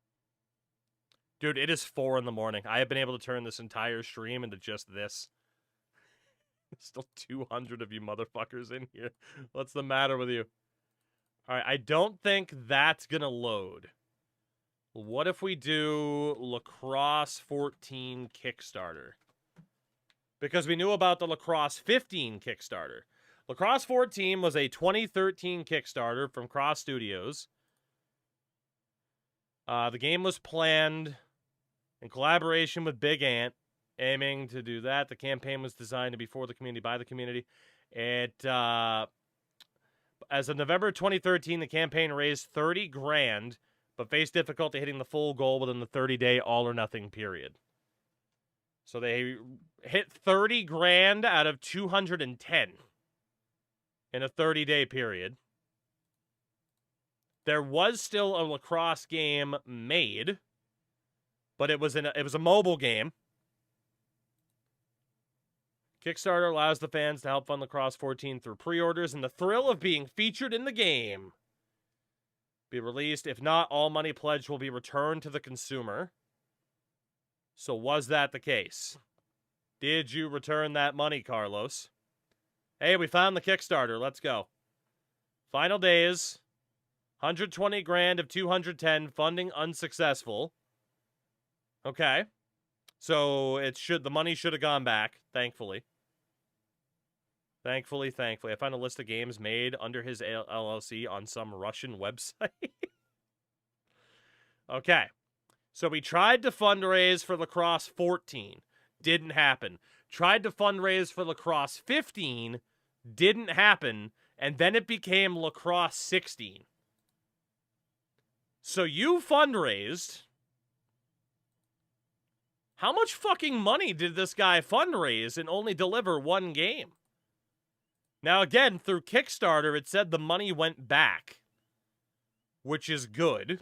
Dude, it is 4 in the morning. I have been able to turn this entire stream into just this. There's still 200 of you motherfuckers in here. What's the matter with you? All right, I don't think that's going to load. What if we do Lacrosse 14 Kickstarter? Because we knew about the Lacrosse 15 Kickstarter. Lacrosse 14 was a 2013 Kickstarter from Cross Studios. The game was planned in collaboration with Big Ant, aiming to do that. The campaign was designed to be for the community, by the community. As of November 2013, the campaign raised $30,000, but faced difficulty hitting the full goal within the 30-day all-or-nothing period. So they hit $30,000 out of 210 in a 30-day period. There was still a lacrosse game made, but it was a mobile game. Kickstarter allows the fans to help fund Lacrosse 14 through pre-orders and the thrill of being featured in the game. Be released. If not, all money pledged will be returned to the consumer. So was that the case? Did you return that money, Carlos? Hey, we found the Kickstarter. Let's go. Final days. 120 grand of 210. Funding unsuccessful. Okay. So the money should have gone back, thankfully. Thankfully. I found a list of games made under his LLC on some Russian website. Okay. So we tried to fundraise for Lacrosse 14. Didn't happen. Tried to fundraise for Lacrosse 15. Didn't happen. And then it became Lacrosse 16. So you fundraised. How much fucking money did this guy fundraise and only deliver one game? Now, again, through Kickstarter, it said the money went back, which is good,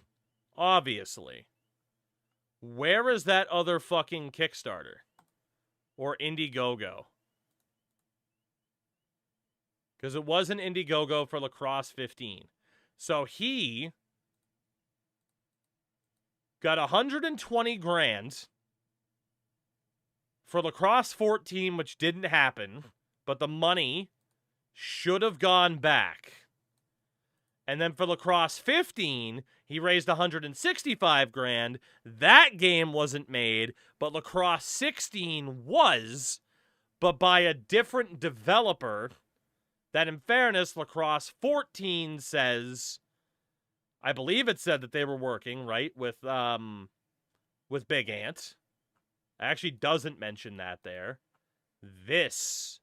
obviously. Where is that other fucking Kickstarter? Or Indiegogo? Because it was an Indiegogo for Lacrosse 15. So he got 120 grand for Lacrosse 14, which didn't happen, but the money should have gone back. And then for Lacrosse 15, he raised 165 grand. That game wasn't made, but Lacrosse 16 was, but by a different developer. That, in fairness, Lacrosse 14 says, I believe it said that they were working, right, with Big Ant. It actually doesn't mention that there. This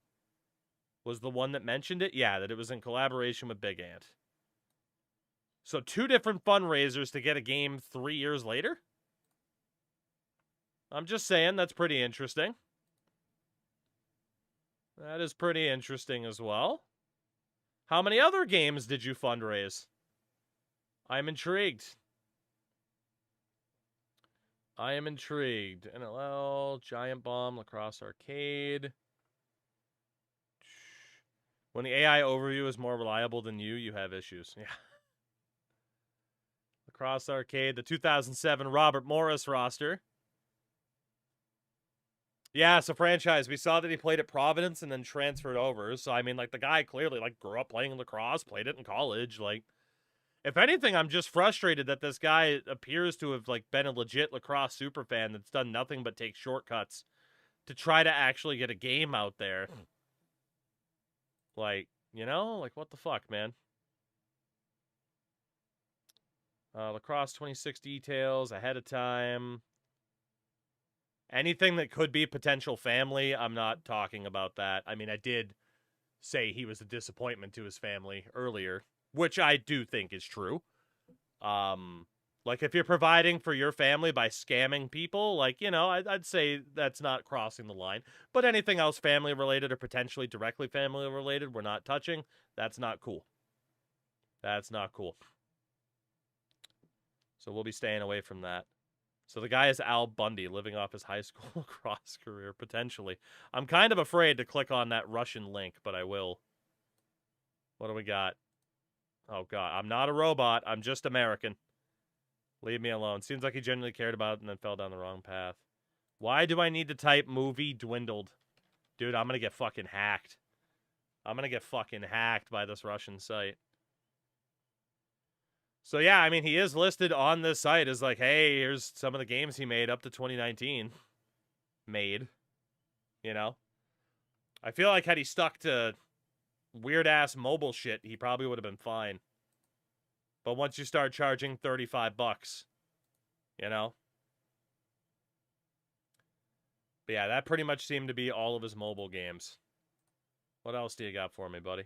was the one that mentioned it? Yeah, that it was in collaboration with Big Ant. So 2 different fundraisers to get a game 3 years later? I'm just saying, that's pretty interesting. That is pretty interesting as well. How many other games did you fundraise? I'm intrigued. I am intrigued. NLL, Giant Bomb, Lacrosse Arcade. When the AI overview is more reliable than you, you have issues. Yeah. Lacrosse Arcade, the 2007 Robert Morris roster. Yeah, so franchise. We saw that he played at Providence and then transferred over. So, I mean, like, the guy clearly, like, grew up playing lacrosse, played it in college. Like, if anything, I'm just frustrated that this guy appears to have, like, been a legit lacrosse superfan that's done nothing but take shortcuts to try to actually get a game out there. Like, you know? Like, what the fuck, man? Lacrosse 26 details, ahead of time. Anything that could be potential family, I'm not talking about that. I mean, I did say he was a disappointment to his family earlier, which I do think is true. Like, if you're providing for your family by scamming people, like, you know, I'd say that's not crossing the line. But anything else family-related or potentially directly family-related we're not touching, that's not cool. That's not cool. So we'll be staying away from that. So the guy is Al Bundy, living off his high school lacrosse career, potentially. I'm kind of afraid to click on that Russian link, but I will. What do we got? Oh, God. I'm not a robot. I'm just American. Leave me alone. Seems like he genuinely cared about it and then fell down the wrong path. Why do I need to type movie dwindled? Dude, I'm going to get fucking hacked. I'm going to get fucking hacked by this Russian site. So, yeah, I mean, he is listed on this site as like, hey, here's some of the games he made up to 2019. Made. You know? I feel like had he stuck to weird-ass mobile shit, he probably would have been fine. But once you start charging $35, you know? But yeah, that pretty much seemed to be all of his mobile games. What else do you got for me, buddy?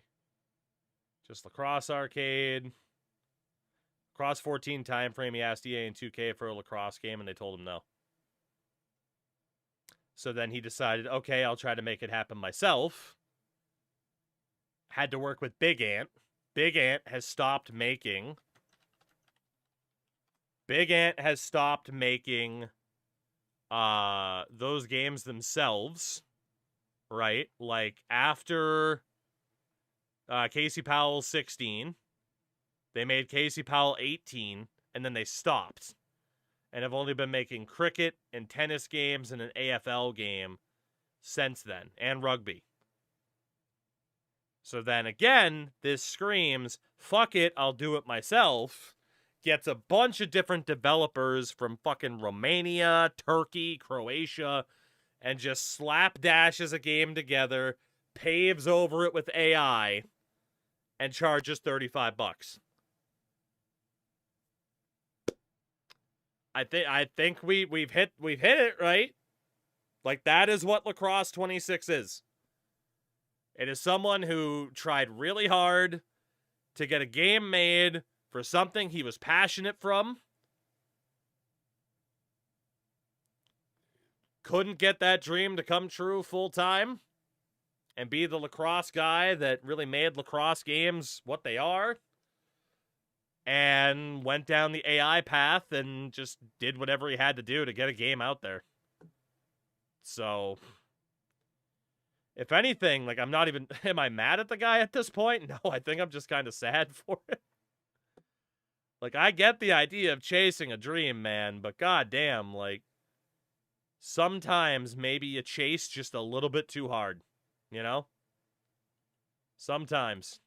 Just Lacrosse Arcade. Lacrosse 14 time frame. He asked EA and 2K for a lacrosse game, and they told him no. So then he decided, okay, I'll try to make it happen myself. Had to work with Big Ant. Big Ant has stopped making... those games themselves, right? Like, after Casey Powell 16... They made Casey Powell 18, and then they stopped. And have only been making cricket and tennis games and an AFL game since then, and rugby. So then again, this screams, fuck it, I'll do it myself. Gets a bunch of different developers from fucking Romania, Turkey, Croatia, and just slapdashes a game together, paves over it with AI and charges $35. I think we've hit it, right? Like, that is what Lacrosse 26 is. It is someone who tried really hard to get a game made for something he was passionate from. Couldn't get that dream to come true full time and be the lacrosse guy that really made lacrosse games what they are. And went down the AI path and just did whatever he had to do to get a game out there. So, if anything, like, I'm not even... Am I mad at the guy at this point? No, I think I'm just kind of sad for it. Like, I get the idea of chasing a dream, man, but goddamn, like, sometimes maybe you chase just a little bit too hard, you know? Sometimes.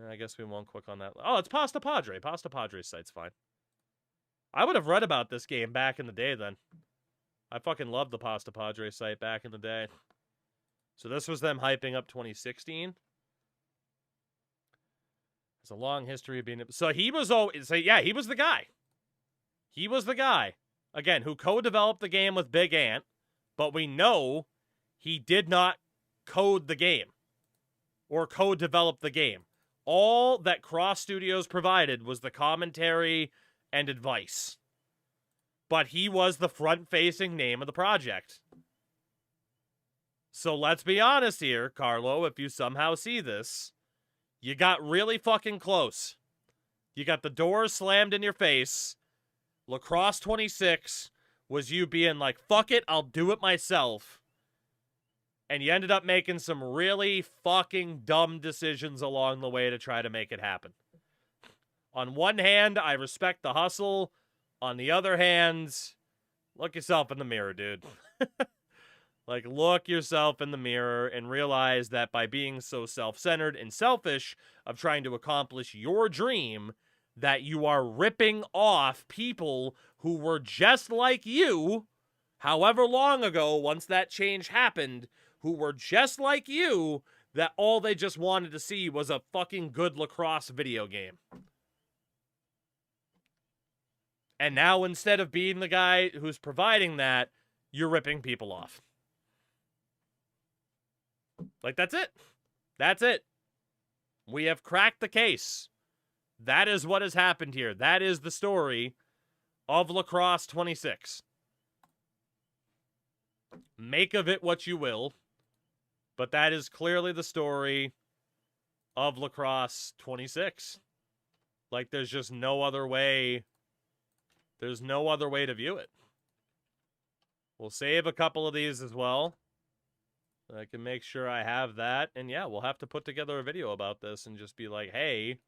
I guess we won't click on that. Oh, it's Pasta Padre. Pasta Padre's site's fine. I would have read about this game back in the day then. I fucking loved the Pasta Padre site back in the day. So this was them hyping up 2016. There's a long history of being... So he was... yeah, he was the guy. He was the guy. Again, who co-developed the game with Big Ant. But we know he did not code the game. Or co-develop the game. All that Cross Studios provided was the commentary and advice. But he was the front-facing name of the project. So let's be honest here, Carlo, if you somehow see this, you got really fucking close. You got the door slammed in your face. Lacrosse 26 was you being like, fuck it, I'll do it myself. And you ended up making some really fucking dumb decisions along the way to try to make it happen. On one hand, I respect the hustle. On the other hand, look yourself in the mirror, dude. Like, look yourself in the mirror and realize that by being so self-centered and selfish of trying to accomplish your dream, that you are ripping off people who were just like you, however long ago, once that change happened, who were just like you, that all they just wanted to see was a fucking good lacrosse video game. And now, instead of being the guy who's providing that, you're ripping people off. Like, that's it. That's it. We have cracked the case. That is what has happened here. That is the story of Lacrosse 26. Make of it what you will. But that is clearly the story of Lacrosse 26. Like, there's just no other way. There's no other way to view it. We'll save a couple of these as well. I can make sure I have that. And yeah, we'll have to put together a video about this and just be like, hey,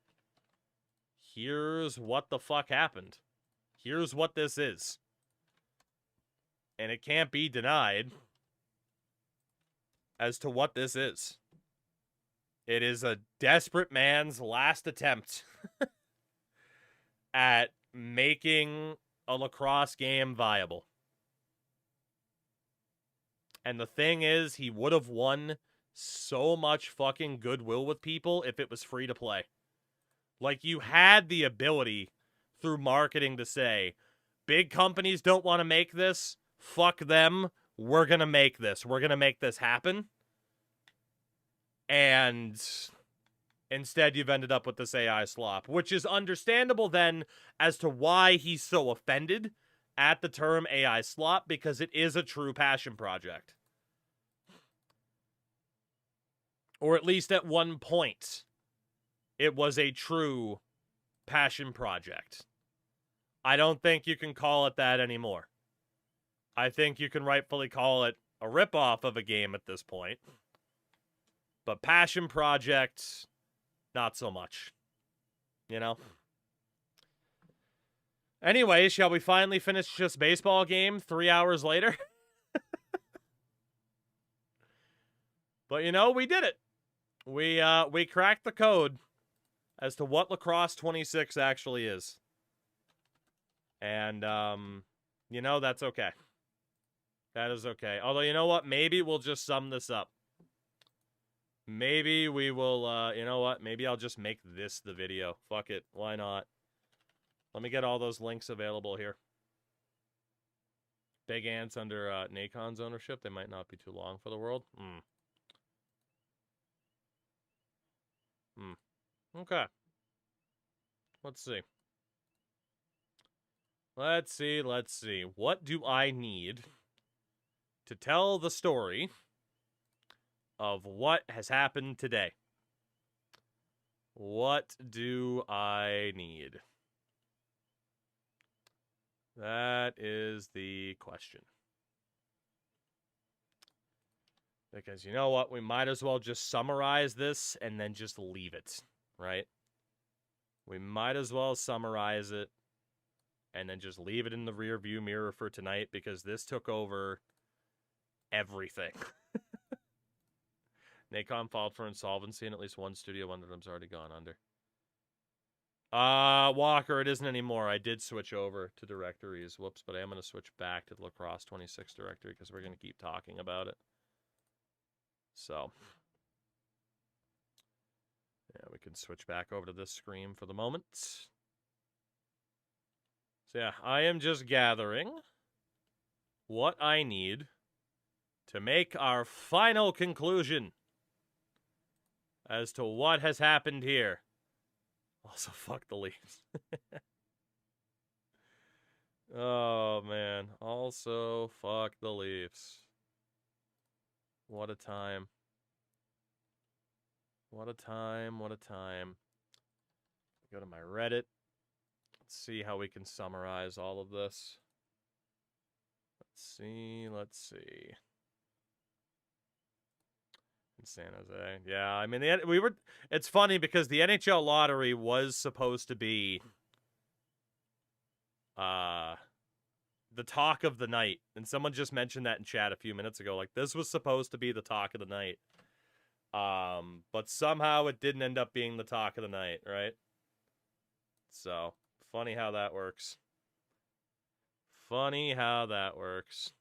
here's what the fuck happened. Here's what this is. And it can't be denied as to what this is. It is a desperate man's last attempt at making a lacrosse game viable. And the thing is, he would have won so much fucking goodwill with people if it was free to play. Like, you had the ability through marketing to say, big companies don't want to make this, fuck them, we're going to make this. We're going to make this happen. And instead, you've ended up with this AI slop, which is understandable then as to why he's so offended at the term AI slop, because it is a true passion project. Or at least at one point, it was a true passion project. I don't think you can call it that anymore. I think you can rightfully call it a ripoff of a game at this point. But passion project, not so much. You know? Anyway, shall we finally finish this baseball game 3 hours later? But you know, we did it. We cracked the code as to what Lacrosse 26 actually is. And, you know, that's okay. That is okay. Although, you know what? Maybe we'll just sum this up. Maybe we will, you know what? Maybe I'll just make this the video. Fuck it. Why not? Let me get all those links available here. Big Ants under Nakon's ownership. They might not be too long for the world. Okay. Let's see. Let's see. What do I need to tell the story of what has happened today? What do I need? That is the question. Because you know what? We might as well just summarize this and then just leave it, right? We might as well summarize it and then just leave it in the rear view mirror for tonight, because this took over everything. Nacon filed for insolvency and at least one studio under them's already gone under. Walker, it isn't anymore. I did switch over to directories. Whoops, but I am going to switch back to the Lacrosse 26 directory because we're going to keep talking about it. So, yeah, we can switch back over to this screen for the moment. So, yeah, I am just gathering what I need to make our final conclusion as to what has happened here. Also, fuck the Leafs. Oh, man. Also, fuck the Leafs. What a time. What a time, what a time. Go to my Reddit. Let's see how we can summarize all of this. Let's see. In San Jose. Yeah, I mean, it's funny because the NHL lottery was supposed to be the talk of the night. And someone just mentioned that in chat a few minutes ago. Like, this was supposed to be the talk of the night. But somehow it didn't end up being the talk of the night, right? So, funny how that works. Funny how that works.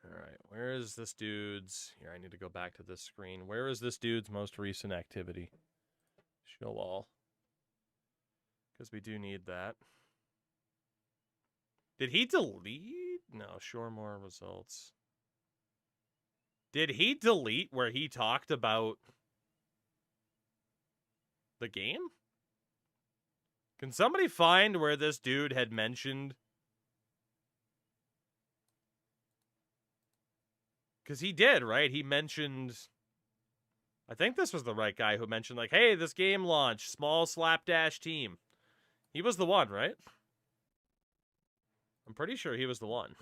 Alright, where is this dude's... Here, I need to go back to this screen. Where is this dude's most recent activity? Show all. Because we do need that. Did he delete? No, show more results. Did he delete where he talked about the game? Can somebody find where this dude had mentioned... Because he did, right? He mentioned... I think this was the right guy who mentioned, like, hey, this game launched. Small slapdash team. He was the one, right? I'm pretty sure he was the one.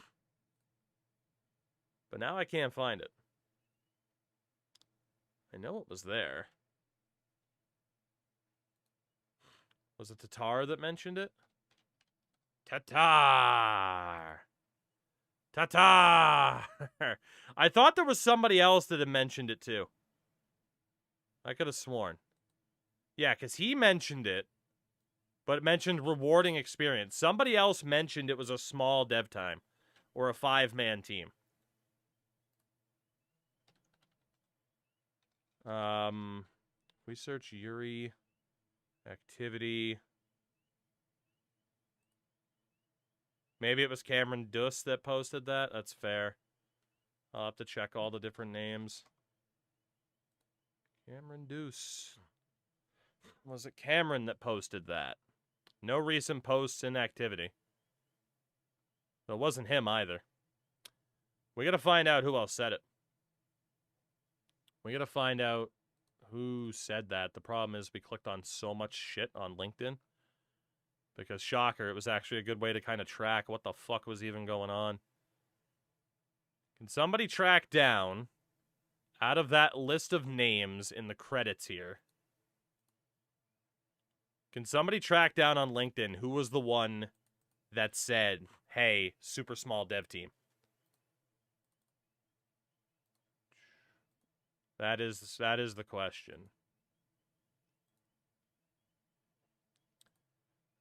But now I can't find it. I know it was there. Was it Tatar that mentioned it? Tatar! Tatar! I thought there was somebody else that had mentioned it too. I could have sworn. Yeah, because he mentioned it, but it mentioned rewarding experience. Somebody else mentioned it was a small dev time or a 5-man team. We search Yuri activity. Maybe it was Cameron Duss that posted that. That's fair. I'll have to check all the different names. Cameron Duss. Was it Cameron that posted that? No recent posts in activity. So it wasn't him either. We gotta find out who else said it. We gotta find out who said that. The problem is we clicked on so much shit on LinkedIn. Because, shocker, it was actually a good way to kind of track what the fuck was even going on. Can somebody track down, out of that list of names in the credits here, can somebody track down on LinkedIn who was the one that said, hey, super small dev team? That is the question.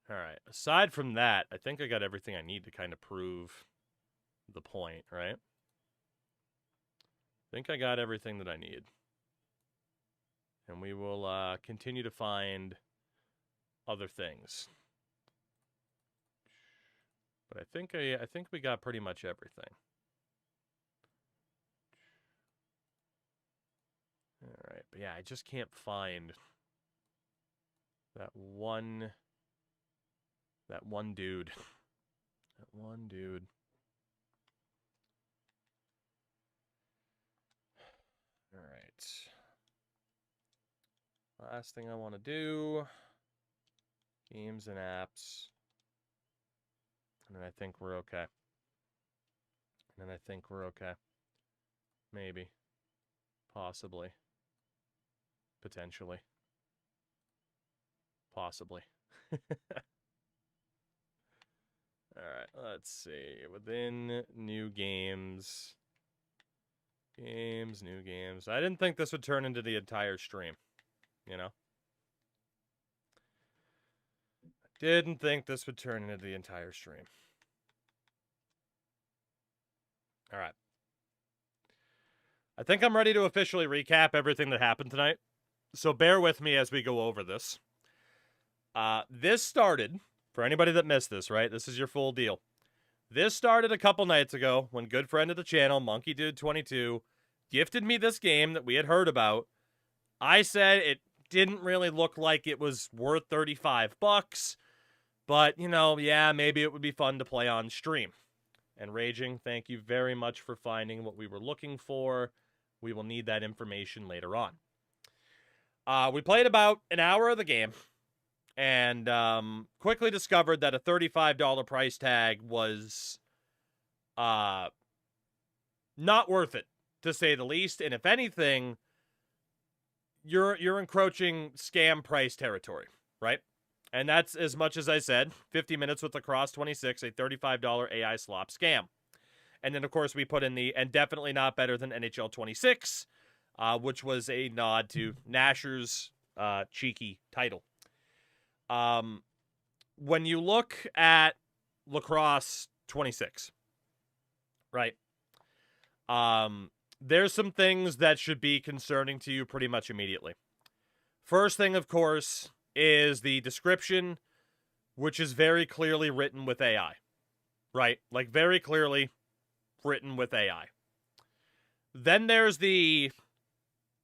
Alright, aside from that, I think I got everything I need to kind of prove the point, right? think I got everything that I need. And we will continue to find other things. But I think we got pretty much everything. All right, but yeah, I just can't find that one dude. That one dude. All right. Last thing I want to do, games and apps. And then I think we're okay. Maybe. Possibly. Potentially. Possibly. All right, let's see. Within new games. New games. I didn't think this would turn into the entire stream. You know? Didn't think this would turn into the entire stream. All right. I think I'm ready to officially recap everything that happened tonight. So bear with me as we go over this. This started, for anybody that missed this, right? This is your full deal. This started a couple nights ago when good friend of the channel, Monkey Dude 22, gifted me this game that we had heard about. I said it didn't really look like it was worth $35, but, you know, yeah, maybe it would be fun to play on stream. And Raging, thank you very much for finding what we were looking for. We will need that information later on. We played about an hour of the game and quickly discovered that a $35 price tag was not worth it, to say the least. And if anything, you're encroaching scam price territory, right? And that's, as much as I said, 50 minutes with Lacrosse 26, a $35 AI slop scam. And then, of course, we put in the, and definitely not better than NHL 26, which was a nod to Nasher's cheeky title. When you look at Lacrosse 26, right, there's some things that should be concerning to you pretty much immediately. First thing, of course, is the description, which is very clearly written with AI, right? Like, very clearly written with AI. Then there's the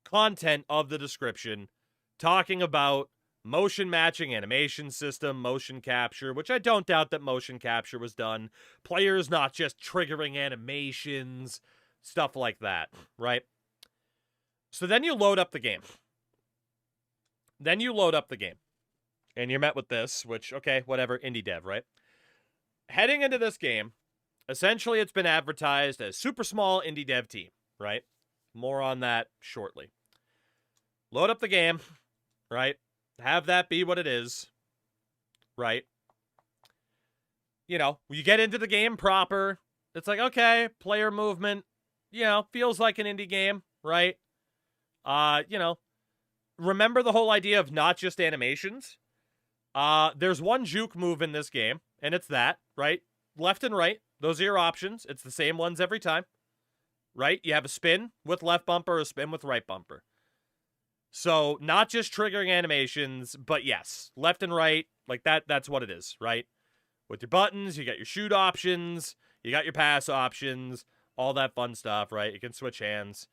content of the description talking about motion matching animation system, motion capture, which I don't doubt that motion capture was done. Players not just triggering animations, stuff like that, right? So then you load up the game. And you're met with this, which, okay, whatever, indie dev, right? Heading into this game, essentially it's been advertised as super small indie dev team, right? More on that shortly. Load up the game, right? Have that be what it is, right? You know, you get into the game proper. It's like, okay, player movement, you know, feels like an indie game, right? You know, remember the whole idea of not just animations? There's one juke move in this game, and it's that, right? Left and right, those are your options. It's the same ones every time, right? You have a spin with left bumper, a spin with right bumper. So, not just triggering animations, but yes, left and right, like that's what it is, right? With your buttons, you got your shoot options, you got your pass options, all that fun stuff, right? You can switch hands.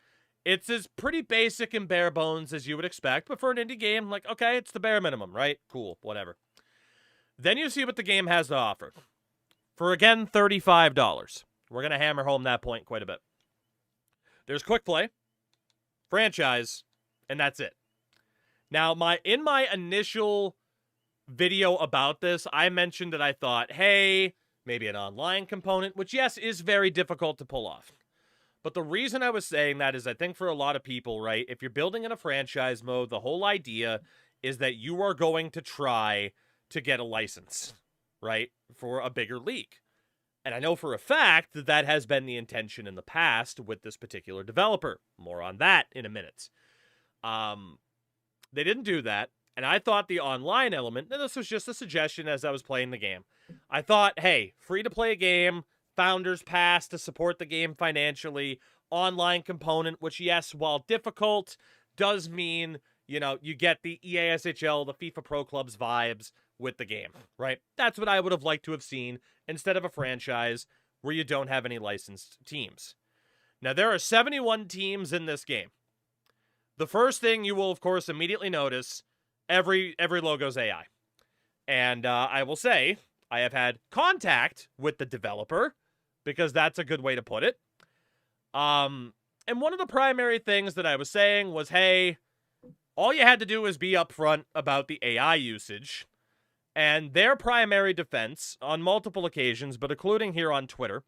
It's as pretty basic and bare bones as you would expect, but for an indie game, like, okay, it's the bare minimum, right? Cool, whatever. Then you see what the game has to offer. For, again, $35. We're going to hammer home that point quite a bit. There's quick play, franchise, and that's it. Now, in my initial video about this, I mentioned that I thought, hey, maybe an online component, which, yes, is very difficult to pull off. But the reason I was saying that is I think for a lot of people, right, if you're building in a franchise mode, the whole idea is that you are going to try to get a license, right, for a bigger league. And I know for a fact that that has been the intention in the past with this particular developer. More on that in a minute. They didn't do that. And I thought the online element, and this was just a suggestion as I was playing the game. I thought, hey, free to play a game, Founders Pass to support the game financially, online component, which, yes, while difficult, does mean, you know, you get the EASHL, the FIFA Pro Clubs vibes with the game, right? That's what I would have liked to have seen instead of a franchise where you don't have any licensed teams. Now, there are 71 teams in this game. The first thing you will, of course, immediately notice, every logo's AI. And I will say, I have had contact with the developer, because that's a good way to put it. And one of the primary things that I was saying was, hey, all you had to do was be upfront about the AI usage. And their primary defense, on multiple occasions, but including here on Twitter,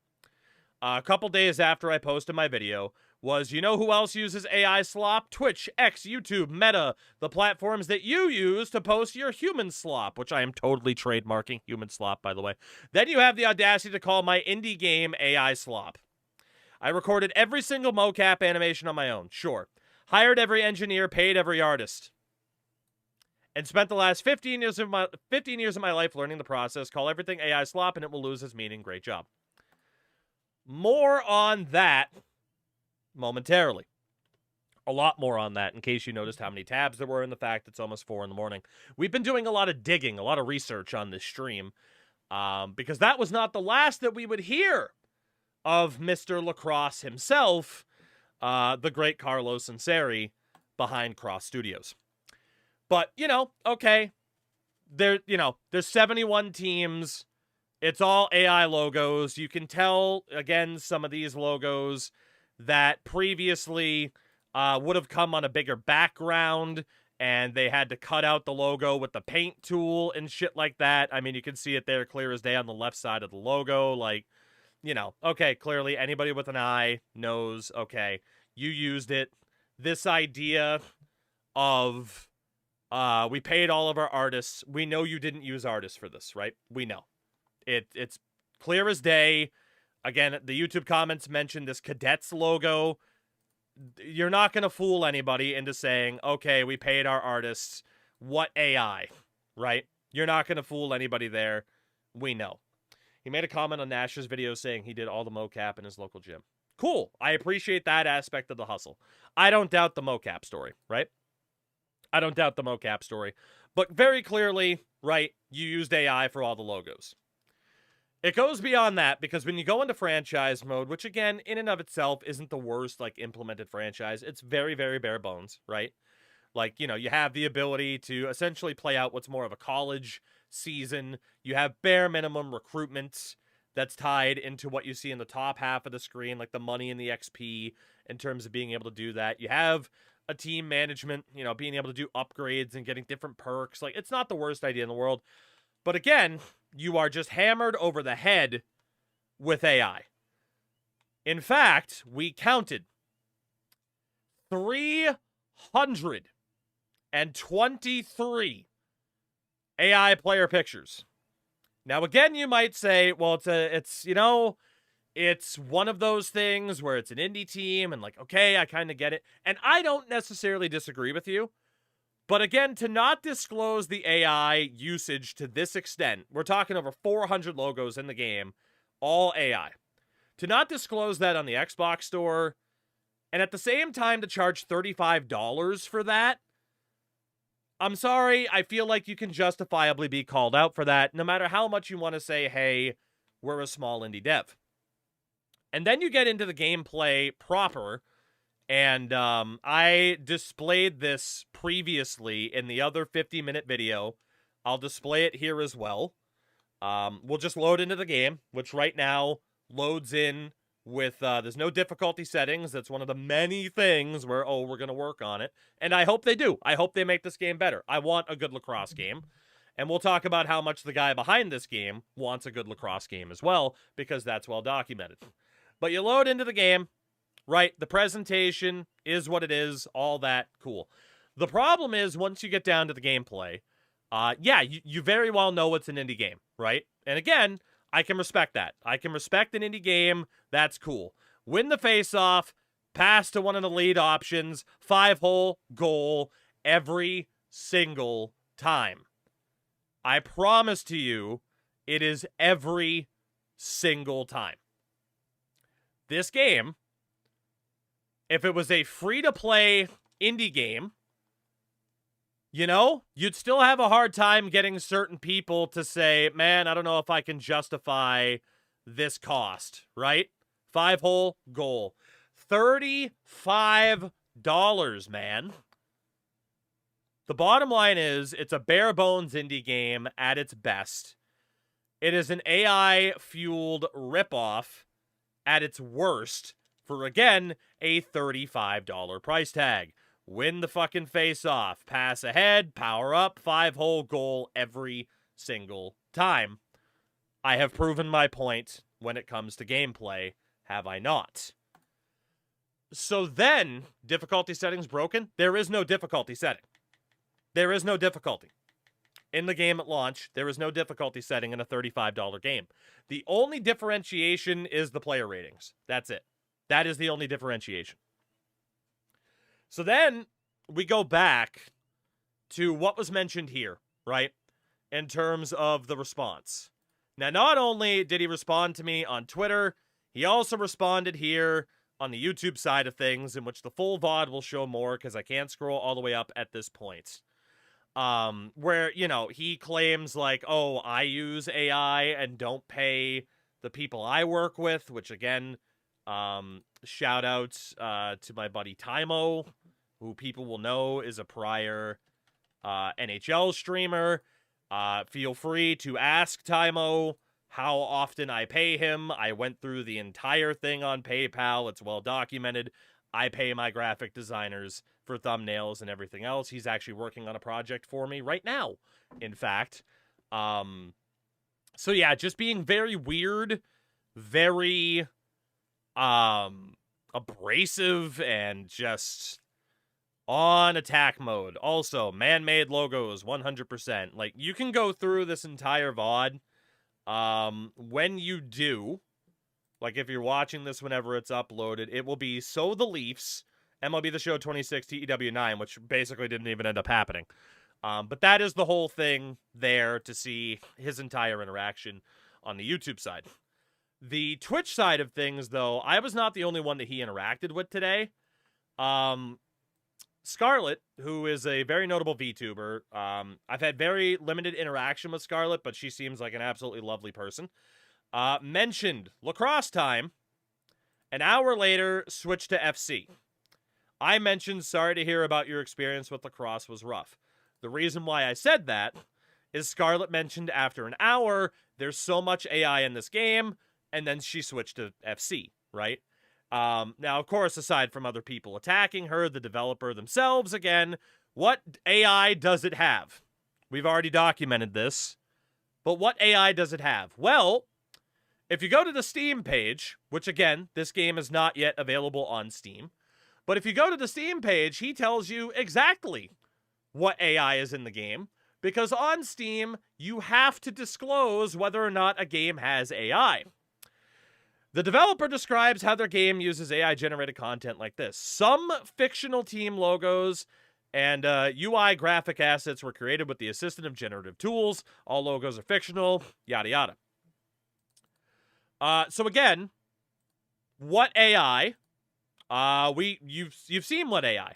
a couple days after I posted my video, was, you know who else uses AI slop? Twitch, X, YouTube, Meta, the platforms that you use to post your human slop, which I am totally trademarking human slop, by the way. Then you have the audacity to call my indie game AI slop. I recorded every single mocap animation on my own, sure. Hired every engineer, paid every artist. And spent the last 15 years of my life learning the process, call everything AI slop, and it will lose its meaning. Great job. More on that momentarily. A lot more on that, in case you noticed how many tabs there were and the fact it's almost 4 in the morning. We've been doing a lot of digging, a lot of research on this stream, because that was not the last that we would hear of Mr. Lacrosse himself, the great Carlos Inseri behind Cross Studios. But, you know, okay, there's 71 teams. It's all AI logos. You can tell, again, some of these logos that previously would have come on a bigger background, and they had to cut out the logo with the paint tool and shit like that. I mean, you can see it there clear as day on the left side of the logo. Like, you know, okay, clearly anybody with an eye knows, okay, you used it. This idea of we paid all of our artists. We know you didn't use artists for this, right? We know. It's clear as day. Again, the YouTube comments mentioned this Cadets logo. You're not going to fool anybody into saying, okay, we paid our artists. What AI, right? You're not going to fool anybody there. We know. He made a comment on Nash's video saying he did all the mocap in his local gym. Cool. I appreciate that aspect of the hustle. I don't doubt the mocap story, right? I don't doubt the mocap story. But very clearly, right, you used AI for all the logos. It goes beyond that, because when you go into franchise mode, which again, in and of itself, isn't the worst, like, implemented franchise. It's very, very bare bones, right? Like, you know, you have the ability to essentially play out what's more of a college season. You have bare minimum recruitment that's tied into what you see in the top half of the screen, like the money and the XP, in terms of being able to do that. You have a team management, you know, being able to do upgrades and getting different perks. Like, it's not the worst idea in the world. But again, you are just hammered over the head with AI. In fact, we counted 323 AI player pictures. Now, again, you might say, well, it's one of those things where it's an indie team and, like, okay, I kind of get it. And I don't necessarily disagree with you. But again, to not disclose the AI usage to this extent, we're talking over 400 logos in the game, all AI. To not disclose that on the Xbox store, and at the same time to charge $35 for that, I'm sorry, I feel like you can justifiably be called out for that, no matter how much you want to say, hey, we're a small indie dev. And then you get into the gameplay proper, and I displayed this previously in the other 50-minute video. I'll display it here as well. We'll just load into the game, which right now loads in with, there's no difficulty settings. That's one of the many things where, oh, we're going to work on it. And I hope they do. I hope they make this game better. I want a good lacrosse game. And we'll talk about how much the guy behind this game wants a good lacrosse game as well, because that's well documented. But you load into the game. Right, the presentation is what it is, all that, cool. The problem is, once you get down to the gameplay, yeah, you very well know it's an indie game, right? And again, I can respect that. I can respect an indie game, that's cool. Win the face-off, pass to one of the lead options, 5-hole goal every single time. I promise to you, it is every single time. This game if it was a free-to-play indie game, you know, you'd still have a hard time getting certain people to say, man, I don't know if I can justify this cost, right? 5-hole goal. $35, man. The bottom line is, it's a bare-bones indie game at its best. It is an AI-fueled ripoff at its worst for, again, a $35 price tag. Win the fucking face-off. Pass ahead, power up, 5-hole goal every single time. I have proven my point when it comes to gameplay, have I not? So then, difficulty settings broken? There is no difficulty setting. There is no difficulty. In the game at launch, there is no difficulty setting in a $35 game. The only differentiation is the player ratings. That's it. That is the only differentiation. So then we go back to what was mentioned here, right? In terms of the response. Now, not only did he respond to me on Twitter, he also responded here on the YouTube side of things, in which the full VOD will show more because I can't scroll all the way up at this point. Where, you know, he claims like, oh, I use AI and don't pay the people I work with, which again, shout out to my buddy Tymo, who people will know is a prior NHL streamer. Feel free to ask Tymo how often I pay him. I went through the entire thing on PayPal. It's well documented. I pay my graphic designers for thumbnails and everything else. He's actually working on a project for me right now, in fact. So yeah, just being very weird, very abrasive, and just on attack mode. Also, man-made logos, 100%. Like, you can go through this entire VOD. When you do, like if you're watching this whenever it's uploaded, it will be So the Leafs, MLB The Show 26, TEW 9, which basically didn't even end up happening. But that is the whole thing there to see his entire interaction on the YouTube side. The Twitch side of things, though, I was not the only one that he interacted with today. Scarlett, who is a very notable VTuber, I've had very limited interaction with Scarlett, but she seems like an absolutely lovely person, mentioned lacrosse time. An hour later, switched to FC. I mentioned, sorry to hear about your experience with lacrosse was rough. The reason why I said that is Scarlett mentioned after an hour, there's so much AI in this game, and then she switched to FC, right? Now, of course, aside from other people attacking her, the developer themselves, again, what AI does it have? We've already documented this, but what AI does it have? Well, if you go to the Steam page, which again, this game is not yet available on Steam, but if you go to the Steam page, he tells you exactly what AI is in the game, because on Steam, you have to disclose whether or not a game has AI. The developer describes how their game uses AI-generated content like this. Some fictional team logos and UI graphic assets were created with the assistance of generative tools. All logos are fictional, yada yada. So again, what AI? You've seen what AI.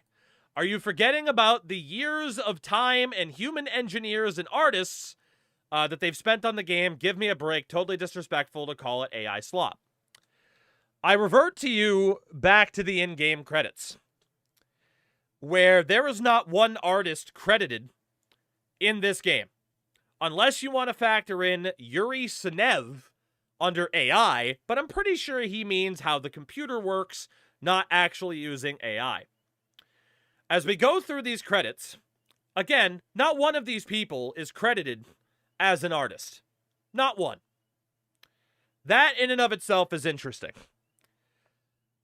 Are you forgetting about the years of time and human engineers and artists that they've spent on the game? Give me a break. Totally disrespectful to call it AI slop. I revert to you back to the in-game credits, where there is not one artist credited in this game. Unless you want to factor in Yuri Senev under AI, but I'm pretty sure he means how the computer works, not actually using AI. As we go through these credits, again, not one of these people is credited as an artist. Not one. That in and of itself is interesting.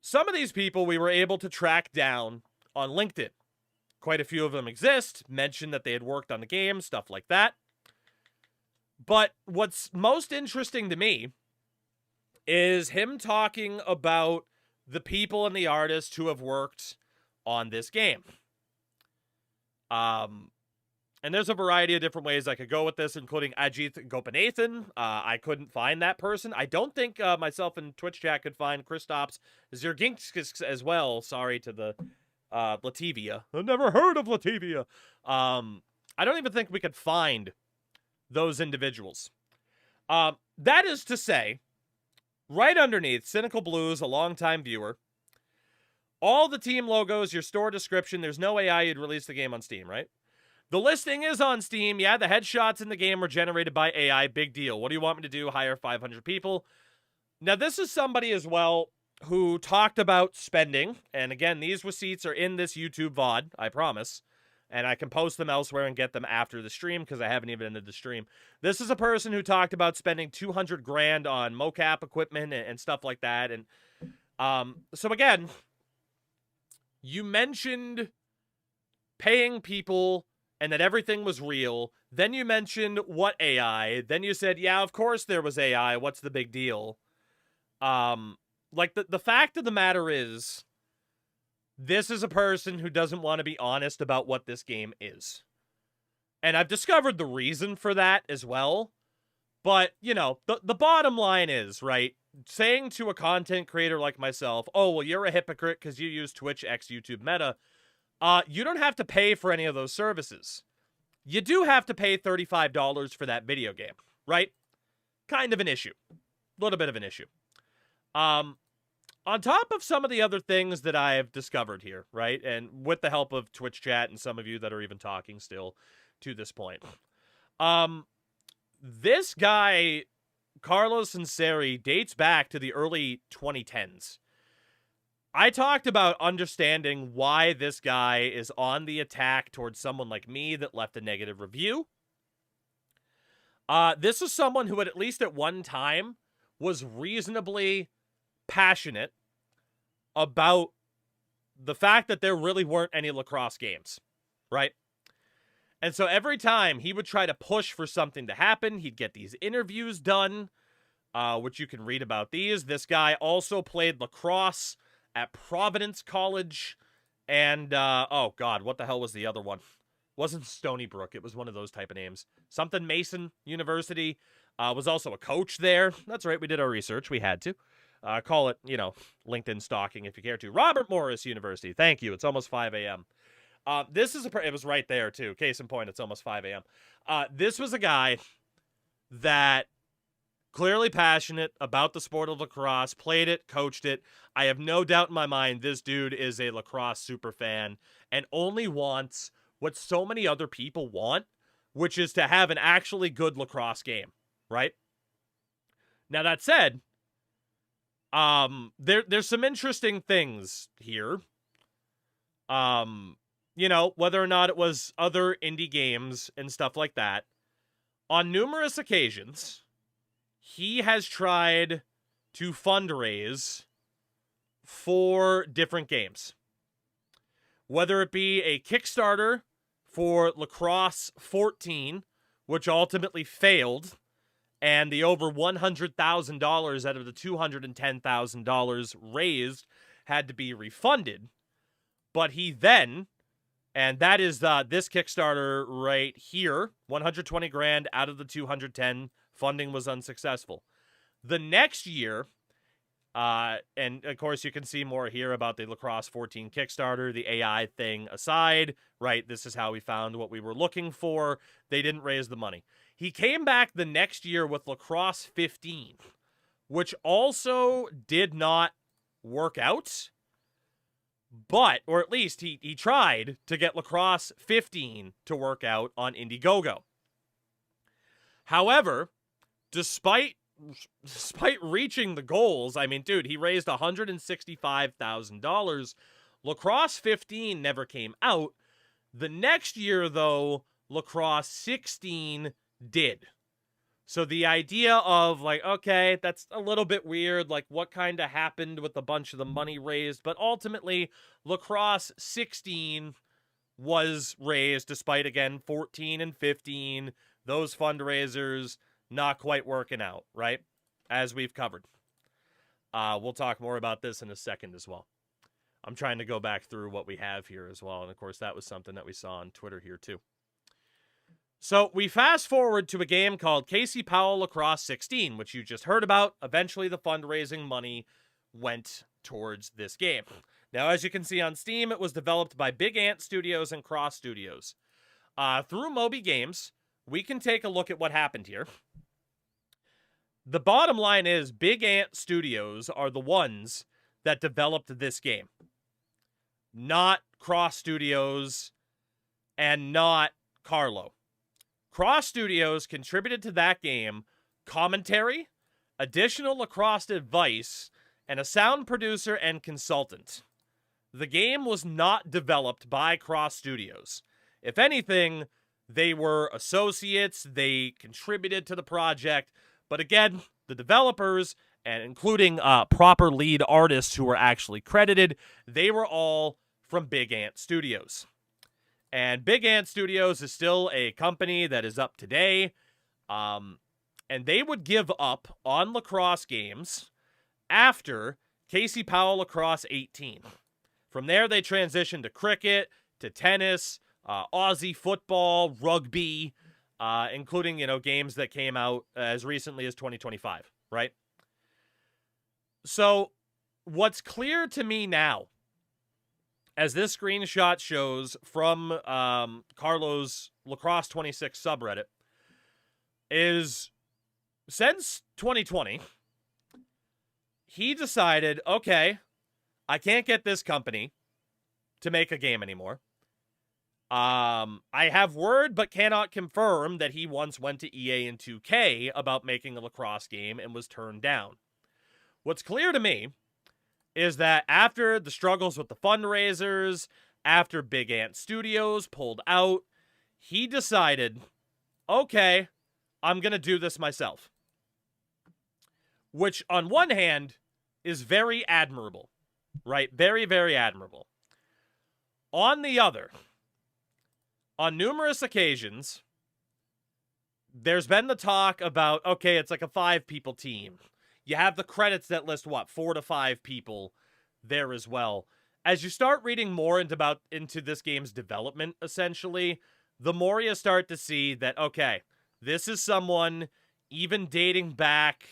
Some of these people we were able to track down on LinkedIn. Quite a few of them exist, mentioned that they had worked on the game, stuff like that. But what's most interesting to me is him talking about the people and the artists who have worked on this game. And there's a variety of different ways I could go with this, including Ajit Gopinathan. I couldn't find that person. I don't think myself and Twitch chat could find Kristaps Zerginskis as well. Sorry to the Lativia. I've never heard of Lativia. I don't even think we could find those individuals. That is to say, right underneath, Cynical Blues, a longtime viewer, all the team logos, your store description, there's no AI you'd release the game on Steam, right? The listing is on Steam. Yeah, the headshots in the game were generated by AI. Big deal. What do you want me to do? Hire 500 people? Now, this is somebody as well who talked about spending. And again, these receipts are in this YouTube VOD, I promise. And I can post them elsewhere and get them after the stream because I haven't even ended the stream. This is a person who talked about spending 200 grand on mocap equipment and stuff like that. And so again, you mentioned paying people and that everything was real. Then you mentioned what AI. Then you said, yeah, of course there was AI. What's the big deal? Like, the fact of the matter is, this is a person who doesn't want to be honest about what this game is. And I've discovered the reason for that as well. But, you know, the bottom line is, right, saying to a content creator like myself, oh, well, you're a hypocrite because you use Twitch X YouTube Meta. You don't have to pay for any of those services. You do have to pay $35 for that video game, right? Kind of an issue. A little bit of an issue. On top of some of the other things that I have discovered here, right? And with the help of Twitch chat and some of you that are even talking still to this point. This guy, Carlos Inseri, dates back to the early 2010s. I talked about understanding why this guy is on the attack towards someone like me that left a negative review. This is someone who at least at one time was reasonably passionate about the fact that there really weren't any lacrosse games, right? And so every time he would try to push for something to happen, he'd get these interviews done, which you can read about these. This guy also played lacrosse at Providence College, and, oh god, what the hell was the other one? Wasn't Stony Brook, it was one of those type of names. Something Mason University, was also a coach there. That's right, we did our research, we had to. Call it, you know, LinkedIn stalking if you care to. Robert Morris University, thank you, it's almost 5 a.m. This is it was right there, too. Case in point, it's almost 5 a.m. This was a guy that clearly passionate about the sport of lacrosse, played it, coached it. I have no doubt in my mind this dude is a lacrosse super fan and only wants what so many other people want, which is to have an actually good lacrosse game, right? Now, that said, there's some interesting things here. You know, whether or not it was other indie games and stuff like that. On numerous occasions, he has tried to fundraise for different games. Whether it be a Kickstarter for Lacrosse 14, which ultimately failed, and the over $100,000 out of the $210,000 raised had to be refunded. But he then, and that is this Kickstarter right here, 120 grand out of the 210, funding was unsuccessful. The next year, and of course you can see more here about the Lacrosse 14 Kickstarter, the AI thing aside, right? This is how we found what we were looking for. They didn't raise the money. He came back the next year with Lacrosse 15, which also did not work out. But, or at least he tried to get Lacrosse 15 to work out on Indiegogo. However, despite reaching the goals, I mean, dude, he raised $165,000. Lacrosse 15 never came out. The next year, though, Lacrosse 16 did. So the idea of, like, okay, that's a little bit weird, like, what kind of happened with a bunch of the money raised, but ultimately, Lacrosse 16 was raised, despite, again, 14 and 15, those fundraisers not quite working out, right? As we've covered. We'll talk more about this in a second as well. I'm trying to go back through what we have here as well, and of course, that was something that we saw on Twitter here, too. So we fast forward to a game called Casey Powell Lacrosse 16, which you just heard about. Eventually, the fundraising money went towards this game. Now, as you can see on Steam, it was developed by Big Ant Studios and Cross Studios. Through Moby Games, we can take a look at what happened here. The bottom line is Big Ant Studios are the ones that developed this game. Not Cross Studios and not Carlo. Cross Studios contributed to that game commentary, additional lacrosse advice, and a sound producer and consultant. The game was not developed by Cross Studios. If anything, they were associates, they contributed to the project, but again, the developers, and including proper lead artists who were actually credited, they were all from Big Ant Studios. And Big Ant Studios is still a company that is up today, and they would give up on lacrosse games after Casey Powell Lacrosse 18. From there, they transitioned to cricket, to tennis, Aussie football, rugby, including, games that came out as recently as 2025, right? So what's clear to me now, as this screenshot shows from Carlo's Lacrosse 26 subreddit, is since 2020, he decided, okay, I can't get this company to make a game anymore. I have word but cannot confirm that he once went to EA and 2K about making a lacrosse game and was turned down. What's clear to me is that after the struggles with the fundraisers, after Big Ant Studios pulled out, he decided, okay, I'm going to do this myself. Which, on one hand, is very admirable, right? Very, very admirable. On the other, on numerous occasions, there's been the talk about, okay, it's like a 5-people team. You have the credits that list, 4 to 5 people there as well. As you start reading more into this game's development, essentially, the more you start to see that, okay, this is someone even dating back,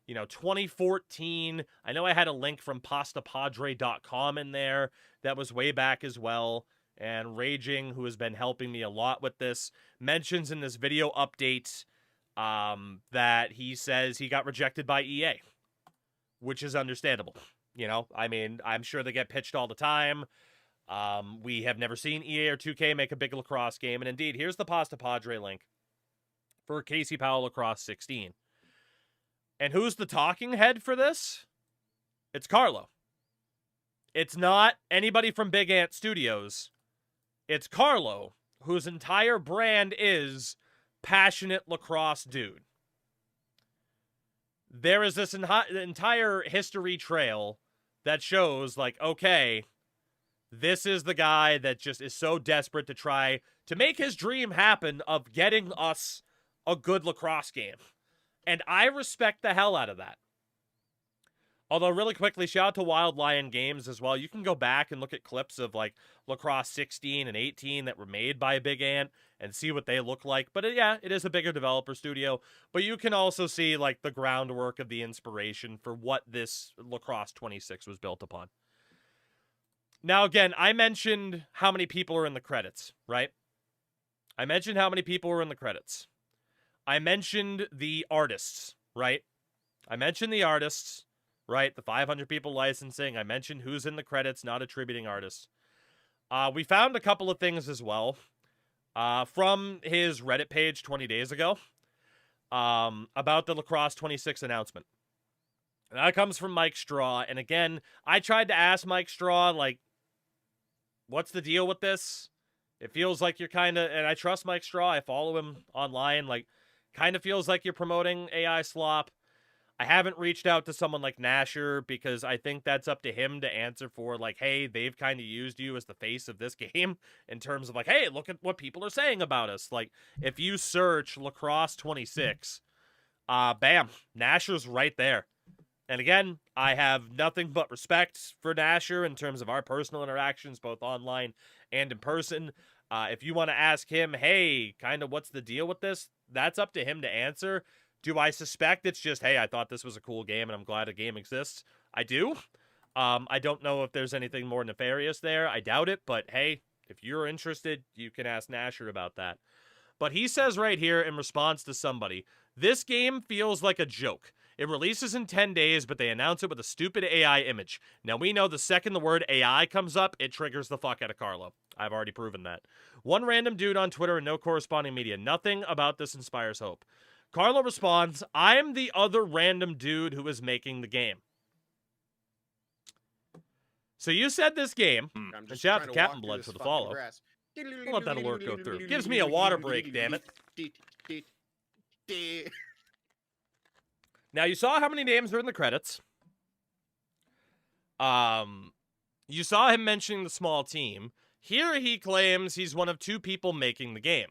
2014. I know I had a link from pastapadre.com in there that was way back as well. And Raging, who has been helping me a lot with this, mentions in this video update that he says he got rejected by EA, which is understandable. I'm sure they get pitched all the time. We have never seen EA or 2K make a big lacrosse game. And indeed, here's the Pasta Padre link for Casey Powell Lacrosse 16. And who's the talking head for this? It's Carlo. It's not anybody from Big Ant Studios. It's Carlo, whose entire brand is passionate lacrosse dude. There is this entire history trail that shows, okay, this is the guy that just is so desperate to try to make his dream happen of getting us a good lacrosse game. And I respect the hell out of that. Although, really quickly, shout out to Wild Lion Games as well. You can go back and look at clips of, Lacrosse 16 and 18 that were made by Big Ant and see what they look like. But, it is a bigger developer studio. But you can also see, the groundwork of the inspiration for what this Lacrosse 26 was built upon. Now, again, I mentioned how many people are in the credits, right? I mentioned how many people were in the credits. I mentioned the artists, right? I mentioned the artists. Right, the 500 people licensing. I mentioned who's in the credits, not attributing artists. We found a couple of things as well from his Reddit page 20 days ago about the Lacrosse 26 announcement. And that comes from Mike Straw. And again, I tried to ask Mike Straw, what's the deal with this? It feels like you're kind of, and I trust Mike Straw. I follow him online. Kind of feels like you're promoting AI slop. I haven't reached out to someone like Nasher because I think that's up to him to answer for, hey, they've kind of used you as the face of this game in terms of, hey, look at what people are saying about us. If you search Lacrosse 26, bam, Nasher's right there. And again, I have nothing but respect for Nasher in terms of our personal interactions, both online and in person. If you want to ask him, hey, kind of what's the deal with this? That's up to him to answer. Do I suspect it's just, hey, I thought this was a cool game and I'm glad a game exists? I do. I don't know if there's anything more nefarious there. I doubt it, but hey, if you're interested, you can ask Nasher about that. But he says right here in response to somebody, this game feels like a joke. It releases in 10 days, but they announce it with a stupid AI image. Now, we know the second the word AI comes up, it triggers the fuck out of Carlo. I've already proven that. One random dude on Twitter and no corresponding media. Nothing about this inspires hope. Carlo responds, I'm the other random dude who is making the game. So you said this game, and shout out to Captain Blood for the follow. I'll let that alert go through. Gives me a water break, damn it. Now, you saw how many names are in the credits. You saw him mentioning the small team. Here he claims he's one of 2 people making the game.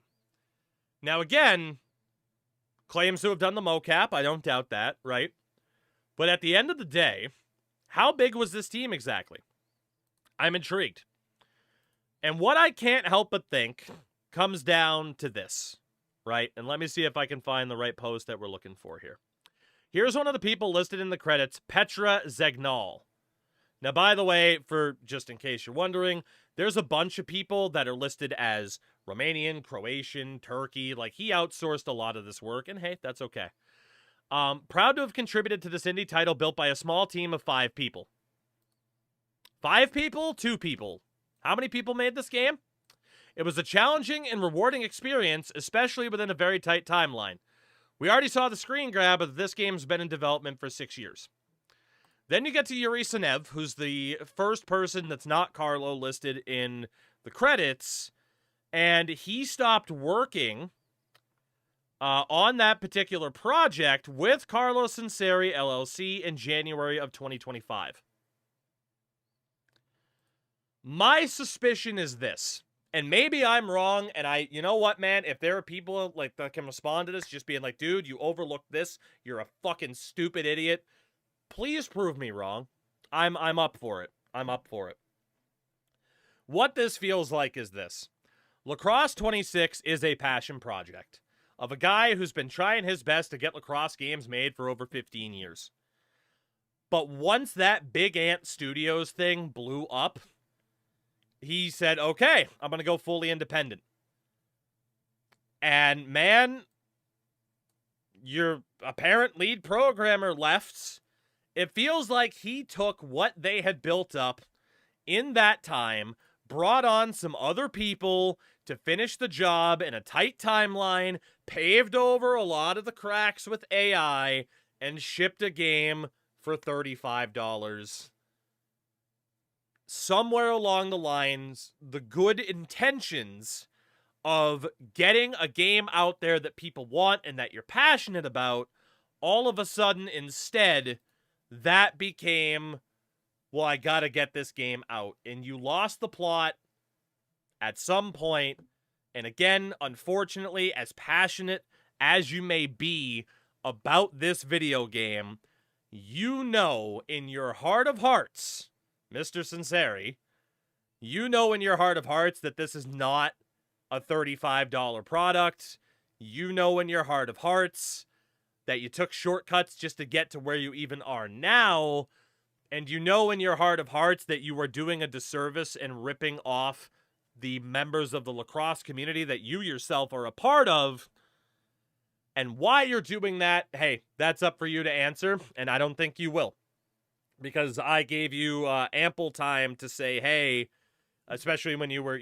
Now, again, claims to have done the mocap. I don't doubt that, right? But at the end of the day, how big was this team exactly? I'm intrigued. And what I can't help but think comes down to this, right? And let me see if I can find the right post that we're looking for here. Here's one of the people listed in the credits, Petra Zegnal. Now, by the way, for just in case you're wondering, there's a bunch of people that are listed as Romanian, Croatian, Turkey. Like, he outsourced a lot of this work, and hey, that's okay. Proud to have contributed to this indie title built by a small team of 5 people. 5 people? 2 people. How many people made this game? It was a challenging and rewarding experience, especially within a very tight timeline. We already saw the screen grab of this game's been in development for 6 years. Then you get to Yuri Senev, who's the first person that's not Carlo listed in the credits, and he stopped working on that particular project with Carlo Sinceri LLC in January of 2025. My suspicion is this, and maybe I'm wrong, and you know what, man, if there are people like that can respond to this just being like, dude, you overlooked this, you're a fucking stupid idiot, please prove me wrong. I'm up for it. I'm up for it. What this feels like is this. Lacrosse 26 is a passion project of a guy who's been trying his best to get lacrosse games made for over 15 years. But once that Big Ant Studios thing blew up, he said, okay, I'm going to go fully independent. And man, your apparent lead programmer left. It feels like he took what they had built up in that time, brought on some other people to finish the job in a tight timeline, paved over a lot of the cracks with AI, and shipped a game for $35. Somewhere along the lines, the good intentions of getting a game out there that people want and that you're passionate about, all of a sudden, instead, that became, well, I gotta get this game out. And you lost the plot at some point. And again, unfortunately, as passionate as you may be about this video game, you know in your heart of hearts, Mr. Sinceri, you know in your heart of hearts that this is not a $35 product. You know in your heart of hearts that you took shortcuts just to get to where you even are now. And you know in your heart of hearts that you are doing a disservice and ripping off the members of the lacrosse community that you yourself are a part of. And why you're doing that, hey, that's up for you to answer, and I don't think you will. Because I gave you ample time to say, hey, especially when you were,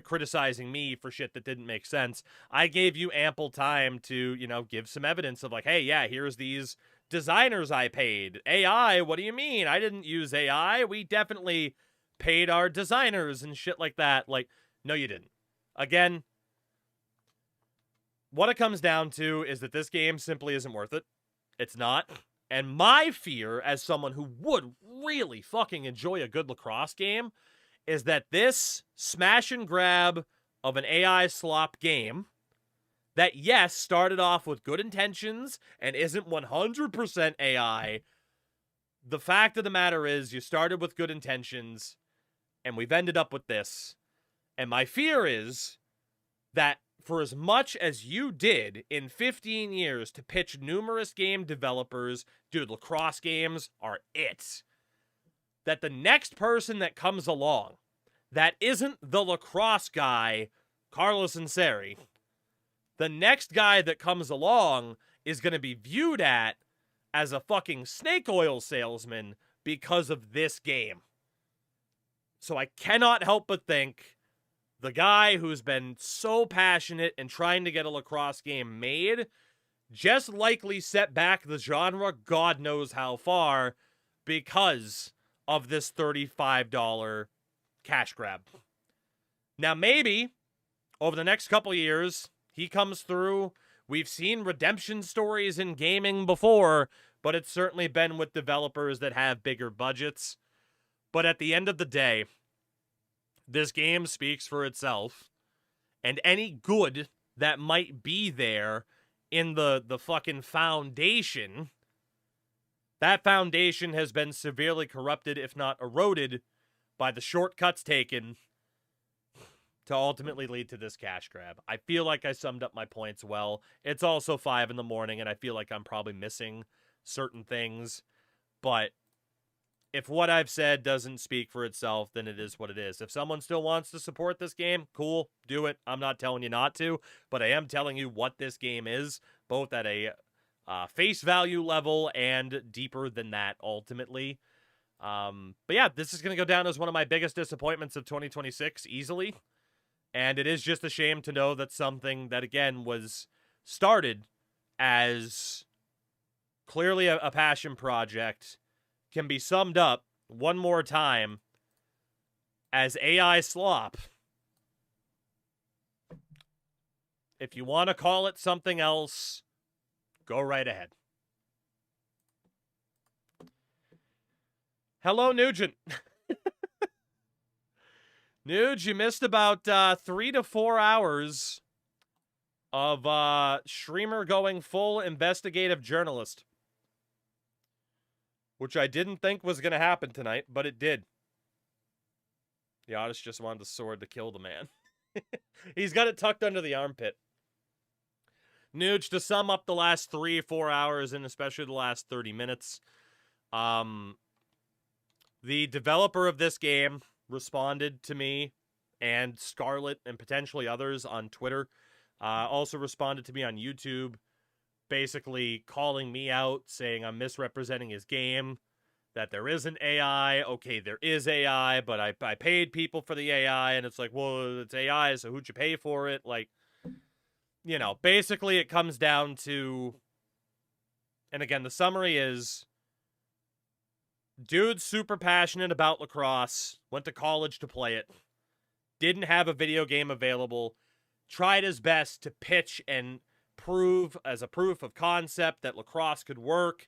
criticizing me for shit that didn't make sense. I gave you ample time to, give some evidence of like, hey, yeah, here's these designers I paid. AI, what do you mean? I didn't use AI. We definitely paid our designers and shit like that. Like, no, you didn't. Again, what it comes down to is that this game simply isn't worth it. It's not. And my fear, as someone who would really fucking enjoy a good lacrosse game, is that this smash and grab of an AI slop game that, yes, started off with good intentions and isn't 100% AI, the fact of the matter is you started with good intentions, and we've ended up with this. And my fear is that for as much as you did in 15 years to pitch numerous game developers, dude, lacrosse games are it. That the next person that comes along that isn't the lacrosse guy, Carlos Inseri, the next guy that comes along is going to be viewed at as a fucking snake oil salesman because of this game. So I cannot help but think the guy who's been so passionate and trying to get a lacrosse game made just likely set back the genre God knows how far because of this $35 cash grab. Now maybe over the next couple years he comes through. We've seen redemption stories in gaming before, but it's certainly been with developers that have bigger budgets. But at the end of the day, this game speaks for itself, and any good that might be there in the fucking foundation, that foundation has been severely corrupted, if not eroded, by the shortcuts taken to ultimately lead to this cash grab. I feel like I summed up my points well. It's also 5 in the morning, and I feel like I'm probably missing certain things, but if what I've said doesn't speak for itself, then it is what it is. If someone still wants to support this game, cool, do it. I'm not telling you not to, but I am telling you what this game is, both at a face value level and deeper than that, ultimately. But yeah, this is going to go down as one of my biggest disappointments of 2026, easily. And it is just a shame to know that something that, again, was started as clearly a passion project can be summed up one more time as AI slop. If you want to call it something else, go right ahead. Hello, Nugent. Nuge, you missed about 3 to 4 hours of streamer going full investigative journalist, which I didn't think was going to happen tonight, but it did. The artist just wanted the sword to kill the man. He's got it tucked under the armpit. Nuge, to sum up the last 3 or 4 hours, and especially the last 30 minutes, the developer of this game responded to me and Scarlet and potentially others on Twitter. Also responded to me on YouTube, basically calling me out, saying I'm misrepresenting his game, that there isn't AI. Okay, there is AI, but I paid people for the AI, and it's like, well, it's AI, so who'd you pay for it? Like, you know, basically it comes down to, and again, the summary is, dude's super passionate about lacrosse, went to college to play it, didn't have a video game available, tried his best to pitch and prove as a proof of concept that lacrosse could work,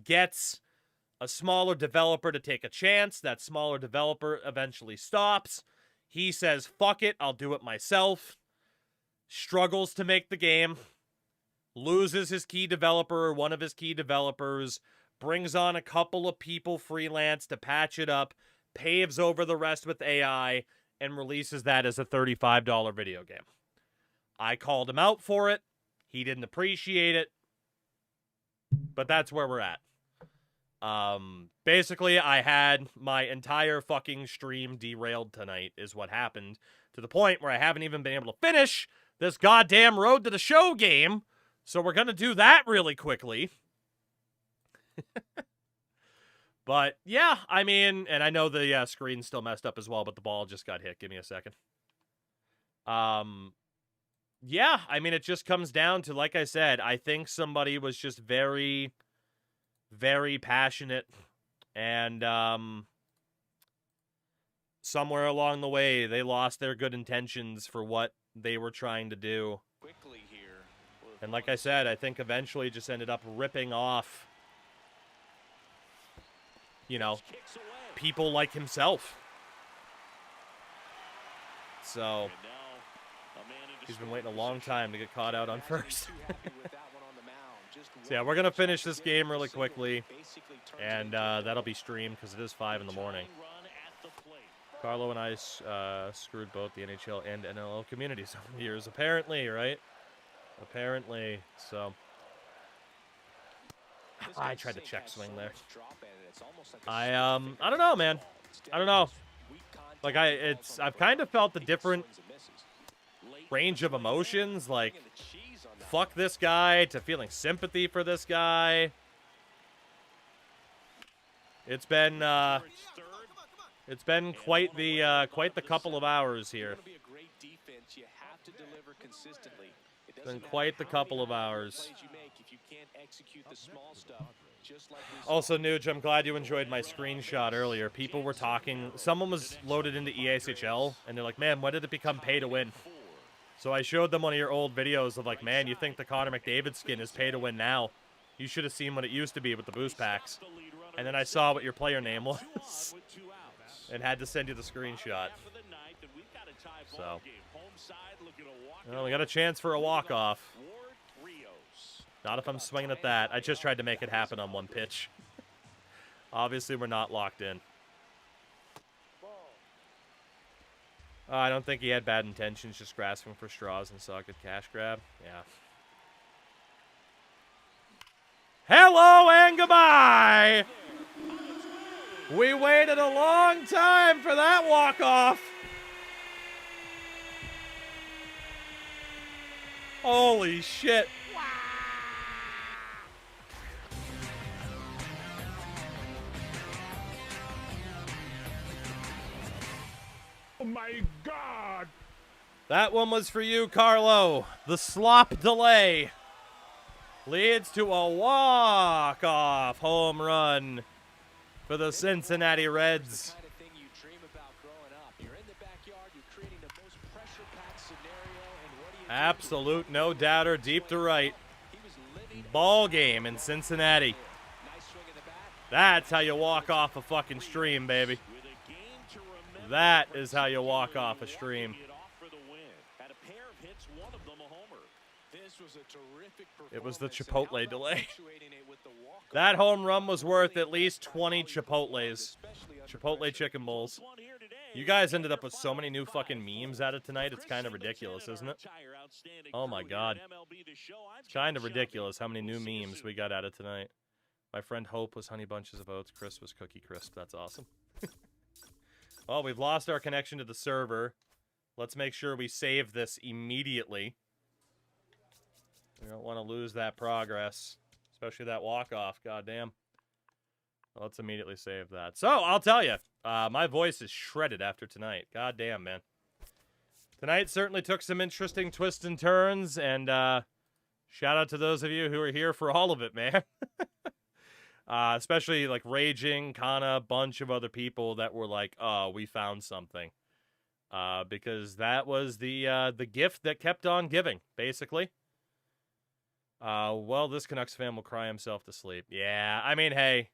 gets a smaller developer to take a chance. That smaller developer eventually stops. He says, fuck it, I'll do it myself. Struggles to make the game. Loses his key developer, or one of his key developers. Brings on a couple of people freelance to patch it up. Paves over the rest with AI. And releases that as a $35 video game. I called him out for it. He didn't appreciate it. But that's where we're at. Basically, I had my entire fucking stream derailed tonight, is what happened. To the point where I haven't even been able to finish this goddamn Road to the Show game. So we're gonna do that really quickly. But, yeah, I mean, and I know the screen's still messed up as well, but the ball just got hit. Give me a second. Yeah, I mean, it just comes down to, like I said, I think somebody was just very, very passionate, and somewhere along the way, they lost their good intentions for what they were trying to do. And like I said, I think eventually just ended up ripping off, you know, people like himself. So he's been waiting a long time to get caught out on first. So yeah, we're going to finish this game really quickly, and that'll be streamed because it is 5 in the morning. Carlo and I screwed both the NHL and NLL communities over the years, apparently, right? Apparently, so... I tried to check swing there. I don't know, man. I don't know. Like, I've kind of felt the different range of emotions, like, fuck this guy, to feeling sympathy for this guy. It's been quite the couple of hours here. It's been quite the couple of hours. Also, Nuge, I'm glad you enjoyed my screenshot earlier. People were talking, someone was loaded into ESHL, and they're like, man, when did it become pay to win? So I showed them one of your old videos of like, man, you think the Connor McDavid skin is pay to win now. You should have seen what it used to be with the boost packs. And then I saw what your player name was, and had to send you the screenshot. So, well, we got a chance for a walk-off. Not if I'm swinging at that. I just tried to make it happen on one pitch. Obviously, we're not locked in. I don't think he had bad intentions, just grasping for straws and saw a good cash grab. Yeah. Hello and goodbye! We waited a long time for that walk-off. Holy shit. Oh my God! That one was for you, Carlo. The slop delay leads to a walk-off home run for the Cincinnati Reds. Absolute no doubter, deep to right. Ball game in Cincinnati. That's how you walk off a fucking stream, baby. That is how you walk off a stream. It was the Chipotle delay. That home run was worth at least 20 Chipotles. Chipotle chicken bowls. You guys ended up with so many new fucking memes out of tonight, it's kind of ridiculous, isn't it? Oh my God. It's kind of ridiculous how many new memes we got out of tonight. My friend Hope was Honey Bunches of Oats. Chris was Cookie Crisp. That's awesome. Well, we've lost our connection to the server. Let's make sure we save this immediately. We don't want to lose that progress, especially that walk-off. Goddamn. Let's immediately save that. So, I'll tell you, my voice is shredded after tonight. Goddamn, man. Tonight certainly took some interesting twists and turns, and shout out to those of you who are here for all of it, man. Especially, like, Raging, Kana, a bunch of other people that were like, oh, we found something. Because that was the gift that kept on giving, basically. Well, this Canucks fan will cry himself to sleep. Yeah, I mean, hey,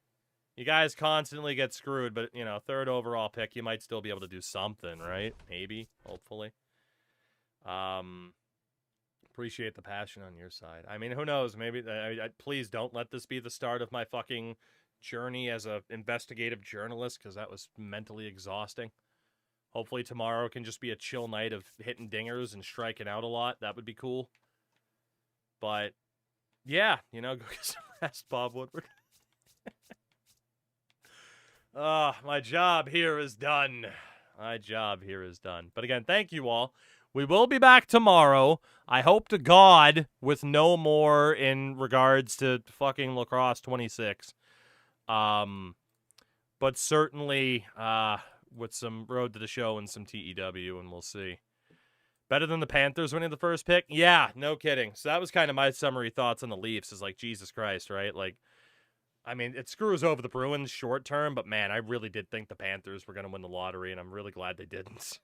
you guys constantly get screwed, but, you know, 3rd overall pick, you might still be able to do something, right? Maybe, hopefully. Appreciate the passion on your side. I mean, who knows? Maybe, please don't let this be the start of my fucking journey as a investigative journalist, because that was mentally exhausting. Hopefully tomorrow can just be a chill night of hitting dingers and striking out a lot. That would be cool. But, yeah, you know, go get some rest, Bob Woodward. My job here is done. My job here is done. But again, thank you all. We will be back tomorrow. I hope to God with no more in regards to fucking Lacrosse 26. But certainly with some Road to the Show and some TEW, and we'll see. Better than the Panthers winning the first pick? Yeah, no kidding. So that was kind of my summary thoughts on the Leafs, is like, Jesus Christ, right? Like, I mean, it screws over the Bruins short term, but man, I really did think the Panthers were going to win the lottery, and I'm really glad they didn't.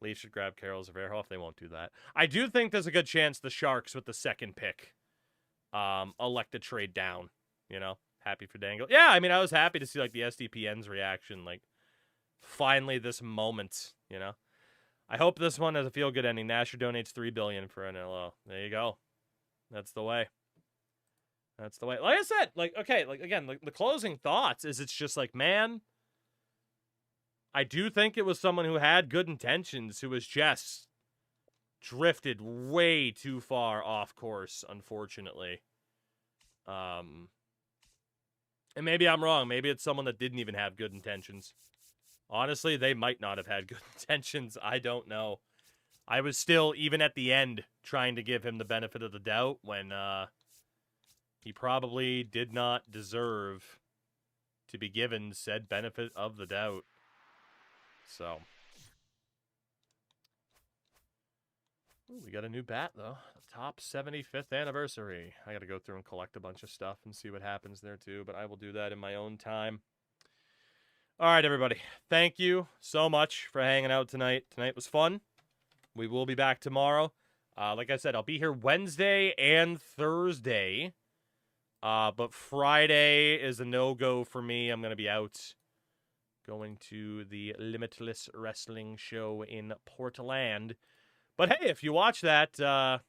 Leafs should grab Carol Zaverhoff. They won't do that. I do think there's a good chance the Sharks with the 2nd pick elect to trade down, you know? Happy for Dangle. Yeah, I mean, I was happy to see, like, the SDPN's reaction, like, finally this moment, you know? I hope this one has a feel-good ending. Nasher donates $3 billion for NLO. There you go. That's the way. That's the way. Like I said, like, okay, like, again, like, the closing thoughts is it's just like, man, I do think it was someone who had good intentions who was just drifted way too far off course, unfortunately. And maybe I'm wrong. Maybe it's someone that didn't even have good intentions. Honestly, they might not have had good intentions. I don't know. I was still, even at the end, trying to give him the benefit of the doubt when he probably did not deserve to be given said benefit of the doubt. So. Ooh, we got a new bat, though. Top 75th anniversary. I got to go through and collect a bunch of stuff and see what happens there, too. But I will do that in my own time. All right, everybody. Thank you so much for hanging out tonight. Tonight was fun. We will be back tomorrow. Like I said, I'll be here Wednesday and Thursday. But Friday is a no-go for me. I'm going to be out going to the Limitless Wrestling show in Portland. But hey, if you watch that on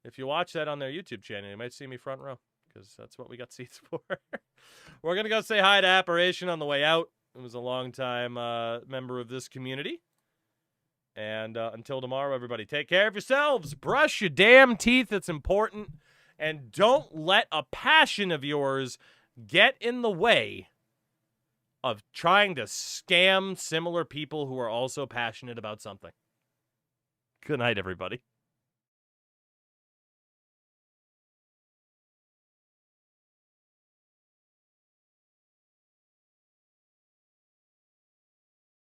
their YouTube channel, you might see me front row, because that's what we got seats for. We're going to go say hi to Apparition on the way out. It was a long-time member of this community. And until tomorrow, everybody, take care of yourselves. Brush your damn teeth. It's important. And don't let a passion of yours get in the way of trying to scam similar people who are also passionate about something. Good night, everybody.